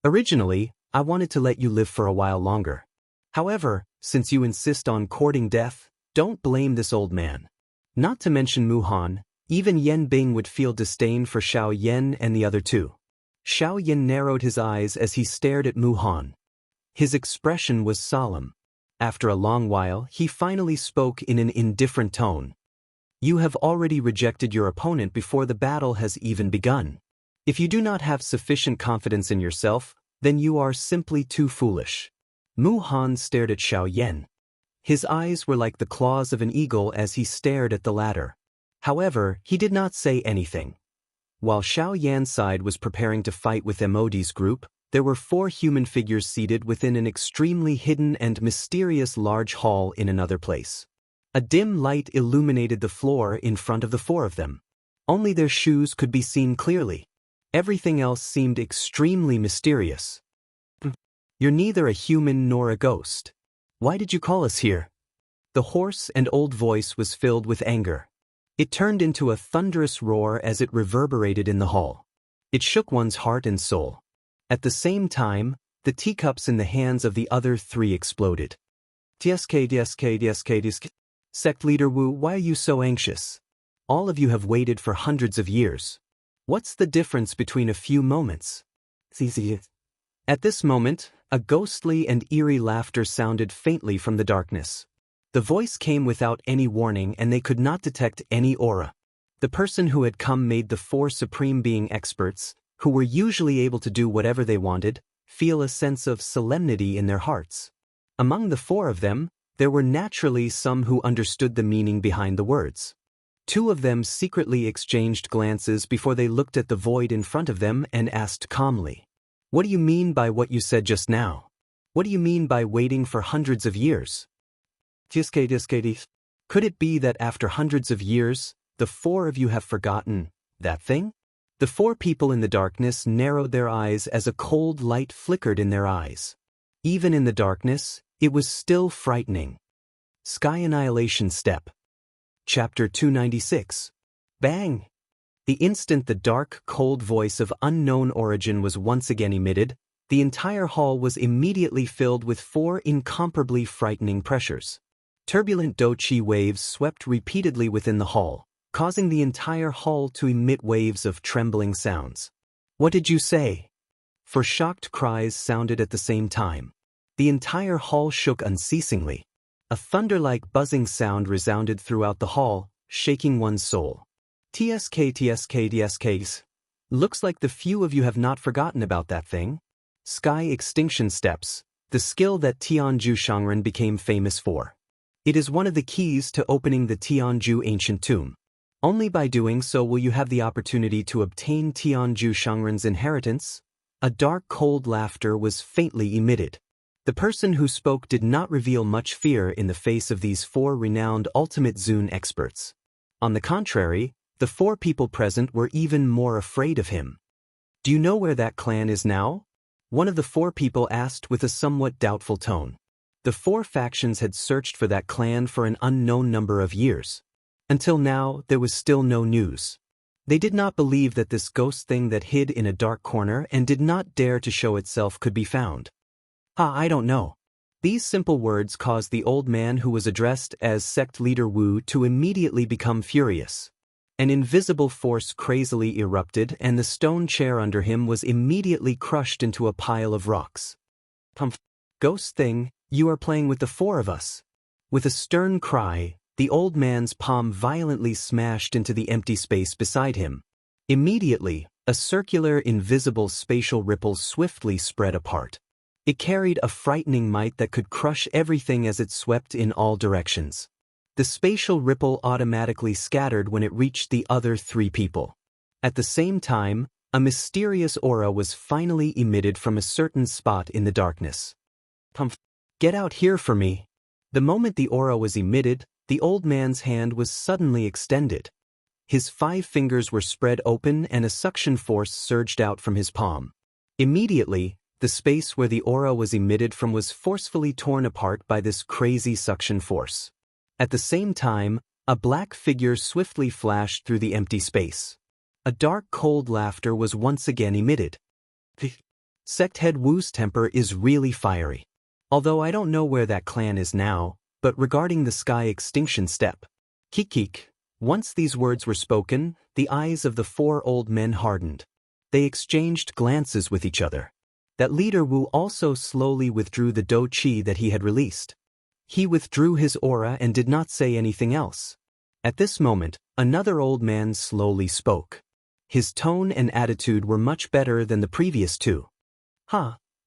Originally, I wanted to let you live for a while longer. However, since you insist on courting death, don't blame this old man. Not to mention Mu Han, even Yan Bing would feel disdain for Xiao Yan and the other 2. Xiao Yan narrowed his eyes as he stared at Mu Han. His expression was solemn. After a long while, he finally spoke in an indifferent tone. You have already rejected your opponent before the battle has even begun. If you do not have sufficient confidence in yourself, then you are simply too foolish. Mu Han stared at Xiao Yan. His eyes were like the claws of an eagle as he stared at the latter. However, he did not say anything. While Xiao Yan's side was preparing to fight with Emodi's group, there were 4 human figures seated within an extremely hidden and mysterious large hall in another place. A dim light illuminated the floor in front of the 4 of them. Only their shoes could be seen clearly. Everything else seemed extremely mysterious. You're neither a human nor a ghost. Why did you call us here? The hoarse and old voice was filled with anger. It turned into a thunderous roar as it reverberated in the hall. It shook one's heart and soul. At the same time, the teacups in the hands of the other 3 exploded. TSK. Sect leader Wu, why are you so anxious? All of you have waited for hundreds of years. What's the difference between a few moments? At this moment, a ghostly and eerie laughter sounded faintly from the darkness. The voice came without any warning and they could not detect any aura. The person who had come made the 4 supreme being experts, who were usually able to do whatever they wanted, feel a sense of solemnity in their hearts. Among the 4 of them, there were naturally some who understood the meaning behind the words. 2 of them secretly exchanged glances before they looked at the void in front of them and asked calmly, "What do you mean by what you said just now? What do you mean by waiting for hundreds of years?" Could it be that after hundreds of years, the 4 of you have forgotten that thing? The 4 people in the darkness narrowed their eyes as a cold light flickered in their eyes. Even in the darkness, it was still frightening. Sky Annihilation Step. Chapter 296. Bang! The instant the dark, cold voice of unknown origin was once again emitted, the entire hall was immediately filled with 4 incomparably frightening pressures. Turbulent Do-Chi waves swept repeatedly within the hall, causing the entire hall to emit waves of trembling sounds. What did you say? 4 shocked cries sounded at the same time. The entire hall shook unceasingly. A thunder-like buzzing sound resounded throughout the hall, shaking one's soul. TSK. Looks like the few of you have not forgotten about that thing. Sky Extinction Steps, the skill that Tianju Shangren became famous for. It is one of the keys to opening the Tianju Ancient Tomb. Only by doing so will you have the opportunity to obtain Tianju Shangren's inheritance. A dark cold laughter was faintly emitted. The person who spoke did not reveal much fear in the face of these 4 renowned ultimate Zun experts. On the contrary, the 4 people present were even more afraid of him. Do you know where that clan is now? One of the 4 people asked with a somewhat doubtful tone. The 4 factions had searched for that clan for an unknown number of years. Until now, there was still no news. They did not believe that this ghost thing that hid in a dark corner and did not dare to show itself could be found. I don't know. These simple words caused the old man who was addressed as sect leader Wu to immediately become furious. An invisible force crazily erupted and the stone chair under him was immediately crushed into a pile of rocks. Ghost thing, you are playing with the 4 of us. With a stern cry, the old man's palm violently smashed into the empty space beside him. Immediately, a circular invisible spatial ripple swiftly spread apart. It carried a frightening might that could crush everything as it swept in all directions. The spatial ripple automatically scattered when it reached the other 3 people. At the same time, a mysterious aura was finally emitted from a certain spot in the darkness. Get out here for me. The moment the aura was emitted, the old man's hand was suddenly extended. His 5 fingers were spread open and a suction force surged out from his palm. Immediately, the space where the aura was emitted from was forcefully torn apart by this crazy suction force. At the same time, a black figure swiftly flashed through the empty space. A dark cold laughter was once again emitted. Sect head Wu's temper is really fiery. Although I don't know where that clan is now, but regarding the Sky Extinction Step. Kik. Once these words were spoken, the eyes of the 4 old men hardened. They exchanged glances with each other. That leader Wu also slowly withdrew the Do-Chi that he had released. He withdrew his aura and did not say anything else. At this moment, another old man slowly spoke. His tone and attitude were much better than the previous two.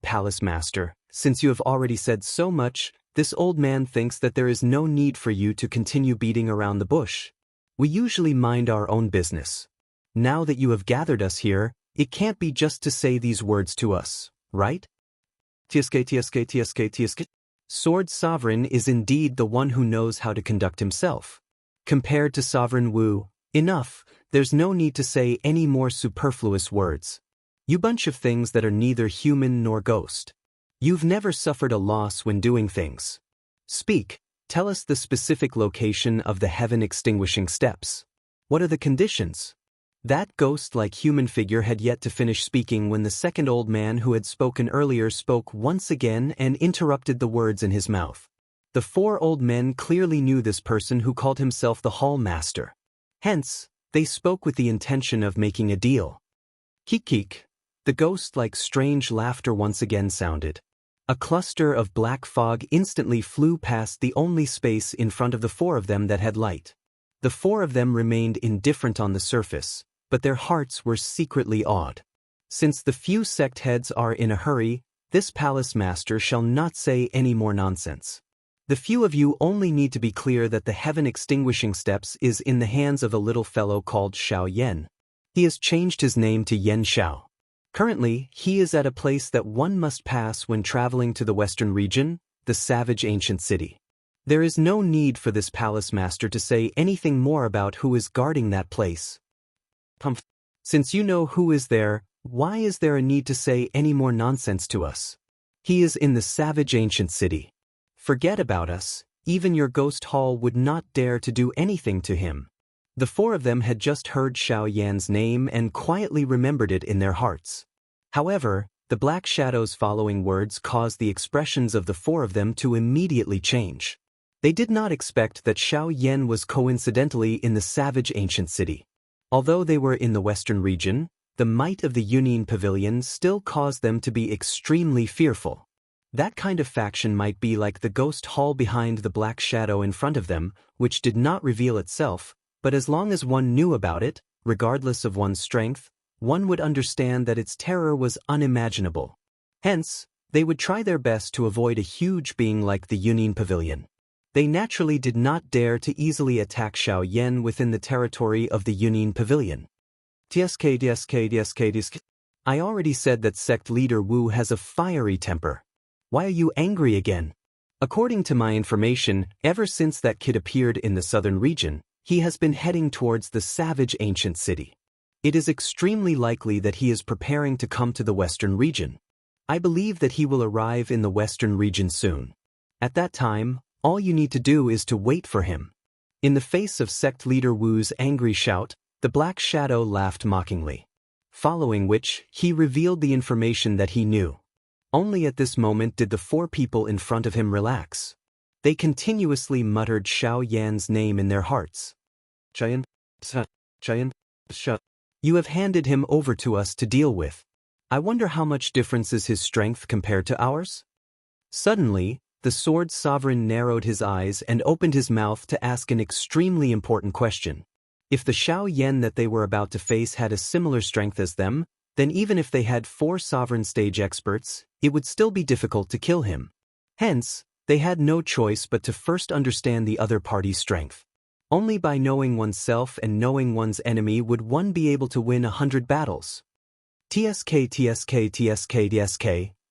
Palace Master, since you have already said so much, this old man thinks that there is no need for you to continue beating around the bush. We usually mind our own business. Now that you have gathered us here, it can't be just to say these words to us, right? TSK. Sword Sovereign is indeed the one who knows how to conduct himself. Compared to Sovereign Wu, enough, there's no need to say any more superfluous words. You bunch of things that are neither human nor ghost. You've never suffered a loss when doing things. Speak, tell us the specific location of the heaven extinguishing steps. What are the conditions? That ghost-like human figure had yet to finish speaking when the second old man who had spoken earlier spoke once again and interrupted the words in his mouth. The four old men clearly knew this person who called himself the Hall Master. Hence, they spoke with the intention of making a deal. Kik. The ghost-like strange laughter once again sounded. A cluster of black fog instantly flew past the only space in front of the four of them that had light. The four of them remained indifferent on the surface, but their hearts were secretly awed. Since the few sect heads are in a hurry, this palace master shall not say any more nonsense. The few of you only need to be clear that the heaven extinguishing steps is in the hands of a little fellow called Xiao Yan. He has changed his name to Yen Xiao. Currently, he is at a place that one must pass when traveling to the western region, the savage ancient city. There is no need for this palace master to say anything more about who is guarding that place. Since you know who is there, why is there a need to say any more nonsense to us? He is in the savage ancient city. Forget about us, even your ghost hall would not dare to do anything to him. The four of them had just heard Xiao Yan's name and quietly remembered it in their hearts. However, the black shadows following words caused the expressions of the four of them to immediately change. They did not expect that Xiao Yan was coincidentally in the savage ancient city. Although they were in the western region, the might of the Union Pavilion still caused them to be extremely fearful. That kind of faction might be like the ghost hall behind the black shadow in front of them, which did not reveal itself, but as long as one knew about it, regardless of one's strength, one would understand that its terror was unimaginable. Hence, they would try their best to avoid a huge being like the Union Pavilion. They naturally did not dare to easily attack Xiao Yan within the territory of the Union Pavilion. TSK. I already said that sect leader Wu has a fiery temper. Why are you angry again? According to my information, ever since that kid appeared in the southern region, he has been heading towards the savage ancient city. It is extremely likely that he is preparing to come to the western region. I believe that he will arrive in the western region soon. At that time, all you need to do is to wait for him. In the face of sect leader Wu's angry shout, the black shadow laughed mockingly. Following which, he revealed the information that he knew. Only at this moment did the four people in front of him relax. They continuously muttered Xiao Yan's name in their hearts. You have handed him over to us to deal with. I wonder how much difference is his strength compared to ours? Suddenly, the sword sovereign narrowed his eyes and opened his mouth to ask an extremely important question. If the Xiao Yan that they were about to face had a similar strength as them, then even if they had 4 sovereign stage experts, it would still be difficult to kill him. Hence, they had no choice but to first understand the other party's strength. Only by knowing oneself and knowing one's enemy would one be able to win 100 battles. TSK,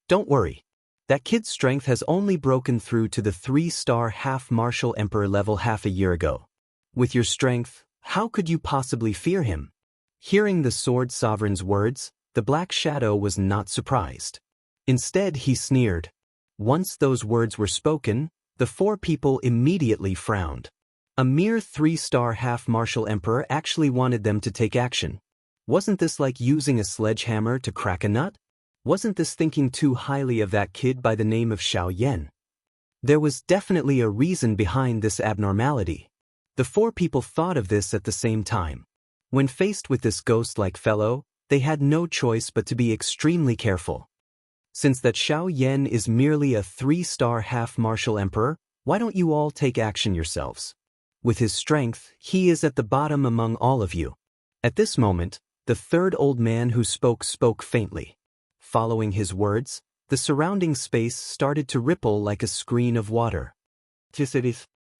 don't worry. That kid's strength has only broken through to the 3-star half-martial emperor level half a year ago. With your strength, how could you possibly fear him? Hearing the sword sovereign's words, the black shadow was not surprised. Instead, he sneered. Once those words were spoken, the 4 people immediately frowned. A mere 3-star half-martial emperor actually wanted them to take action. Wasn't this like using a sledgehammer to crack a nut? Wasn't this thinking too highly of that kid by the name of Xiao Yan? There was definitely a reason behind this abnormality. The 4 people thought of this at the same time. When faced with this ghost-like fellow, they had no choice but to be extremely careful. Since that Xiao Yan is merely a 3-star half-martial emperor, Why don't you all take action yourselves? With his strength, he is at the bottom among all of you. At this moment, the third old man who spoke faintly. Following his words, the surrounding space started to ripple like a screen of water.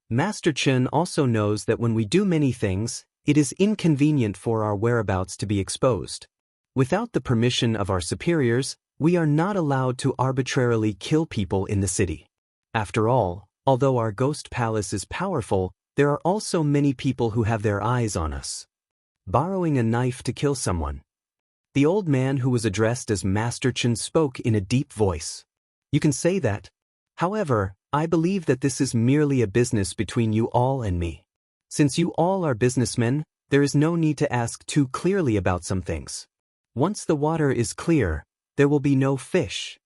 Master Chen also knows that when we do many things, it is inconvenient for our whereabouts to be exposed. Without the permission of our superiors, we are not allowed to arbitrarily kill people in the city. After all, although our ghost palace is powerful, there are also many people who have their eyes on us. Borrowing a knife to kill someone. The old man who was addressed as Master Chen spoke in a deep voice. You can say that. However, I believe that this is merely a business between you all and me. Since you all are businessmen, there is no need to ask too clearly about some things. Once the water is clear, there will be no fish.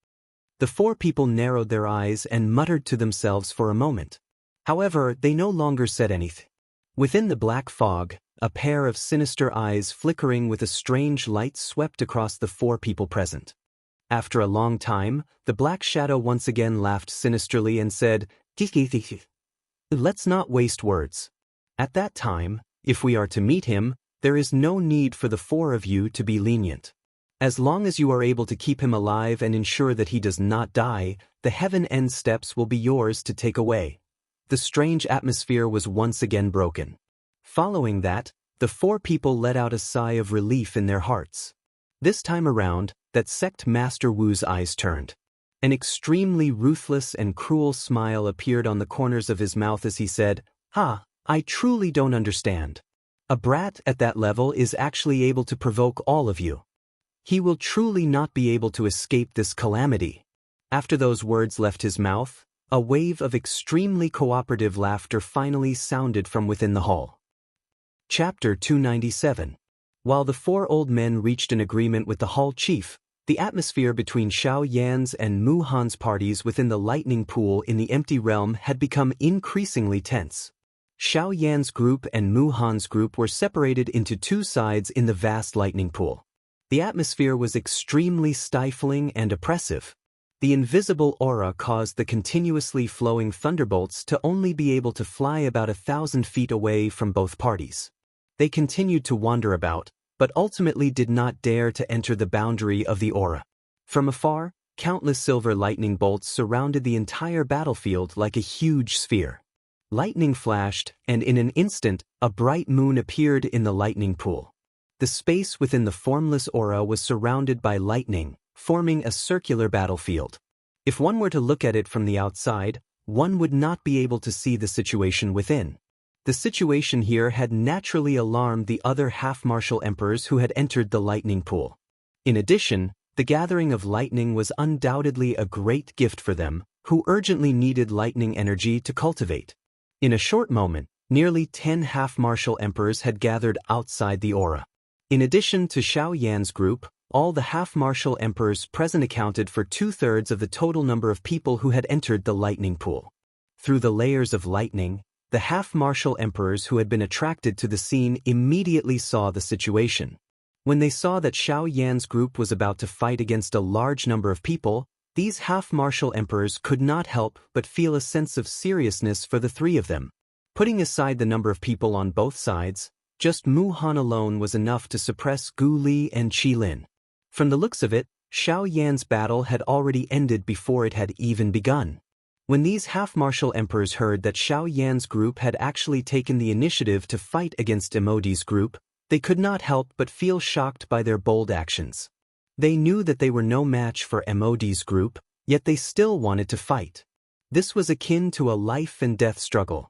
The four people narrowed their eyes and muttered to themselves for a moment. However, they no longer said anything. Within the black fog, a pair of sinister eyes flickering with a strange light swept across the four people present. After a long time, the black shadow once again laughed sinisterly and said, "Let's not waste words. At that time, if we are to meet him, there is no need for the four of you to be lenient. As long as you are able to keep him alive and ensure that he does not die, the Heaven End steps will be yours to take away." The strange atmosphere was once again broken. Following that, the four people let out a sigh of relief in their hearts. This time around, that sect Master Wu's eyes turned. An extremely ruthless and cruel smile appeared on the corners of his mouth as he said, I truly don't understand. A brat at that level is actually able to provoke all of you. He will truly not be able to escape this calamity." After those words left his mouth, a wave of extremely cooperative laughter finally sounded from within the hall. Chapter 297. While the four old men reached an agreement with the hall chief, the atmosphere between Xiao Yan's and Mu Han's parties within the lightning pool in the empty realm had become increasingly tense. Xiao Yan's group and Mu Han's group were separated into two sides in the vast lightning pool. The atmosphere was extremely stifling and oppressive. The invisible aura caused the continuously flowing thunderbolts to only be able to fly about 1,000 feet away from both parties. They continued to wander about, but ultimately did not dare to enter the boundary of the aura. From afar, countless silver lightning bolts surrounded the entire battlefield like a huge sphere. Lightning flashed, and in an instant, a bright moon appeared in the lightning pool. The space within the formless aura was surrounded by lightning, forming a circular battlefield. If one were to look at it from the outside, one would not be able to see the situation within. The situation here had naturally alarmed the other half-martial emperors who had entered the lightning pool. In addition, the gathering of lightning was undoubtedly a great gift for them, who urgently needed lightning energy to cultivate. In a short moment, nearly 10 half-martial emperors had gathered outside the aura. In addition to Xiao Yan's group, all the half-martial emperors present accounted for 2/3 of the total number of people who had entered the lightning pool. Through the layers of lightning, the half-martial emperors who had been attracted to the scene immediately saw the situation. When they saw that Xiao Yan's group was about to fight against a large number of people, these half-martial emperors could not help but feel a sense of seriousness for the three of them. Putting aside the number of people on both sides, just Mu Han alone was enough to suppress Gu Li and Qi Lin. From the looks of it, Xiao Yan's battle had already ended before it had even begun. When these half-martial emperors heard that Xiao Yan's group had actually taken the initiative to fight against Emodi's group, they could not help but feel shocked by their bold actions. They knew that they were no match for Emodi's group, yet they still wanted to fight. This was akin to a life-and-death struggle.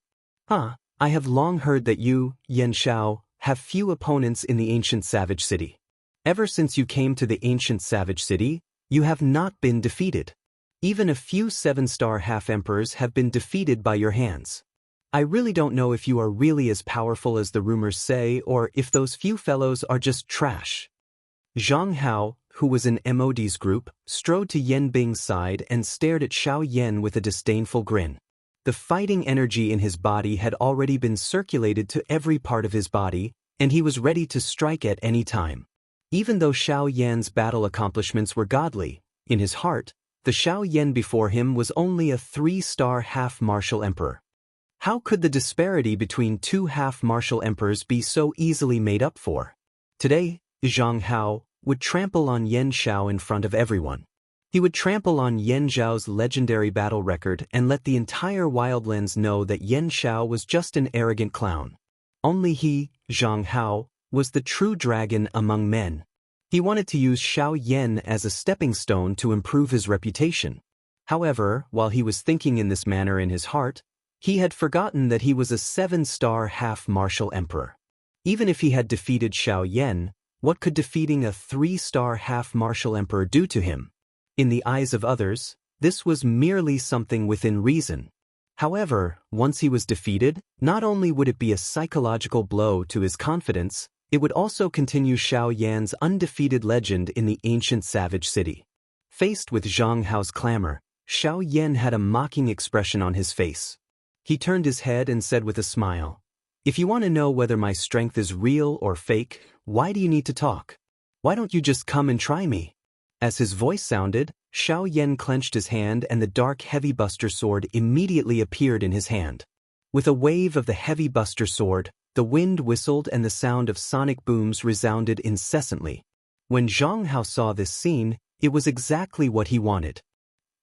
I have long heard that you, Yan Xiao, have few opponents in the ancient savage city. Ever since you came to the ancient savage city, you have not been defeated. Even a few 7-star half-emperors have been defeated by your hands. I really don't know if you are really as powerful as the rumors say or if those few fellows are just trash. Zhang Hao, who was in Emodi's group, strode to Yan Bing's side and stared at Xiao Yan with a disdainful grin. The fighting energy in his body had already been circulated to every part of his body, and he was ready to strike at any time. Even though Xiao Yan's battle accomplishments were godly, in his heart, The Xiao Yan before him was only a 3-star half-martial emperor. How could the disparity between two half-martial emperors be so easily made up for? Today, Zhang Hao would trample on Yan Xiao in front of everyone. He would trample on Yan Zhao's legendary battle record and let the entire Wildlands know that Yan Xiao was just an arrogant clown. Only he, Zhang Hao, was the true dragon among men. He wanted to use Xiao Yan as a stepping stone to improve his reputation. However, while he was thinking in this manner in his heart, he had forgotten that he was a 7-star half-martial emperor. Even if he had defeated Xiao Yan, what could defeating a 3-star half-martial emperor do to him? In the eyes of others, this was merely something within reason. However, once he was defeated, not only would it be a psychological blow to his confidence, it would also continue Xiao Yan's undefeated legend in the ancient savage city. Faced with Zhang Hao's clamor, Xiao Yan had a mocking expression on his face. He turned his head and said with a smile, "If you want to know whether my strength is real or fake, why do you need to talk? Why don't you just come and try me?" As his voice sounded, Xiao Yan clenched his hand and the dark heavy buster sword immediately appeared in his hand. With a wave of the heavy buster sword, the wind whistled and the sound of sonic booms resounded incessantly. When Zhang Hao saw this scene, it was exactly what he wanted.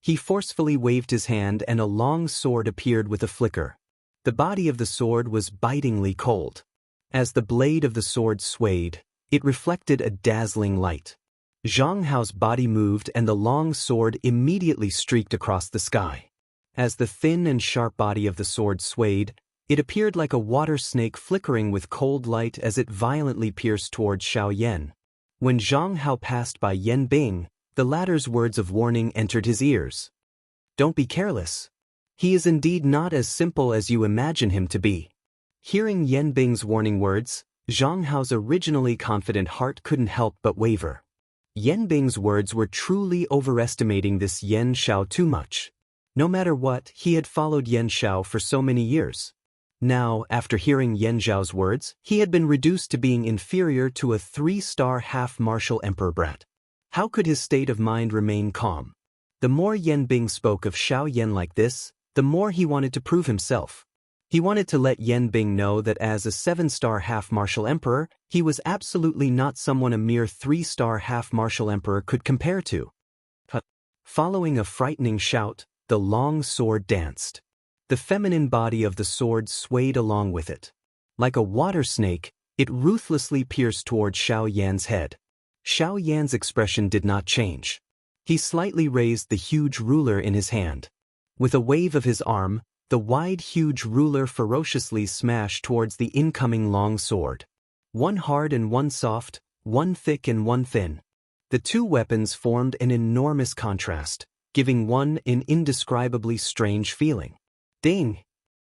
He forcefully waved his hand and a long sword appeared with a flicker. The body of the sword was bitingly cold. As the blade of the sword swayed, it reflected a dazzling light. Zhang Hao's body moved and the long sword immediately streaked across the sky. As the thin and sharp body of the sword swayed, it appeared like a water snake flickering with cold light as it violently pierced towards Xiao Yan. When Zhang Hao passed by Yan Bing, the latter's words of warning entered his ears. "Don't be careless. He is indeed not as simple as you imagine him to be." Hearing Yan Bing's warning words, Zhang Hao's originally confident heart couldn't help but waver. Yan Bing's words were truly overestimating this Yan Xiao too much. No matter what, he had followed Yan Xiao for so many years. Now, after hearing Yan Zhao's words, he had been reduced to being inferior to a 3-star half-martial emperor brat. How could his state of mind remain calm? The more Yan Bing spoke of Xiao Yan like this, the more he wanted to prove himself. He wanted to let Yan Bing know that as a 7-star half-martial emperor, he was absolutely not someone a mere 3-star half-martial emperor could compare to. Following a frightening shout, the long sword danced. The feminine body of the sword swayed along with it. Like a water snake, it ruthlessly pierced toward Xiao Yan's head. Xiao Yan's expression did not change. He slightly raised the huge ruler in his hand. With a wave of his arm, the wide huge ruler ferociously smashed towards the incoming long sword. One hard and one soft, one thick and one thin. The two weapons formed an enormous contrast, giving one an indescribably strange feeling. Ding!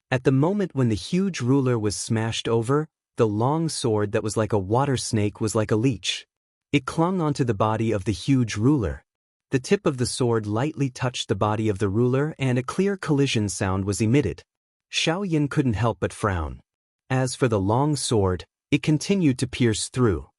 At the moment when the huge ruler was smashed over, the long sword that was like a water snake was like a leech. It clung onto the body of the huge ruler. The tip of the sword lightly touched the body of the ruler and a clear collision sound was emitted. Xiao Yan couldn't help but frown. As for the long sword, it continued to pierce through.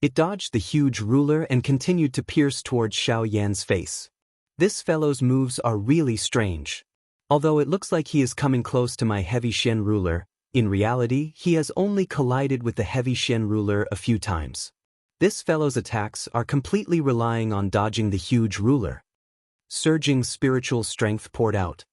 It dodged the huge ruler and continued to pierce towards Xiao Yan's face. This fellow's moves are really strange. Although it looks like he is coming close to my heavy Shen ruler, in reality he has only collided with the heavy Shen ruler a few times. This fellow's attacks are completely relying on dodging the huge ruler. Surging spiritual strength poured out.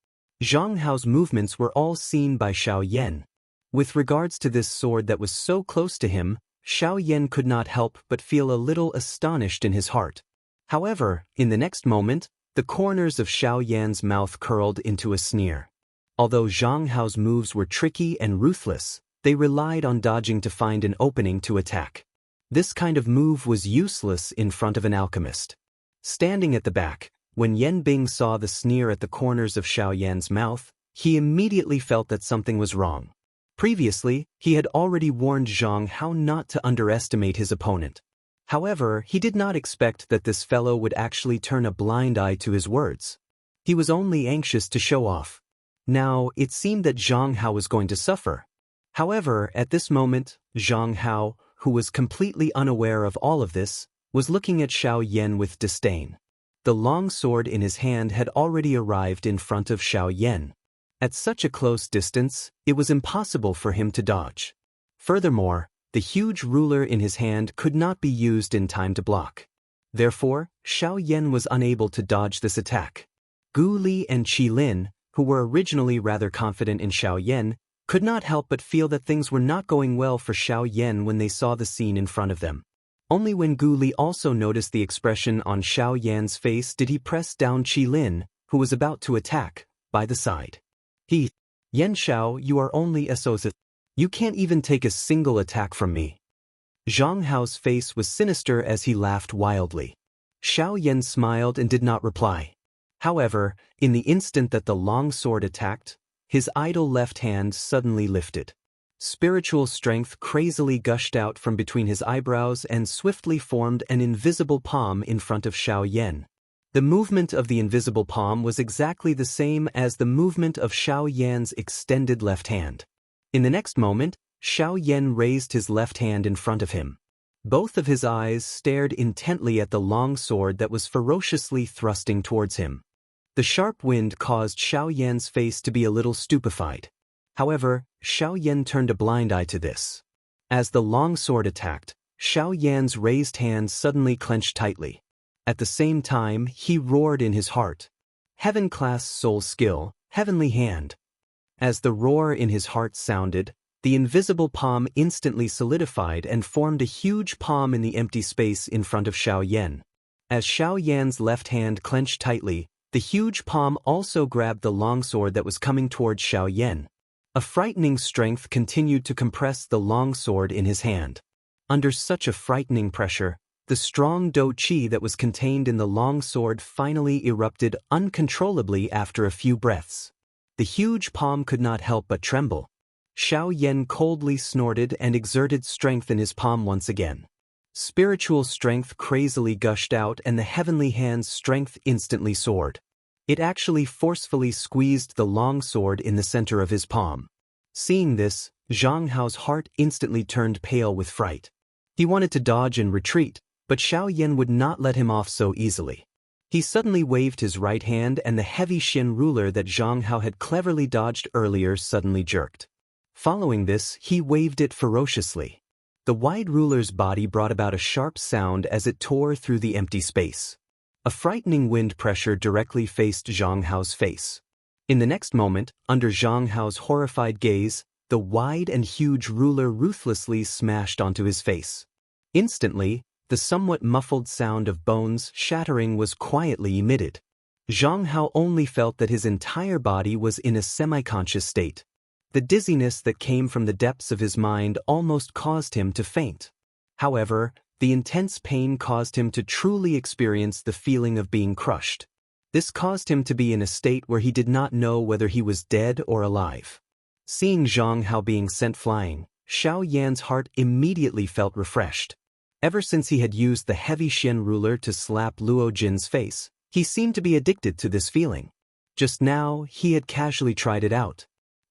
Zhang Hao's movements were all seen by Xiao Yan. With regards to this sword that was so close to him, Xiao Yan could not help but feel a little astonished in his heart. However, in the next moment, the corners of Xiao Yan's mouth curled into a sneer. Although Zhang Hao's moves were tricky and ruthless, they relied on dodging to find an opening to attack. This kind of move was useless in front of an alchemist. Standing at the back, when Yan Bing saw the sneer at the corners of Xiao Yan's mouth, he immediately felt that something was wrong. Previously, he had already warned Zhang Hao not to underestimate his opponent. However, he did not expect that this fellow would actually turn a blind eye to his words. He was only anxious to show off. Now, it seemed that Zhang Hao was going to suffer. However, at this moment, Zhang Hao, who was completely unaware of all of this, was looking at Xiao Yan with disdain. The long sword in his hand had already arrived in front of Xiao Yan. At such a close distance, it was impossible for him to dodge. Furthermore, the huge ruler in his hand could not be used in time to block. Therefore, Xiao Yan was unable to dodge this attack. Gu Li and Qi Lin, who were originally rather confident in Xiao Yan, could not help but feel that things were not going well for Xiao Yan when they saw the scene in front of them. Only when Gu Li also noticed the expression on Xiao Yan's face did he press down Qi Lin, who was about to attack, by the side. Yan Xiao, you are only a associate. You can't even take a single attack from me. Zhang Hao's face was sinister as he laughed wildly. Xiao Yan smiled and did not reply. However, in the instant that the long sword attacked, his idle left hand suddenly lifted. Spiritual strength crazily gushed out from between his eyebrows and swiftly formed an invisible palm in front of Xiao Yan. The movement of the invisible palm was exactly the same as the movement of Xiao Yan's extended left hand. In the next moment, Xiao Yan raised his left hand in front of him. Both of his eyes stared intently at the long sword that was ferociously thrusting towards him. The sharp wind caused Xiao Yan's face to be a little stupefied. However, Xiao Yan turned a blind eye to this. As the long sword attacked, Xiao Yan's raised hand suddenly clenched tightly. At the same time, he roared in his heart. Heaven-class soul skill, heavenly hand. As the roar in his heart sounded, the invisible palm instantly solidified and formed a huge palm in the empty space in front of Xiao Yan. As Xiao Yan's left hand clenched tightly, the huge palm also grabbed the longsword that was coming towards Xiao Yan. A frightening strength continued to compress the longsword in his hand. Under such a frightening pressure, the strong dou qi that was contained in the long sword finally erupted uncontrollably after a few breaths. The huge palm could not help but tremble. Xiao Yan coldly snorted and exerted strength in his palm once again. Spiritual strength crazily gushed out and the heavenly hand's strength instantly soared. It actually forcefully squeezed the long sword in the center of his palm. Seeing this, Zhang Hao's heart instantly turned pale with fright. He wanted to dodge and retreat, but Xiao Yan would not let him off so easily. He suddenly waved his right hand and the heavy Xin ruler that Zhang Hao had cleverly dodged earlier suddenly jerked. Following this, he waved it ferociously. The wide ruler's body brought about a sharp sound as it tore through the empty space. A frightening wind pressure directly faced Zhang Hao's face. In the next moment, under Zhang Hao's horrified gaze, the wide and huge ruler ruthlessly smashed onto his face. Instantly, the somewhat muffled sound of bones shattering was quietly emitted. Zhang Hao only felt that his entire body was in a semi-conscious state. The dizziness that came from the depths of his mind almost caused him to faint. However, the intense pain caused him to truly experience the feeling of being crushed. This caused him to be in a state where he did not know whether he was dead or alive. Seeing Zhang Hao being sent flying, Xiao Yan's heart immediately felt refreshed. Ever since he had used the heavy Xian ruler to slap Luo Jin's face, he seemed to be addicted to this feeling. Just now, he had casually tried it out.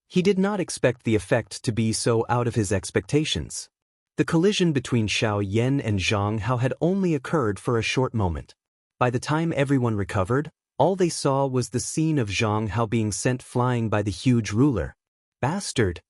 He did not expect the effect to be so out of his expectations. The collision between Xiao Yan and Zhang Hao had only occurred for a short moment. By the time everyone recovered, all they saw was the scene of Zhang Hao being sent flying by the huge ruler. Bastard!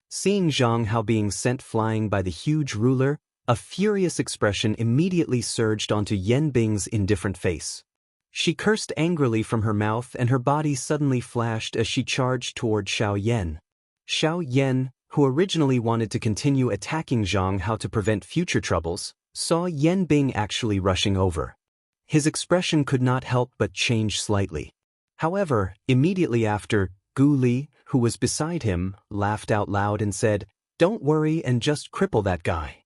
Seeing Zhang Hao being sent flying by the huge ruler, a furious expression immediately surged onto Yan Bing's indifferent face. She cursed angrily from her mouth and her body suddenly flashed as she charged toward Xiao Yan. Xiao Yan, who originally wanted to continue attacking Zhang Hao to prevent future troubles, saw Yan Bing actually rushing over. His expression could not help but change slightly. However, immediately after, Gu Li, who was beside him, laughed out loud and said, "Don't worry and just cripple that guy.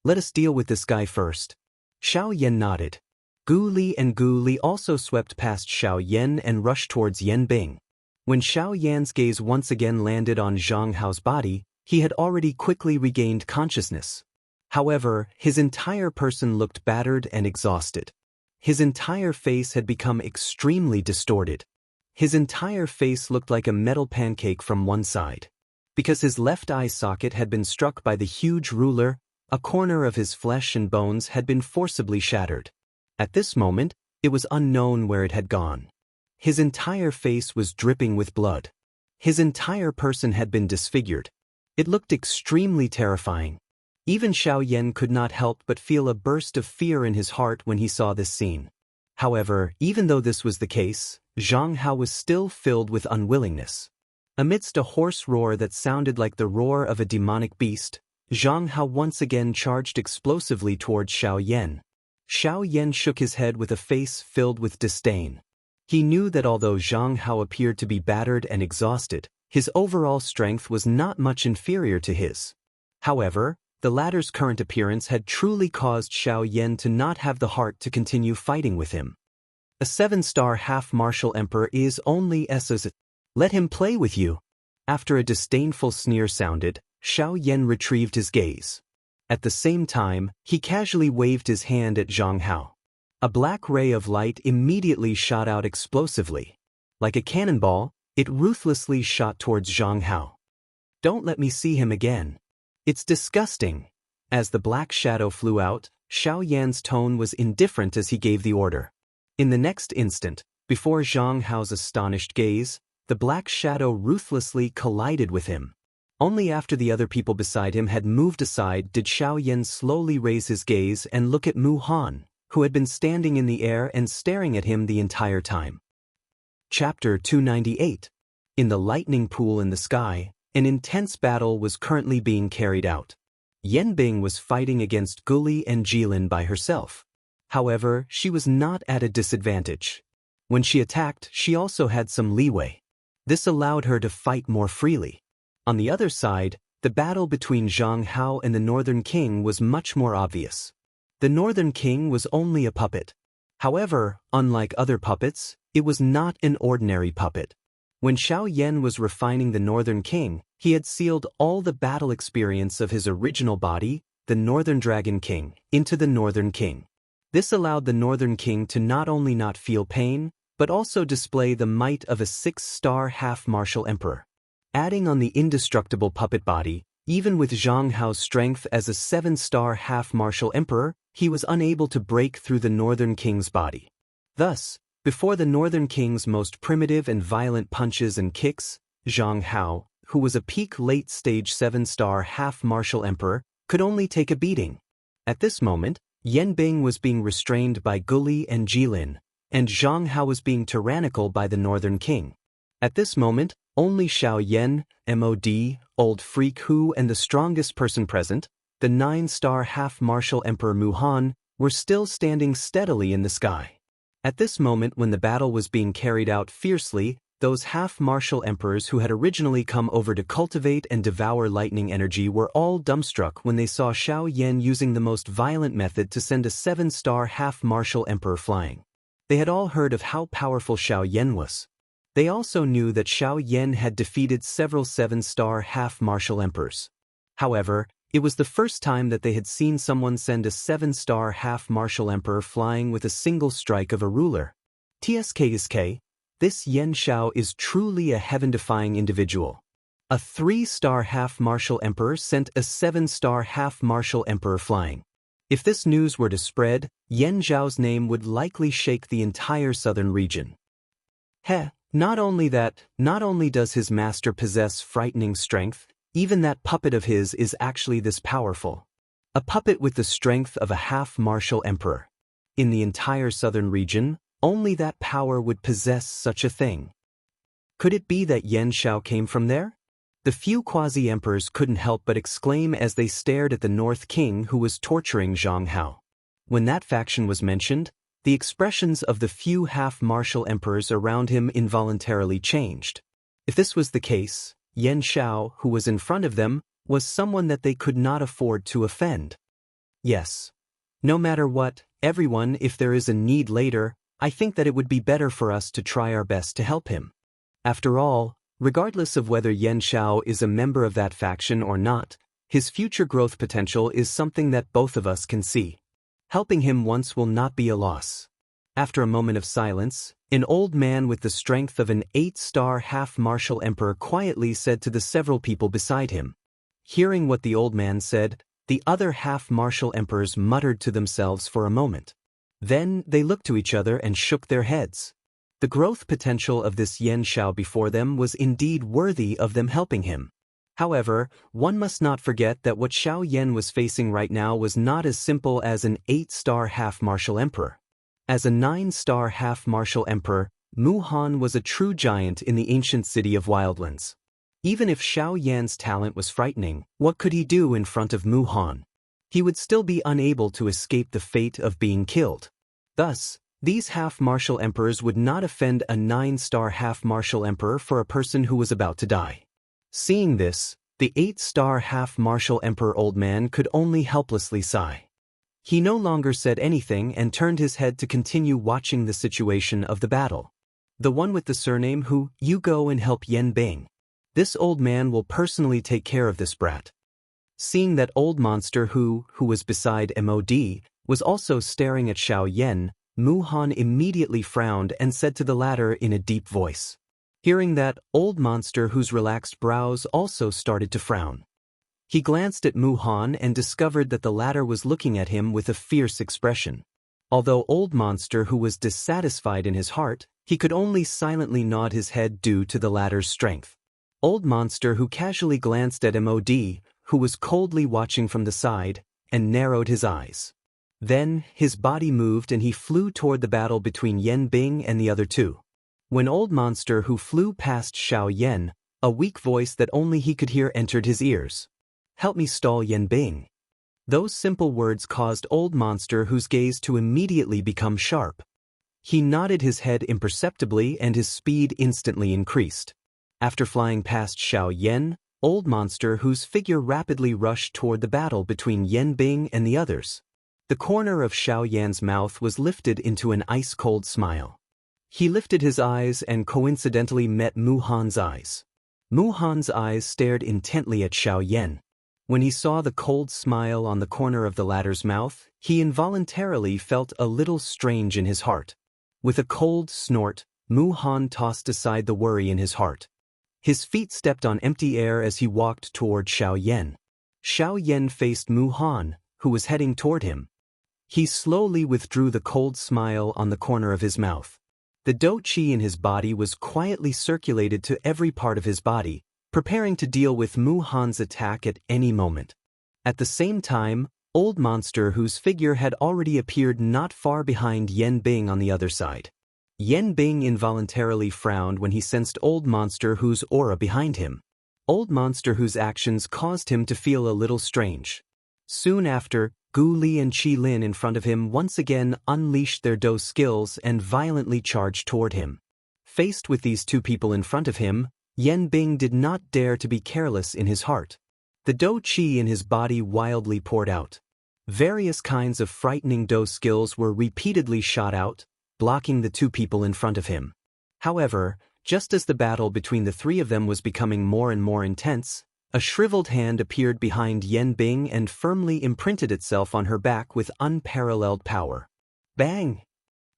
Let us deal with this guy first." Xiao Yan nodded. Gu Li and Gu Li also swept past Xiao Yan and rushed towards Yan Bing. When Xiao Yan's gaze once again landed on Zhang Hao's body, he had already quickly regained consciousness. However, his entire person looked battered and exhausted. His entire face had become extremely distorted. His entire face looked like a metal pancake from one side. Because his left eye socket had been struck by the huge ruler, a corner of his flesh and bones had been forcibly shattered. At this moment, It was unknown where it had gone. His entire face was dripping with blood. His entire person had been disfigured. It looked extremely terrifying. Even Xiaoyan could not help but feel a burst of fear in his heart when he saw this scene. However, even though this was the case, Zhang Hao was still filled with unwillingness. Amidst a hoarse roar that sounded like the roar of a demonic beast, Zhang Hao once again charged explosively towards Xiaoyan. Xiaoyan shook his head with a face filled with disdain. He knew that although Zhang Hao appeared to be battered and exhausted, his overall strength was not much inferior to his. However, the latter's current appearance had truly caused Xiaoyan to not have the heart to continue fighting with him. A 7-star half-martial emperor is only as let him play with you. After a disdainful sneer sounded, Xiaoyan retrieved his gaze. At the same time, he casually waved his hand at Zhang Hao. A black ray of light immediately shot out explosively. Like a cannonball, it ruthlessly shot towards Zhang Hao. Don't let me see him again. It's disgusting. As the black shadow flew out, Xiaoyan's tone was indifferent as he gave the order. In the next instant, before Zhang Hao's astonished gaze, the black shadow ruthlessly collided with him. Only after the other people beside him had moved aside did Xiaoyan slowly raise his gaze and look at Mu Han, who had been standing in the air and staring at him the entire time. Chapter 298. In the lightning pool in the sky, an intense battle was currently being carried out. Yanbing was fighting against Guli and Jilin by herself. However, she was not at a disadvantage. When she attacked, she also had some leeway. This allowed her to fight more freely. On the other side, the battle between Zhang Hao and the Northern King was much more obvious. The Northern King was only a puppet. However, unlike other puppets, it was not an ordinary puppet. When Xiaoyan was refining the Northern King, he had sealed all the battle experience of his original body, the Northern Dragon King, into the Northern King. This allowed the Northern King to not only not feel pain, but also display the might of a 6-star half-martial emperor. Adding on the indestructible puppet body, even with Zhang Hao's strength as a 7-star half-martial emperor, he was unable to break through the Northern King's body. Thus, before the Northern King's most primitive and violent punches and kicks, Zhang Hao, who was a peak late-stage 7-star half-martial emperor, could only take a beating. At this moment, Yanbing was being restrained by Guli and Jilin, and Zhang Hao was being tyrannical by the Northern King. At this moment, only Xiaoyan, MOD, Old Freak Hu and the strongest person present, the 9-star half-martial Emperor Mu Han, were still standing steadily in the sky. At this moment when the battle was being carried out fiercely, those half-martial emperors who had originally come over to cultivate and devour lightning energy were all dumbstruck when they saw Xiaoyan using the most violent method to send a 7-star half-martial emperor flying. They had all heard of how powerful Xiaoyan was. They also knew that Xiaoyan had defeated several 7-star half-martial emperors. However, it was the first time that they had seen someone send a 7-star half-martial emperor flying with a single strike of a ruler. TSK, this Xianxia is truly a heaven-defying individual. A 3-star half-martial emperor sent a 7-star half-martial emperor flying. If this news were to spread, Yanzhao's name would likely shake the entire southern region. Not only does his master possess frightening strength, even that puppet of his is actually this powerful. A puppet with the strength of a half-martial emperor. In the entire southern region, only that power would possess such a thing. Could it be that Yanzhao came from there? The few quasi-emperors couldn't help but exclaim as they stared at the North King who was torturing Zhang Hao. When that faction was mentioned, the expressions of the few half-martial emperors around him involuntarily changed. If this was the case, Yanzhao, who was in front of them, was someone that they could not afford to offend. Yes. No matter what, everyone, if there is a need later, I think that it would be better for us to try our best to help him. After all, regardless of whether Yanzhao is a member of that faction or not, his future growth potential is something that both of us can see. Helping him once will not be a loss. After a moment of silence, an old man with the strength of an 8-star half-martial emperor quietly said to the several people beside him. Hearing what the old man said, the other half-martial emperors muttered to themselves for a moment. Then they looked to each other and shook their heads. The growth potential of this Xianxia before them was indeed worthy of them helping him. However, one must not forget that what Xiao Yan was facing right now was not as simple as an 8-star half-martial emperor. As a 9-star half-martial emperor, Mu Han was a true giant in the ancient city of Wildlands. Even if Xiao Yan's talent was frightening, what could he do in front of Mu Han? He would still be unable to escape the fate of being killed. Thus, these half-martial emperors would not offend a 9-star half-martial emperor for a person who was about to die. Seeing this, the 8-star half-martial emperor old man could only helplessly sigh. He no longer said anything and turned his head to continue watching the situation of the battle. The one with the surname who, you go and help Yan Bing. This old man will personally take care of this brat. Seeing that old monster who was beside Mod, was also staring at Xiao Yan, Mu Han immediately frowned and said to the latter in a deep voice. Hearing that, old monster whose relaxed brows also started to frown. He glanced at Mu Han and discovered that the latter was looking at him with a fierce expression. Although old monster who was dissatisfied in his heart, he could only silently nod his head due to the latter's strength. Old monster who casually glanced at Mod, who was coldly watching from the side, and narrowed his eyes. Then, his body moved and he flew toward the battle between Yan Bing and the other two. When old monster who flew past Xiao Yan, a weak voice that only he could hear entered his ears. Help me stall Yan Bing. Those simple words caused old monster whose gaze to immediately become sharp. He nodded his head imperceptibly and his speed instantly increased. After flying past Xiao Yan, old monster whose figure rapidly rushed toward the battle between Yan Bing and the others. The corner of Xiao Yan's mouth was lifted into an ice-cold smile. He lifted his eyes and coincidentally met Mu Han's eyes. Mu Han's eyes stared intently at Xiao Yan. When he saw the cold smile on the corner of the latter's mouth, he involuntarily felt a little strange in his heart. With a cold snort, Mu Han tossed aside the worry in his heart. His feet stepped on empty air as he walked toward Xiao Yan. Xiao Yan faced Mu Han, who was heading toward him. He slowly withdrew the cold smile on the corner of his mouth. The dou qi in his body was quietly circulated to every part of his body, preparing to deal with Mu Han's attack at any moment. At the same time, old monster whose figure had already appeared not far behind Yan Bing on the other side. Yan Bing involuntarily frowned when he sensed old monster whose aura behind him. Old monster whose actions caused him to feel a little strange. Soon after, Gu Li and Qi Lin in front of him once again unleashed their dou skills and violently charged toward him. Faced with these two people in front of him, Yan Bing did not dare to be careless in his heart. The dou qi in his body wildly poured out. Various kinds of frightening dou skills were repeatedly shot out, blocking the two people in front of him. However, just as the battle between the three of them was becoming more and more intense, a shriveled hand appeared behind Yan Bing and firmly imprinted itself on her back with unparalleled power. Bang!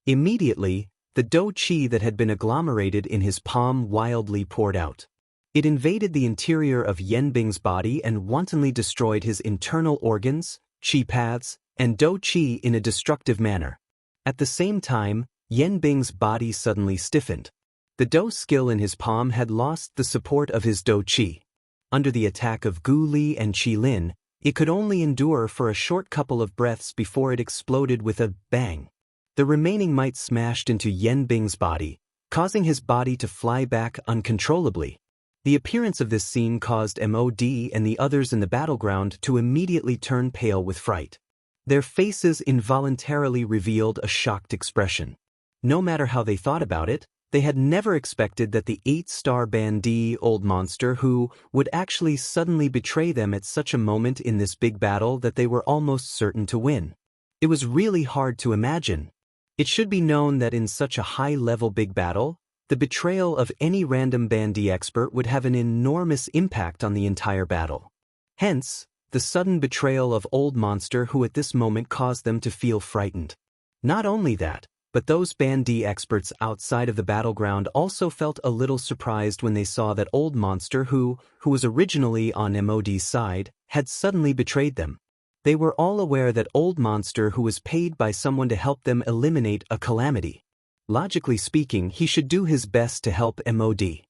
Immediately, the dou qi that had been agglomerated in his palm wildly poured out. It invaded the interior of Yan Bing's body and wantonly destroyed his internal organs, qi paths, and dou qi in a destructive manner. At the same time, Yan Bing's body suddenly stiffened. The dou skill in his palm had lost the support of his dou qi. Under the attack of Gu Li and Qi Lin, it could only endure for a short couple of breaths before it exploded with a bang. The remaining might smashed into Yan Bing's body, causing his body to fly back uncontrollably. The appearance of this scene caused Mod and the others in the battleground to immediately turn pale with fright. Their faces involuntarily revealed a shocked expression. No matter how they thought about it, they had never expected that the 8-star bandit old monster who would actually suddenly betray them at such a moment in this big battle that they were almost certain to win. It was really hard to imagine. It should be known that in such a high-level big battle, the betrayal of any random bandit expert would have an enormous impact on the entire battle. Hence, the sudden betrayal of old monster who at this moment caused them to feel frightened. Not only that, but those bandit experts outside of the battleground also felt a little surprised when they saw that old monster who was originally on Mod's side, had suddenly betrayed them. They were all aware that old monster who was paid by someone to help them eliminate a calamity. Logically speaking, he should do his best to help MOD.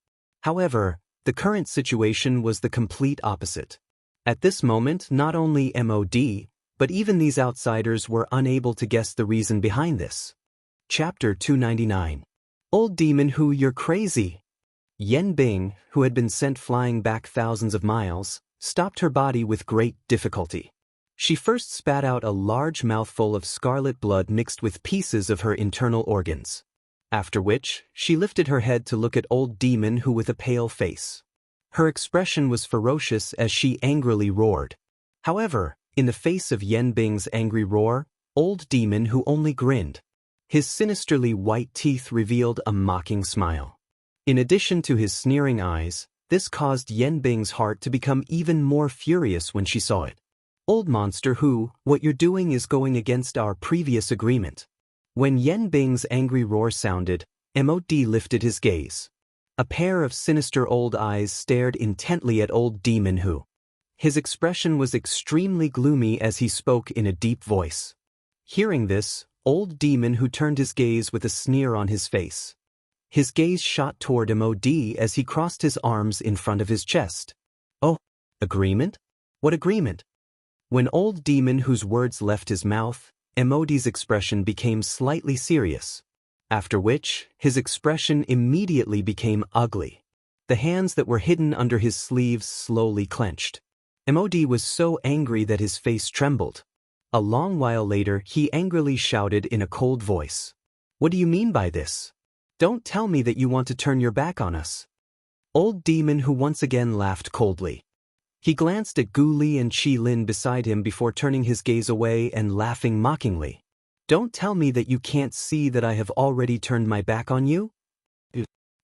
However, the current situation was the complete opposite. At this moment, not only MOD, but even these outsiders were unable to guess the reason behind this. Chapter 299. Old Demon Who, You're Crazy! Yan Bing, who had been sent flying back thousands of miles, stopped her body with great difficulty. She first spat out a large mouthful of scarlet blood mixed with pieces of her internal organs. After which, she lifted her head to look at Old Demon Who with a pale face. Her expression was ferocious as she angrily roared. However, in the face of Yan Bing's angry roar, Old Demon Who only grinned. His sinisterly white teeth revealed a mocking smile. In addition to his sneering eyes, this caused Yan Bing's heart to become even more furious when she saw it. Old monster who, what you're doing is going against our previous agreement. When Yan Bing's angry roar sounded, MOD lifted his gaze. A pair of sinister old eyes stared intently at Old Demon Who. His expression was extremely gloomy as he spoke in a deep voice. Hearing this, Old Demon Who turned his gaze with a sneer on his face. His gaze shot toward MOD as he crossed his arms in front of his chest. Oh, agreement? What agreement? When Old Demon Whose words left his mouth, MOD's expression became slightly serious. After which, his expression immediately became ugly. The hands that were hidden under his sleeves slowly clenched. MOD was so angry that his face trembled. A long while later, he angrily shouted in a cold voice. What do you mean by this? Don't tell me that you want to turn your back on us. Old Demon Who once again laughed coldly. He glanced at Gu Li and Qi Lin beside him before turning his gaze away and laughing mockingly. Don't tell me that you can't see that I have already turned my back on you?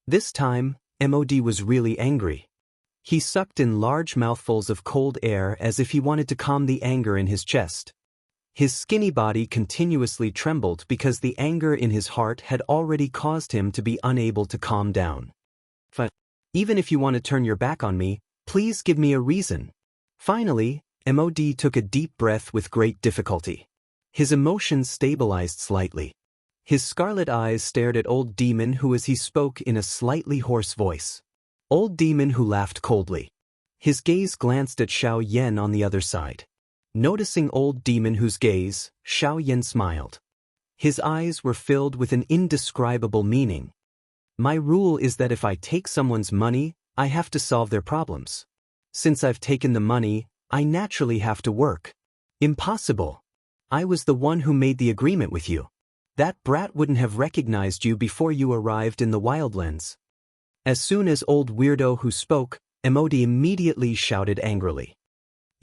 This time, MOD was really angry. He sucked in large mouthfuls of cold air as if he wanted to calm the anger in his chest. His skinny body continuously trembled because the anger in his heart had already caused him to be unable to calm down. But even if you want to turn your back on me, please give me a reason. Finally, MOD took a deep breath with great difficulty. His emotions stabilized slightly. His scarlet eyes stared at Old Demon Who as he spoke in a slightly hoarse voice. Old Demon Who laughed coldly. His gaze glanced at Xiao Yan on the other side. Noticing Old Demon Who's gaze, Xiao Yan smiled. His eyes were filled with an indescribable meaning. My rule is that if I take someone's money, I have to solve their problems. Since I've taken the money, I naturally have to work. Impossible. I was the one who made the agreement with you. That brat wouldn't have recognized you before you arrived in the Wildlands. As soon as Old Weirdo Who spoke, MOD immediately shouted angrily.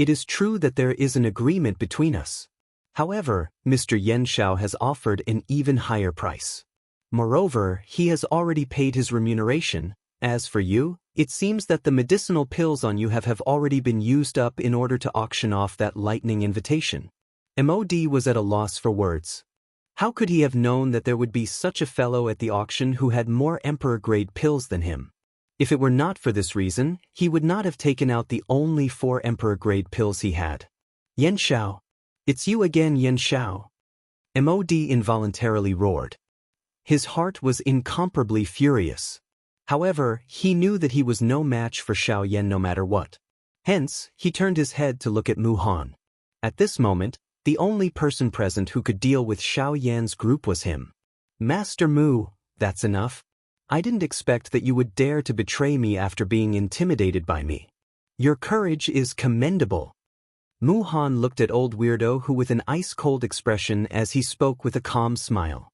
It is true that there is an agreement between us. However, Mr. Yan Xiao has offered an even higher price. Moreover, he has already paid his remuneration. As for you, it seems that the medicinal pills on you have already been used up in order to auction off that lightning invitation. MOD was at a loss for words. How could he have known that there would be such a fellow at the auction who had more emperor-grade pills than him? If it were not for this reason, he would not have taken out the only 4 emperor-grade pills he had. Yan Xiao. It's you again, Yan Xiao. MOD involuntarily roared. His heart was incomparably furious. However, he knew that he was no match for Xiao Yan no matter what. Hence, he turned his head to look at Mu Han. At this moment, the only person present who could deal with Xiao Yan's group was him. Master Mu, that's enough. I didn't expect that you would dare to betray me after being intimidated by me. Your courage is commendable. Mu Han looked at Old Weirdo Who with an ice-cold expression as he spoke with a calm smile.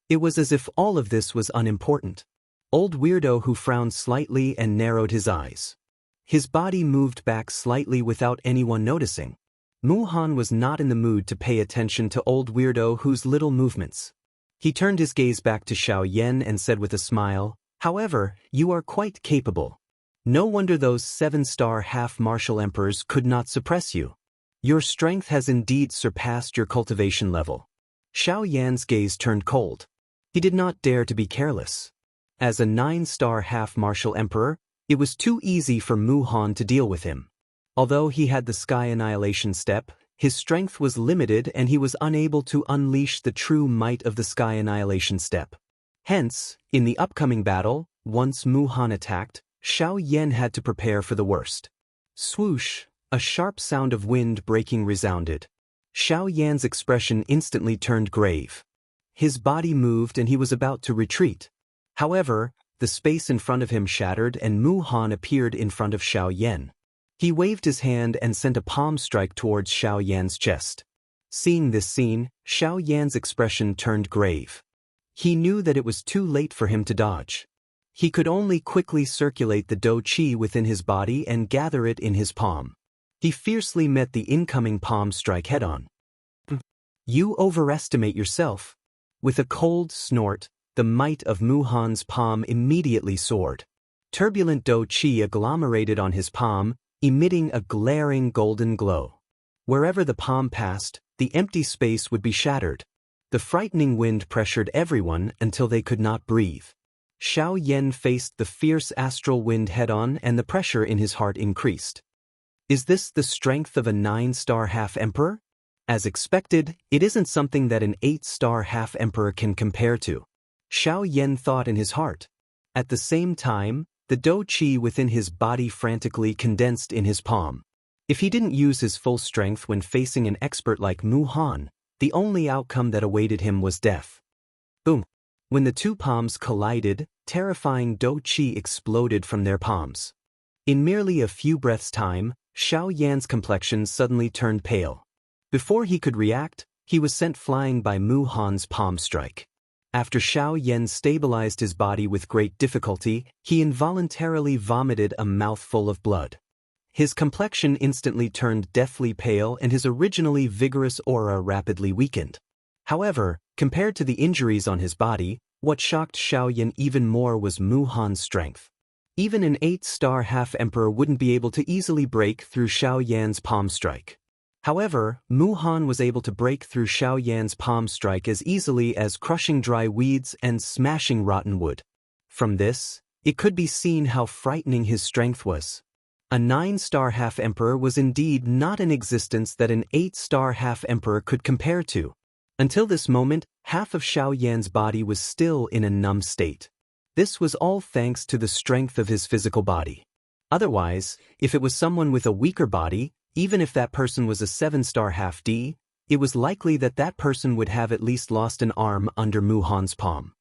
It was as if all of this was unimportant. Old Weirdo Who frowned slightly and narrowed his eyes. His body moved back slightly without anyone noticing. Mu Han was not in the mood to pay attention to Old Weirdo Who's little movements. He turned his gaze back to Xiao Yan and said with a smile, however, you are quite capable. No wonder those 7-star half-martial emperors could not suppress you. Your strength has indeed surpassed your cultivation level. Xiao Yan's gaze turned cold. He did not dare to be careless. As a 9-star half-martial emperor, it was too easy for Mu Han to deal with him. Although he had the Sky Annihilation step, His strength was limited and he was unable to unleash the true might of the Sky Annihilation Step. Hence, in the upcoming battle, once Mu Han attacked, Xiao Yan had to prepare for the worst. Swoosh, a sharp sound of wind breaking resounded. Xiao Yan's expression instantly turned grave. His body moved and he was about to retreat. However, the space in front of him shattered and Mu Han appeared in front of Xiao Yan. He waved his hand and sent a palm strike towards Xiao Yan's chest. Seeing this scene, Xiao Yan's expression turned grave. He knew that it was too late for him to dodge. He could only quickly circulate the Do Qi within his body and gather it in his palm. He fiercely met the incoming palm strike head-on. You overestimate yourself. With a cold snort, the might of Mu Han's palm immediately soared. Turbulent Do Qi agglomerated on his palm, emitting a glaring golden glow. Wherever the palm passed, the empty space would be shattered. The frightening wind pressured everyone until they could not breathe. Xiao Yan faced the fierce astral wind head-on and the pressure in his heart increased. Is this the strength of a 9-star half-emperor? As expected, it isn't something that an 8-star half-emperor can compare to. Xiao Yan thought in his heart. At the same time, the Do Qi within his body frantically condensed in his palm. If he didn't use his full strength when facing an expert like Mu Han, the only outcome that awaited him was death. Boom! When the two palms collided, terrifying Do Qi exploded from their palms. In merely a few breaths' time, Xiao Yan's complexion suddenly turned pale. Before he could react, he was sent flying by Mu Han's palm strike. After Xiao Yan stabilized his body with great difficulty, he involuntarily vomited a mouthful of blood. His complexion instantly turned deathly pale and his originally vigorous aura rapidly weakened. However, compared to the injuries on his body, what shocked Xiao Yan even more was Mu Han's strength. Even an 8-star half-emperor wouldn't be able to easily break through Xiao Yan's palm strike. However, Mu Han was able to break through Xiao Yan's palm strike as easily as crushing dry weeds and smashing rotten wood. From this, it could be seen how frightening his strength was. A 9-star half-emperor was indeed not an existence that an 8-star half-emperor could compare to. Until this moment, half of Xiao Yan's body was still in a numb state. This was all thanks to the strength of his physical body. Otherwise, if it was someone with a weaker body, even if that person was a 7-star half-D, it was likely that that person would have at least lost an arm under Mu Han's palm.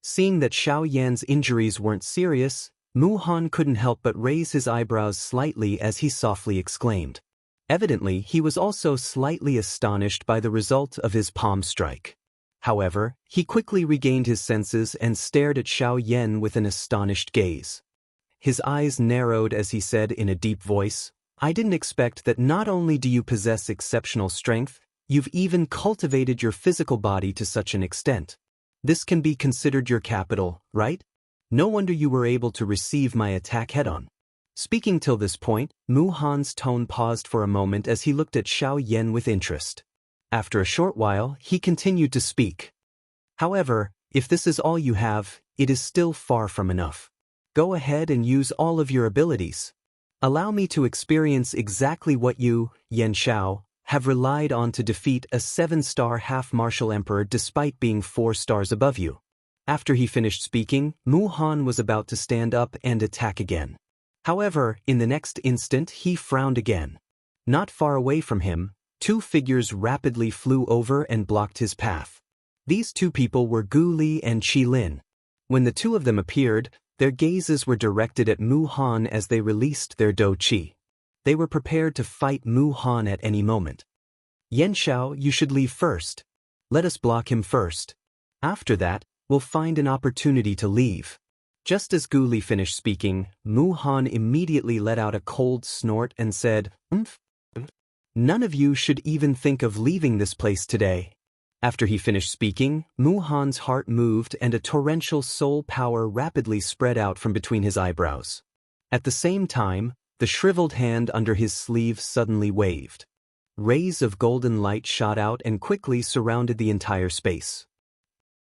Seeing that Xiao Yan's injuries weren't serious, Mu Han couldn't help but raise his eyebrows slightly as he softly exclaimed. Evidently, he was also slightly astonished by the result of his palm strike. However, he quickly regained his senses and stared at Xiao Yan with an astonished gaze. His eyes narrowed as he said in a deep voice, I didn't expect that not only do you possess exceptional strength, you've even cultivated your physical body to such an extent. This can be considered your capital, right? No wonder you were able to receive my attack head-on. Speaking till this point, Mu Han's tone paused for a moment as he looked at Xiao Yan with interest. After a short while, he continued to speak. However, if this is all you have, it is still far from enough. Go ahead and use all of your abilities. Allow me to experience exactly what you, Yan Xiao, have relied on to defeat a 7-star half-martial emperor despite being 4 stars above you. After he finished speaking, Mu Han was about to stand up and attack again. However, in the next instant he frowned again. Not far away from him, 2 figures rapidly flew over and blocked his path. These 2 people were Gu Li and Qi Lin. When the 2 of them appeared, their gazes were directed at Mu Han as they released their Do Qi. They were prepared to fight Mu Han at any moment. Yan Xiao, you should leave first. Let us block him first. After that, we'll find an opportunity to leave. Just as Gu Li finished speaking, Mu Han immediately let out a cold snort and said, None of you should even think of leaving this place today. After he finished speaking, Mu Han's heart moved and a torrential soul power rapidly spread out from between his eyebrows. At the same time, the shriveled hand under his sleeve suddenly waved. Rays of golden light shot out and quickly surrounded the entire space.